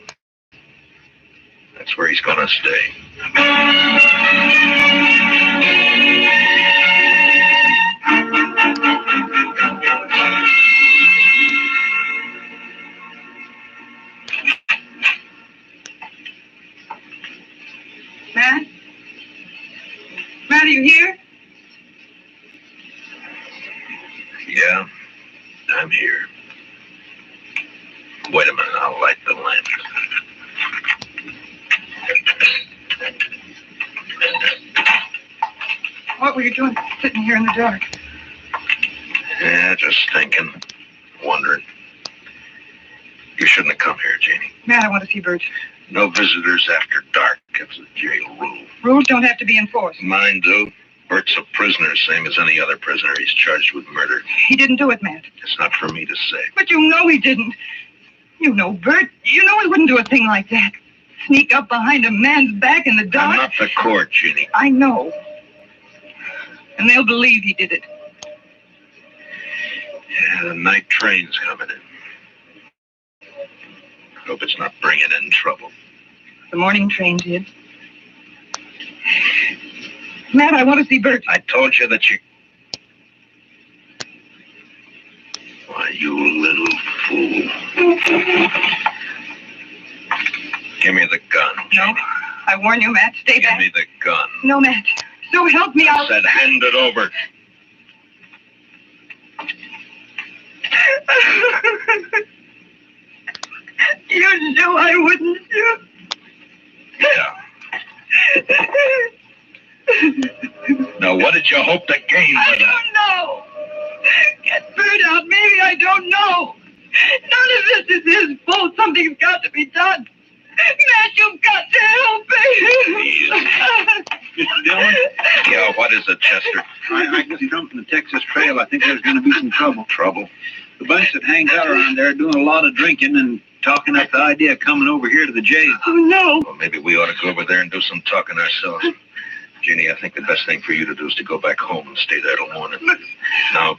that's where he's gonna stay. Matt? Matt, are you here? Yeah, I'm here. Wait a minute, I'll light the lamp. What were you doing sitting here in the dark? Yeah, just thinking, wondering. You shouldn't have come here, Janie. Matt, I want to see Bert. No visitors after dark. It's a jail rule. Rules don't have to be enforced. Mine do. Bert's a prisoner, same as any other prisoner. He's charged with murder. He didn't do it, Matt. It's not for me to say. But you know he didn't. You know Bert. You know he wouldn't do a thing like that. Sneak up behind a man's back in the dark. I'm not the court, Jeannie. I know. And they'll believe he did it. Yeah, the night train's coming in. Hope it's not bringing in trouble. The morning train did. Matt, I want to see Bert. I told you that you... Why, you little fool. Give me the gun, Janie. No, I warn you, Matt. Stay back. Give me the gun. No, Matt. So help me out. I said hand it over. You knew I wouldn't shoot. Yeah. Now, what did you hope to gain by I that? don't know. Get Bert out. Maybe I don't know. None of this is his fault. Something's got to be done. Matt, you've got to help me. Dylan? Yeah, what is it, Chester? I just jumped from the Texas Trail. I think there's going to be some trouble. Trouble? The bunch that hangs out around there are doing a lot of drinking, and talking up the idea of coming over here to the jail. Oh, no. Well, maybe we ought to go over there and do some talking ourselves. Jeannie, I think the best thing for you to do is to go back home and stay there till morning. Now,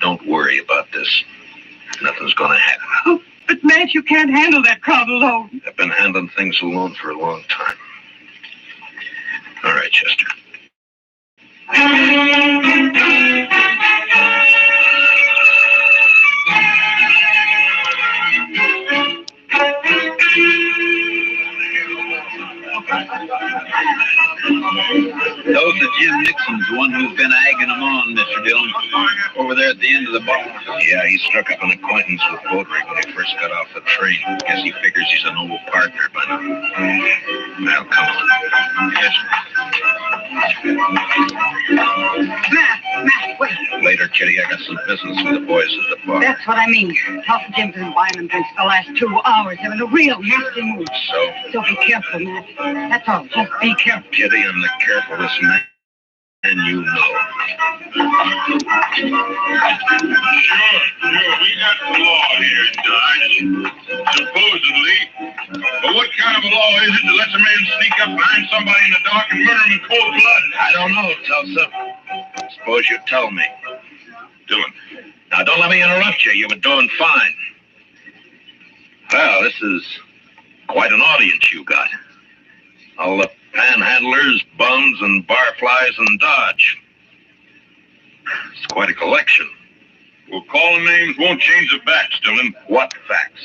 don't worry about this. Nothing's gonna happen. Oh, but, Matt, you can't handle that crowd alone. I've been handling things alone for a long time. All right, Chester. Those are Jim Nixon's the one who's been egging them on, Mr. Dillon. Over there at the end of the bar. Yeah, he struck up an acquaintance with Baudry when he first got off the train. Guess he figures he's an old partner by now. Now, come on. Yes. Matt, wait. Later, Kitty, I got some business with the boys at the bar. That's what I mean. Talking Jim's been buying them drinks the last 2 hours. They're in a real nasty mood. So be careful, Matt. That's all. Just be careful. Kitty, I'm the carefulest man, and you know. Sure, we got the law here in Dodge. Supposedly. But what kind of a law is it that lets a man sneak up behind somebody in the dark and murder him in cold blood? I don't know, Tulsa. Suppose you tell me. Dillon. Now, don't let me interrupt you. You were doing fine. Well, this is quite an audience you got. All the panhandlers, bums, and barflies in Dodge. It's quite a collection. Well, calling names won't change the facts, Dillon. What facts?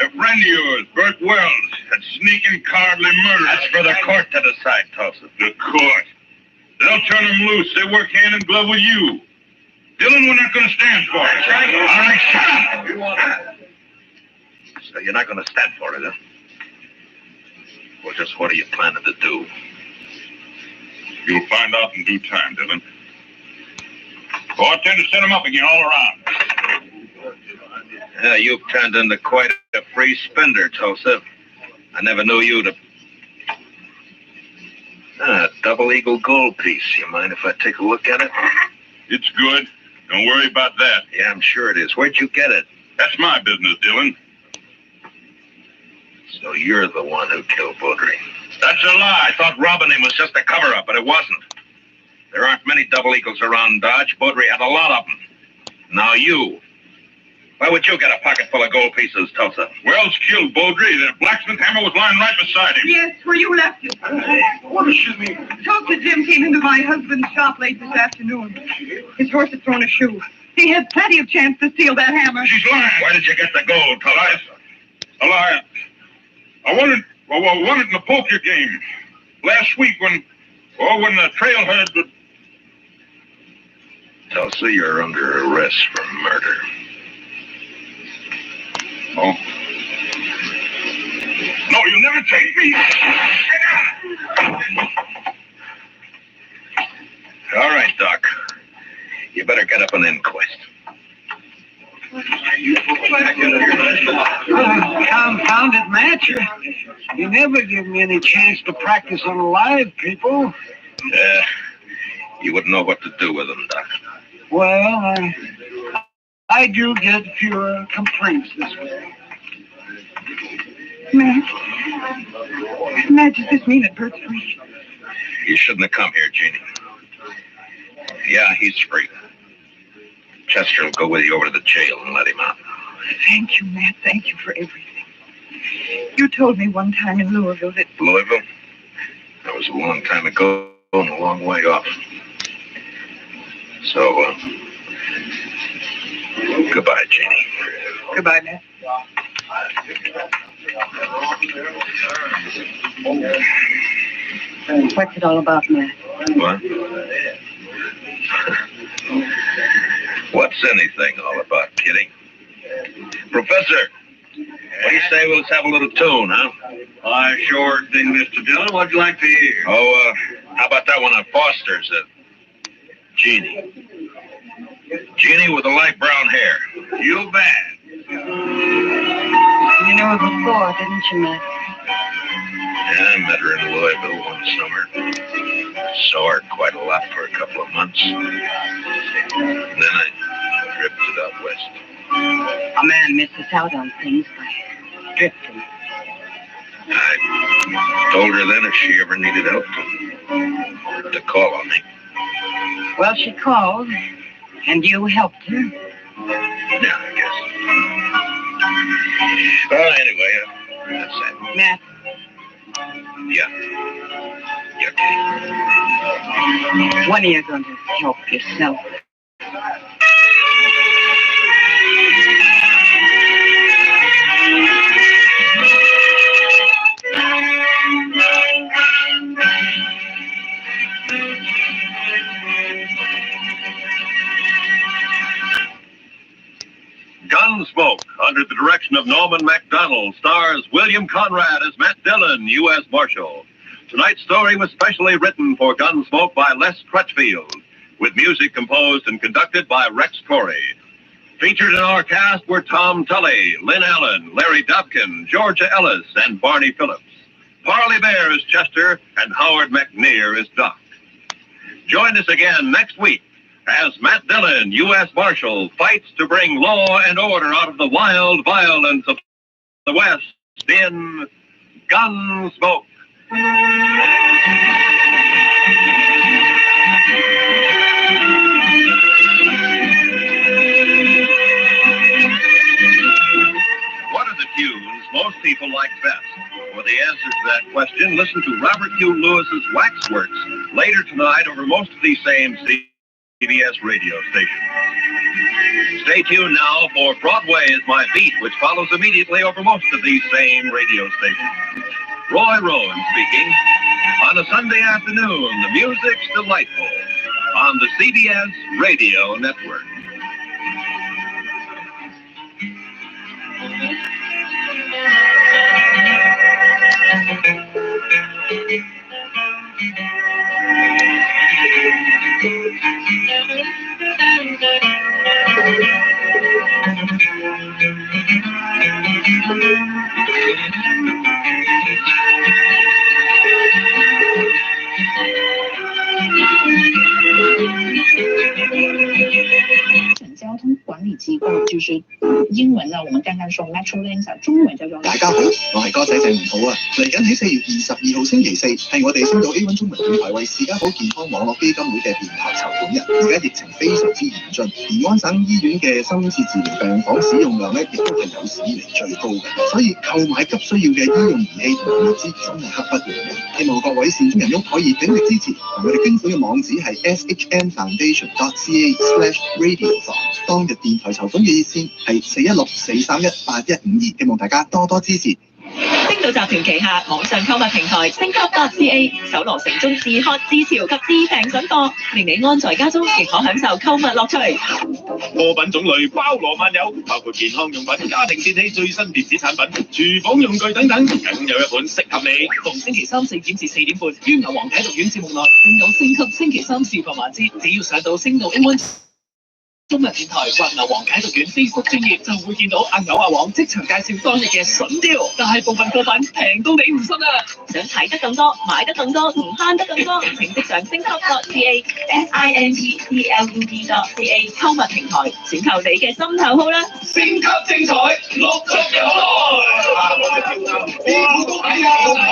A friend of yours, Bert Wells, had sneaking cowardly murder. That's for the court to decide, Tulsa. The court. They'll turn them loose. They work hand in glove with you. Dillon, we're not going to stand for it. All right, shut up. So you're not going to stand for it, huh? Well, just what are you planning to do? You'll find out in due time, Dillon. Go out there and set them up again all around. Yeah, you've turned into quite a free spender, Tulsa. I never knew you to... Double eagle gold piece. You mind if I take a look at it? It's good. Don't worry about that. Yeah, I'm sure it is. Where'd you get it? That's my business, Dillon. So you're the one who killed Baudry. That's a lie. I thought robbing him was just a cover-up, but it wasn't. There aren't many double eagles around Dodge. Baudry had a lot of them. Now you. Why would you get a pocket full of gold pieces, Tulsa? Wells killed Baudry. The blacksmith hammer was lying right beside him. Yes, where you left it. What does she mean? Tulsa Jim came into my husband's shop late this afternoon. His horse had thrown a shoe. He had plenty of chance to steal that hammer. She's lying. Where did you get the gold, Tulsa? A lie. I won it in the poker game last week when the trail herd would... Tulsa, you're under arrest for murder. Oh. No, you'll never take me. All right, Doc. You better get up an inquest. Confound it, Matt. You never give me any chance to practice on live people. You wouldn't know what to do with them, Doc. Well, I do get fewer complaints this way. Matt, does this mean that Bert's free? You shouldn't have come here, Jeannie. Yeah, he's free. Chester will go with you over to the jail and let him out. Thank you, Matt. Thank you for everything. You told me one time in Louisville that... Louisville? That was a long time ago and a long way off. So, goodbye, Jeannie. Goodbye, Matt. What's it all about, Matt? What? What's anything all about, Kitty? Professor, what do you say let's have a little tune, huh? I sure thing, Mr. Dillon. What'd you like to hear? Oh, how about that one on Foster's? Jeannie. Jeannie with the light brown hair. You bet. You know her before, didn't you, Matt? Yeah, I met her in Louisville one summer. Saw her quite a lot for a couple of months. And then I drifted out west. A man misses out on things by 50. I told her then if she ever needed help to call on me. Well, she called, and you helped her. Yeah, I guess. Well, anyway, that's that. Matt, Yeah. Yeah, Kitty. when are you going to help yourself? Gunsmoke, under the direction of Norman MacDonald, stars William Conrad as Matt Dillon, U.S. Marshal. Tonight's story was specially written for Gunsmoke by Les Crutchfield, with music composed and conducted by Rex Corey. Featured in our cast were Tom Tully, Lynn Allen, Larry Dobkin, Georgia Ellis, and Barney Phillips. Parley Bear is Chester, and Howard McNear is Doc. Join us again next week as Matt Dillon, U.S. Marshal, fights to bring law and order out of the wild violence of the West in Gunsmoke. What are the tunes most people like best? For the answer to that question, listen to Robert Hugh Lewis's Waxworks later tonight over most of these same CBS radio stations. Stay tuned now for Broadway is My Beat, which follows immediately over most of these same radio stations. Roy Rowan speaking. On a Sunday afternoon, the music's delightful on the CBS Radio Network.交通管理機構，就是英文呢，我們剛剛說 Metrolink， 中文叫做。大家好，我係歌仔鄭唔好啊！嚟緊喺4月22號星期四，係我哋星島 A1 中文電台為士嘉堡健康網絡基金會嘅電台籌款日。而家疫情非常之嚴峻，而安省醫院嘅深切治療病房使用量呢，亦都係有史以嚟最高嘅。所以購買急需要嘅醫用儀器同埋物資真係刻不容緩。希望各位善終人翁可以鼎力支持，同我哋捐款嘅網址係 shnfoundation.ca/radio。當日電台籌款嘅熱線係416-431-8152，希望大家多多支持。星島集團旗下網上購物平台SICKLY.ca 搜羅城中自喝自潮及自平筍貨，令你安在家中亦可享受購物樂趣。貨品種類包羅萬有，包括健康用品、家庭電器、最新電子產品、廚房用具等等，梗有一款適合你。逢星期三4點至4點半，於牛王解讀院節目內，更有升級星期三試放環節，只要上到星島 A1中文電台或牛王解讀院 Facebook 專頁，就會見到阿牛阿王即場介紹當日嘅筍雕，大部分貨品平到你唔信啊！想睇得更多，買得更多，唔慳得更多，請即上SICKLY.ca SINCLUB.ca 購物平台，選購你嘅心頭好啦！升級精彩，陸續有來。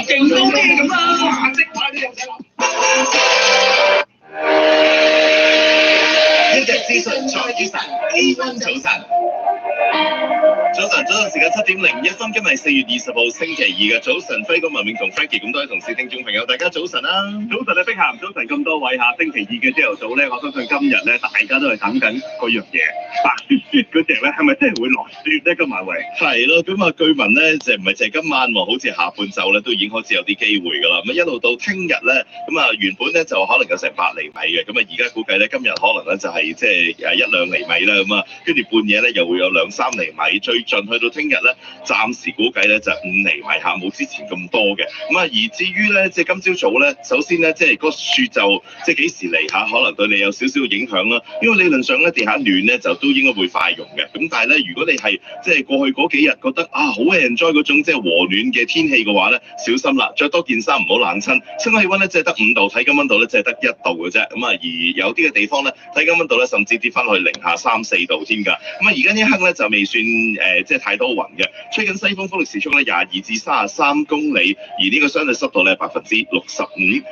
勁到咩咁啊！即快啲入嚟啦！一日資訊在於晨 ，A1 早晨。早晨，時間7點01分，今日係4月20號星期2嘅早晨，輝哥、文明同 Frankie 咁多位同事聽眾朋友，大家早晨啦！早晨啊，碧咸，早晨咁多位下星期2嘅朝頭早咧，我相信今日咧大家都係等緊嗰樣嘢，白雪雪嗰隻咧，係咪真係會落雪咧？今晚喂，係咯，咁啊據聞咧就唔係淨係今晚喎，好似下半晝咧都已經開始有啲機會㗎啦。咁一路到聽日咧，咁啊原本咧就可能有成8厘米嘅，咁啊而家估計咧今日可能咧就係即係1-2厘米啦，咁啊跟住半夜咧又會有2-3厘米，最盡去到聽日咧，暫時估計咧就5厘米下，冇之前咁多嘅。咁啊而至於咧即係今朝早咧，首先咧即係個雪就即係幾時嚟下，可能對你有少少影響啦。因為理論上咧地下暖咧就都應該會快溶嘅。咁但係咧如果你係即係過去嗰幾日覺得好 enjoy 嗰種即係和暖嘅天氣嘅話咧，小心啦，着多件衫唔好冷親。室外氣温咧即係得5度，體感温度咧即係得1度嘅啫。咁啊而有啲嘅地方咧體感温度咧甚至跌翻去零下3-4度添㗎。咁啊而家呢一刻咧就未算即係太多雲嘅，吹緊西風，風力時速咧22至33公里，而呢個相對濕度咧65%。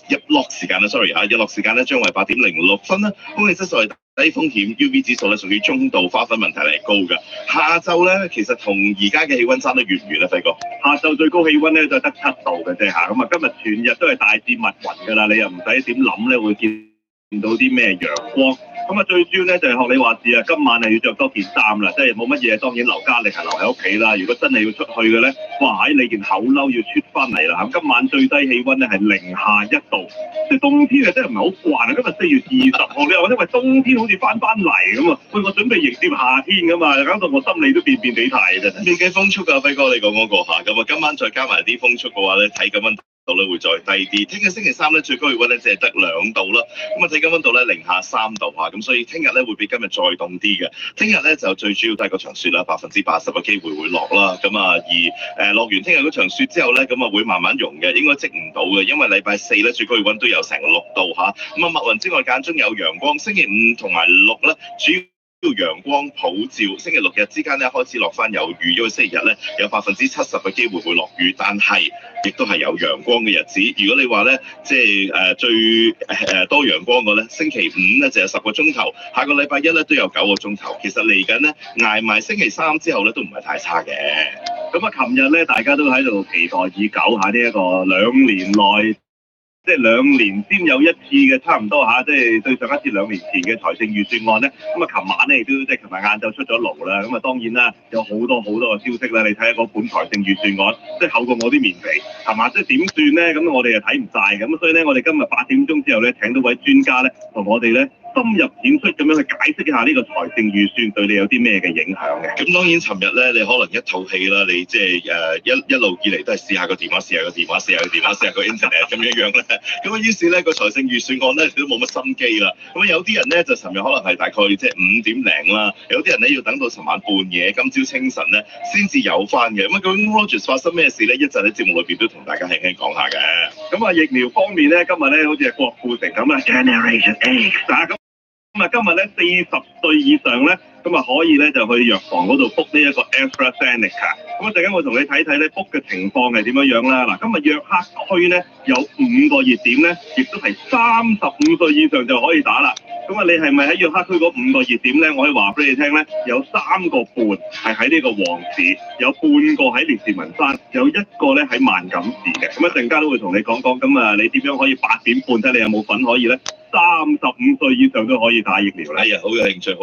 日落時間日落時間咧將為8點06分啦，空氣質素係低風險 UV 指數咧屬於中度，花粉問題係高㗎。下晝咧其實同而家嘅氣温差得遠唔遠咧，輝哥？下晝最高氣温咧就得7度嘅啫嚇，咁啊今日全日都係大致密雲㗎啦，你又唔使點諗咧會見到啲咩陽光。咁啊最主要咧就係學你話事啊，今晚係要着多件衫啦，即係冇乜嘢，當然留家力係留喺屋企啦。如果真係要出去嘅咧，哇喺你件厚褸要出翻嚟啦。咁今晚最低氣温咧係零下1度，即係冬天啊真係唔係好慣啊。今日4月20號，你話因為冬天好似翻嚟咁啊，喂我準備迎接夏天㗎嘛，搞到我心理都變態嘅啫。未計風速㗎，輝哥你講嗰個嚇，咁啊今晚再加埋啲風速嘅話咧，睇緊温度咧會再低啲。聽日星期三咧最高氣温咧只係得2度啦，咁啊睇緊温度咧零下3度嚇，咁所以聽日咧會比今日再凍啲嘅。聽日咧就最主要都係嗰場雪啦，80%嘅機會會落啦。咁啊而落完聽日嗰場雪之後咧，咁啊會慢慢融嘅，應該積唔到嘅，因為禮拜四咧最高氣温都有成6度嚇。咁啊密雲之外間中有陽光，星期5同埋6咧主要陽光普照，星期6日之間咧開始落翻有雨，因為星期日咧有70%嘅機會會落雨，但係亦都係有陽光嘅日子。如果你話咧即係最多陽光嘅咧，星期5咧就有10個鐘頭，下個禮拜一咧都有9個鐘頭。其實嚟緊咧捱埋星期3之後咧都唔係太差嘅。咁啊，琴日咧大家都喺度期待已久下呢一個2年內。即係2年先有一次嘅，差唔多嚇，即係對上一次2年前嘅財政預算案咧。咁啊，琴晚咧亦都即係琴日晏晝出咗爐啦。咁啊，當然啦，有好多嘅消息啦。你睇下嗰本財政預算案，即係厚過我啲面皮，係嘛？即係點算咧？咁我哋又睇唔晒咁，所以咧，我哋今日8點鐘之後咧，請到位專家咧，同我哋咧深入淺出咁樣去解釋一下呢個財政預算對你有啲咩嘅影響嘅。咁當然，尋日咧你可能一套戲啦，你即係一路以嚟都係試下個電話，試下個 internet 咁樣咧。咁啊，於是咧個財政預算案咧都冇乜心機啦。咁有啲人咧就尋日可能係大概即係5點零啦，有啲人咧要等到尋晚半夜、今朝清晨咧先至有翻嘅。咁啊，究竟 Rogers 發生咩事咧？一陣喺節目裏邊都同大家輕輕講下嘅。咁啊，疫苗方面咧，今日咧好似係郭富城咁啊 ，Generation X 啊咁。咁啊，今日咧40歲以上咧，咁啊可以咧就去藥房嗰度 book 呢一個 AstraZeneca。咁啊，陣間我同你睇睇咧 book 嘅情況係點樣樣啦。嗱，今日約克區咧有5個熱點咧，亦都係35歲以上就可以打啦。咁啊，你係咪喺約克區嗰5個熱點咧？我可以話俾你聽咧，有3個半係喺呢個黃市，有半個喺烈士文山，有1個咧喺萬錦市嘅。咁一陣間都會同你講講，咁啊你點樣可以8點半睇你有冇份可以咧？35歲以上都可以打疫苗啦。哎呀，好有興趣，好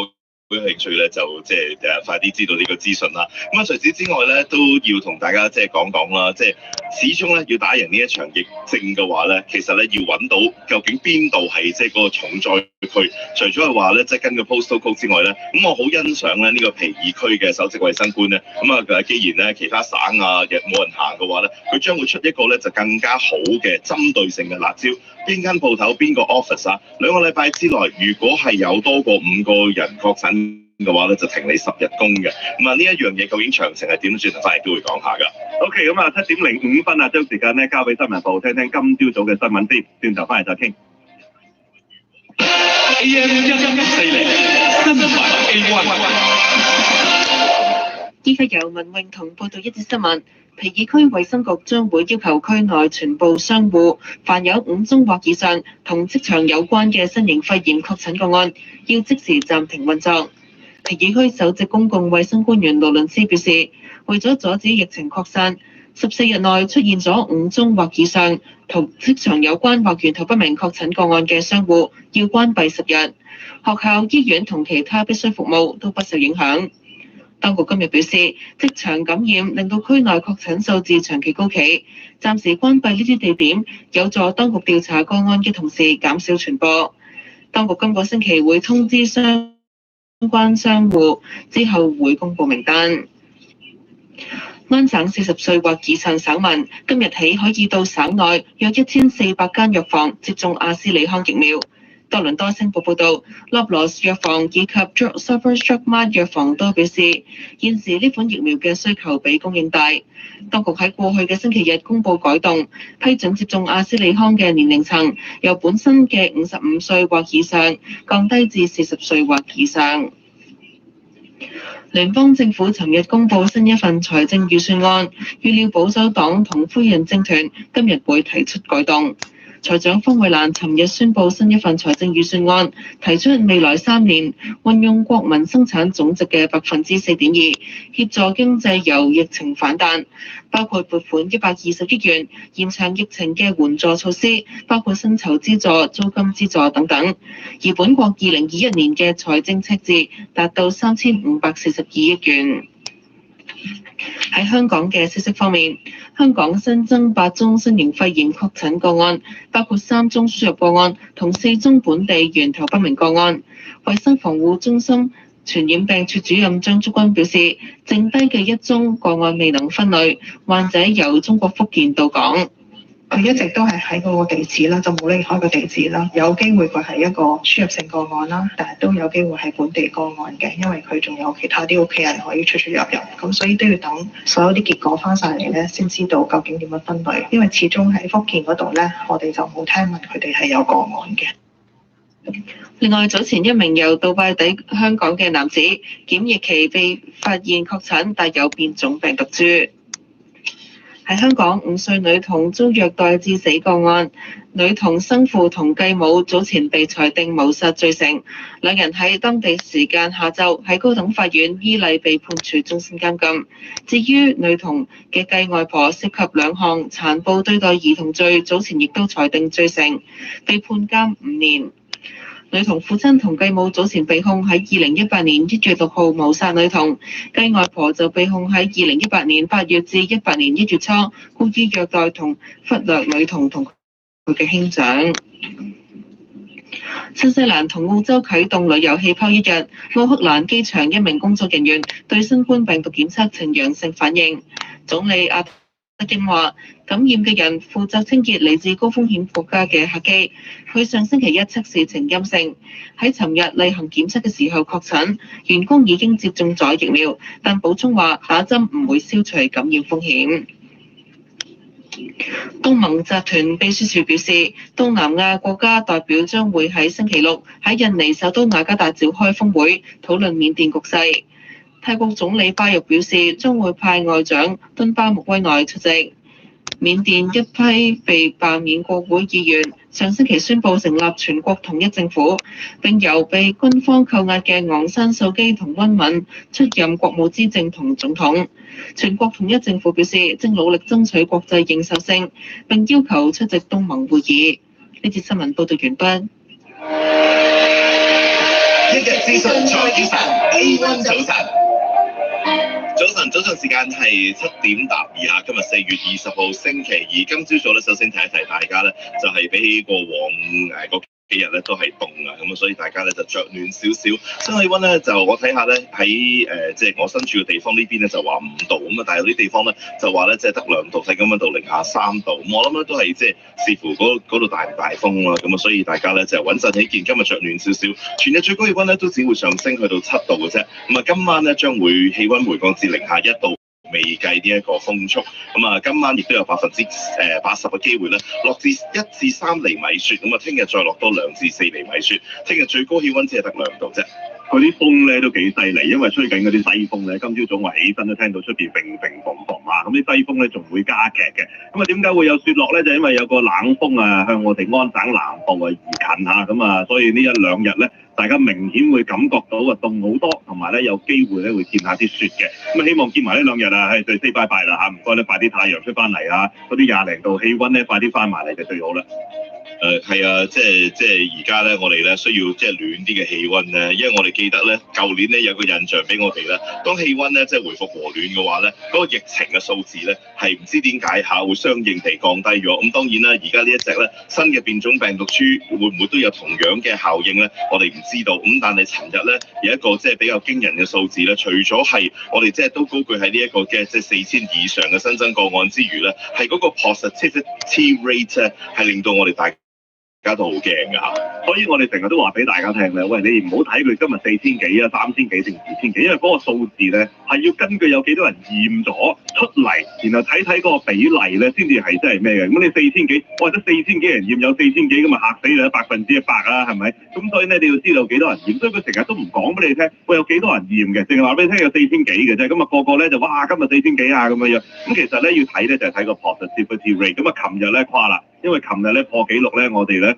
有興趣咧，就即係快啲知道呢個資訊啦。咁啊，除此之外咧，都要同大家即係講講啦。即係始終咧，要打贏呢一場疫症嘅話咧，其實咧要揾到究竟邊度係即係嗰個重災區。除咗係話咧，即係跟個 postal code 之外咧，咁我好欣賞咧呢個皮爾區嘅首席衛生官咧。咁啊，既然咧其他省啊亦冇人行嘅話咧，佢將會出一個咧就更加好嘅針對性嘅辣招。邊間鋪頭邊個 office 啊？2個禮拜之內，如果係有多過5個人確診嘅話咧，就停你10日工嘅。咁啊，呢一樣嘢究竟詳情係點？轉頭翻嚟都會講下㗎。OK，咁啊7點05分啊，將時間咧交俾新聞部聽聽今朝早嘅新聞先。轉頭翻嚟再傾。AM1140新聞 A1。依家由文詠同報道一節新聞。皮爾區衛生局將會要求區內全部商戶，凡有5宗或以上同職場有關嘅新型肺炎確診個案，要即時暫停運作。皮爾區首席公共衛生官員勞倫斯表示，為咗阻止疫情擴散，14日內出現咗5宗或以上同職場有關或源頭不明確診個案嘅商戶，要關閉10日。學校、醫院同其他必須服務都不受影響。當局今日表示，職場感染令到區內確診數字長期高企，暫時關閉呢啲地點，有助當局調查個案嘅同時減少傳播。當局今個星期會通知相關商戶，之後會公布名單。安省40歲或以上省民今日起可以到省內約1400間藥房接種阿斯利康疫苗。多倫多星報報導，Loblaws 藥房以及 Shoppers Drug Mart 藥房都表示，現時呢款疫苗嘅需求比供應大。當局喺過去嘅星期日公布改動，批准接種阿斯利康嘅年齡層由本身嘅55歲或以上降低至40歲或以上。聯邦政府尋日公布新一份財政預算案，預料保守黨同灰人政團今日會提出改動。財長方慧蘭尋日宣布新一份財政預算案，提出未來3年運用國民生產總值嘅4.2%，協助經濟由疫情反彈，包括撥款120億元，延長疫情嘅援助措施，包括薪酬資助、租金資助等等。而本國2021年嘅財政赤字達到3542億元。喺香港嘅消息方面，香港新增8宗新型肺炎確診個案，包括3宗輸入個案同4宗本地源頭不明個案。衛生防護中心傳染病處主任張竹君表示，剩低嘅1宗個案未能分類，患者由中國福建到港。佢一直都係喺嗰個地址啦，就冇離開個地址啦。有機會佢係一個輸入性個案啦，但係都有機會係本地個案嘅，因為佢仲有其他啲屋企人可以出入入，咁所以都要等所有啲結果翻晒嚟咧，先知道究竟點樣分類。因為始終喺福建嗰度咧，我哋就冇聽聞佢哋係有個案嘅。另外，早前一名由杜拜抵香港嘅男子檢疫期被發現確診帶有變種病毒株。喺香港，5歲女童遭虐待致死個案，女童生父同繼母早前被裁定謀殺罪成，兩人喺當地時間下晝喺高等法院依例被判處終身監禁。至於女童嘅繼外婆涉及2項殘暴對待兒童罪，早前亦都裁定罪成，被判監5年。女童父親同繼母早前被控喺2018年1月6號謀殺女童，繼外婆就被控喺2018年8月至18年1月初故意虐待同忽略女童同佢嘅兄長。新西蘭同澳洲啟動旅遊氣泡1日，奧克蘭機場一名工作人員對新冠病毒檢測呈陽性反應。總理阿德金話，感染嘅人負責清潔嚟自高風險國家嘅客機，佢上星期一測試呈陰性，喺尋日例行檢測嘅時候確診，員工已經接種咗疫苗，但補充話打針唔會消除感染風險。東盟集團秘書處表示，東南亞國家代表將會喺星期六喺印尼首都雅加達召開峰會，討論緬甸局勢。泰國總理巴育表示，將會派外長敦巴木威內出席。緬甸一批被罷免國會議員上星期宣布成立全國統一政府，並由被軍方扣押嘅昂山素基同温敏出任國務資政同總統。全國統一政府表示，正努力爭取國際認受性，並要求出席東盟會議。呢節新聞報道完畢。一日資訊再起神 A1 早晨。早晨時間係7:02下，今日4月20號星期二。今朝早咧，首先提一提大家咧，就係比起過往嗰幾日咧都係凍啊，咁啊，所以大家咧就着暖少少。新氣溫咧就我睇下咧喺即係我身處嘅地方呢邊咧就話5度咁啊，但係有啲地方咧就話咧即係得2度，睇咁樣到零下3度。咁我諗咧都係即係視乎嗰度大唔大風啦。咁啊，所以大家咧就穩陣起見，今日着暖少少。全日最高氣溫咧都只會上升去到7度嘅啫。咁啊，今晚咧將會氣溫回降至零下1度。未計呢一個風速，咁啊，今晚亦都有80%嘅機會咧，落至1至3厘米雪，咁啊，聽日再落多2至4厘米雪，聽日最高氣溫只係得2度啫。嗰啲風咧都幾犀利，因為吹緊嗰啲西風咧，今朝早我起身都聽到出邊乒乒乓乓啊，咁啲西風咧仲會加劇嘅。咁啊，點解會有雪落咧？就因為有個冷風啊向我哋安省南部啊移近嚇，咁啊，所以呢1、2日咧，大家明顯會感覺到啊凍好多，同埋咧有機會咧會見下啲雪嘅。咁啊，希望見埋呢2日啊，係對 say bye bye 啦嚇，唔該咧，快啲太陽出翻嚟啊，嗰啲20零度氣温咧快啲翻埋嚟就最好啦。係啊，即係而家咧，我哋咧需要即係暖啲嘅氣温咧，因為我哋記得咧，舊年咧有個印象俾我哋咧，當氣温咧即係回復和暖嘅話咧，嗰個疫情嘅數字咧係唔知點解下會相應地降低咗。咁當然啦，而家呢一隻咧新嘅變種病毒株會唔會都有同樣嘅效應咧？我哋唔知道。咁但係尋日咧有一個即係比較驚人嘅數字咧，除咗係我哋即係都高居喺呢一個嘅即係4000以上嘅新增個案之餘咧，係嗰個 positivity rate 咧係令到我哋大大家都好驚㗎嚇。所以我哋成日都話俾大家聽咧，喂，你唔好睇佢今日4000幾啊、3000幾定2000幾，因為嗰個數字咧係要根據有幾多人驗咗出嚟，然後睇嗰個比例咧，先至係真係咩嘅。咁你4000幾，或者4000幾人驗有4000幾，咁啊嚇死你啦，100%啦，係咪？咁所以咧你要知道幾多人驗，所以佢成日都唔講俾你聽，喂有幾多人驗嘅，淨係話俾你聽有4000幾嘅啫。咁啊個個咧就哇今日4000幾啊咁樣。咁其實咧要睇咧就係睇個 positivity rate。咁啊琴日咧誇啦，因為琴日咧破紀錄咧，我哋咧。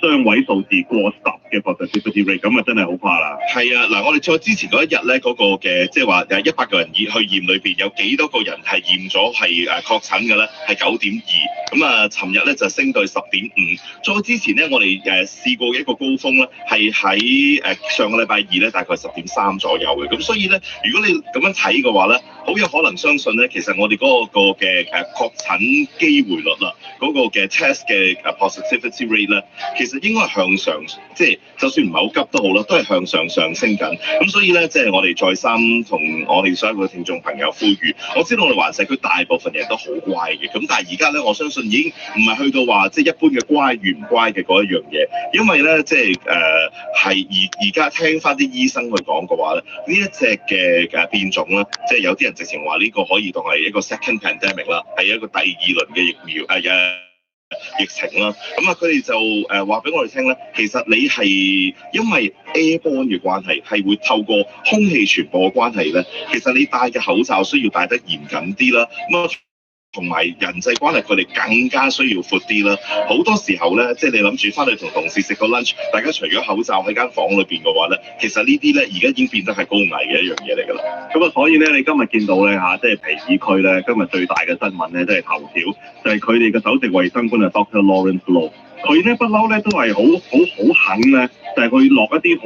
雙位數字過10嘅 positivity rate， 咁啊真係好誇啦。係啊，嗱，我哋再之前嗰一日咧，嗰個嘅即係話100個人去驗裏邊有幾多個人係驗咗係確診嘅咧？係9.2。咁啊，尋日咧就升到去10.5。再之前咧，我哋試過嘅一個高峰咧，係喺上個禮拜二咧，大概10.3左右嘅。咁所以咧，如果你咁樣睇嘅話咧，好有可能相信咧，其實我哋嗰個嘅確診機會率啦，嗰個嘅 test 嘅positivity rate 咧。其實應該係向上，即係就算唔係好急都好啦，都係向上上升緊。咁所以咧，即係我哋再三同我哋所有嘅聽眾朋友呼籲。我知道我哋環社區大部分人都好乖嘅，咁但係而家咧，我相信已經唔係去到話即係一般嘅乖與唔乖嘅嗰一樣嘢，因為咧即係係而家聽翻啲醫生去講嘅話咧，呢一隻嘅變種咧，即係有啲人直情話呢個可以當係一個 second pandemic 啦，係一個第二輪嘅疫苗疫情啦，咁啊佢哋就話俾我哋聽咧，其實你係因為 airborne 嘅關係，係會透過空氣傳播嘅關係咧，其實你戴嘅口罩需要戴得嚴謹啲啦，咁啊同埋人際關係佢哋更加需要闊啲啦。好多時候咧，即係你諗住翻去同同事食個 lunch， 大家除咗口罩喺間房裏邊嘅話咧，其實呢啲咧而家已經變得係高危嘅一樣嘢嚟㗎啦。咁啊，所以咧，你今日見到咧嚇，即係皮爾區咧，今日最大嘅新聞咧，即係頭條，就係佢哋嘅首席衛生官啊 Dr. Lawrence Low， 佢咧不嬲咧都係好肯咧，就係去落一啲好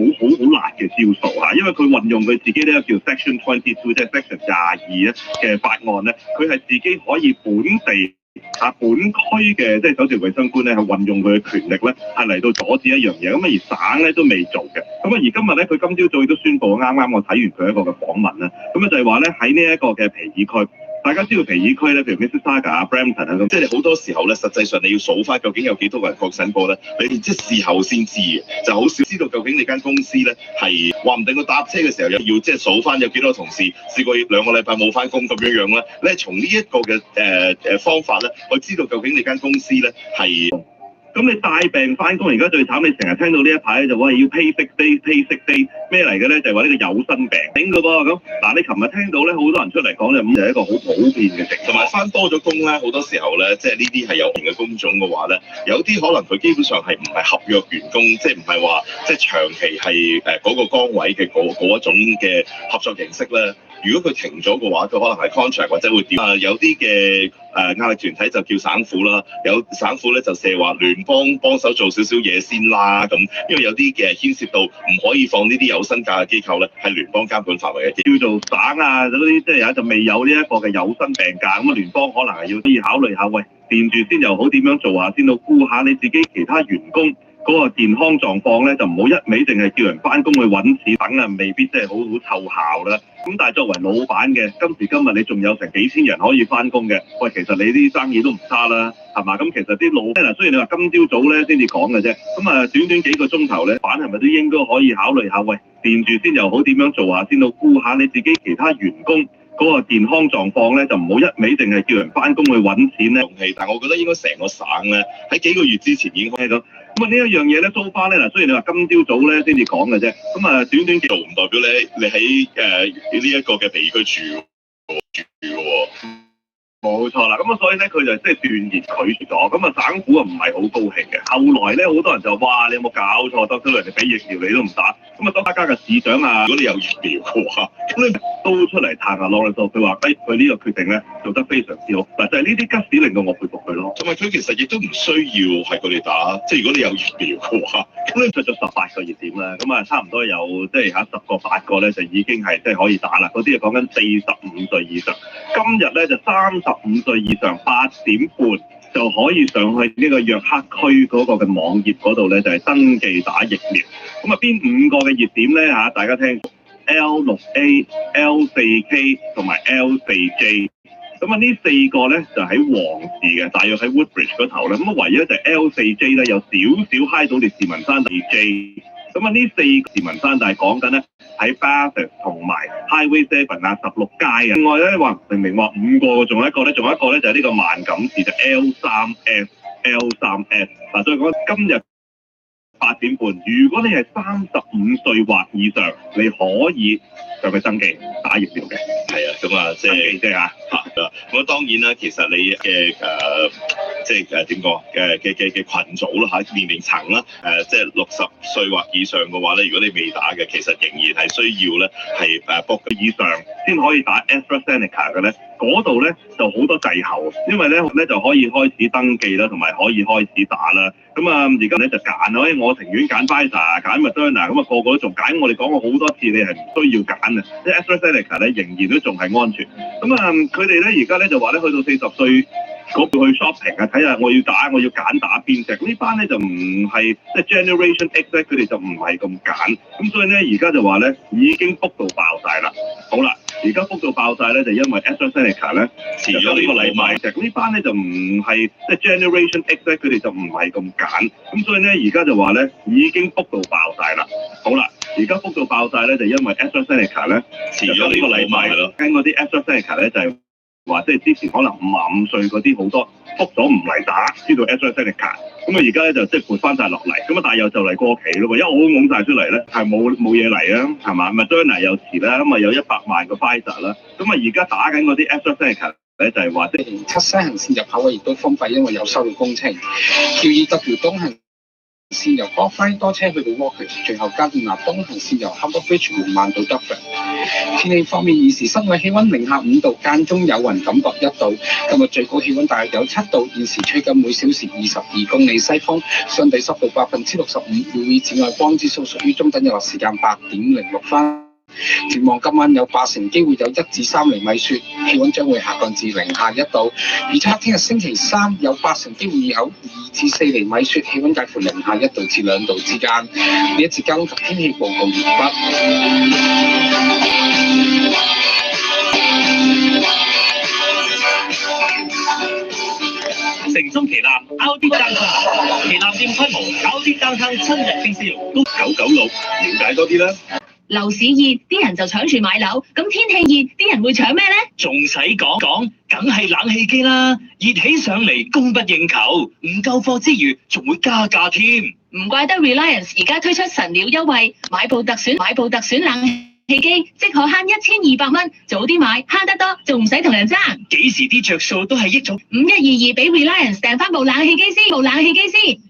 辣嘅招數嚇，因為佢運用佢自己呢個叫 Section 22，即係 Section 22嘅法案咧，佢係自己可以本地本區嘅即係首席衛生官咧，係運用佢嘅權力咧，係嚟到阻止一樣嘢。咁啊，而省咧都未做嘅。咁啊，而今日咧，佢今朝早都宣布，啱啱我睇完佢一個嘅訪問啦。咁啊，就係話咧喺呢一個嘅皮爾區。大家知道皮爾區咧，譬如 Mississauga 啊、Brampton 啊咁，即係好多時候咧，實際上你要數翻究竟有幾多個人確診過咧，你即係事後先知嘅，就好少知道究竟你間公司咧係話唔定佢搭車嘅時候又要即係數翻有幾多個同事試過2個禮拜冇翻工咁樣咧，你係從呢一個嘅方法咧，去知道究竟你間公司咧係。咁你帶病翻工，而家最慘，你成日聽到呢一排就話要 pay sick day 咩嚟嘅咧？就係話呢個有薪病頂嘅噃。咁嗱，你琴日聽到咧，好多人出嚟講咧，咁就係一個好普遍嘅情況。同埋翻多咗工咧，好多時候咧，即係呢啲係有形嘅工種嘅話咧，有啲可能佢基本上係唔係合約員工，即係唔係話即係長期係嗰個崗位嘅嗰一種嘅合作形式咧。如果佢停咗嘅話，佢可能係 contract 或者會調。有啲嘅壓力團體就叫省府啦，有省府咧就射話聯邦幫手做少少嘢先啦咁，因為有啲嘅牽涉到唔可以放呢啲有薪假嘅機構咧，係聯邦監管範圍嘅，叫做省啊嗰啲，即係就未有呢一個嘅有薪病假，咁啊聯邦可能係要可以考慮下，喂掂住先又好，點樣做下先到顧下你自己其他員工嗰個健康狀況咧，就唔好一味淨係叫人翻工去揾錢等啊，未必真係好湊效啦。咁但係作為老闆嘅，今時今日你仲有成幾千人可以翻工嘅，喂，其實你啲生意都唔差啦，係嘛？咁其實啲老闆雖然你話今朝早咧先至講嘅啫，咁啊短幾個鐘頭咧，板係咪都應該可以考慮下？喂，掂住先又好，點樣做下先到顧下你自己其他員工嗰個健康狀況咧，就唔好一味淨係叫人翻工去揾錢咧。但係我覺得應該成個省咧喺幾個月之前已經開咗。咁啊呢一樣嘢咧，so far咧嗱，雖然你話今朝早咧先至講嘅啫，咁啊短做唔代表你喺呢一個嘅皮區住喎。冇錯啦，咁啊所以咧佢就即係斷然拒絕咗，咁啊省府啊唔係好高興嘅。後來咧好多人就話你有冇搞錯，得咗人哋俾疫苗你都唔打，咁啊多家嘅市長啊，如果你有疫苗嘅話，咁你都出嚟彈下攞嚟做，佢話佢呢個決定咧做得非常之好，嗱就係呢啲吉士令到我佩服佢咯。同埋佢其實亦都唔需要係佢哋打，即係如果你有疫苗嘅話，咁你出咗18個熱點啦，咁啊差唔多有即係10個8個咧就已經係即係可以打啦，嗰啲係講緊45歲以上，今日咧就35歲以上8點半就可以上去呢個約克區嗰個嘅網頁嗰度咧，就係登記打疫苗。咁啊邊5個嘅熱點咧嚇？大家聽 L6A、L4K 同埋 L4J。咁啊呢4個咧就喺皇氏嘅，大約喺 Woodbridge 嗰頭咧。咁啊唯一就係 L4J 咧有少少揩到列士文山 2J。咁啊呢4個士文山就係講緊咧喺 Bathurst 同埋 Highway 7啊16街啊。另外咧明明話5個，仲有一個咧就係呢個萬錦市就 L3S。嗱，再講今日8點半，如果你係35歲或以上，你可以上去登記打疫苗嘅。係啊，咁啊，即係啊，咁當然啦，其實你嘅即係點講嘅群組啦嚇，年齡層啦，即係60歲或以上嘅話咧，如果你未打嘅，其實仍然係需要咧係book以上先可以打 AstraZeneca 嘅咧。嗰度咧就好多滯後，因為咧就可以開始登記啦，同埋可以開始打啦。咁啊，而家咧就揀啦，我情願揀 Pfizer、揀 Moderna，咁啊個個都仲揀。我哋講過好多次，你係唔需要揀啊，即係 AstraZeneca 咧仍然都仲係安全。咁啊，佢哋咧而家咧就話咧去到40歲嗰度去 shopping 啊，睇下我要揀打邊隻。呢班咧就唔係即係 Generation X 咧，佢哋就唔係咁揀。咁所以咧而家就話咧已經 book 到爆晒啦。好啦，而家 book 到爆晒咧，就因為 AstraZeneca 咧遲咗呢個禮拜隻。呢班咧就唔係即係 Generation X 咧，佢哋就唔係咁揀。咁所以咧而家就話咧已經 book 到爆晒啦。好啦，而家 book 到爆晒咧，就因為 AstraZeneca 咧遲咗呢個禮拜咯。跟嗰啲 AstraZeneca 咧就係話即係之前可能55歲嗰啲好多 book 咗唔嚟打，知道 AstraZeneca。咁啊而家咧就即係撥翻晒落嚟，咁啊但係又就嚟過期咯喎，一㧬曬出嚟咧係冇嘢嚟啊，係嘛？Moderna又遲啦，咁啊有100萬個 Pfizer 啦，咁啊而家打緊嗰啲 AstraZeneca 咧就係話即係7西行線入口位亦都封閉，因為有修路工程。QEW 東行線由多輝多車去到 Walkers， 最後加建立東行線由 Harbour Bridge 緩慢到 Dufferin。天氣方面，現時室外氣溫零下5度，間中有雲，感覺1度。今日最高氣溫大約有7度，現時吹緊每小時22公里西風，相對濕度65%，UV 紫外光指數屬於中等，日落時間8點06分。展望今晚有80%機會有1至3厘米雪，氣溫將會下降至零下1度。預測聽日星期3有80%機會有2至4厘米雪，氣溫介乎零下1度至2度之間。呢一節交通及天氣報告完畢。城中旗艦 Audi Downtown， 旗艦店規模 Audi Downtown 7日冰銷996，了解多啲啦。樓市熱，啲人就搶住買樓，咁天氣熱，啲人會搶咩呢？仲使講，梗係冷氣機啦！熱起上嚟供不應求，唔夠貨之餘，仲會加價添。唔怪得 Reliance 而家推出神鳥優惠，買部特選冷氣機，即可慳1200蚊，早啲買慳得多，仲唔使同人爭。幾時啲着數都係益咗5122俾 Reliance 訂翻部冷氣機先，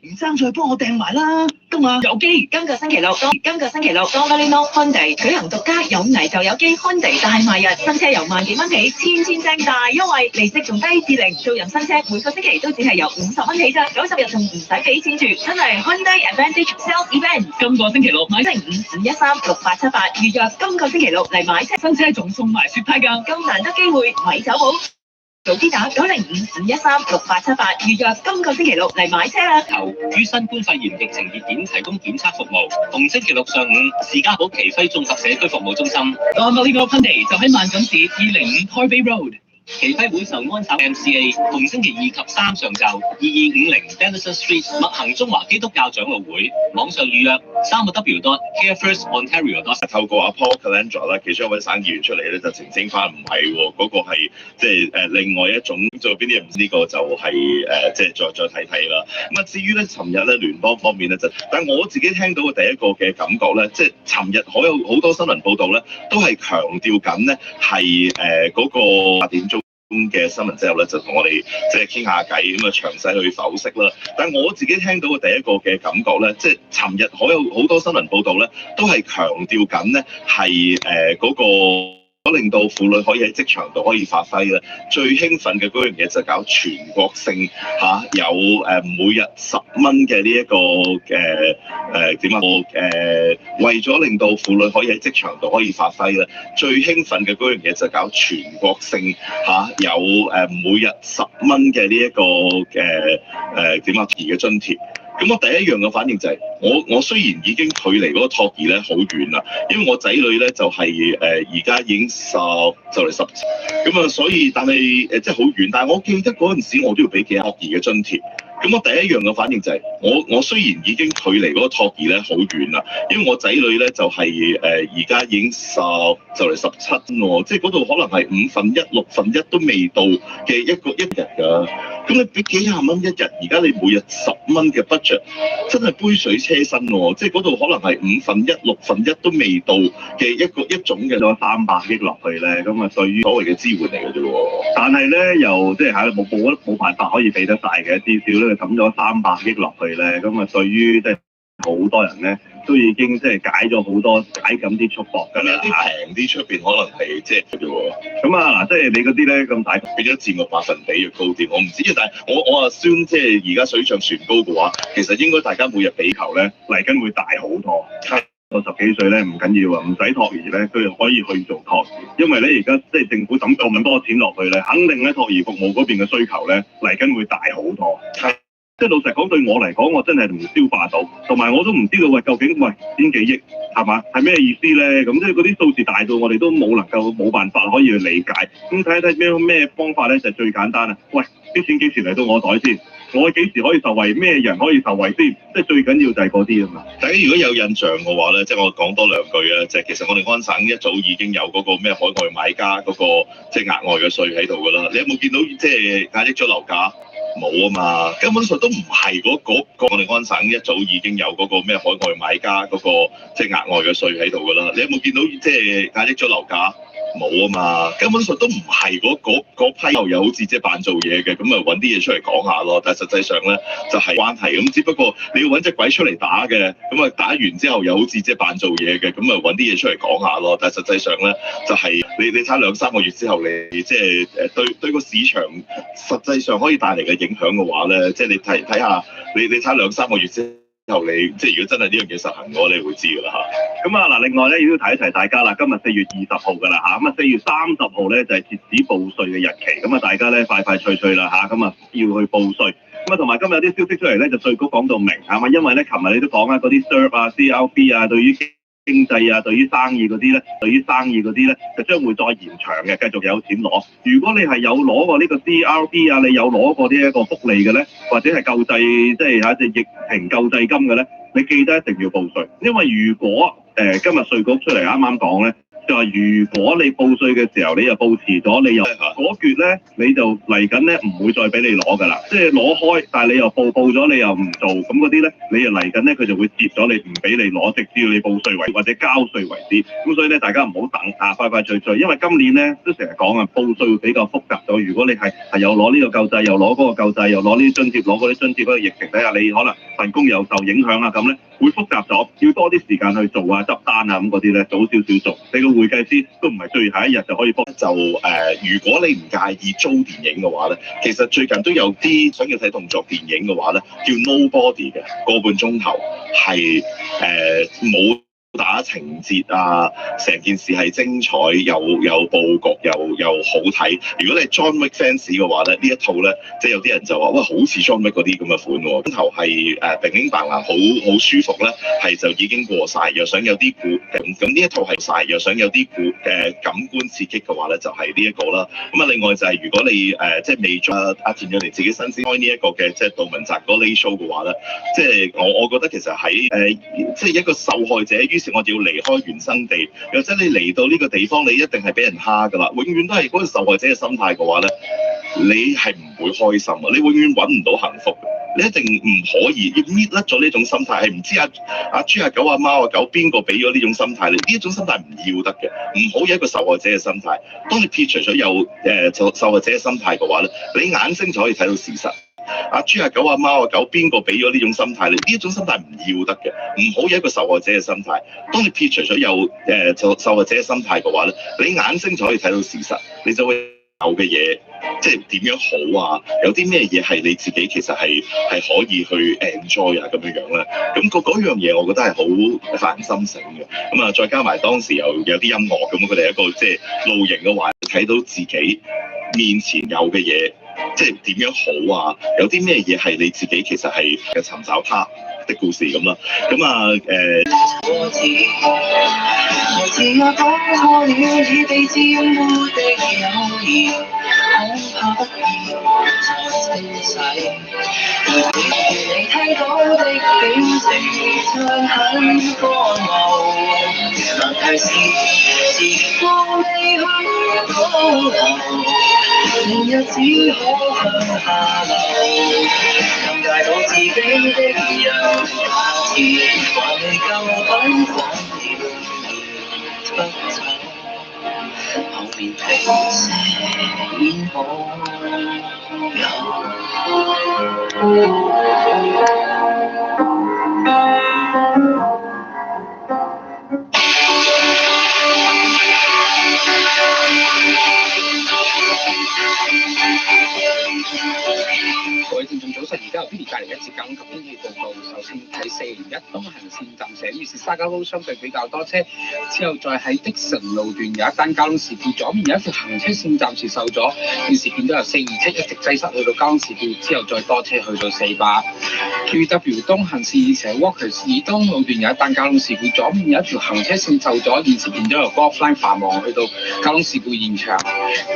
唔爭再幫我訂埋啦。今日有機。今個星期六 Dongalino Hyundai 舉行獨家有危就有機 Hyundai 大賣日，新車由萬幾蚊起，千正大優惠，利息仲低至0，做人新車每個星期都只係由50蚊起咋，90日仲唔使俾錢住，真係 Hyundai Advantage Sales Event。今個星期六買星期5536878預約，今個星期六嚟買車，新車仲送埋雪胎㗎，咁難得機會咪走寶。早啲打905-513-6878預約，今個星期六嚟買車啦！於新冠肺炎疫情熱點提供檢測服務，逢星期六上午，士嘉堡奇輝綜合社區服務中心。Dongalino Hyundai就喺萬錦市205 Torbay Road。奇輝會受安省 MCA， 逢星期2及3上晝2250 Denison Street 麥行中華基督教長老會，網上預約3w.carefirstontario.com。透過阿 Paul Calandra 啦，其中一位省議員出嚟咧就澄清翻，唔係喎，嗰個係即係另外一種做邊啲人，呢個就係即係再睇睇啦。咁啊，至於咧，尋日咧聯邦方面咧就，但我自己聽到嘅第一個嘅感覺咧，即係尋日有好多新聞報道咧，都係強調緊咧係嗰個8點鐘嘅新聞之後咧，就同我哋即係傾下偈，咁啊詳細去剖析啦。但我自己聽到嘅第一個嘅感覺咧，即係尋日有好多新聞報道咧，都係強調緊咧係嗰個。令到婦女可以喺職場度可以發揮咧，最興奮嘅嗰樣嘢就搞全國性有每日10蚊嘅呢一個為咗令到婦女可以喺職場度可以發揮咧，最興奮嘅嗰樣嘢就搞全國性有每日10蚊嘅呢一個嘅嘅津貼。咁我第一樣嘅反應就係、我雖然已經距離嗰個托兒咧好遠啦，因為我仔女咧就係而家已經就嚟10，咁啊所以但係即係好遠，但係我記得嗰陣時我都要俾幾托兒嘅津貼。咁我第一樣嘅反應就係、我雖然已經距離嗰個托兒咧好遠啦，因為我仔女咧就係而家已經就嚟17喎，即係嗰度可能係1/5、1/6都未到嘅一日㗎。咁你俾幾廿蚊一日，而家你每日10蚊嘅 budget， 真係杯水車薪喎！即係嗰度可能係1/5、1/6都未到嘅一種嘅咗300億落去咧，咁啊對於所謂嘅支援嚟嘅啫喎。但係咧又即係冇辦法可以俾得晒嘅，至少咧抌咗300億落去咧，咁啊對於即係好多人咧都已經即係解咗好多解緊啲束縛㗎啦。有啲平啲出邊可能係即係嘅啫喎。咁啊嗱，即係你嗰啲咧咁大俾咗佔個百分比要高啲，我唔知，但係我啊算即係而家水漲船高嘅話，其實應該大家每日比球咧嚟緊會大好多。到10幾歲咧唔緊要啊，唔使托兒咧，佢又可以去做托兒，因為咧而家即係政府抌咁多錢落去咧，肯定咧托兒服務嗰邊嘅需求咧嚟緊會大好多。即係老實講，對我嚟講，我真係唔消化到，同埋我都唔知道喂究竟千幾億係嘛係咩意思咧？咁即係嗰啲數字大到我哋都冇辦法可以去理解。咁睇一睇咩方法咧就最簡單啦。喂，啲錢幾時嚟到我袋先？我幾時可以受惠？咩人可以受惠先？即係最緊要就係嗰啲啊嘛。大家如果有印象嘅話咧，即係我講多兩句啊，即係其實我哋安省一早已經有嗰個咩海外買家嗰個即係額外嘅稅喺度㗎啦。你有冇見到即係壓抑咗樓價？冇啊嘛，根本上都唔係嗰個我哋安省一早已經有嗰個咩海外買家嗰個即係額外嘅稅喺度㗎啦。你有冇見到即係壓抑咗樓價？冇啊嘛，根本上都唔係嗰批又好似即係扮做嘢嘅，咁啊揾啲嘢出嚟講下咯。但係實際上咧就係關係咁，只不過你要揾隻鬼出嚟打嘅，咁啊打完之後又好似即係扮做嘢嘅，咁啊揾啲嘢出嚟講下咯。但係實際上咧就係你睇2-3個月之後，你即係對個市場實際上可以帶嚟嘅影響嘅話咧，即係你睇下你睇2-3個月之後你即係如果真係呢樣嘢實行嘅話，你會知㗎啦嚇。咁啊嗱，另外咧要提一提大家啦，今日4月20號㗎啦嚇，咁啊4月30號咧就係截止報稅嘅日期，咁啊大家咧快脆啦嚇，咁啊要去報稅。咁啊同埋今日有啲消息出嚟咧，就稅局講到明係嘛，因為咧琴日你都講啦，嗰啲 SIRP 啊、CRB 啊，對於經濟啊，對於生意嗰啲咧，就將會再延長嘅，繼續有錢攞。如果你係有攞過呢個 CRB 啊，你有攞過呢一個福利嘅咧，或者係救濟即係嚇隻疫情救濟金嘅咧，你記得一定要報稅，因為如果今日稅局出嚟啱啱講咧。就係如果你報稅嘅時候，你又報遲咗，你又嗰橛咧，你就嚟緊咧唔會再俾你攞㗎啦。即係攞開，但係你又報咗，你又唔做，咁嗰啲咧，你又嚟緊咧，佢就會截咗你，唔俾你攞，直至要你報稅為或者交稅為止。咁所以咧，大家唔好等啊，快脆，因為今年咧都成日講啊，報稅會比較複雜咗。如果你係又攞呢個救濟，又攞嗰個救濟，又攞呢啲津貼，攞嗰啲津貼，嗰個疫情底下，你可能份工又受影響啊，咁咧會複雜咗，要多啲時間去做啊、執單啊咁嗰啲咧，早少少做。你個會計師都唔係最後一日就可以幫。就如果你唔介意租電影嘅話咧，其實最近都有啲想要睇動作電影嘅話咧，叫 Nobody 嘅個半鐘頭，係冇打情節啊，成件事係精彩，有佈局，又好睇。如果你係 John Wick fans 嘅話咧，呢一套咧，即係有啲人就話哇，好似 John Wick 嗰啲咁嘅款喎，鏡頭係平平白白，好舒服咧，係就已經過晒。又想有啲咁呢一套係晒，又想有啲感官刺激嘅話咧，就係呢一個啦。咁啊，另外就係如果你即係未做阿田若妮自己新鮮開呢一個嘅即係杜汶澤嗰 late show 嘅話咧，即係我覺得其實喺即係一個受害者，於是我哋要離開原生地，或者你嚟到呢個地方，你一定係俾人蝦㗎啦，永遠都係嗰個受害者嘅心態嘅話咧，你係唔會開心啊！你永遠揾唔到幸福，你一定唔可以要搣甩咗呢種心態，係唔知阿豬阿狗阿貓阿狗邊個俾咗呢種心態？你呢種心態唔要得嘅，唔好有一個受害者嘅心態。當你撇除咗有受害者嘅心態嘅話咧，你眼睛就可以睇到事實。阿豬阿狗阿貓阿狗邊個俾咗呢種心態？你呢種心態唔要得嘅，唔好有一個受害者嘅心態。當你撇除咗有受害者嘅心態嘅話咧，你眼睛就可以睇到事實，你就會有嘅嘢，即係點樣好啊？有啲咩嘢係你自己其實係可以去 enjoy 啊咁樣咧？咁嗰樣嘢我覺得係好發人心醒嘅。咁啊，再加埋當時又有啲音樂，咁佢哋一個即係露營嘅話，睇到自己面前有嘅嘢。即係點樣好啊？有啲咩嘢係你自己其實係嘅尋找他的故事咁啦。咁啊我自我講錯了，已被沾污的友誼，恐怕不易再清洗。你聽到的表情像很荒謬，問題是時光未去保留，明日只可向下流，更大到自己的人假設，還未夠品怎要不走，後面平些已冇各位聽眾早晨，而家由 Billy 帶嚟一節交通及天氣報告。首先睇401東行線暫時於是沙加路相對比較多車，之後再喺的神路段有一單交通事故，左面有一條行車線暫時受阻，現時見到由427一直擠塞去到交通事故，之後再多車去到48。QW 東行線以斜 Walkers 以東路段有一單交通事故，左面有一條行車線受阻，現時見到由 Golfline 繁忙去到交通事故現場。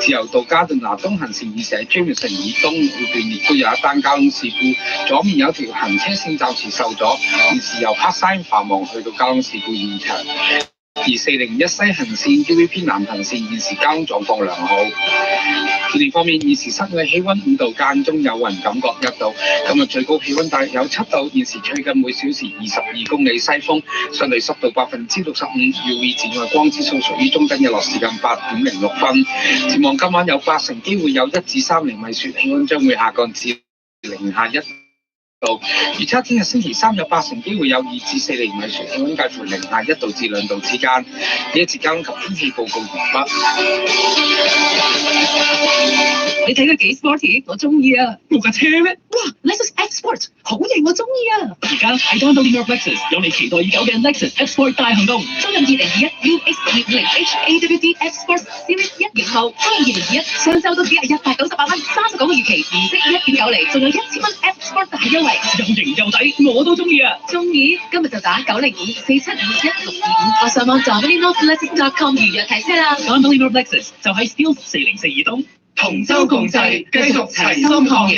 自由道加頓拿東行線以斜 Jameson 以東路段亦都有一單交通事故，左面有一條行車線暫時受阻，現時由 Parkside 繁忙去到交通事故現場。而401西行線 UVP 南行線現時交通狀況良好。天氣方面，現時室外氣溫5度，間中有雲，感覺1度。今日最高氣溫大約有7度，現時吹緊每小時22公里西風，相對濕度65%，UV 紫外光指數屬於中等，日落時間8:06分。展望今晚有80%機會有1至3厘米雪，氣溫將會下降至零下1度。預測聽日星期三有80%機會有2至4厘米雪，氣溫介乎零下1度至2度之間。呢一節交通及天氣報告完畢。你睇佢幾 sporty，我中意啊！冇架車咩？哇 ，Lexus X Sport 好型，我中意啊！而家喺 Download Lexus 有你期待已久嘅 Lexus X Sport 大行動，租任2021 UX 250 HAWD X Sport Series 1型號，租2021上晝都只係198蚊，39個月期，年息1.9厘，仲有1000蚊 X Sport 大優惠，又型又抵，我都中意啊！中意？今日就打905-475-1625，我上網downloadlexus.com 預約睇車啦。Download Lexus 就喺 Steeles 404二東。同舟共濟，繼續齊心抗疫。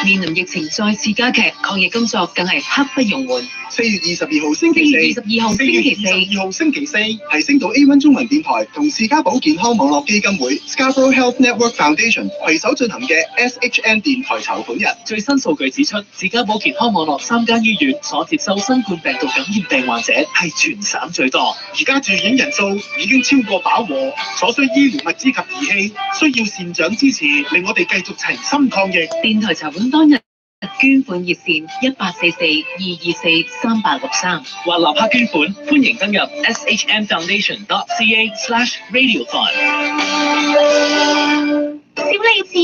面臨疫情再次加劇，抗疫工作更係刻不容緩。4月22號星期四係星島 A1 中文電台同士嘉堡健康網絡基金會 Scarborough Health Network Foundation 攜手進行嘅 SHN 電台籌款日。最新數據指出，士嘉堡健康網絡3間醫院所接收新冠病毒感染病患者係全省最多。而家住院人數已經超過飽和，所需醫療物資及儀器需要善長支持，令我哋繼續齊心抗疫。電台籌款當日捐款熱線1844-224-3863，或立刻捐款，歡迎登入 shnfoundation.ca/radiothon。小李子，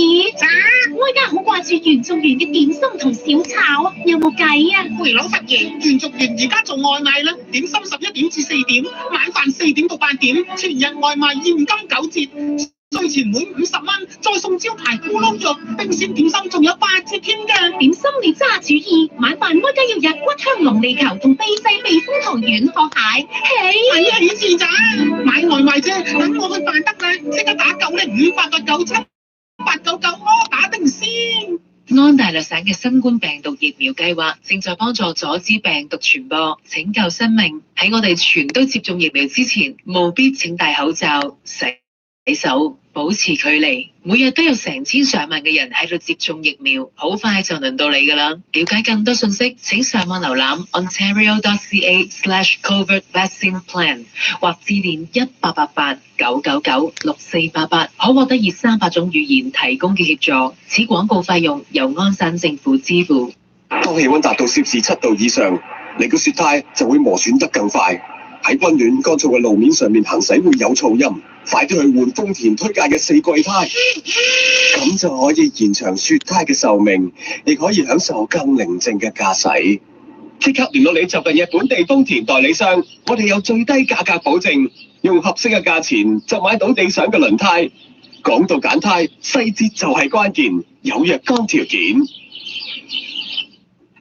我而家好掛住原族園嘅點心同小炒，有冇計啊？回老佛爺，原族園而家做外賣啦，點心11點至4點，晚飯4點到8點，全日外賣現金9折。稅前滿50蚊，再送招牌咕嚕肉，冰鮮點心仲有8折添㗎。點心你揸主意，晚飯我而家要日骨香龍利球同秘製避風塘軟殼蟹。係啊，以前咋？買外賣啫，等我去辦得啦，即刻打905-897-899打定先。安大略省嘅新冠病毒疫苗計劃正在幫助阻止病毒傳播，拯救生命。喺我哋全都接種疫苗之前，務必請戴口罩、洗手、保持距離。每日都有成千上萬嘅人喺度接種疫苗，好快就輪到你㗎啦！了解更多信息，請上網瀏覽 ontario.ca/covidvaccineplan 或致電1888-999-6488，可獲得以300種語言提供嘅協助。此廣告費用由安省政府支付。當氣溫達到攝氏7度以上，你個雪胎就會磨損得更快。喺溫暖乾燥嘅路面上面行駛會有噪音，快啲去換豐田推介嘅4季胎，咁就可以延長雪胎嘅壽命，亦可以享受更寧靜嘅駕駛。即刻聯絡你就近嘅本地豐田代理商，我哋有最低價格保證，用合適嘅價錢就買到你想嘅輪胎。講到揀胎，細節就係關鍵，有若干條件。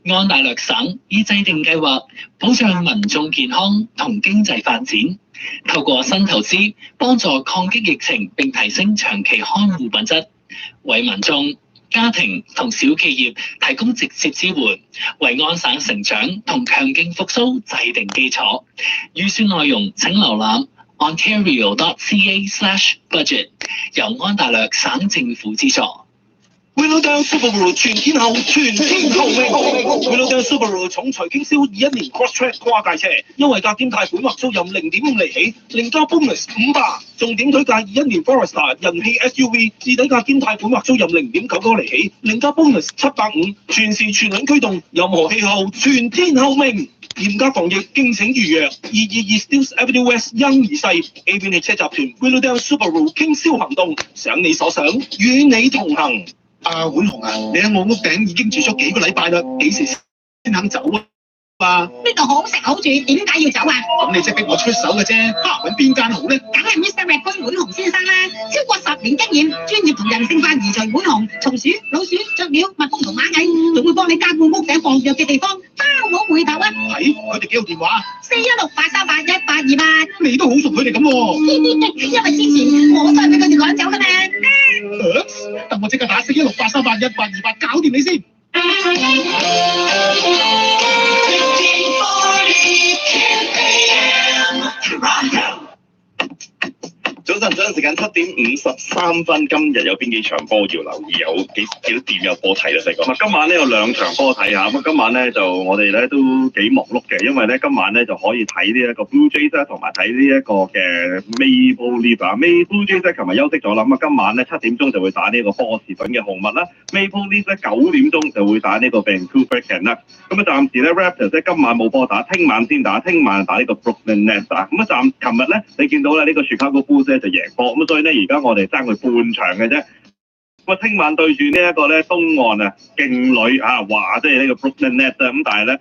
安大略省已制定計劃，保障民眾健康同經濟發展，透過新投資幫助抗擊疫情並提升長期看護品質，為民眾、家庭同小企業提供直接支援，為安省成長同強勁復甦制定基礎。預算內容請瀏覽 ontario.ca/budget， 由安大略省政府資助。Willowdale Subaru 全天候命 Willowdale Subaru 重錘傾銷21年 Crosstrek 跨界車，優惠價兼貸款或租賃 0.5 厘起，另加 bonus 500，重點推介21年 Forester 人氣 SUV， 至底價兼貸款或租賃 0.99 厘起，另加 bonus 750，全時全輪驅動，任何氣候全天候命。嚴格防疫，敬請預約。222 Steeles Avenue West 欣怡世 A 邊汽車集團 Willowdale Subaru 傾銷行動，想你所想，與你同行。阿碗紅啊，你喺我屋頂已經住咗幾個禮拜啦，幾時先肯走啊？呢度好食好住，點解要走啊？咁你即係逼我出手嘅啫，揾邊間好咧？梗係 Mr. Red 碗紅先生啦，超過10年經驗，專業同人性化移除碗紅、松鼠、老鼠、雀鳥、蜜蜂同螞蟻，仲會幫你加固屋頂防藥嘅地方，包冇回頭啊！係，佢哋幾號電話？416-838-1828。你都好熟佢哋咁喎。因為之前我都係俾佢哋趕走㗎嘛。等我即刻打416-838-1828搞掂你先。早晨時間7:53，今日有邊幾場波要留意？有幾多點有波睇咧？細個咁今晚咧有2場波睇下，咁今晚咧就我哋咧都幾忙碌嘅，因為咧今晚咧就可以睇呢一個 Blue Jays 咧，同埋睇呢一個嘅 Maple Leaf 啊。Blue Jays 咧琴日休息咗啦，咁啊今晚咧7點鐘就會打呢個波士頓嘅紅襪啦。Maple Leaf 咧9點鐘就會打呢個 Vancouver Canucks。咁啊暫時咧 Raptors 咧今晚冇波打，聽晚先打，聽晚打呢個 Brooklyn Nets 啊。咁啊琴日咧你見到咧呢個 Chicago Bulls 咧就贏波，咁所以咧而家我哋爭佢半場嘅啫。咁啊，聽晚對住呢一個咧東岸啊勁旅啊，話即係呢個 Brooklyn Nets 啊，咁但係咧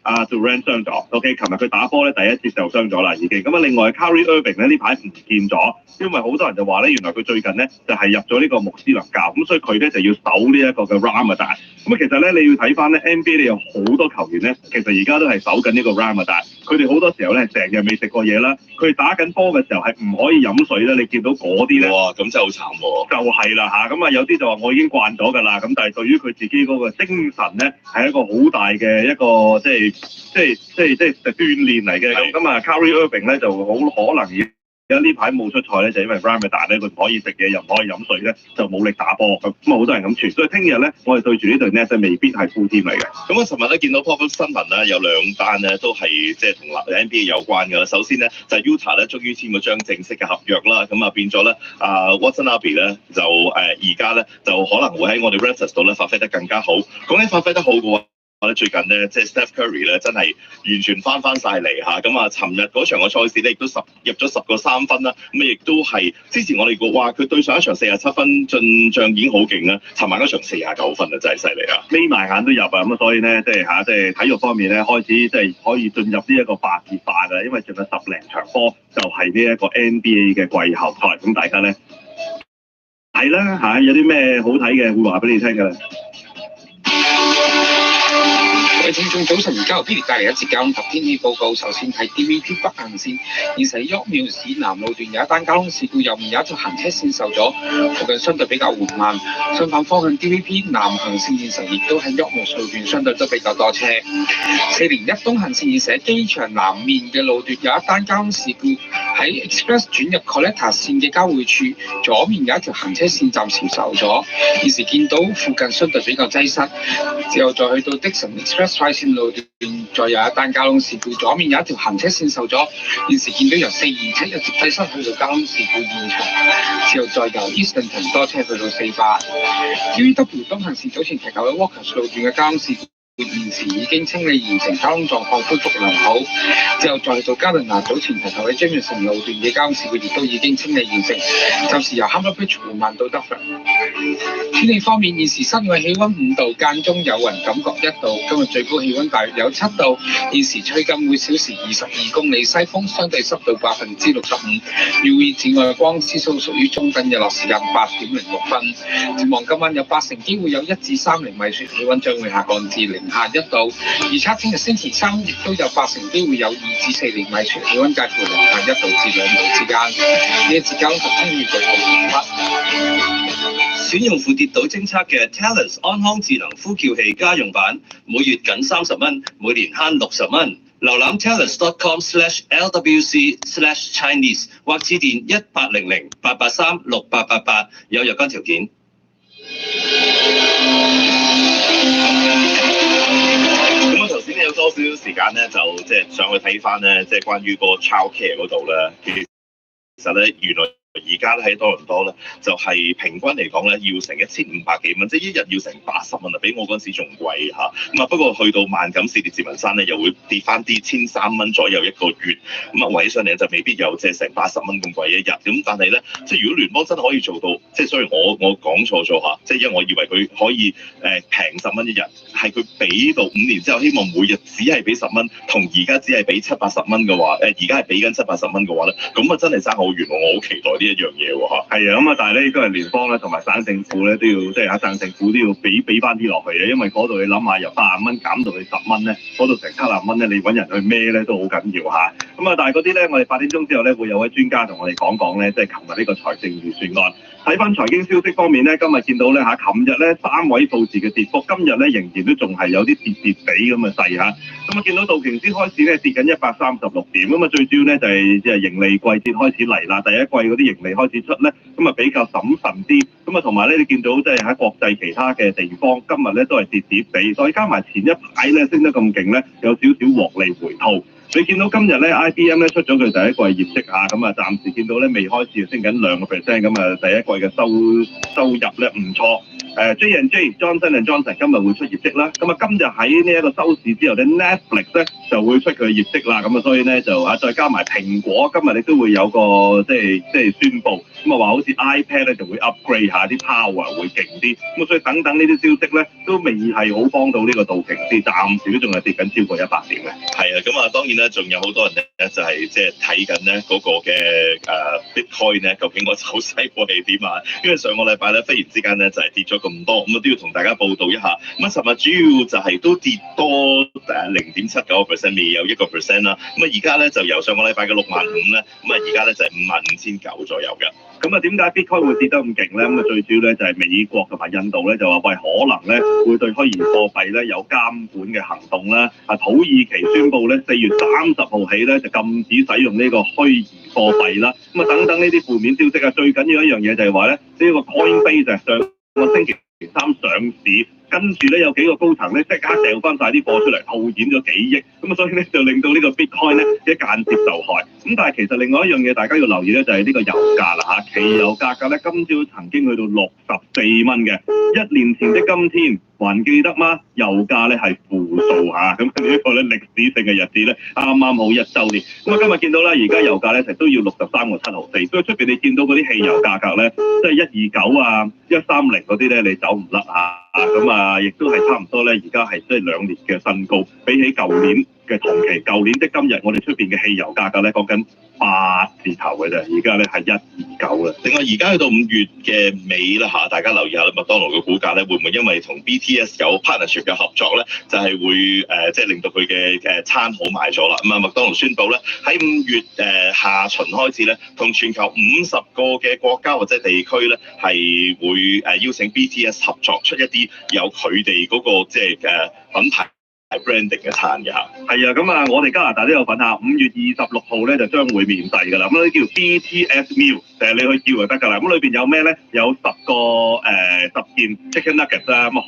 Durant 傷咗 ，OK， 琴日佢打波咧第一節就傷咗啦已經。咁啊，另外 Kyrie Irving 咧呢排唔見咗，因為好多人就話咧原來佢最近咧就係入咗呢個穆斯林教，咁所以佢咧就要守呢一個嘅 Ramadan。咁啊，其實咧你要睇翻咧 NBA 你有好多球員咧，其實而家都係守緊呢個 Ramadan。佢哋好多時候咧成日未食過嘢啦，佢哋打緊波嘅時候係唔可以飲水啦。你見到嗰啲咧，哇，咁真係好慘喎！就係啦嚇，咁啊有啲就話我已經慣咗㗎啦，咁但係對於佢自己嗰個精神咧係一個好大嘅一個即係鍛鍊嚟嘅。咁啊 Kyrie Irving 咧就好可能而家呢排冇出賽咧，就因為 Ramadan 咧佢唔可以食嘢又唔可以飲水咧，就冇力打波咁啊，好多人咁傳。所以聽日咧，我哋對住呢隊 Nets 未必係 full team 嚟嘅。咁我尋日咧見到 pop 新聞咧有2單咧都係即係同 NBA 有關㗎啦。首先咧就係 Utah 咧終於簽咗張正式嘅合約啦，咁啊變咗咧Watanabe 咧就而家咧就可能會喺我哋 Raptors 度咧發揮得更加好。講緊發揮得好嘅話，最近咧即係 Steph Curry 咧真係完全翻晒嚟嚇，咁啊尋日嗰場嘅賽事咧亦都入咗10個3分啦，咁啊亦都係之前我哋講話佢對上一場47分進帳已經好勁啦，尋晚嗰場49分啊真係犀利啊，眯埋眼都入啊，咁啊所以咧即係體育方面咧開始即係可以進入呢一個白熱化㗎，因為仲有10零場波就係呢一個 NBA 嘅季後賽，咁大家咧係啦嚇，有啲咩好睇嘅會話俾你聽㗎啦。各位聽眾早晨，而家由 Billy 帶嚟一節交通及天氣報告。首先係 DVP 北行線，現時喺 York Mills 市南路段有一單交通事故，右面有一條行車線受阻，附近相對比較緩慢。相反方向 DVP 南行線現時亦都喺 York Mills 路段相對都比較多車。401東行線現時喺機場南面嘅路段有一單交通事故，喺 Express 轉入 Collector 線嘅交匯處，左面有一條行車線暫時受阻，現時見到附近相對比較擠塞。之後再去到 Dixon Express 快線路段，再有一單交通事故，左面有一條行車線受阻，現時見到由427一直擠塞去到交通事故現場，之後再由 Easton 多車去到400。UW 東行線早前提及喺 Walkers 路段嘅交通事故，現時已經清理完成，交通狀況恢復良好。之後再做加倫拿早前提及喺 Jameson 路段嘅交通事故，亦都已經清理完成，暫時由 Harbour Bridge 緩慢到 Dufferin。天氣方面，現時室外氣温5度，間中有雲，感覺1度。今日最高氣温大約有7度。現時吹緊每小時22公里西風，相對濕度65%。UV 紫外光指數屬於中等，日落時間8:06分。展望今晚有80%機會有1至3厘米雪，氣温將會下降至零下1度。預測聽日星期三亦都有80%機會有2至4厘米雪，氣温介乎零下1度至2度之間。呢一節交通及天氣報告完畢。選用戶跌倒偵測嘅 Talus 安康智能呼叫器家用版，每月僅30蚊，每年慳60蚊。瀏覽 talus.com/lwc/Chinese 或致電1800-883-6888，有若干條件。咁我頭先有多少時間咧，就即係上去睇翻咧，即係關於個 childcare 嗰度咧，其實咧原來。而家咧喺多倫多咧，就係平均嚟講咧，要成1500幾蚊，即係一日要成80蚊啊！比我嗰陣時仲貴嚇。咁啊，不過去到萬錦市列治文山咧，又會跌翻啲1300蚊左右一個月。咁啊，位上嚟就未必有即係成80蚊咁貴一日。咁但係咧，即係如果聯邦真係可以做到，即係雖然我講錯咗嚇，即係因為我以為佢可以平10蚊一日，係佢俾到5年之後，希望每日只係俾10蚊，同而家只係俾70-80蚊嘅話，而家係俾緊70-80蚊嘅話咧，咁啊真係爭好遠喎！我好期待呢一樣嘢喎嚇。係啊，咁啊，但係咧亦都係聯邦咧同埋省政府咧都要即係省政府都要俾翻啲落去嘅，因為嗰度你諗下由80蚊減到去10蚊咧，嗰度成70蚊咧，你揾人去孭咧都好緊要嚇。咁啊，但係嗰啲咧，我哋8點鐘之後咧會有位專家同我哋講咧，即係琴日呢個財政預算案。睇翻財經消息方面咧，今日見到咧琴日咧3位數字嘅跌幅，今日咧仍然都仲係有啲跌地咁嘅勢嚇。咁啊，見到道瓊斯開始咧跌緊136點，咁啊最主要咧就係即係盈利季節開始嚟啦，第一季嗰啲盈利開始出咧，咁啊比較審慎啲，咁啊同埋咧你見到即係喺國際其他嘅地方，今日咧都係跌地，再加埋前一排咧升得咁勁咧，有少少獲利回吐。你見到今日咧 IBM 咧出咗佢第一季業績嚇，咁啊暫時見到咧未開始升緊2%，咁啊第一季嘅收入咧唔錯。J&J Johnson & Johnson 今日會出業績啦，咁啊今日喺呢一個收市之後咧 Netflix 咧就會出佢業績啦，咁啊所以咧就再加埋蘋果今日你都會有個即係宣佈，咁啊話好似 iPad 咧就會 upgrade 下啲 power 會勁啲，咁啊所以等等呢啲消息咧都未係好幫到呢個道瓊斯，暫時都仲係跌緊超過100點嘅。係啊，咁啊當然咧仲有好多人咧就係即係睇緊咧嗰個嘅Bitcoin 咧究竟個走勢會係點啊？因為上個禮拜咧忽然之間咧就係跌咗咁多，咁啊都要同大家報道一下。咁啊尋日主要就係都跌多0.79%，未有1%啦。咁啊而家咧就由上個禮拜嘅65,000咧，咁啊而家咧就係55,900左右嘅。咁啊點解 Bitcoin 會跌得咁勁咧？咁啊最主要咧就係美國同埋印度咧就話喂可能咧會對虛擬貨幣咧有監管嘅行動啦。啊土耳其宣布咧4月30號起咧就禁止使用呢個虛擬貨幣啦。咁啊等等呢啲負面消息啊，最緊要一樣嘢就係話咧呢個 Coinbase 上個星期3上市。跟住咧有幾個高層咧即刻掉翻晒啲貨出嚟，套現咗幾億，咁啊所以咧就令到呢個 Bitcoin 咧一間接受害。咁但係其實另外一樣嘢大家要留意咧就係呢個油價啦嚇，期油價格咧今朝曾經去到64蚊嘅，1年前的今天還記得嗎？油價咧係負數嚇，咁呢一個咧歷史性嘅日子咧啱啱好1週年。咁啊今日見到咧而家油價咧都要63個7毫4，所以出邊你見到嗰啲汽油價格咧即係129啊130嗰啲咧你走唔甩啊。咁啊，亦都係差唔多咧，而家係即係2年嘅新高，比起舊年嘅同期，舊年的今日，我哋出邊嘅汽油價格咧講緊8字頭嘅啫，而家咧係129啦。另外而家去到5月嘅尾啦嚇，大家留意下麥當勞嘅股價咧，會唔會因為同 BTS 有 partnership 嘅合作咧，就係會即係令到佢嘅餐好賣咗啦。咁啊，麥當勞宣布咧喺5月下旬開始咧，同全球50個嘅國家或者地區咧係會邀請 BTS 合作出一啲有佢哋嗰個即係品牌branding 嘅餐嘅嚇。係啊，咁啊，我哋加拿大都有份嚇。5月26號咧就將會面世㗎啦。咁呢啲叫 BTS Meal，你去叫就得㗎啦。咁裏邊有咩咧？有10件 chicken nuggets 啦，咁啊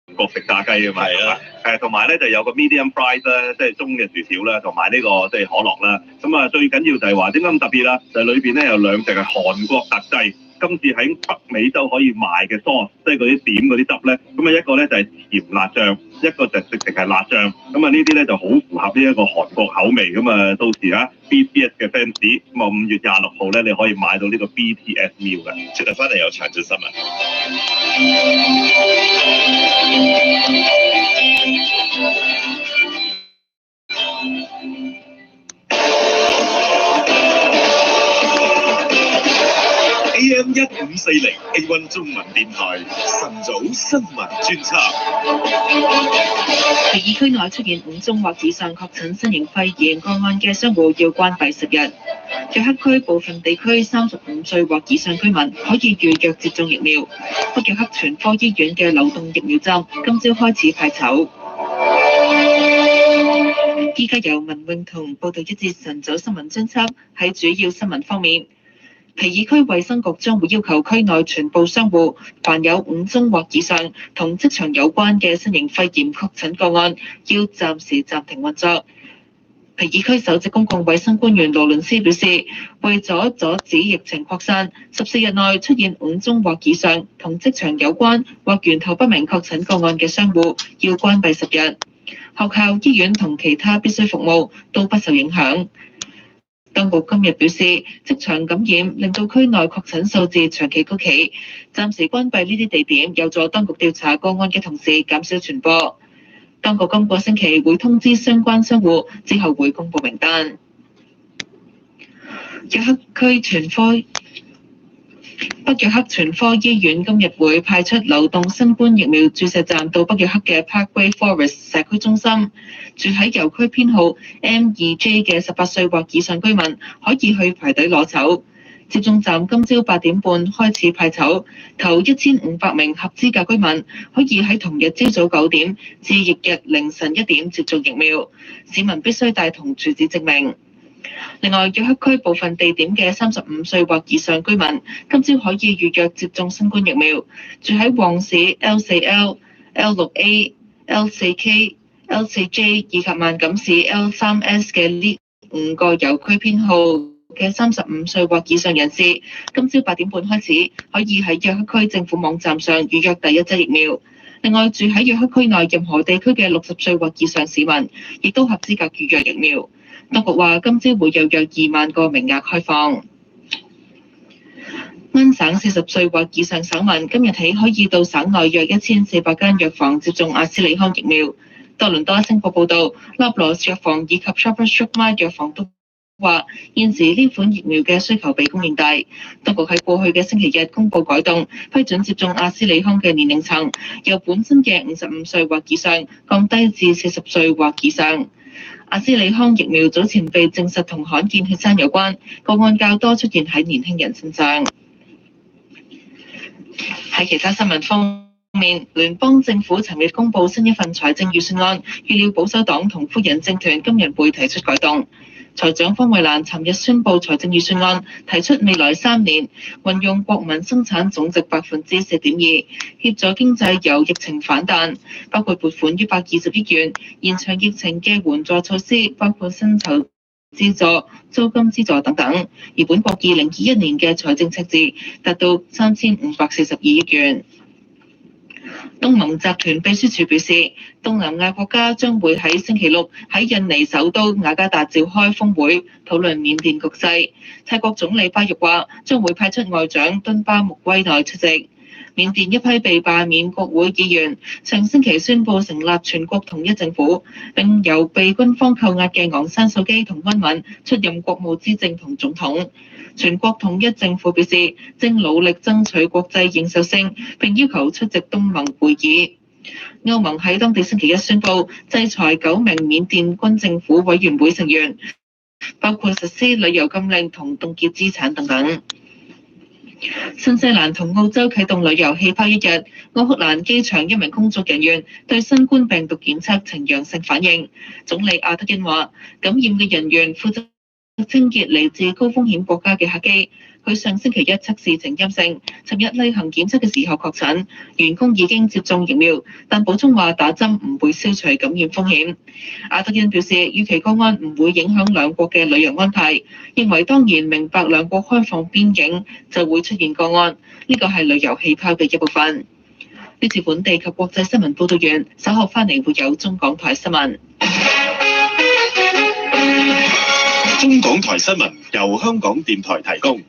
韓國食炸雞啊嘛。係啊。同埋咧就有個 medium fries 啦，即係中嘅薯條啦，同埋呢個即係可樂啦。咁啊最緊要就係話點解咁特別啦？就係裏邊咧有2隻係韓國特製今次喺北美洲可以賣嘅 sauce， 即係嗰啲點嗰啲汁咧，咁啊一個咧就係甜辣醬，一個就直情係辣醬，咁啊呢啲咧就好符合呢一個韓國口味，咁啊到時啊 BTS 嘅 fans， 咁啊5月26號咧你可以買到呢個 BTS meal 嘅。轉頭翻嚟有詳盡新聞。AM 1540 A1 中文電台晨早新聞專輯。皮爾區內出現5宗或以上確診新型肺炎個案嘅商戶要關閉10日。約克區部分地區35歲或以上居民可以預約接種疫苗。北約克全科醫院嘅流動疫苗站今朝開始派籌。依家由文詠彤報道一節晨早新聞專輯。喺主要新聞方面，皮爾區衛生局將會要求區內全部商戶，凡有5宗或以上同職場有關嘅新型肺炎確診個案，要暫時暫停運作。皮爾區首席公共衛生官員羅倫斯表示，為咗阻止疫情擴散，14日內出現5宗或以上同職場有關或源頭不明確診個案嘅商戶，要關閉10日。學校、醫院同其他必須服務都不受影響。當局今日表示，職場感染令到區內確診數字長期高企，暫時關閉呢啲地點有助當局調查個案嘅同時減少傳播。當局今個星期會通知相關商戶，之後會公布名單。北約克全科醫院今日會派出流動新冠疫苗注射站到北約克嘅 Parkway Forest 社區中心。住喺郵區編號 M2J 嘅18歲或以上居民可以去排隊攞籌。接種站今朝8點半開始派籌，頭1500名合資格居民可以喺同日朝早9點至翌日凌晨1點接種疫苗。市民必須帶同住址證明。另外，約克區部分地點嘅35歲或以上居民今朝可以預約接種新冠疫苗。住喺旺市 L4L、L6A、L4K、L4J 以及萬錦市 L3S 嘅呢5個郵區編號嘅35歲或以上人士，今朝8點半開始可以喺約克區政府網站上預約第一劑疫苗。另外，住喺約克區內任何地區嘅60歲或以上市民，亦都合資格預約疫苗。當局話，今朝會有約2萬個名額開放。安省40歲或以上省民今日起可以到省內約1400間藥房接種阿斯利康疫苗。多倫多星報報導，拉羅斯藥房以及 Shoppers Drug Mart 藥房都話，現時呢款疫苗嘅需求比供應大。當局喺過去嘅星期日公布改動，批准接種阿斯利康嘅年齡層由本身嘅55歲或以上降低至40歲或以上。阿斯利康疫苗早前被證實同罕見血栓有關，個案較多出現喺年輕人身上。喺其他新聞方面，聯邦政府尋日公布新一份財政預算案，預料保守黨同夫人政團今日會提出改動。財長方慧蘭尋日宣布財政預算案，提出未來3年運用國民生產總值 4.2%， 協助經濟由疫情反彈，包括撥款120億元，延長疫情嘅援助措施，包括薪酬資助、租金資助等等。而本國2021年嘅財政赤字達到3542億元。東盟集團秘書處表示，東南亞國家將會喺星期六喺印尼首都雅加達召開峰會，討論緬甸局勢。泰國總理巴育話，將會派出外長敦巴穆圭內出席。緬甸一批被罷免國會議員上星期宣布成立全國統一政府，並由被軍方扣押嘅昂山素基同溫敏出任國務資政同總統。全國統一政府表示，正努力爭取國際認受性，並要求出席東盟會議。歐盟喺當地星期一宣布制裁9名緬甸軍政府委員會成員，包括實施旅遊禁令同凍結資產等等。新西蘭同澳洲啟動旅遊氣泡1日，奧克蘭機場一名工作人員對新冠病毒檢測呈陽性反應。總理阿德恩話，感染嘅人員負責清潔嚟自高風險國家嘅客機，佢上星期一測試呈陰性，尋日例行檢測嘅時候確診。員工已經接種疫苗，但補充話打針唔會消除感染風險。阿德恩表示，預期個案唔會影響兩國嘅旅遊安排，認為當然明白兩國開放邊境就會出現個案，呢個係旅遊氣泡嘅一部分。呢次本地及國際新聞報道完，稍後翻嚟會有中港台新聞。中港台新聞由香港電台提供。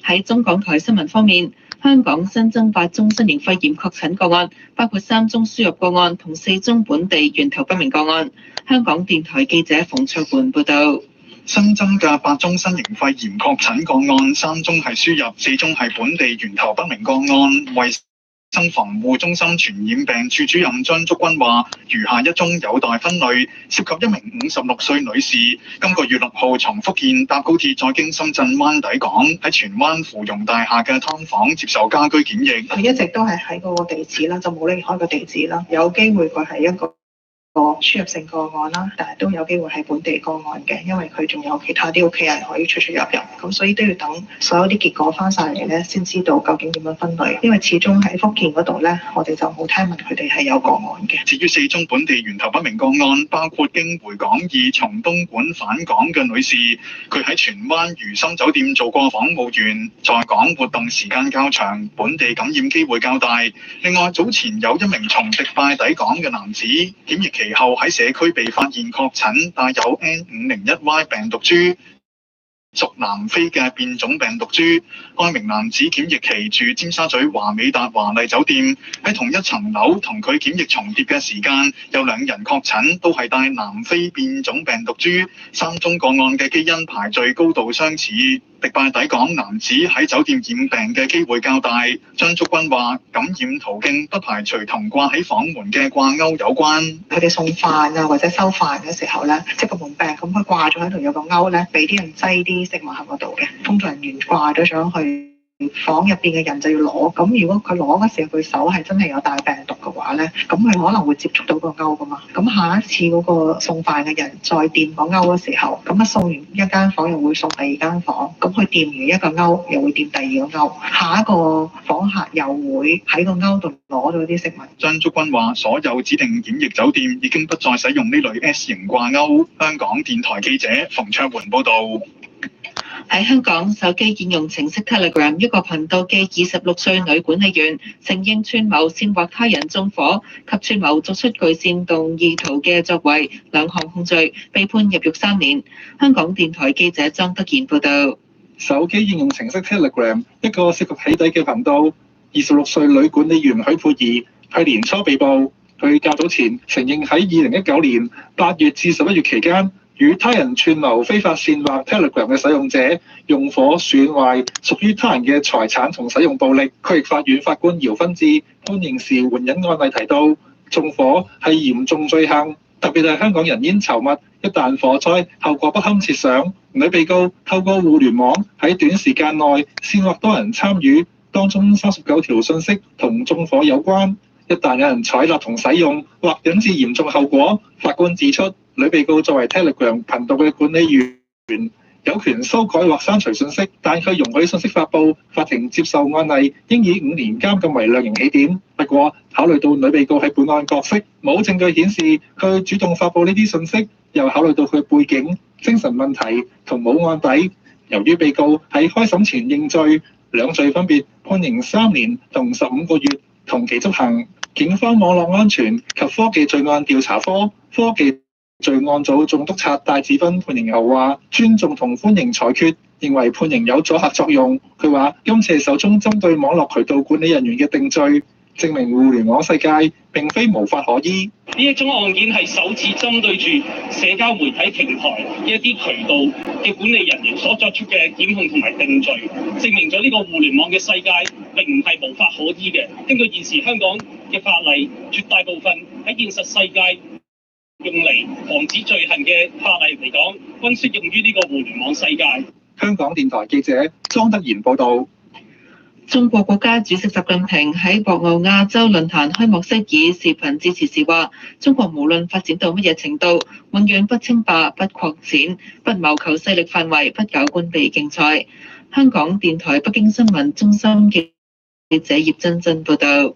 喺中港台新聞方面，香港新增8宗新型肺炎確診個案，包括3宗輸入個案同4宗本地源頭不明個案。香港電台記者馮卓桓報導。新增嘅8宗新型肺炎確診個案，3宗係輸入，4宗係本地源頭不明個案。衛生防護中心傳染病處主任張竹君話，餘下1宗有待分類，涉及一名56歲女士，今個月6號從福建搭高鐵再經深圳灣抵港，喺荃灣芙蓉大廈嘅劏房接受家居檢疫。佢一直都係喺嗰個地址啦，就冇離開個地址啦。有機會佢係一個輸入性個案啦，但係都有機會係本地個案嘅，因為佢仲有其他啲屋企人可以出入，咁所以都要等所有啲結果翻晒嚟咧，先知道究竟點樣分類。因為始終喺福建嗰度咧，我哋就冇聽聞佢哋係有個案嘅。至於4宗本地源頭不明個案，包括經回港易從東莞返港嘅女士，佢喺荃灣如心酒店做過房務員，在港活動時間較長，本地感染機會較大。另外，早前有一名從迪拜抵港嘅男子檢疫其後喺社區被發現確診帶有 N501Y 病毒株，屬南非嘅變種病毒株。該名男子檢疫期住尖沙咀華美達華麗酒店，喺同一層樓同佢檢疫重疊嘅時間，有2人確診，都係帶南非變種病毒株。3宗個案嘅基因排序高度相似。迪拜抵港男子喺酒店染病嘅機會較大。張竹君話：感染途徑不排除同掛喺房門嘅掛鈎有關。佢哋送飯啊或者收飯嘅時候咧，即係個門柄咁，佢掛咗喺度有個鈎咧，俾啲人擠啲食物喺嗰度嘅。工作人員掛咗上去，房入邊嘅人就要攞。咁如果佢攞嗰時候佢手係真係有帶病毒嘅話咧，咁佢可能會接觸到個鈎噶嘛。咁下一次嗰個送飯嘅人再掂個鈎嘅時候，咁送完一間房又會送第二間房，咁佢掂完一個鈎又會掂第二個鈎，下一個訪客又會喺個鈎度攞到啲食物。張竹君話：所有指定檢疫酒店已經不再使用呢類 S 型掛鈎。香港電台記者馮卓桓報導。喺香港手機應用程式 Telegram 一個頻道嘅26歲女管理員承認串謀煽惑他人縱火及串謀作出具煽動意圖嘅作為2項控罪，被判入獄3年。香港電台記者莊德賢報導。手機應用程式 Telegram 一個涉及起底嘅頻道，26歲女管理員許佩儀喺年初被捕。佢較早前承認喺2019年8月至11月期間，與他人串謀非法煽惑 Telegram 嘅使用者，用火損壞屬於他人嘅財產同使用暴力。區域法院法官姚勳智判刑時援引案例提到，縱火係嚴重罪行，特別係香港人煙稠密，一旦火災，後果不堪設想。女被告透過互聯網喺短時間內煽惑多人參與，當中39條信息同縱火有關。一旦有人採納同使用，或引致嚴重後果，法官指出，女被告作為 Telegram 頻道嘅管理員，有權修改或刪除信息，但佢容許信息發布。法庭接受案例，應以5年監禁為量刑起點。不過，考慮到女被告喺本案角色，冇證據顯示佢主動發布呢啲信息，又考慮到佢背景、精神問題同冇案底。由於被告喺開審前認罪，2罪分別判刑3年同15個月，同期執行。警方網絡安全及科技罪案調查科科技罪案組總督察戴志芬判刑後話：尊重同歡迎裁決，認為判刑有阻嚇作用。佢話：今次係首宗針對網絡渠道管理人員嘅定罪，證明互聯網世界並非無法可依。呢一宗案件係首次針對住社交媒體平台一啲渠道嘅管理人員所作出嘅檢控同埋定罪，證明咗呢個互聯網嘅世界並唔係無法可依嘅。根據現時香港嘅法例，絕大部分喺現實世界用嚟防止罪行嘅法例嚟講，均適用於呢個互聯網世界。香港電台記者莊德賢報導。中國國家主席習近平喺博鰲亞洲論壇開幕式以視頻致辭時話：中國無論發展到乜嘢程度，永遠不稱霸、不擴展、不謀求勢力範圍、不搞官備競賽。香港電台北京新聞中心記者葉珍珍報道。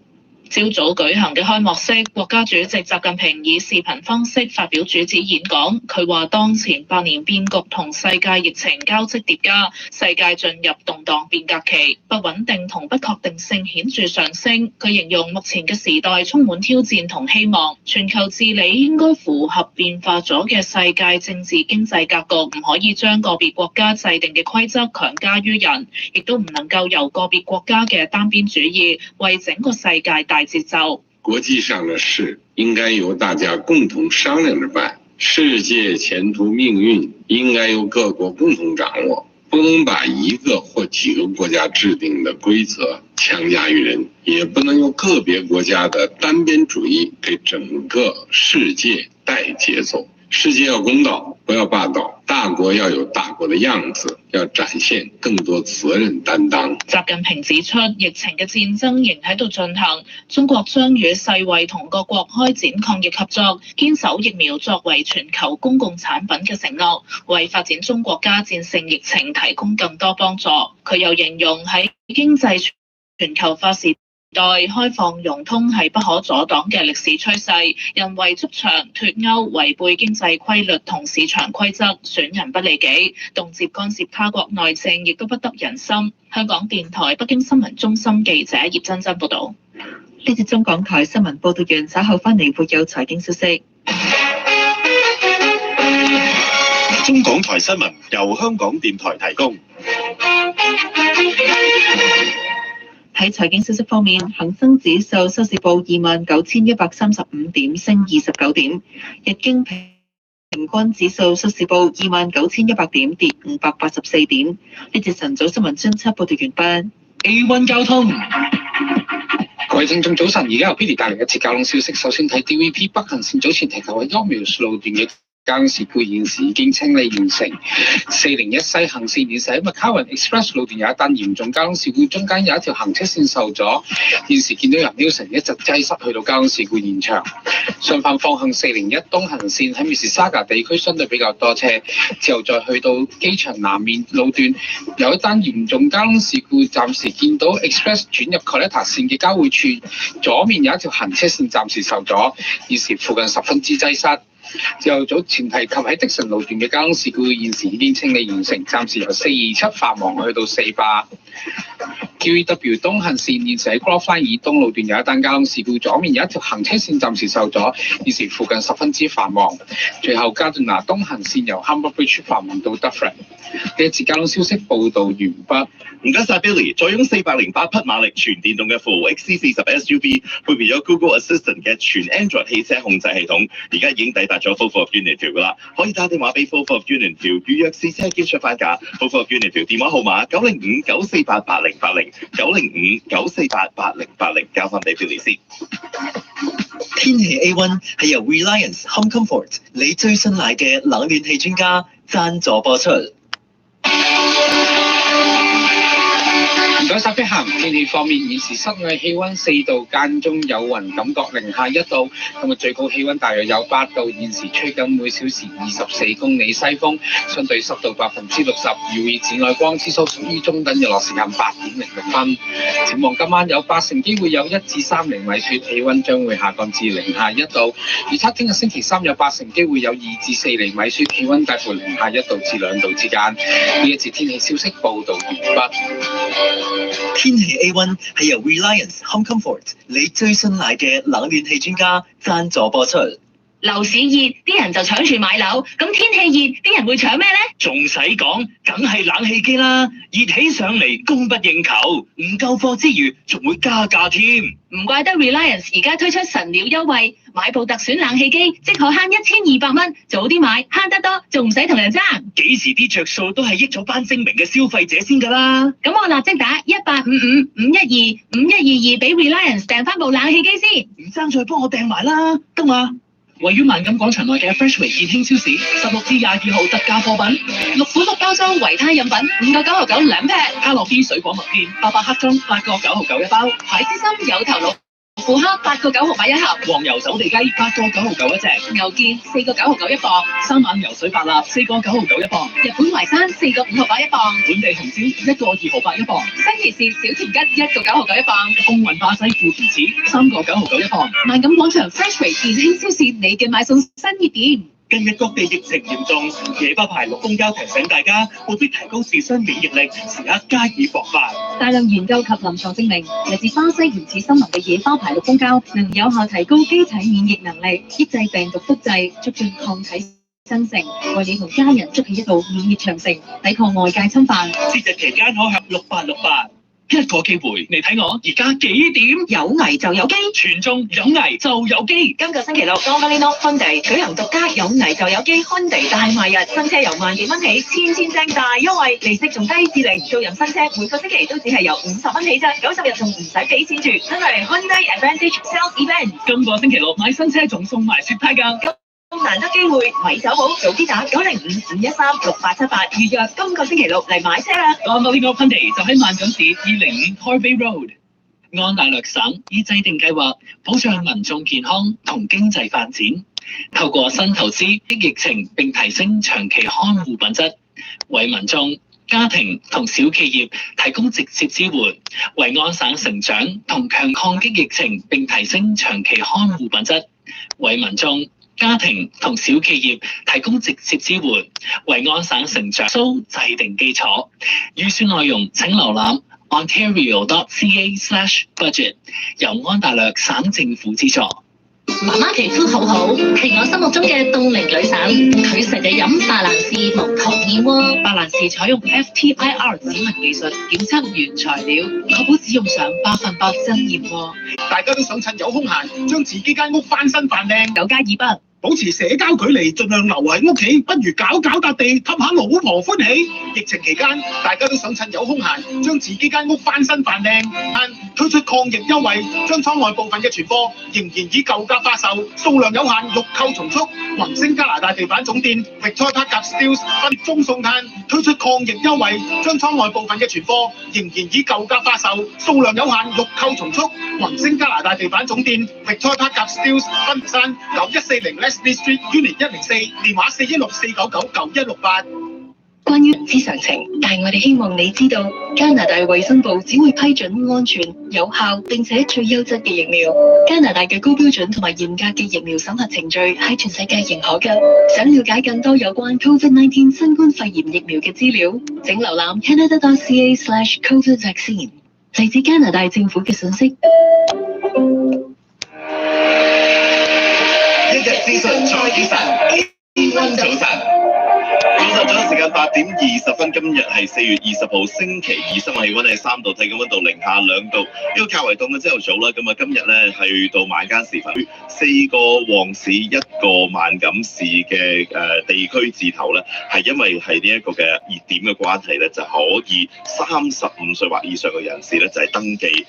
朝早舉行嘅開幕式，國家主席習近平以視頻方式發表主旨演講。佢話：當前百年變局同世界疫情交織疊加，世界進入動盪變革期，不穩定同不確定性顯著上升。佢形容目前嘅時代充滿挑戰同希望，全球治理應該符合變化咗嘅世界政治經濟格局，唔可以將個別國家制定嘅規則強加於人，亦都唔能夠由個別國家嘅單邊主義為整個世界帶節奏。國際上的事應該由大家共同商量着辦，世界前途命運應該由各國共同掌握，不能把一個或幾個國家制定的規則強加於人，也不能由個別國家的單邊主義給整個世界帶節奏。世界要公道，不要霸道，大國要有大國的樣子，要展現更多責任擔當。習近平指出，疫情嘅戰爭仍喺度進行，中國將與世衛同各國開展抗疫合作，堅守疫苗作為全球公共產品嘅承諾，為發展中國家戰勝疫情提供更多幫助。佢又形容喺經濟全球化時代開放融通係不可阻擋嘅歷史趨勢，人為築牆脫鈎，違背經濟規律同市場規則，損人不利己，動輒干涉他國內政，亦都不得人心。香港電台北京新聞中心記者葉珍珍報導。呢節中港台新聞報導完，稍後翻嚟會有財經消息。中港台新聞由香港電台提供。喺財經消息方面，恒生指數收市報29,135點，升29點；日經平均指數收市報29,100點，跌584點。呢節晨早新聞專輯報道完畢。A1 交通，各位聽眾早晨，而家由 Billy 帶嚟一節交通消息。首先睇 DVP 北行線早前停留喺 York 路段嘅交通事故現時已經清理完成。401西行線現時喺 McCowan Express 路段有一單嚴重交通事故，中間有一條行車線受阻，現時見到由 Newson 一直擠塞去到交通事故現場。相反方向401東行線喺 Mississauga 地區相對比較多車，之後再去到機場南面路段有一單嚴重交通事故，暫時見到 Express 轉入 Coletta 線嘅交匯處左面有一條行車線暫時受阻，現時附近十分之擠塞。之後早前提及喺迪神路段嘅交通事故，現時已經清理完成，暫時由427繁忙去到400。QEW 東行線現時喺 Grove Line 以東路段有一單交通事故，左面有一條行車線暫時受阻，現時附近十分之繁忙。最後加頓拿東行線由 Humber Bridge 繁忙到 Dufferin。呢一節交通消息報導完畢。唔該晒 Billy，坐擁408匹馬力全電動嘅 Full XC40 SUV， 配備咗 Google Assistant 嘅全 Android 汽車控制系統，而家已經抵達咗 Full of Unity 㗎啦，可以打電話俾 Full of Unity 預約試車兼出翻價。Full of Unity 電話號碼905-948-8080，905-948-8080，交翻俾 Billy 先。天氣 A1 係由 Reliance Home Comfort 你最信賴嘅冷暖氣專家贊助播出。唔該曬，飛行天氣方面，現時室外氣温4度，間中有雲，感覺零下1度。今日最高氣温大約有8度，現時吹緊每小時24公里西風，相對濕度60%。UV 紫外光指數屬於中等，日落時間8.06分。展望今晚有80%機會有1至3厘米雪，氣温將會下降至零下1度。預測聽日星期三有80%機會有2至4厘米雪，氣温介乎零下1度至2度之間。呢一節天氣消息報導完畢。天氣 A1 係由 Reliance Home Comfort 你最信賴嘅冷暖氣專家贊助播出。樓市熱，啲人就搶住買樓，咁天氣熱，啲人會搶咩呢？仲使講，梗係冷氣機啦！熱起上嚟，供不應求，唔夠貨之餘，仲會加價添。唔怪得 Reliance 而家推出神鳥優惠，買部特選冷氣機即可慳1200蚊，早啲買慳得多，仲唔使同人爭。幾時啲着數都係益咗班精明嘅消費者先㗎啦。咁我立即打1855-512-5122俾 Reliance 訂翻部冷氣機先。唔爭再幫我訂埋啦，得嘛？位於萬錦廣場內嘅 Freshway 健興超市，16至22號特價貨品，6款6包裝維他飲品，5個9.99兩劈，卡樂 B 水果麥片800克裝，8個9.99一包，海之心有頭腦。腐蝦8個9毫8一盒，黃油走地雞8個9.99一隻，牛腱4個9.99一磅，三晚油水白蠟4個9.99一磅，日本淮山4個5毫8一磅，本地紅椒1個2毫8一磅，新奇士小甜吉1個9.99一磅，風雲巴西富甜柿3個9.99一磅。萬錦廣場 Freshway 健興超市，你嘅買餸新熱點。近日各地疫情嚴重，野巴牌綠公交提醒大家，務必提高自身免疫力，時刻加以防範。大量研究及臨床證明，嚟自巴西原始森林嘅野花牌綠公交能有效提高機體免疫能力，抑制病毒複製，促進抗體生成，為你同家人築起一道免疫長城，抵抗外界侵犯。節日期間可享6868。一個機會，你睇我而家幾點？有危就有機，全中有危就有機。今個星期六 Domino Hyundai 舉行獨家有危就有機 Hyundai 大賣日，新車由萬幾蚊起，千正大優惠，利息仲低至零，做人新車每個星期都只係由50蚊起啫，90日仲唔使俾錢住，真係 Hyundai Advantage Sales Event。今個星期六買新車仲送埋雪胎㗎。難得機會，咪走寶，早啲打905-513-6878預約，今個星期六嚟買車啦。Domino Hyundai 就喺萬錦市205 Torbay Road。安大略省已制定計劃，保障民眾健康同經濟發展，透過新投資的疫情並提升長期看護品質，為民眾、家庭同小企業提供直接支援，為安省成長同強抗擊疫情並提升長期看護品質，為民眾、家庭同小企業提供直接支援，為安省成長制定基礎。預算內容請瀏覽 ontario.ca/budget， 由安大略省政府資助。媽媽皮膚好好，係我心目中嘅動力女神。佢成日飲白蘭氏無糖燕窩。白蘭氏採用 FTIR 指紋技術檢測原材料，確保只用上100%真燕窩。大家都想趁有空閒，將自己間屋翻新扮靚。9加2不。保持社交距離，盡量留喺屋企，不如搞笪地，氹下老婆歡喜。疫情期間，大家都想趁有空閒，將自己間屋翻新扮靚。推出抗疫優惠，將倉外部分嘅存貨仍然以舊價發售，數量有限，欲購從速。宏星加拿大地板總店 Victoria Park Steels 分中送炭，推出抗疫優惠，將倉外部分嘅存貨仍然以舊價發售，數量有限，欲購從速。宏星加拿大地板總店 Victoria Park Steels 分山9140 Leslie Street Unit 104，電話416-499-9168。關於唔知詳情，但係我哋希望你知道，加拿大衛生部只會批准安全、有效並且最優質嘅疫苗。加拿大嘅高標準同埋嚴格嘅疫苗審核程序係全世界認可嘅。想了解更多有關 COVID-19 新冠肺炎疫苗嘅資料，請瀏覽 canada.ca/covid vaccine。嚟自加拿大政府嘅信息。一日資訊再見晨，A1早晨。早晨時間8點20分，今日係4月20號星期二，室內氣溫係3度，體感溫度零下2度，呢個較為凍嘅朝頭早啦。咁啊，今日咧去到晚間時分，4個旺市1個萬錦市嘅地區字頭咧，係因為係呢一個嘅熱點嘅關係咧，就可以35歲或以上嘅人士咧就係登記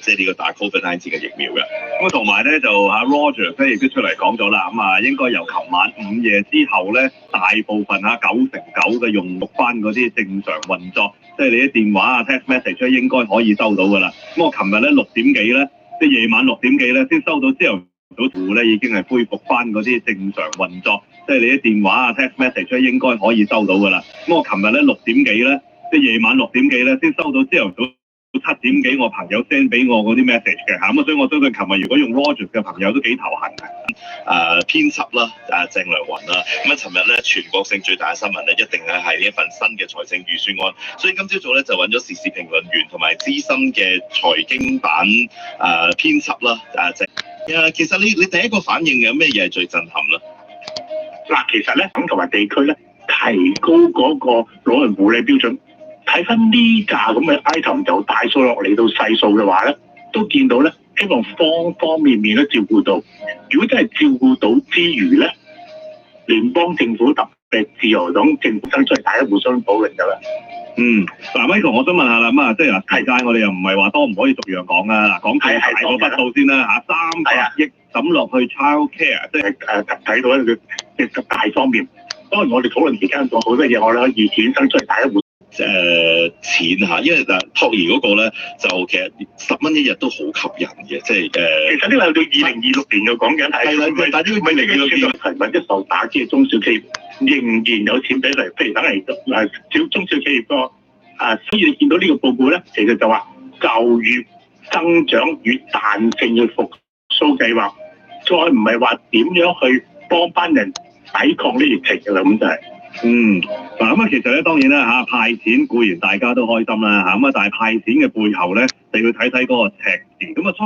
即係呢個打 COVID-19 嘅疫苗嘅。咁啊，同埋咧就阿 Roger 咧亦都出嚟講咗啦，咁啊應該由琴晚午夜之後咧，大部分99%嘅用錄翻嗰啲正常運作，即係你啲電話啊 text message 咧應該可以收到㗎啦。咁我琴日咧6點幾咧，即係夜晚6點幾咧先收到，朝頭早咧已經係恢復翻嗰啲正常運作，即係你啲電話啊 text message 咧應該可以收到㗎啦。咁我琴日咧6點幾咧，即係夜晚6點幾咧先收到，朝頭早7點幾我朋友 send 俾我嗰啲 message 嘅嚇，咁所以我相信琴日如果用 Rogers 嘅朋友都幾頭痕嘅。編輯啦，鄭良雲啦，咁啊，尋日咧全國性最大嘅新聞咧，一定係呢一份新嘅財政預算案，所以今朝早咧就揾咗時事評論員同埋資深嘅財經版編輯啦，其實你第一個反應有咩嘢係最震撼咧？嗱，其實咧，咁同埋地區咧提高嗰個老人護理標準。睇翻呢架咁嘅 item 由大數落嚟到細數嘅話咧，都見到咧，希望方方面面都照顧到。如果真係照顧到之餘咧，聯邦政府特別自自由黨政府生出嚟，大家互相討論㗎啦。Michael， 我想問下啦，咁啊，即係嗱，時間我哋又唔係話多，唔可以逐樣講啊。講大個筆數先啦嚇，300億抌落去 child care， 即係睇到一個嘅大方面。當然我哋討論期間仲好多嘢，我哋可以衍生出嚟，大家互錢嚇，因為嗱托兒嗰個咧就其實10蚊一日都好吸引嘅，即係其實呢個係到2026年嘅講緊係啦，但係呢個係或者受打擊嘅中小企業仍然有錢俾嚟，譬如等嚟小中小企業個所以你見到呢個報告咧，其實就話就業增長與彈性嘅復甦計劃，再唔係話點樣去幫班人抵抗呢疫情嘅啦，咁就係。嗱咁啊，其實咧當然啦嚇，派錢固然大家都開心啦嚇，咁啊但係派錢嘅背後咧，你要睇睇嗰個赤字。咁啊初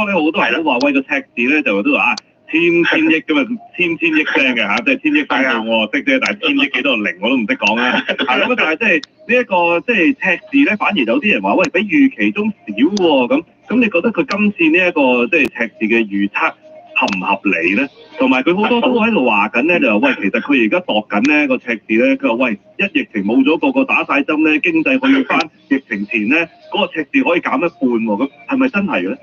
咧好多人都話喂個赤字咧就都話千億咁啊，千億聲嘅嚇，即係千億單數我識啫，但係千億幾多個零我都唔識講啦。咁啊但係即係呢一個即係赤字咧，反而有啲人話喂比預期中少喎咁你覺得佢今次呢一個即係赤字嘅預測合唔合理咧？同埋佢好多都喺度話緊咧，就話喂，其實佢而家度緊咧個赤字咧，佢話喂，一疫情冇咗，個個打晒針咧，經濟可以翻疫情前咧，嗰個赤字可以減一半喎，咁係咪真係嘅咧？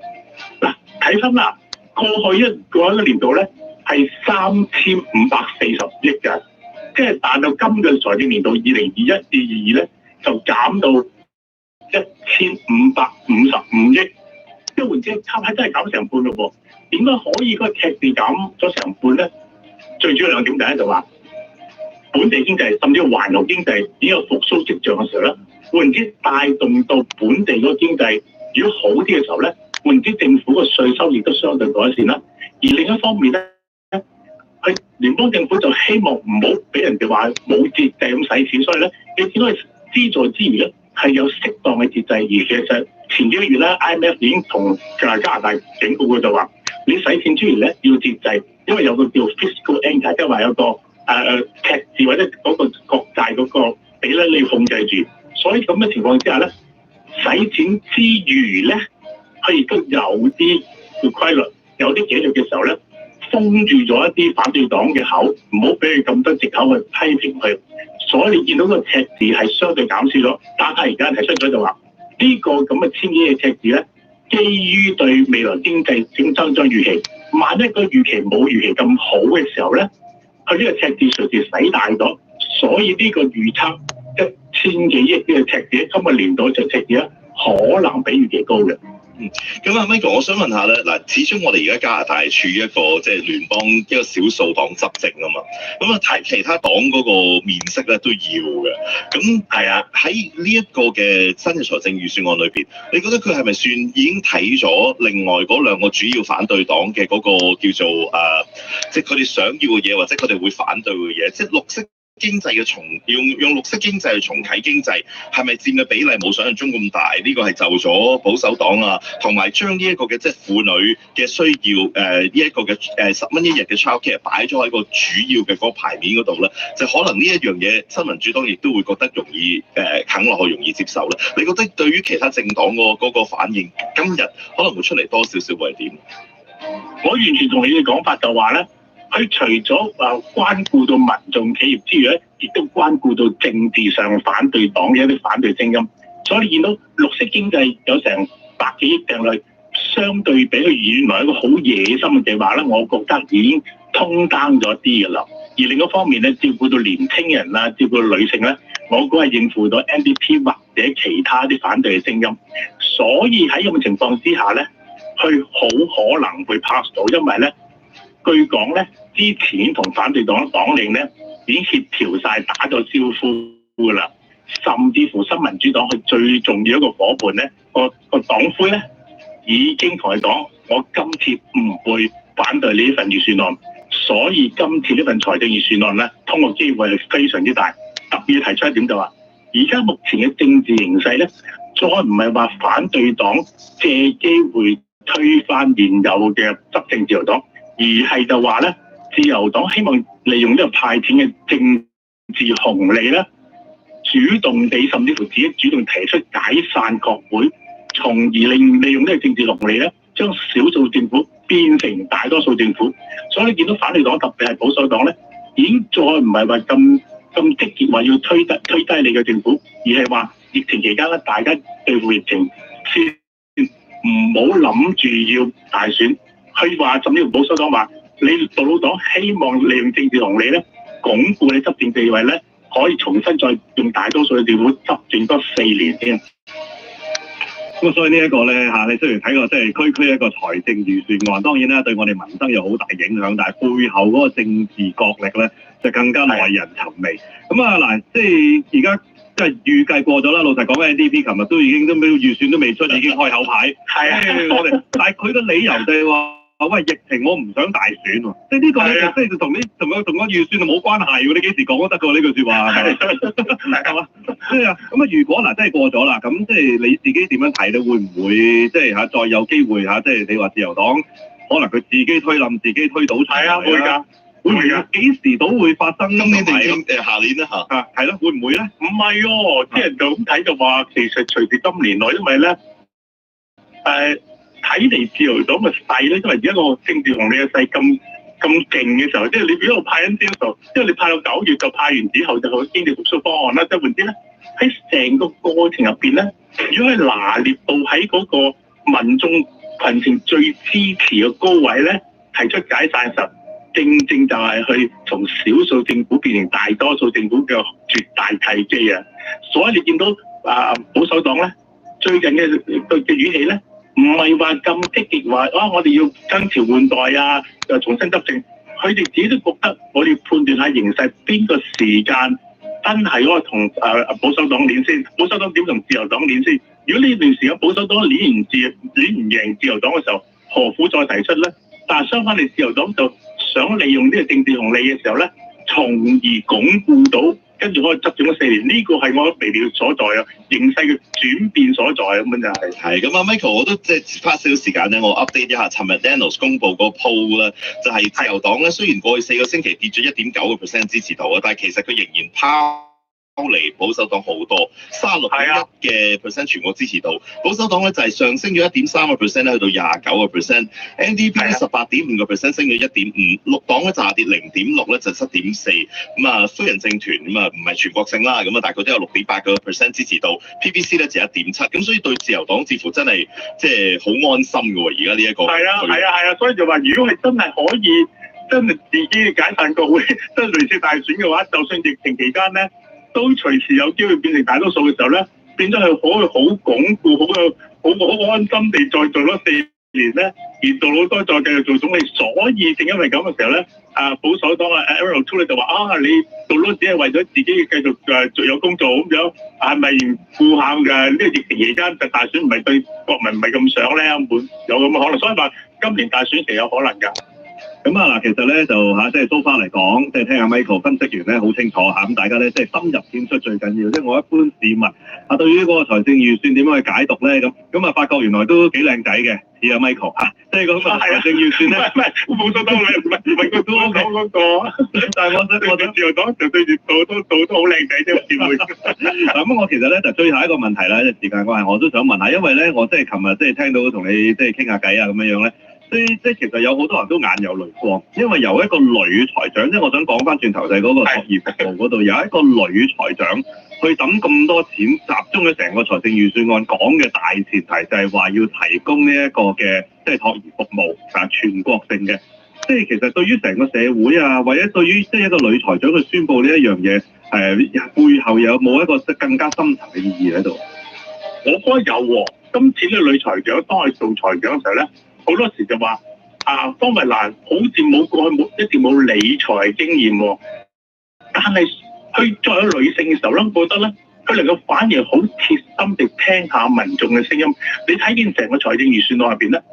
嗱，睇翻啦，過去一個年度咧係3540億嘅，即係但到今個財政年度2021至22咧就減到1555億，即係換之差唔多真係減成半咯喎。點解可以個赤字減咗成半咧？最主要兩點，第一就話本地經濟甚至環球經濟已經有復甦跡象嘅時候咧，換之帶動到本地嗰個經濟如果好啲嘅時候咧，換之政府個稅收亦都相對改善啦。而另一方面咧，佢聯邦政府就希望唔好俾人哋話冇節制咁使錢，所以咧你見到佢資助之餘咧係有適當嘅節制。而其實前幾個月咧 IMF 已經同加拿大警告佢就話，你使錢之餘咧要節制，因為有個叫 fiscal anchor， 即係話有個赤字或者嗰個國債嗰個比例你要控制住。所以咁嘅情況之下咧，使錢之餘咧，佢亦都有啲叫規律，有啲紀律嘅時候咧，封住咗一啲反對黨嘅口，唔好俾佢咁多藉口去批評佢。所以你見到個赤字係相對減少咗，但係而家提出咗就話呢個咁嘅千幾億嘅赤字咧，基於對未來經濟增長預期，萬一個預期冇預期咁好嘅時候咧，佢呢個赤字隨時使大咗，所以呢個預測1000幾億嘅赤字，今個年度嘅赤字咧，可能比預期高嘅。咁啊 Michael， 我想問下咧，嗱，始終我哋而家加拿大係處於一個即係聯邦一個少數黨執政啊嘛，咁啊睇其他黨嗰個面色咧都要嘅，咁係啊，喺呢一個嘅新嘅財政預算案裏邊，你覺得佢係咪算已經睇咗另外嗰兩個主要反對黨嘅嗰個叫做即係佢哋想要嘅嘢，或者佢哋會反對嘅嘢，即係綠色經濟嘅用綠色經濟去重啟經濟，係咪佔嘅比例冇想象中咁大？呢個係就咗保守黨啊，同埋將呢一個嘅即係婦女嘅需要呢一個嘅10蚊一日嘅 childcare 擺咗喺個主要嘅嗰個牌面嗰度咧，就可能呢一樣嘢新民主黨亦都會覺得容易啃落去，容易接受咧。你覺得對於其他政黨嗰個反應，今日可能會出嚟多少少會係點？我完全同你嘅講法就話咧。佢除咗關顧到民眾企業之餘咧，亦都關顧到政治上反對黨嘅一啲反對聲音。所以你見到綠色經濟有成100幾億訂立，相對比佢原來一個好野心嘅計劃咧，我覺得已經通單咗啲嘅啦。而另一方面咧，照顧到年輕人啦，照顧到女性咧，我估係應付到 NDP 或者其他啲反對嘅聲音。所以喺咁嘅情況之下咧，佢好可能會 pass 到，因為咧。據講咧，之前同反對黨黨領咧已經協調晒打咗招呼噶啦，甚至乎新民主黨係最重要一個夥伴咧，個黨魁咧已經同佢講，我今次唔會反對呢份預算案，所以今次呢份財政預算案咧通過機會係非常之大。特別提出一點就話，而家目前嘅政治形勢咧，再唔係話反對黨借機會推翻現有嘅執政自由黨。而係就話咧，自由黨希望利用呢個派錢嘅政治紅利咧，主動地甚至乎自己主動提出解散國會，從而利用呢個政治紅利咧，將少數政府變成大多數政府。所以你見到反對黨特別係保守黨咧，已經再唔係話咁咁積極話要推低你嘅政府，而係話疫情期間咧，大家對付疫情先唔好諗住要大選。佢話甚至乎保守黨話，你杜魯黨希望利用政治紅利咧，鞏固你執政地位咧，可以重新再用大多數嘅政府執政多4年添。咁所以呢一個咧嚇，你雖然睇過即係區一個財政預算案，當然啦對我哋民生有好大影響，但係背後嗰個政治角力咧就更加耐人尋味。咁啊嗱，即係而家即係預計過咗啦。老實講，NDP 琴日都已經預算都未出，已經開口牌。係啊，我哋，但係佢嘅理由就係話。喂，疫情我唔想大選喎，即係呢個咧，即係同個預算就冇關係喎，你幾時講都得㗎呢句説話，係嘛？即係咁啊，如果嗱真係過咗啦，咁即係你自己點樣睇咧？會唔會即係再有機會即係你話自由黨可能佢自己推冧自己推倒台？係啊，會㗎，會唔會㗎？幾時都會發生？今年定下年啦嚇？係咯，會唔會咧？唔係喎，啲人就咁睇就話，其實隨住今年內，因為咧睇嚟自由黨嘅勢咧，因為而家個政治紅利嘅勢咁勁嘅時候，即係你一路派緊招嘅時候，因為你派到9月就派完之後就好經濟復甦方案啦。即係換之咧，喺成個過程入邊咧，如果係拿捏到喺嗰個民眾群情最支持嘅高位咧，提出解散時，正就係去從少數政府變成大多數政府嘅絕大契機啊！所以你見到保守黨咧最近嘅語氣咧。唔係話咁積極話我哋要更朝換代啊，又重新執政。佢哋自己都覺得我哋判斷下形勢，邊個時間真係嗰個同保守黨練先，保守黨點同自由黨練先。如果呢段時間保守黨練唔贏自由黨嘅時候，何苦再提出咧？但係相反，你自由黨就想利用呢個政治紅利嘅時候咧，從而鞏固到。跟住可以執政咗4年，呢個係我微妙所在啊，形勢嘅轉變所在咁樣就係。係咁啊 ，Michael， 我都即係花少少時間咧，我 update 一下，尋日 Daniels 公佈嗰個 poll 咧，就係自由黨咧，雖然過去4個星期跌咗1.9% 支持度啊，但係其實佢仍然拋離保守黨好多，36.1嘅 percent 全國支持度，保守黨咧就係上升咗1.3% 咧，去到29%，NDP 咧18.5% 升咗1.5%，綠黨咧就下跌0.6%咧就7.4%，咁啊非人政團咁啊唔係全國性啦，咁啊大概都有6.8% 支持度 ，PPC 咧就1.7%，咁所以對自由黨似乎真係即係好安心嘅喎，而家呢一個係啊，所以就話如果係真係可以真係自己嘅解散國會，真係類似大選嘅話，就算疫情期間咧。都隨時有機會變成大多數嘅時候咧，變咗係可以好鞏固、好安心地再做咗4年咧，而杜魯多再繼續做總理。所以正因為咁嘅時候咧，保守黨Aaron O'Toole 咧就話你杜魯只係為咗自己繼續做有工做咁樣，係咪顧下嘅呢個疫情期間就大選唔係對國民唔係咁想咧？有咁嘅可能，所以話今年大選其實有可能㗎。咁啊嗱，其實咧就即係 so far 嚟講，即係聽阿 Michael 分析完咧好清楚咁大家咧即係深入淺出最緊要。即係我一般市民對於嗰個財政預算點樣去解讀咧咁發覺原來都幾靚仔嘅，似阿 Michael 即係嗰個財政預算咧，唔係保守黨唔係佢都講嗰個，但係我自由黨就對住都好靚仔啫，點會？咁我其實咧就最後一個問題啦，即係時間關係，我都想問下，因為咧我即係琴日即係聽到同你即係傾下偈啊咁樣咧。即係其實有好多人都眼有淚光，因為由一個女財長，即係我想講翻轉頭就係嗰個託兒服務嗰度，有一個女財長去抌咁多錢，集中咗成個財政預算案講嘅大前提就係話要提供呢一個嘅即係託兒服務全國性嘅。即係其實對於成個社會啊，或者對於即係一個女財長去宣佈呢一樣嘢，背後有冇一個更加深層嘅意義喺度？我覺得有喎。今次呢個女財長當佢做財長嘅時候咧。好多時就話方慧蘭好似冇過去一直冇理財經驗喎，但係佢作為女性嘅時候咧，覺得咧佢能夠反而好切心地聽下民眾嘅聲音。你睇見成個財政預算案入邊咧，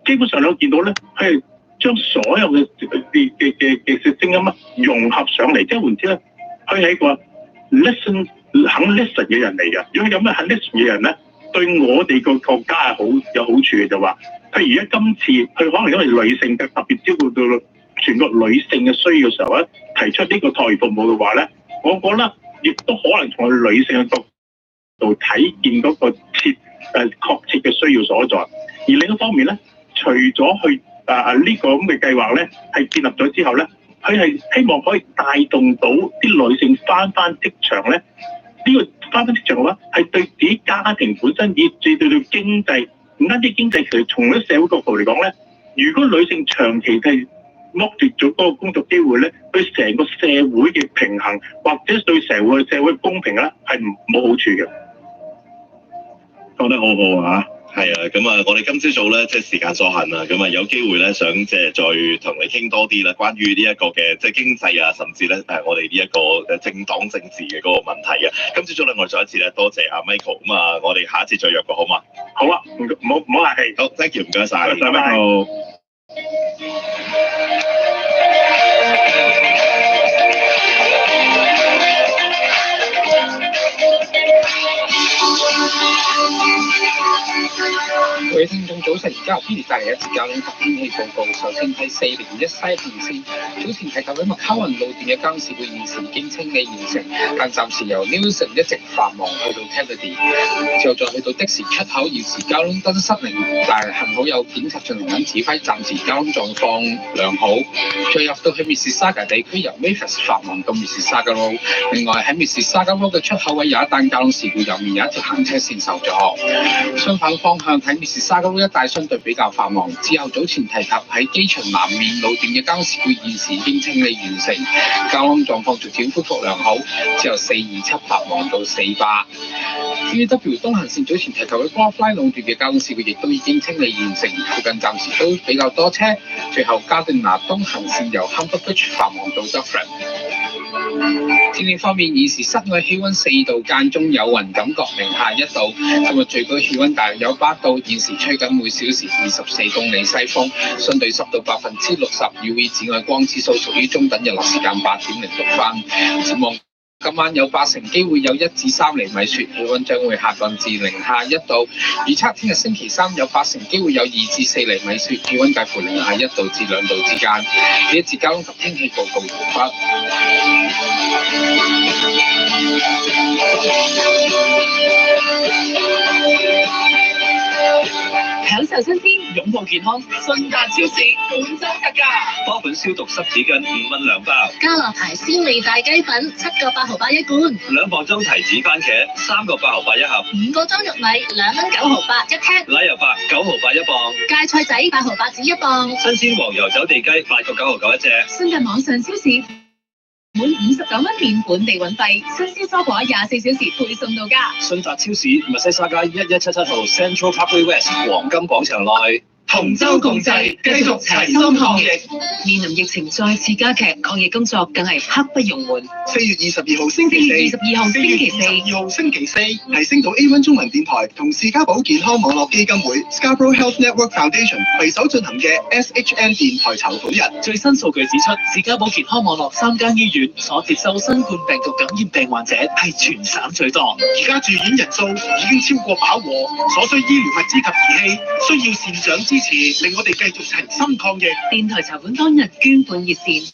基本上你都見到咧，佢係將所有嘅聲音融合上嚟，即係換之咧，佢係一個肯 listen 嘅人嚟嘅。如果有咩肯 listen 嘅人咧，對我哋個國家係有好處嘅，就話。譬如而家今次佢可能因為女性嘅特別照顧到全國女性嘅需要嘅時候咧，提出呢個託兒服務嘅話咧，我覺得亦都可能從佢女性嘅角度睇見嗰個確切嘅需要所在。而另一方面咧，除咗去呢個咁嘅計劃咧係建立咗之後咧，佢係希望可以帶動到啲女性翻職場咧。呢個翻職場嘅話，係對自己家庭本身以至對經濟，唔單止經濟，其實從咗社會角度嚟講咧，如果女性長期係剝奪咗嗰個工作機會咧，對成個社會嘅平衡或者對社會嘅公平咧係冇好處嘅。講得好好啊！係啊，咁啊，我哋今朝早咧，即係時間所限啊，咁啊有機會咧，想即係再同你傾多啲啦，關於呢一個嘅即係經濟啊，甚至咧我哋呢一個政黨政治嘅嗰個問題啊。今朝早咧，我哋再一次咧，多謝阿 Michael，咁啊，我哋下一次再約過好嘛？好啊，唔好客氣。好 ，thank you，唔該晒。拜拜。各位聽眾早晨，而家由 Billy 帶嚟一節交通及天氣報告。首先睇401西線先，早前提及喺麥卡雲路段嘅交通事故現時已經清理完成，但暫時由 Newson 一直繁忙去到 Kennedy， 之後再去到的士出口，現時交通燈失靈，但係幸好有警察進行緊指揮，暫時交通狀況良好。再入到去 Mississauga 地區，由 Mavis 繁忙到 Mississauga Road。另外喺 Mississauga Road 嘅出口位有一單交通事故，入面有一條行車線受阻。相反方向喺 Mississauga Road 一帶相對比較繁忙。之後早前提及喺機場南面路段嘅交通事故現時已經清理完成，交通狀況逐漸恢復良好。之後427繁忙到400。至於 W 東行線早前提及喺 Grove 路段嘅交通事故亦都已經清理完成，附近暫時都比較多車。最後加定拿東行線由 Humber Bridge 繁忙到 Dufferin。天氣方面，現時室外氣温4度，間中有雲，感覺零下1度。今日最高氣温大約有8度，現時吹緊每小時24公里西風，相對濕度60%。UV 紫外光指數屬於中等，日落時間8.06分。展望今晚有80%機會有1至3厘米雪，氣温將會下降至零下1度。預測聽日星期三有80%機會有2至4厘米雪，氣温介乎零下1度至2度之間。呢一節交通及天氣報告完畢。享受新鮮，擁抱健康，順達超市本周特價，多款消毒濕紙巾5蚊2包，加樂牌鮮味大雞粉7個8毫8一罐2磅裝提子番茄3個8毫8一盒，5個裝玉米2蚊9毫8一 pack， 奶油白9毫8一磅，芥菜仔8毫8紙一磅，新鮮黃油走地雞8個9毫9一隻。新嘅網上超市滿59蚊免本地運費，新鮮蔬果24小時配送到家。順達超市密西沙街1177號 Central Parkway West 黃金廣場內。同舟共濟，繼續齊心抗疫。面臨疫情再次加劇，抗疫工作更係刻不容緩。4月22號星期四，係星島 A1 中文電台同士嘉堡健康網絡基金會 Scarborough Health Network Foundation 攜手進行嘅 SHN 電台籌款日。最新數據指出，士嘉堡健康網絡3間醫院所接收新冠病毒感染病患者係全省最多。而家住院人數已經超過飽和，所需醫療物資及儀器需要善長支持，令我哋繼續齊心抗疫。電台籌款當日捐款熱線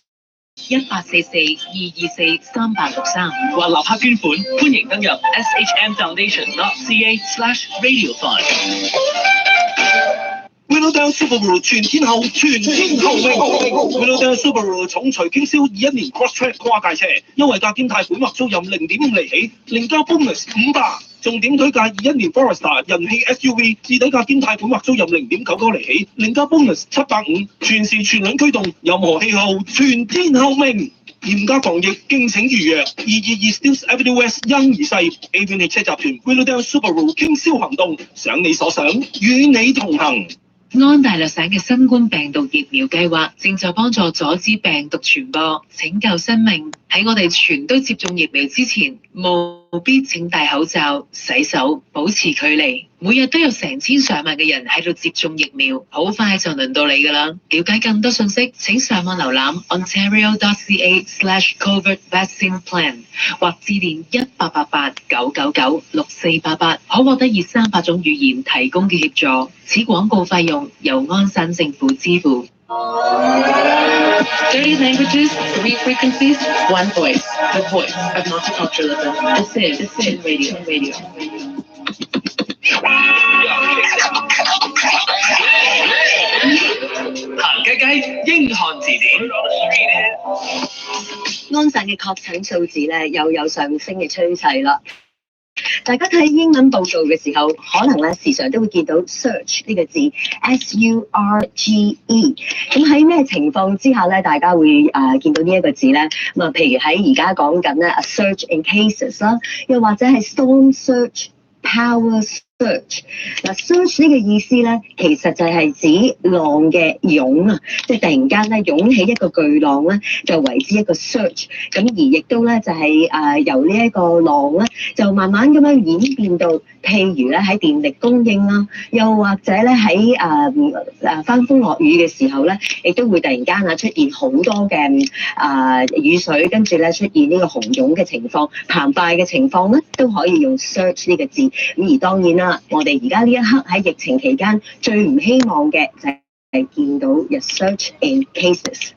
1844-224-3863，或立刻捐款，歡迎登入 shmfoundation.ca/radiofund。Willowdale Subaru 全天候命 Willowdale Subaru 重錘傾銷21年 Crosstrek 跨界車，優惠價兼貸款或租賃0.5厘起，另加 bonus 500。重點推介21年 Forester 人氣 SUV， 至底價兼貸款或租賃0.99厘起，另加 bonus 750。全時全輪驅動，任何氣候全天候命。嚴格防疫，敬請預約。222 Steeles Avenue West 欣怡世 AV 汽車集團 Willowdale Subaru 傾銷行動，想你所想，與你同行。安大略省嘅新冠病毒疫苗計劃正在幫助阻止病毒傳播，拯救生命。喺我哋全都接種疫苗之前，務必請戴口罩、洗手、保持距離。每日都有成千上萬嘅人喺度接種疫苗，好快就輪到你㗎啦！了解更多信息，請上網瀏覽 ontario.ca/covid vaccine plan 或致電1888-999-6488，可獲得以300種語言提供嘅協助。此廣告費用由安省政府支付。30 languages, 3 frequencies, 1 voice. The voice of multiculturalism. This is Radio. 行雞雞英漢字典。安省嘅確診數字咧又有上升嘅趨勢啦。大家睇英文報道嘅時候，可能咧時常都會見到 surge 呢個字 SURGE。咁喺咩情況之下咧，大家會見到呢一個字咧？咁啊，譬如喺而家講緊咧 a surge in cases 啦，又或者係 storm surge、power surge。嗱 ，surge 呢個意思咧，其實就係指浪嘅湧啊，即係突然間咧湧起一個巨浪咧，就為之一個 surge。咁而亦都咧就係由呢一個浪咧，就慢慢咁樣演變到，譬如咧喺電力供應啦，又或者咧喺翻風落雨嘅時候咧，亦都會突然間出現好多嘅雨水，跟住咧出現呢個洪湧嘅情況、澎湃嘅情況咧，都可以用 surge 呢個字。咁而當然啦，我哋而家呢一刻喺疫情期間最唔希望嘅就係見到有 surge in cases。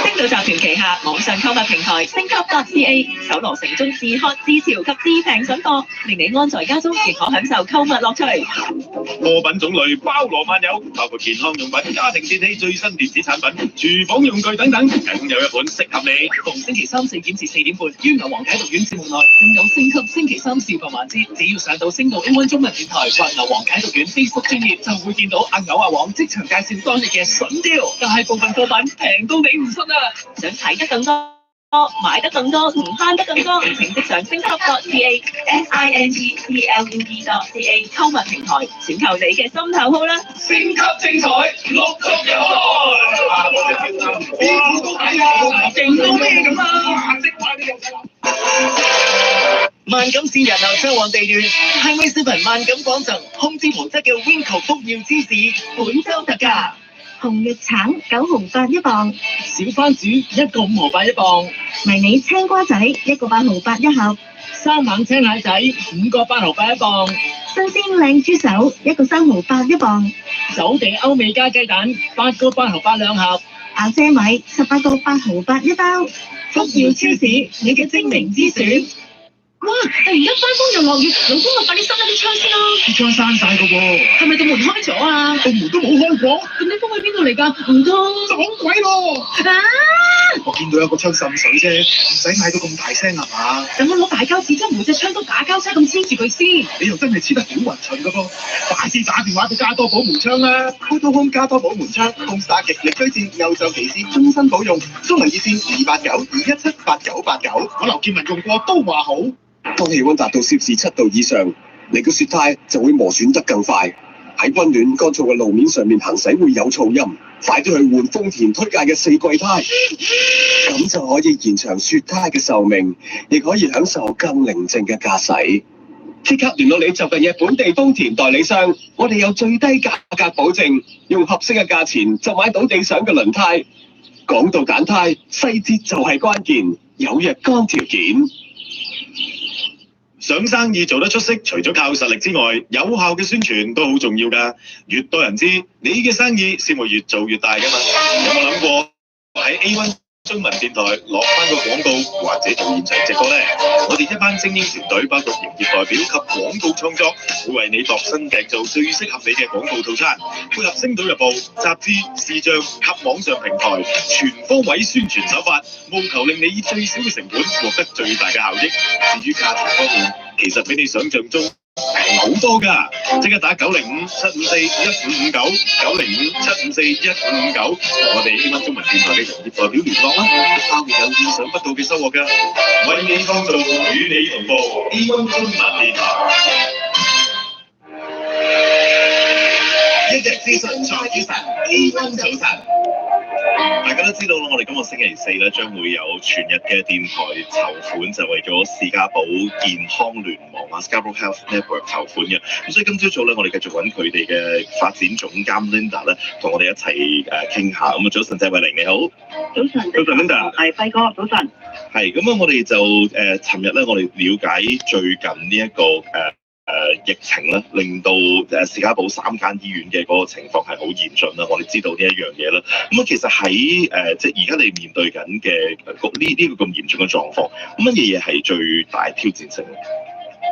星島集團旗下網上購物平台升級.ca 搜羅城中自喝自潮及自平筍貨，令你安在家中亦可享受購物樂趣。貨品種類包羅萬有，包括健康用品、家庭電器、最新電子產品、廚房用具等等，梗有一本適合你。逢星期三4點至4點半，於牛王解讀院節目內，更有升級星期三笑話環節。只要上到星島 A1 中文電台或牛王解讀院 Facebook 專頁，就會見到阿牛阿王即場介紹當日嘅筍雕，大部分貨品平到你唔信啊！想睇得更多、買得更多、唔慳得更多，請即上升級.ca SINGCLUB.ca 購物平台，選購你嘅心頭好啦！升級精彩，陸續有來。勁到咩咁啊！萬錦線人流暢旺地段 ，Highway 7萬錦廣場空之無質嘅 Winco 福耀芝士本周特價，紅月橙9毫8一磅，小番薯1個5毫8一磅，迷你青瓜仔1個8毫8一盒，生猛青蟹仔5個8毫8一磅，新鮮靚豬手1個3毫8一磅，走地歐美加雞蛋8個8毫8兩盒，阿姐米18個8毫8一包。福耀超市，你嘅精明之選。哇！突然間翻風又落雨，老公我快啲閂一啲窗先啦。啲窗閂晒㗎喎，係咪個門開咗啊？個門都冇開過。咁啲風喺邊度嚟㗎？唔通撞鬼咯！啊！我見到有個窗滲水啫，唔使嗌到咁大聲係嘛？等我攞大膠紙將每隻窗都打膠車咁黐住佢先。你又真係黐得好勻襯㗎噃，快啲打電話俾加多寶門窗啦！Auto Home 加多寶門窗，Homestar 極力推薦歐洲技師，終身保用。中文熱線289-217-8989。我劉建文用過都話好。當氣溫達到攝氏7度以上，你個雪胎就會磨損得更快。喺溫暖乾燥嘅路面上面行駛會有噪音，快啲去換豐田推介嘅4季胎，咁就可以延長雪胎嘅壽命，亦可以享受更寧靜嘅駕駛。即刻聯絡你就近嘅本地豐田代理商，我哋有最低價格保證，用合適嘅價錢就買到你想嘅輪胎。講到揀胎，細節就係關鍵，有若干條件。想生意做得出色，除咗靠實力之外，有效嘅宣傳都好重要㗎。越多人知，你嘅生意先會越做越大㗎嘛。有冇諗過喺 A1 中文電台落翻個廣告，或者做現場直播呢？我哋一班精英團隊，包括營業代表及廣告創作，會為你度身訂造最適合你嘅廣告套餐，配合《星島日報》、雜誌、視像及網上平台，全方位宣傳手法，務求令你以最少嘅成本獲得最大嘅效益。至於價錢方面，其實比你想象中平好多㗎，即刻打905-754-1559，905-754-1559，同我哋 A1 中文電台嘅營業代表聯絡啦，包會有意想不到嘅收穫㗎，為你創造與你同步 A1 中文電台。一日資訊在於晨 ，A1 早晨。大家都知道啦，我哋今個星期4咧將會有全日嘅電台籌款，就為咗士嘉堡健康聯盟啊 （Scarborough Health Network） 籌款嘅。咁所以今朝早咧，我哋繼續揾佢哋嘅發展總監 Linda 咧，同我哋一齊傾下。咁啊，早晨，謝慧玲你好。早晨。早晨 Linda。係輝哥，早晨。係咁啊，我哋就尋日咧，我哋了解最近呢一個疫情咧，令到士嘉堡3間醫院嘅嗰個情況係好嚴峻啦。我哋知道呢一樣嘢啦。咁啊，其實喺即係而家你面對緊嘅呢個咁嚴峻嘅狀況，乜嘢係最大挑戰性？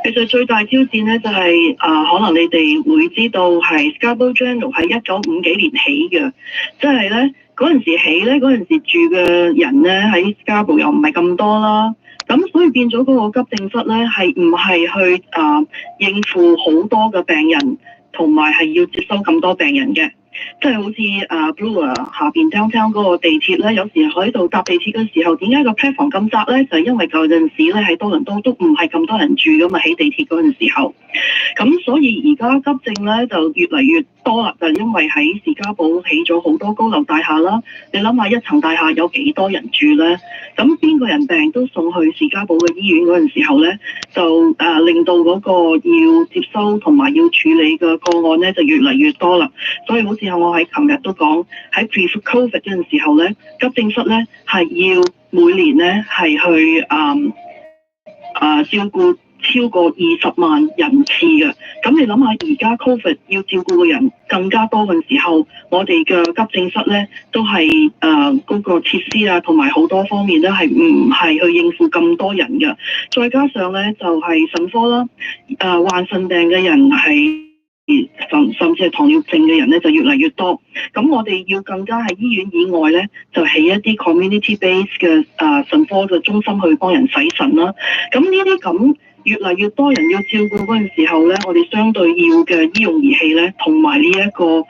其實最大挑戰咧就係、可能你哋會知道係 Scarborough General 係1950幾年起嘅，即係咧嗰陣時起咧，嗰陣時住嘅人咧喺 Scarborough 又唔係咁多啦，咁所以變咗嗰個急症室咧係唔係去應付好多嘅病人，同埋係要接收咁多病人嘅。即係好似Bloor 下邊 downtown 嗰個地鐵咧，有時喺度搭地鐵嘅時候，點解個 platform 咁窄咧？就係因為舊陣時咧喺多倫多都唔係咁多人住噶嘛，喺地鐵嗰陣時候。咁所以而家急症咧就越嚟越多啦，就因為喺士嘉堡起咗好多高樓大廈啦。你諗下一層大廈有幾多人住咧？咁邊個人病都送去士嘉堡嘅醫院嗰陣時候咧，就令到嗰個要接收同埋要處理嘅個案咧就越嚟越多啦。所以好似我喺琴日都講，喺 pre-COVID 嗰陣時候咧，急症室咧係要每年咧係去照顧超過20萬人次嘅。咁你諗下，而家 COVID 要照顧嘅人更加多嘅時候，我哋嘅急症室咧都係嗰個設施啊，同埋好多方面咧係唔係去應付咁多人嘅。再加上咧就係腎科啦，患腎病嘅人係。甚至係糖尿病嘅人咧就越嚟越多，咁我哋要更加喺醫院以外咧，就起一啲 community base 嘅腎科嘅中心去幫人洗腎啦。咁呢啲咁越嚟越多人要照顧嗰陣時候咧，我哋相對要嘅醫用儀器咧，同埋呢一個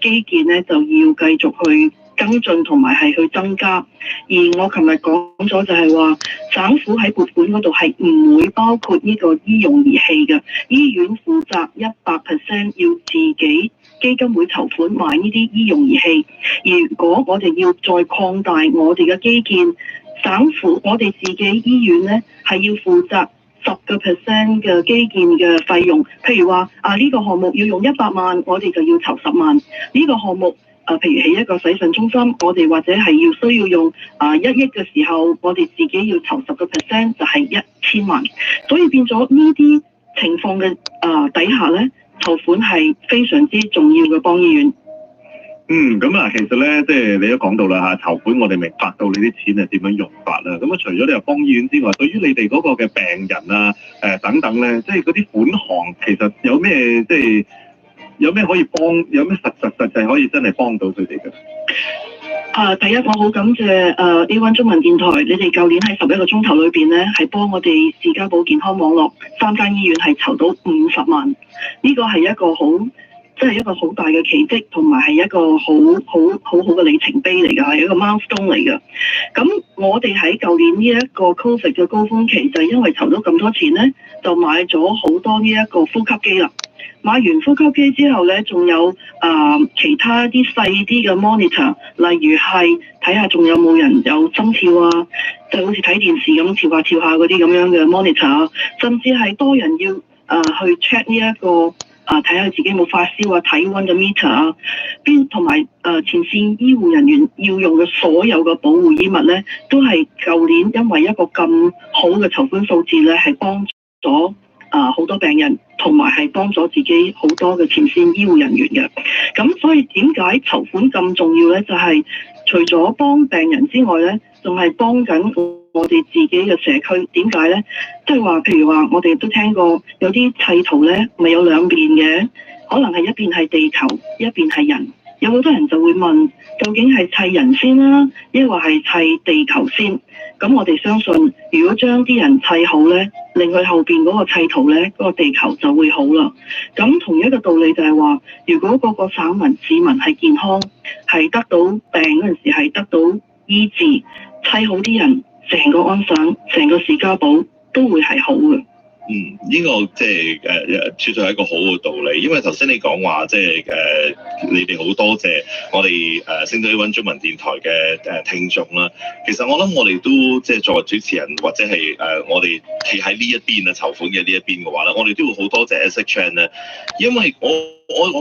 基建咧，就要繼續去跟進同埋係去增加。而我琴日講咗就係話，省府喺撥款嗰度係唔會包括呢個醫用儀器嘅，醫院負責100%要自己基金會籌款買呢啲醫用儀器。如果我哋要再擴大我哋嘅基建，省府我哋自己醫院呢係要負責10% 嘅基建嘅費用。譬如話呢個項目要用100萬，我哋就要籌10萬。呢個項目譬如起一個洗腎中心，我哋或者係需要用1億嘅時候，我哋自己要籌10%，就係1000萬。所以變咗呢啲情況嘅底下咧，籌款係非常之重要嘅，幫醫院。咁啊，其實咧，即係你都講到啦嚇，籌款我哋明白到你啲錢係點樣用法啦。咁啊，除咗你話幫醫院之外，對於你哋嗰個嘅病人啊，等等咧，即係嗰啲款項其實有咩即係？有咩可以幫？有咩實際可以真係幫到佢哋嘅？第一我好感謝A1 中文電台，你哋舊年喺11個鐘頭裏邊咧，係幫我哋士嘉堡健康網絡3間醫院係籌到50萬，呢個係一個即係一個好大嘅奇蹟，同埋係一個好嘅里程碑嚟㗎，係一個 milestone 嚟㗎。咁我哋喺舊年呢一個 COVID 嘅高峰期，就係因為籌到咁多錢咧，就買咗好多呢一個呼吸機啦。買完呼吸機之後咧，仲有其他啲細啲嘅 monitor， 例如係睇下仲有冇人有心跳啊，就好似睇電視咁跳下跳下嗰啲咁樣嘅 monitor， 甚至係多人要去 check 呢一個睇下自己冇發燒啊、體溫嘅 meter 啊，同埋前線醫護人員要用嘅所有嘅保護衣物咧，都係舊年因為一個咁好嘅籌款數字咧，係幫咗好多病人，同埋係幫咗自己好多嘅前線醫護人員嘅。咁所以點解籌款咁重要咧？就係除咗幫病人之外咧，仲係幫緊我哋自己嘅社區。點解咧？即係話，譬如話，我哋都聽過有啲砌圖咧，咪有兩邊嘅，可能係一邊係地球，一邊係人。有好多人就會問，究竟係砌人先啦，抑或係砌地球先？咁我哋相信，如果將啲人砌好咧，令佢後邊嗰個砌圖咧，嗰個地球就會好啦。咁同一個道理就係話，如果嗰個省民市民係健康，係得到病嗰陣時係得到醫治，砌好啲人，成個安省、成個士嘉堡都會係好嘅。呢個即係絕對係一個好嘅道理，因為頭先你講話即係你哋好多謝我哋星島 A1 中文電台嘅聽眾啦。其實我諗我哋都即係作為主持人或者係我哋企喺呢一邊啊籌款嘅呢一邊嘅話咧，我哋都會好多謝 SICKLY咧，因為我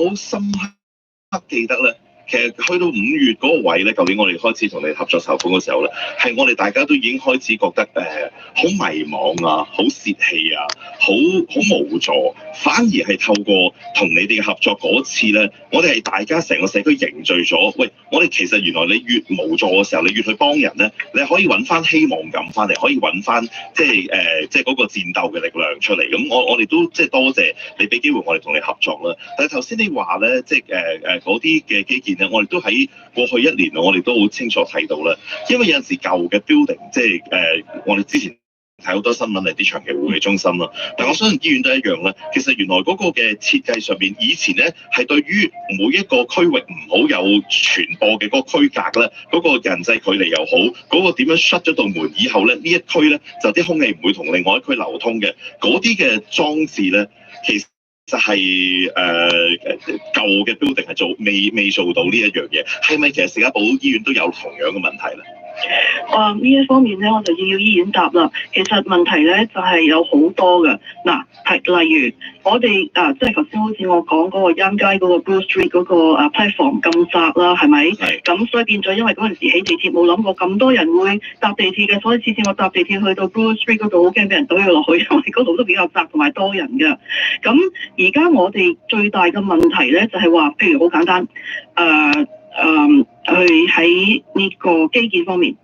好深刻記得咧。其實去到5月嗰個位咧，舊年我哋開始同你合作籌款嘅時候咧，係我哋大家都已經開始覺得好迷茫啊，好泄氣啊，好無助，反而係透過同你哋嘅合作嗰次咧，我哋係大家成個社區凝聚咗。喂，我哋其實原來你越無助嘅時候，你越去幫人咧，你可以揾翻希望感翻嚟，可以揾翻即係嗰個戰鬥嘅力量出嚟。咁我哋都即係多謝你俾機會我哋同你合作啦。但係頭先你話咧，即係嗰啲嘅基建咧，我哋都喺過去1年我哋都好清楚睇到啦。因為有陣時舊嘅 building， 即係我哋之前睇好多新聞係啲長期護理中心啦，但我相信醫院都一樣啦。其實原來嗰個嘅設計上面，以前咧係對於每一個區域唔好有傳播嘅嗰個區隔咧，嗰個人際距離又好，嗰個點樣 shut 咗道門以後咧，呢一區咧就啲空氣唔會同另外一區流通嘅，嗰啲嘅裝置咧，其實就係舊嘅 building 係未做到呢一樣嘢，係咪其實士嘉堡醫院都有同樣嘅問題咧？呢一方面咧，我就要醫院答啦。其實問題咧就係有好多嘅。嗱，係例如我哋即係頭先好似我講嗰個啱街嗰個 Blue Street 嗰個platform 咁窄啦，係咪？咁所以變咗，因為嗰陣時起地鐵冇諗過咁多人會搭地鐵嘅，所以次次我搭地鐵去到 Blue Street 嗰度，好驚俾人懟咗落去，因為嗰度都比較窄同埋多人嘅。咁而家我哋最大嘅問題咧就係話，譬如好簡單，去喺呢個基建方面，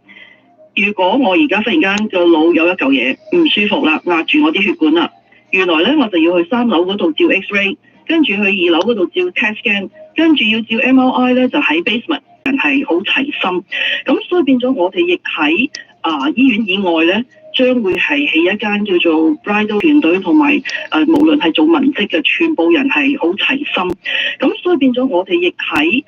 如果我而家忽然間個腦有一嚿嘢唔舒服啦，壓住我啲血管啦，原來咧我就要去3樓嗰度照 X-ray， 跟住去2樓嗰度照 CAT scan， 跟住要照 MRI 咧就喺 basement， 人係好齊心，咁所以變咗我哋亦喺醫院以外咧，將會係起一間叫做 Bridal 團隊同埋無論係做文職嘅，全部人係好齊心。咁所以變咗我哋亦喺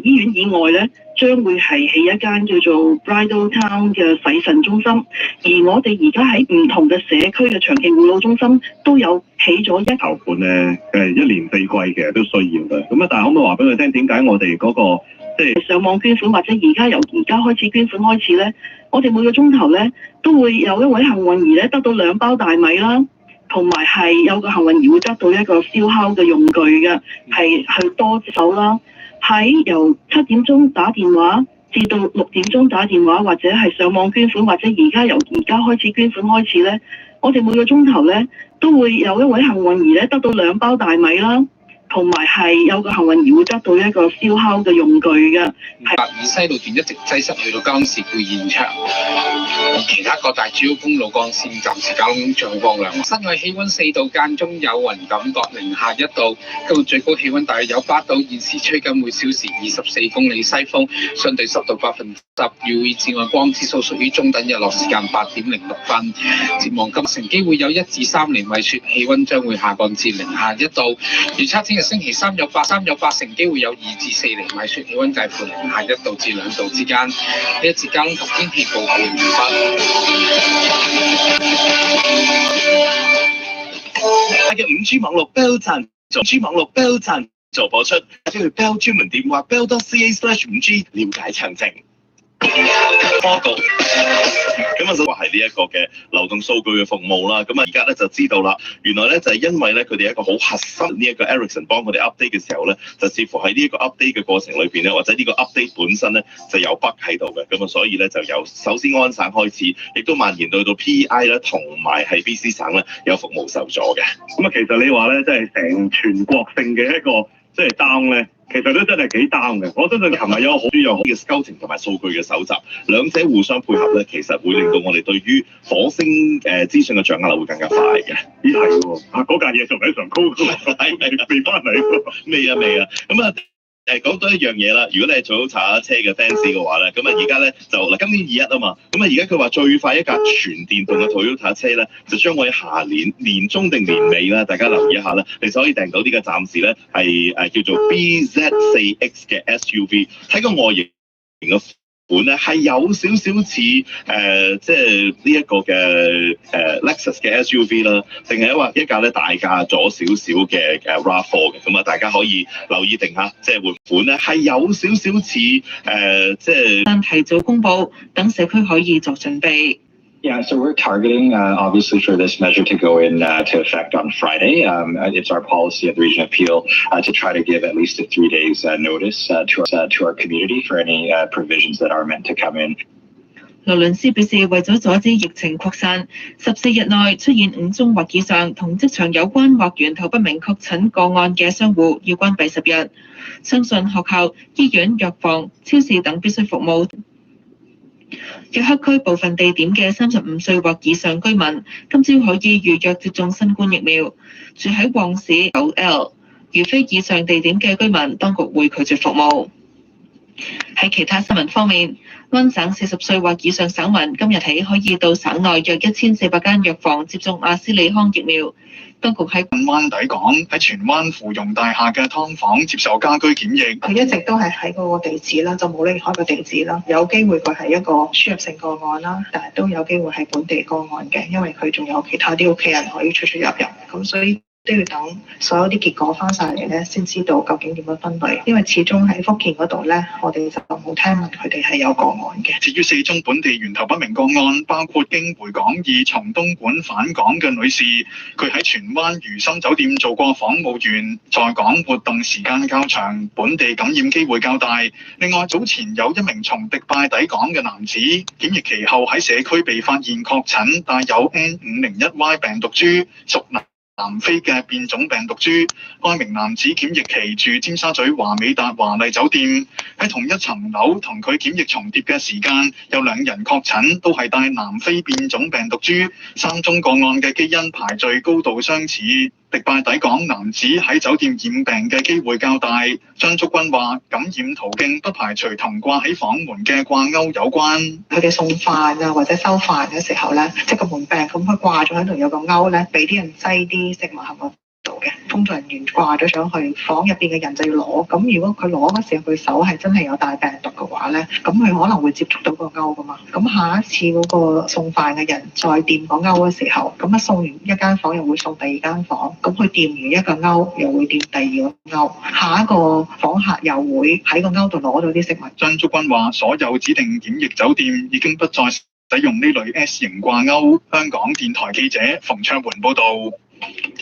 醫院以外咧，將會係起一間叫做 Bridal Town 嘅洗腎中心。而我哋而家喺唔同嘅社區嘅長期護老中心都有起咗一籌款咧，一年4季其實都需要嘅。咁但係可唔可以話俾佢聽，點解我哋嗰個即係上網捐款，或者由而家開始捐款開始咧，我哋每個鐘頭咧都會有一位幸運兒咧得到2包大米啦，同埋係有個幸運兒會得到一個燒烤嘅用具嘅，係去多手啦。喺由7點鐘打電話至到6點鐘打電話，或者係上網捐款，或者由而家開始捐款開始咧，我哋每個鐘頭咧都會有一位幸運兒咧得到2包大米啦，同埋係有個幸運兒會得到一個燒烤嘅用具嘅。白雨西路段一直擠塞去到交通事故現場，其他各大主要公路幹線暫時交通暢光亮。室外氣温4度，間中有雲感覺零下1度，今日最高氣温大約有8度，現時吹緊每小時24公里西風，相對濕度10%。UV 紫外光指數屬於中等，日落時間8點06分。展望今城機會有1至3厘米雪，氣温將會下降至零下1度。預測聽日星期三有8成機會有2至4厘米雪，氣温介乎零下1度至2度之間。呢一節交通及天氣報告完畢。嘅5G 網絡 Bell 贊助，5G 網絡 Bell 贊助播出，或者去 Bell 專門電話 bell.ca/5G 了解詳情。科局咁啊，就話係呢一個嘅流動數據嘅服務啦。咁啊，而家咧就知道啦，原來咧就係因為咧佢哋一個好核心呢一個 Ericsson 幫佢哋 update 嘅時候咧，就似乎喺呢一個 update 嘅過程裏邊咧，或者呢個 update 本身咧就有 bug 喺度嘅。咁啊，所以咧就由首先安省開始，亦都蔓延到PEI 啦，同埋係 BC 省咧有服務受阻嘅。咁啊，其實你話咧，即係成全國性嘅一個即係 down 咧。其實都真係幾 down 嘅，我相信琴日有好嘅 scouting 同埋數據嘅搜集，兩者互相配合咧，其實會令到我哋對於火星資訊嘅掌握率會更加快嘅。咦係喎，嗰架嘢仲喺上高，係未翻嚟，未啊，咁啊。講多一樣嘢啦，如果你係做查車嘅 fans 嘅話咧，咁啊而家咧就嗱今年21啊嘛，咁啊而家佢話最快一架全電動嘅 Toyota 車咧，就將會喺下年年中定年尾啦，大家留意一下啦，你就可以訂到呢個暫時咧係叫做 BZ4X 嘅 SUV， 睇個外形嘅款咧係有少少似即係呢一個嘅Lexus 嘅 SUV 啦，定係話一架咧大價咗少少嘅RAV4 嘅，咁啊大家可以留意定下，即係換款咧係有少少似即係但提早公佈，等社區可以作準備。Yeah, so we're targeting, obviously, for this measure to go into effect on Friday. It's our policy at the Region of Peel to try to give at least a 3 days notice to our community for any provisions that are meant to come in. 勞倫斯表示，為咗阻止疫情擴散，14日內出現5宗或以上同職場有關或源頭不明確診個案嘅商戶，要關閉10日。相信學校、醫院、藥房、超市等必須服務嘅黑區部分地點嘅35歲或以上居民，今朝可以預約接種新冠疫苗。住喺旺市 9L， 如非以上地點嘅居民，當局會拒絕服務。喺其他新聞方面，灣省40歲或以上省民今日起可以到省內約1400間藥房接種阿斯利康疫苗。當局喺荃灣抵港，喺荃灣芙蓉大廈嘅劏房接受家居檢疫。佢一直都係喺嗰個地址啦，就冇離開個地址啦。有機會佢係一個輸入性個案啦，但係都有機會係本地個案嘅，因為佢仲有其他啲屋企人可以出入，咁所以都要等所有啲結果翻晒嚟咧，先知道究竟點樣分類。因為始終喺福建嗰度咧，我哋就冇聽聞佢哋係有個案嘅。至於4宗本地源頭不明個案，包括經回港易從東莞返港嘅女士，佢喺荃灣如心酒店做過房務員，在港活動時間較長，本地感染機會較大。另外，早前有一名從迪拜抵港嘅男子，檢疫期後喺社區被發現確診帶有 N501Y 病毒株，屬南非嘅變種病毒株。該名男子檢疫期住尖沙咀華美達華麗酒店，喺同一層樓同佢檢疫重疊嘅時間，有2人確診，都係帶南非變種病毒株。3宗個案嘅基因排序高度相似。迪拜抵港男子喺酒店染病嘅機會較大。張竹君話：感染途徑不排除同掛喺房門嘅掛鈎有關。佢哋送飯啊或者收飯嘅時候咧，即係個門柄咁，佢掛咗喺度有個鈎咧，俾啲人擠啲食物喺度嘅。工作人員掛咗上去，房入邊嘅人就要攞。咁如果佢攞嗰時候佢手係真係有帶病毒嘅話咧，咁佢可能會接觸到個鈎噶嘛。咁下一次嗰個送飯嘅人再掂個鈎嘅時候，咁送完一間房又會送第二間房，咁佢掂完一個鈎又會掂第二個鈎，下一個房客又會喺個鈎度攞到啲食物。張竹君話：所有指定檢疫酒店已經不再使用呢類 S 型掛鈎。香港電台記者馮卓桓報導。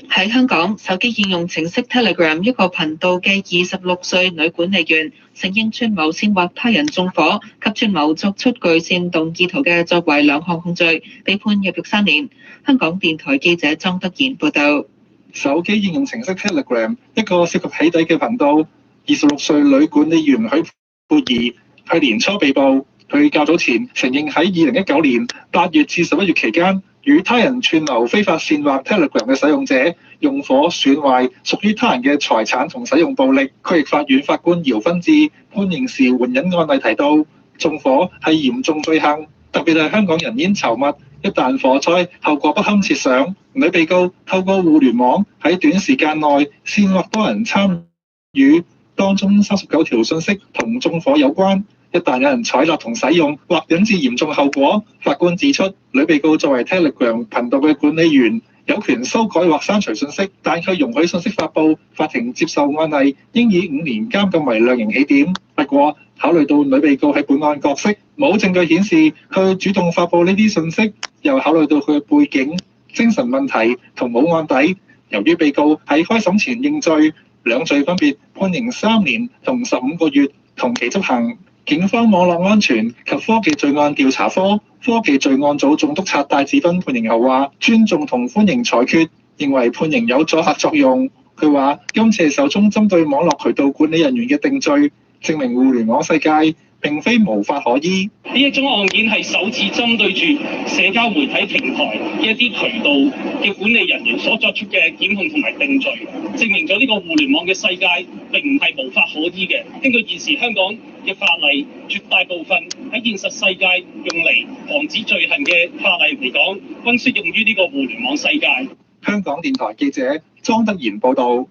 喺香港，手機應用程式 Telegram 一個頻道嘅26歲女管理員承認串謀煽惑他人縱火及串謀作出具煽動意圖嘅作為2項控罪，被判入獄3年。香港電台記者莊德賢報導。手機應用程式 Telegram 一個涉及起底嘅頻道，26歲女管理員許佩儀去年初被捕。佢較早前承認喺2019年8月至11月期間，與他人串謀非法煽惑 Telegram 嘅使用者，用火損壞屬於他人嘅財產同使用暴力。區域法院法官姚勳智判刑時援引案例提到，縱火係嚴重罪行，特別係香港人煙稠密，一旦火災，後果不堪設想。女被告透過互聯網喺短時間內煽惑多人參與，當中39條信息同縱火有關。一旦有人採納同使用，或引致嚴重後果，法官指出，女被告作為 Telegram 頻道嘅管理員，有權修改或刪除信息，但佢容許信息發布。法庭接受案例，應以5年監禁為量刑起點。不過，考慮到女被告喺本案角色，冇證據顯示佢主動發布呢啲信息，又考慮到佢嘅背景、精神問題同冇案底，由於被告喺開審前認罪，2罪分別判刑3年同15個月，同期執行。警方網絡安全及科技罪案調查科科技罪案組總督察戴志芬判刑後話：尊重同歡迎裁決，認為判刑有阻嚇作用。佢話：今次係首宗針對網絡渠道管理人員嘅定罪，證明互聯網世界並非無法可依。呢一宗案件係首次針對住社交媒體平台嘅一啲渠道嘅管理人員所作出嘅檢控同埋定罪，證明咗呢個互聯網嘅世界並唔係無法可依嘅。根據現時香港嘅法例，絕大部分喺現實世界用嚟防止罪行嘅法例嚟講，均適用於呢個互聯網世界。香港電台記者莊德賢報導。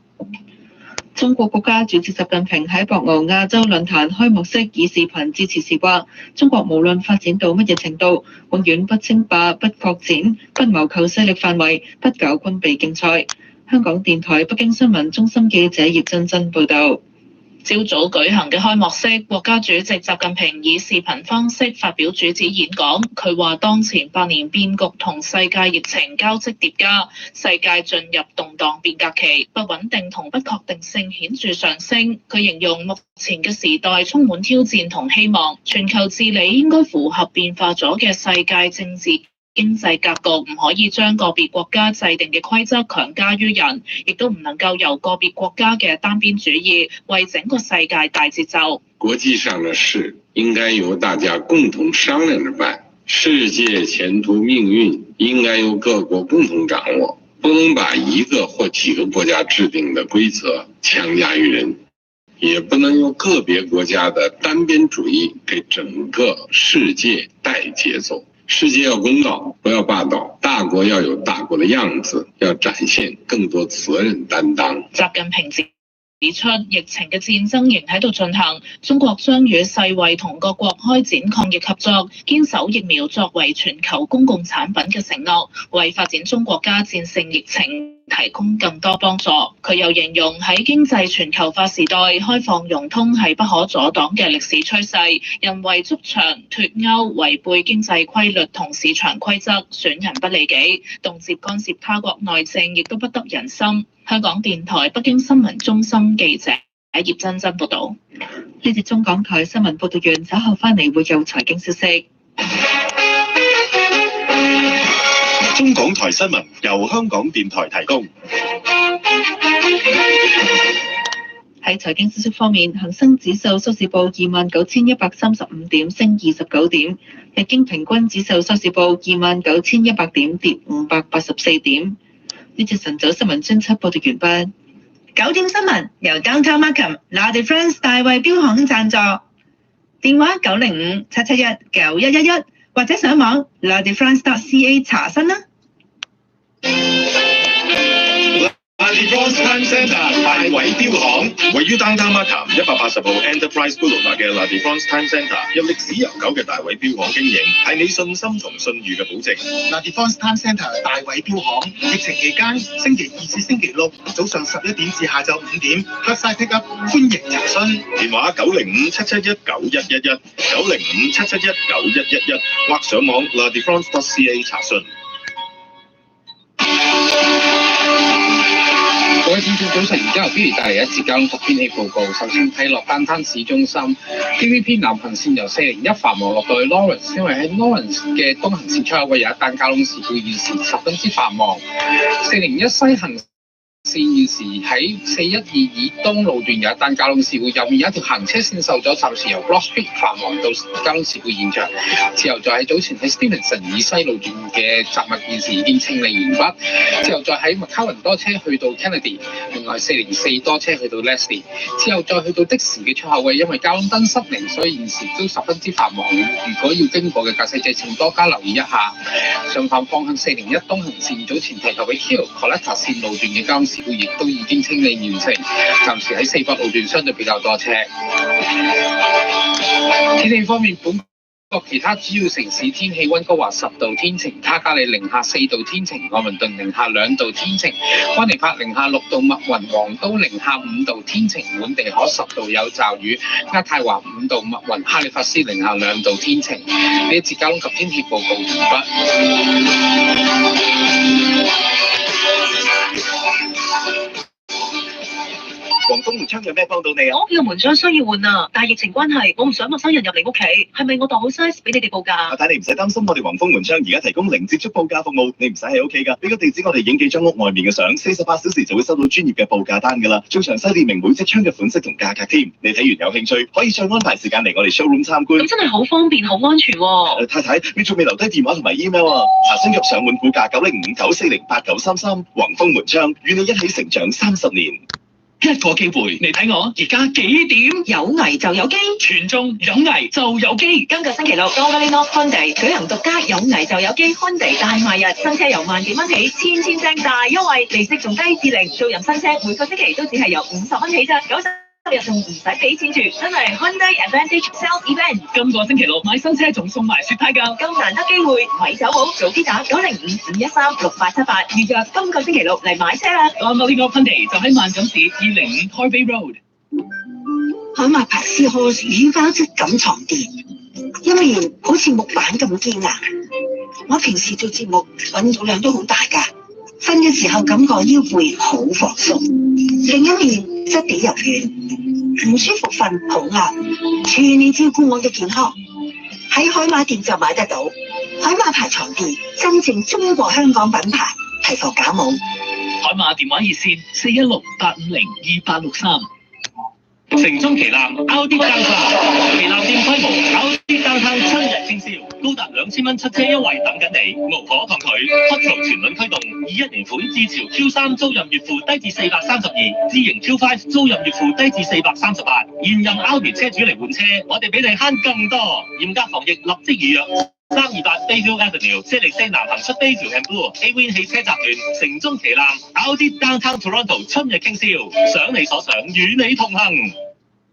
中國國家主席習近平喺博鰲亞洲論壇開幕式以視頻致辭時話：中國無論發展到乜嘢程度，永遠不稱霸、不擴展、不謀求勢力範圍、不搞軍備競賽。香港電台北京新聞中心記者葉真真報導。朝早舉行嘅開幕式，國家主席習近平以視頻方式發表主旨演講。佢話：當前百年變局同世界疫情交織疊加，世界進入動盪變革期，不穩定同不確定性顯著上升。佢形容目前嘅時代充滿挑戰同希望，全球治理應該符合變化咗嘅世界政治經濟格局，唔可以將個別國家制定嘅規則強加於人，亦都唔能夠由個別國家嘅單邊主義為整個世界帶節奏。國際上的事應該由大家共同商量着辦，世界前途命運應該由各國共同掌握，不能把一個或幾個國家制定的規則強加於人，也不能由個別國家的單邊主義給整個世界帶節奏。世界要公道，不要霸道，大國要有大國的樣子，要展現更多責任擔當。習近平指出，疫情嘅戰爭仍喺度進行，中國將與世衛同各國開展抗疫合作，堅守疫苗作為全球公共產品嘅承諾，為發展中國家戰勝疫情提供更多幫助。佢又形容喺經濟全球化時代，開放融通係不可阻擋嘅歷史趨勢，人為築牆脫鈎，違背經濟規律同市場規則，損人不利己，動輒干涉他國內政，亦都不得人心。香港電台北京新聞中心記者葉珍珍報導。呢節中港台新聞報導完，稍後翻嚟會有財經消息。中港台新聞由香港電台提供。喺財經消息方面，恒生指數收市報29,135點，升29點；日經平均指數收市報29,100點，跌584點。呢節晨早新聞專輯報道完畢。9點新聞由 Downtown Markham、La France 大衛標行贊助，電話905-771-9111或者上網 ladefrance.ca 查詢啦。LaDeFrance Time Centre 大偉標行位於 Downtown Markham 180號 Enterprise Boulevard 嘅 LaDeFrance Time Centre， 有歷史悠久嘅大偉標行經營，係你信心同信譽嘅保證。LaDeFrance Time Centre 大偉標行，疫情期間星期2至星期6早上11點至下晝5點 ，Curbside Pick Up， 歡迎查詢。電話905-771-9111 905-771-9111或上網 ladefrance.ca 查詢。各位聽眾早晨，而家由 Billy 帶嚟一節交通及天氣報告。首先睇落丹灘市中心 ，TVP 南行線由401繁忙落到去 Lawrence， 因為喺 Lawrence 嘅東行線出口位有一單交通事故，現時十分之繁忙。401西行線現時喺412以東路段有一單交通事故，右面有一條行車線受阻，暫時由 Block Street 繁忙到交通事故現場。之後再喺早前喺 Stevenson 以西路段嘅雜物現時已經清理完畢。之後再喺 McCowan 多車去到 Kennedy， 另外404多車去到 Leslie。之後再去到的士嘅出口位，因為交通燈失靈，所以現時都十分之繁忙。如果要經過嘅駕駛者請多加留意一下。相反方向401東行線早前提及嘅 Collector 線路段嘅交通事故亦都已經清理完成，暫時喺400路段相對比較多車。天氣方面，本國其他主要城市天氣溫哥華10度天晴，卡加里零下4度天晴，愛民頓零下2度天晴，溫尼帕零下6度，密雲黃都零下5度天晴，滿地可10度有驟雨，渥太華5度密雲，哈利法斯零下2度天晴。呢一節交通及天氣報告完畢。黃蜂門窗有咩幫到你啊？我屋企嘅門窗需要換啊，但係疫情關係，我唔想陌生人入嚟屋企，係咪我度好 size 俾你哋報價？阿太，你唔使擔心，我哋黃蜂門窗而家提供零接觸報價服務，你唔使喺屋企㗎，俾個地址我哋影幾張屋外面嘅相，48小時就會收到專業嘅報價單㗎啦，仲詳細列明每隻窗嘅款式同價格添。你睇完有興趣，可以再安排時間嚟我哋 showroom 參觀。咁真係好方便，好安全喎。太太，你仲未留低電話同埋 email 啊？查詢及上門估價905-940-8933，黃蜂門窗與你一起成長30年。一個機會，你睇我而家幾點？有危就有機，全中有危就有機。今個星期六 ，Downtown Hyundai 舉行獨家有危就有機 Hyundai 大賣日，新車由萬幾蚊起，千正大優惠，利息仲低至零，做任新車每個星期都只係由50蚊起咋，90日仲唔使俾錢住，真係 Hyundai Advantage Sales Event。今個星期六買新車仲送埋雪胎㗎，咁難得機會，咪走寶，早啲打905-513-6878，預約今個星期六嚟買車啦。Downtown Hyundai 就喺萬錦市205 Torbay Road。海馬牌斯荷乳膠質感床墊，一面好似木板咁堅硬。我平時做節目運動量都好大㗎，瞓嘅時候感覺腰背好放鬆，另一面質地柔軟，唔舒服瞓好啱，全面照顧我嘅健康。喺海馬店就買得到海馬牌床墊，真正中國香港品牌，提防假冒。海馬電話熱線416-850-2863。城中旗艦 Audi Downtown， 旗艦店規模 Audi Downtown 春日傾銷，高達2000蚊出車優惠等緊你，無可抗拒。Hot 全輪驅動，21年款自潮 Q3 租賃月付低至432，智型 Q5 租賃月付低至438。現任 Audi 車主嚟換車，我哋俾你慳更多。嚴格防疫，立即預約。328 Bayview Avenue， 車厘西南行出 Bayview and Blue，A-Win 汽車集團城中旗艦 Audi Downtown Toronto 春日傾銷，想你所想，與你同行。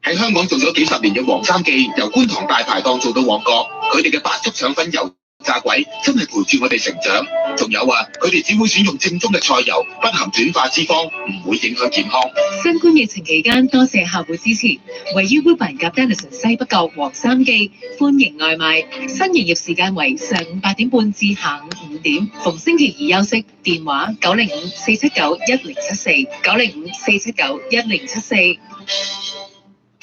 喺香港做咗幾十年嘅黃三記，由觀塘大排檔做到旺角，佢哋嘅白粥腸粉油炸鬼真係陪住我哋成長。仲有啊，佢哋只會選用正宗嘅菜油，不含短化脂肪，唔會影響健康。新冠疫情期間，多謝客戶支持。位於 Woodbine 及 Denison 西北角黃三記，歡迎外賣。新營業時間為上午8點半至下午5點，逢星期二休息。電話905-479-1074 905-479-1074。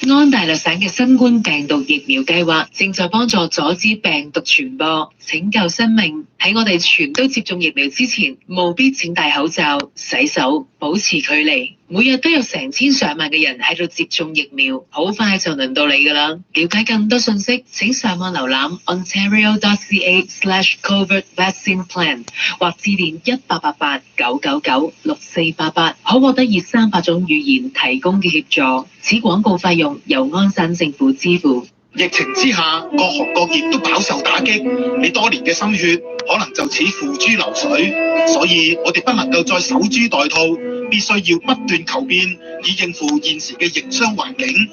安大略省嘅新冠病毒疫苗計劃正在幫助阻止病毒傳播，拯救生命。喺我哋全都接種疫苗之前，務必請戴口罩、洗手、保持距離。每日都有成千上萬嘅人喺度接種疫苗，好快就輪到你㗎啦！了解更多信息，請上網瀏覽 ontario.ca/covid vaccine plan 或致電1888-999-6488，可獲得以300種語言提供嘅協助。此廣告費用由安省政府支付。疫情之下，各行各業都飽受打擊，你多年嘅心血可能就此付諸流水，所以我哋不能夠再守株待兔，必須要不斷求變，以應付現時嘅營商環境。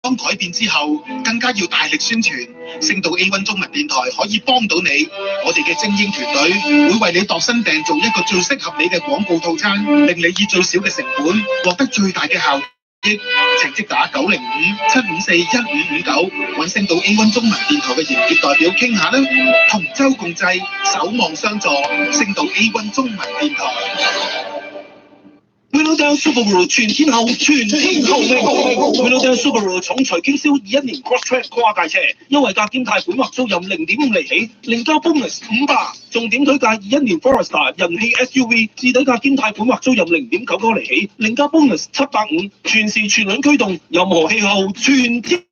當改變之後，更加要大力宣傳，升到 A1 中文電台可以幫到你。我哋嘅精英團隊會為你度身訂做一個最適合你嘅廣告套餐，令你以最少嘅成本獲得最大嘅效益。請即打905-754-1559，揾星島 A1 中文電台嘅營業代表傾下啦，同舟共濟，守望相助，星島 A1 中文電台。Wheeldown Subaru 全天候命 Wheeldown Subaru 重錘傾銷21年 Crosstrek 跨界車，優惠價兼貸款或租賃0.5厘起，另加 bonus 500。重點推介21年 Forester 人氣 SUV， 至底價兼貸款或租賃0.99厘起，另加 bonus 750。全時全輪驅動，任何氣候全天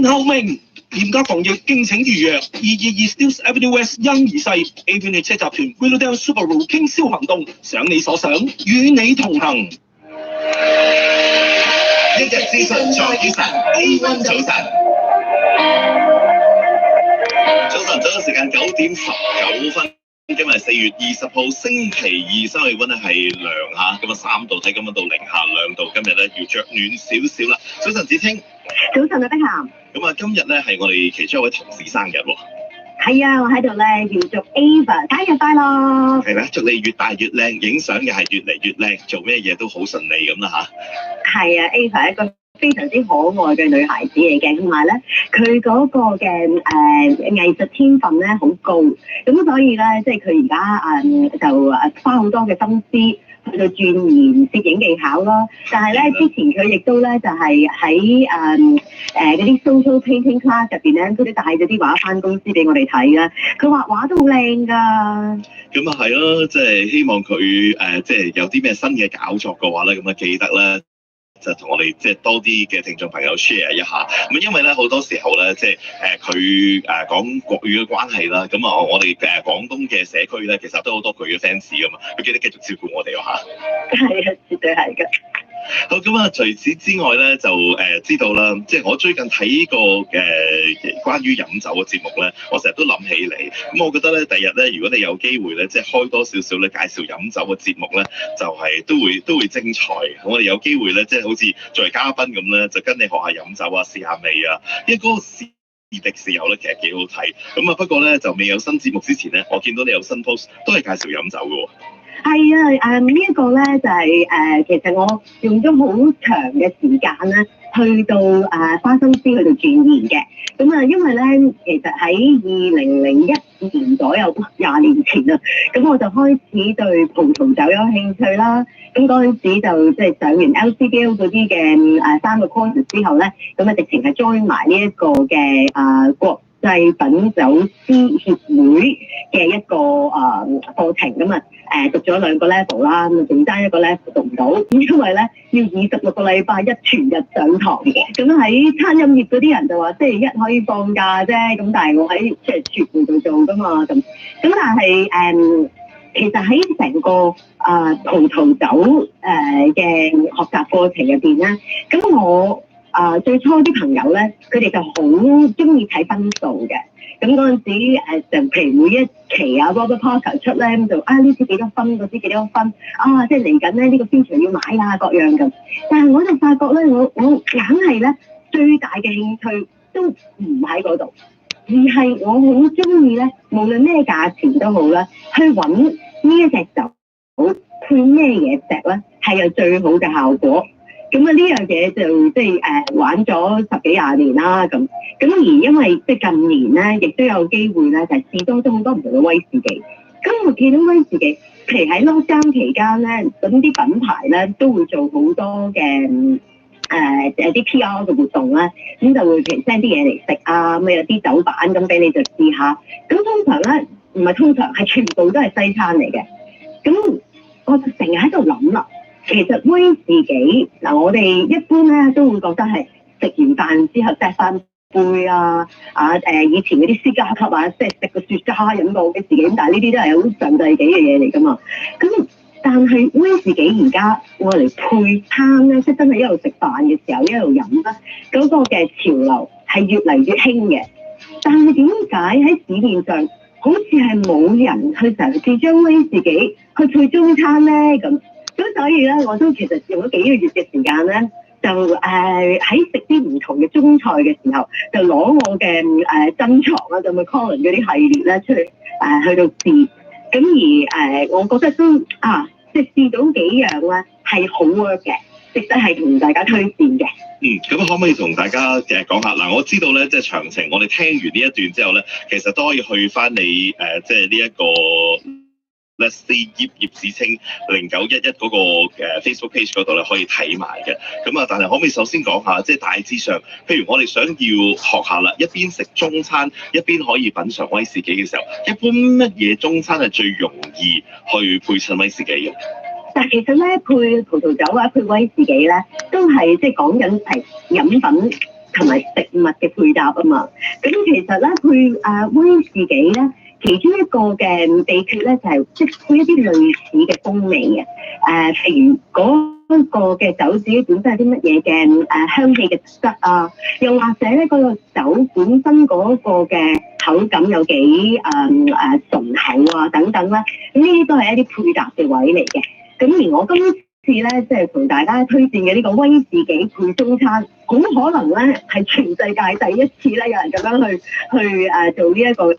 候命。嚴格防疫，敬請預約。222 Steeles Avenue West 欣怡世 A-Win 汽車集團 Wheeldown Subaru 傾銷行動，想你所想，與你同行。一日資訊在於晨 ，A1 早晨。早晨時間9點19分。今日4月20號星期二，室氣溫咧係涼嚇，咁啊3度睇，咁啊到零下2度。今日咧要着暖少少啦。早晨，子清。早晨啊，碧咸。咁啊，今日咧係我哋其中一位同事生日喎。係啊，我喺度咧要祝 Ava 生日快樂。係啦，祝你越大越靚，影相嘅係越嚟越靚，做咩嘢都好順利咁啦嚇。係啊 ，Ava 係一個非常之可愛嘅女孩子嚟嘅，同埋咧佢嗰個嘅藝術天分咧好高，咁所以咧即係佢而家就花好多嘅心思去到鑽研攝影技巧咯。但係咧之前佢亦都咧就係喺嗰啲 social painting class 入邊咧，佢都帶咗啲畫翻公司俾我哋睇啦。佢畫畫都好靚㗎。咁啊係咯，即係希望佢即係有啲咩新嘅搞作嘅話咧，咁啊記得咧。就同我哋即係多啲嘅聽眾朋友 share 一下，咁因為咧好多時候咧，即係佢講國語嘅關係啦，咁啊我哋廣東嘅社區咧，其實都好多佢嘅 fans 噶嘛，佢記得繼續照顧我哋喎嚇。係啊，絕對係嘅。好咁啊！除此之外咧，就知道啦，即係我最近睇過關於飲酒嘅節目咧，我成日都諗起你。咁我覺得咧，第日咧，如果你有機會咧，即係開多少少咧介紹飲酒嘅節目咧，就係都會精彩。我哋有機會咧，即係好似作為嘉賓咁咧，就跟你學下飲酒啊，試下味啊。因為嗰個試的時候咧，其實幾好睇。咁啊，不過咧就未有新節目之前咧，我見到你有新 post 都係介紹飲酒嘅喎。係啊，呢一個咧就係其實我用咗好長嘅時間咧，去到花生師去到鑽研嘅。咁啊，因為咧，其實喺2001年左右，20年前啦，咁我就開始對葡萄酒有興趣啦。咁嗰陣時就即係上完 LCBO 嗰啲嘅3個 course 之後咧，咁啊直情係 join 埋呢一個嘅國際品酒師協會嘅一個課程咁啊，讀咗2個 level 啦，咁啊仲爭1個 level 讀唔到，咁因為咧要26個禮拜全日上堂嘅，咁喺餐飲業嗰啲人就話星期1可以放假啫，咁但係我喺即係傳媒度做噶嘛，咁但係其實喺成個葡萄酒嘅學習過程入邊咧，咁我最初啲朋友咧，佢哋就好中意睇分數嘅。咁嗰陣時就譬如每一期Robert Parker 出咧，咁就呢支幾多分，嗰支幾多分，即係嚟緊咧呢個 feature 要買各樣咁。但係我就發覺咧，我硬係咧最大嘅興趣都唔喺嗰度，而係我好中意咧，無論咩價錢都好啦，去揾呢一隻酒配咩嘢石咧係有最好嘅效果。咁啊呢樣嘢就即係玩咗10幾20年啦咁而因為即係近年咧，亦都有機會咧，就係試多咗好多唔同嘅威士忌。咁我見到威士忌，譬如喺 lockdown 期間咧，咁啲品牌咧都會做好多嘅啲 PR 嘅活動咧，咁就會譬如 send 啲嘢嚟食啊，咁有啲酒版咁俾你就試下。咁通常咧唔係通常係全部都係西餐嚟嘅。咁我就成日喺度諗啦。其實威士忌嗱，我哋一般咧都會覺得係食完飯之後錫翻杯以前嗰啲私家級即係食個雪茄飲個威士忌咁，但係呢啲都係好上世紀嘅嘢嚟㗎嘛。咁但係威士忌而家我嚟配餐咧，即係真係一路食飯嘅時候一路飲啦，嗰個嘅潮流係越嚟越興嘅。但係點解喺市面上好似係冇人去嘗試將威士忌去配中餐咧咁？咁所以咧，我都其實用咗幾個月嘅時間咧，就喺食啲唔同嘅中菜嘅時候，就攞我嘅珍藏啦，就咪 Colin 嗰啲系列咧出嚟去到試。咁而我覺得都即係試到幾樣咧係好 work 嘅，值得係同大家推薦嘅。咁可唔可以同大家講下嗱？我知道咧，即係詳情，我哋聽完呢一段之後咧，其實都可以去翻你即係呢一個。Let's see 葉子清0911嗰個Facebook page 嗰度咧可以睇埋嘅。咁但係可唔可以首先講下，即係大致上，譬如我哋想要學下啦，一邊食中餐，一邊可以品嚐威士忌嘅時候，一般乜嘢中餐係最容易去配襯威士忌嘅？但其實咧，配葡萄酒配威士忌咧，都係即係講緊係飲品同埋食物嘅配搭啊嘛。咁其實咧配威士忌咧。其中一個嘅秘訣咧，就係即係配一啲類似嘅風味嘅，譬如嗰個嘅酒自己本身有啲乜嘢嘅香氣嘅質啊，又或者咧嗰個酒本身嗰個嘅口感有幾醇厚啊等等啦，咁呢啲都係一啲配搭嘅位嚟嘅。咁而我今次咧，即係同大家推薦嘅呢個威士忌配中餐，好可能咧係全世界第一次咧有人咁樣去做呢一個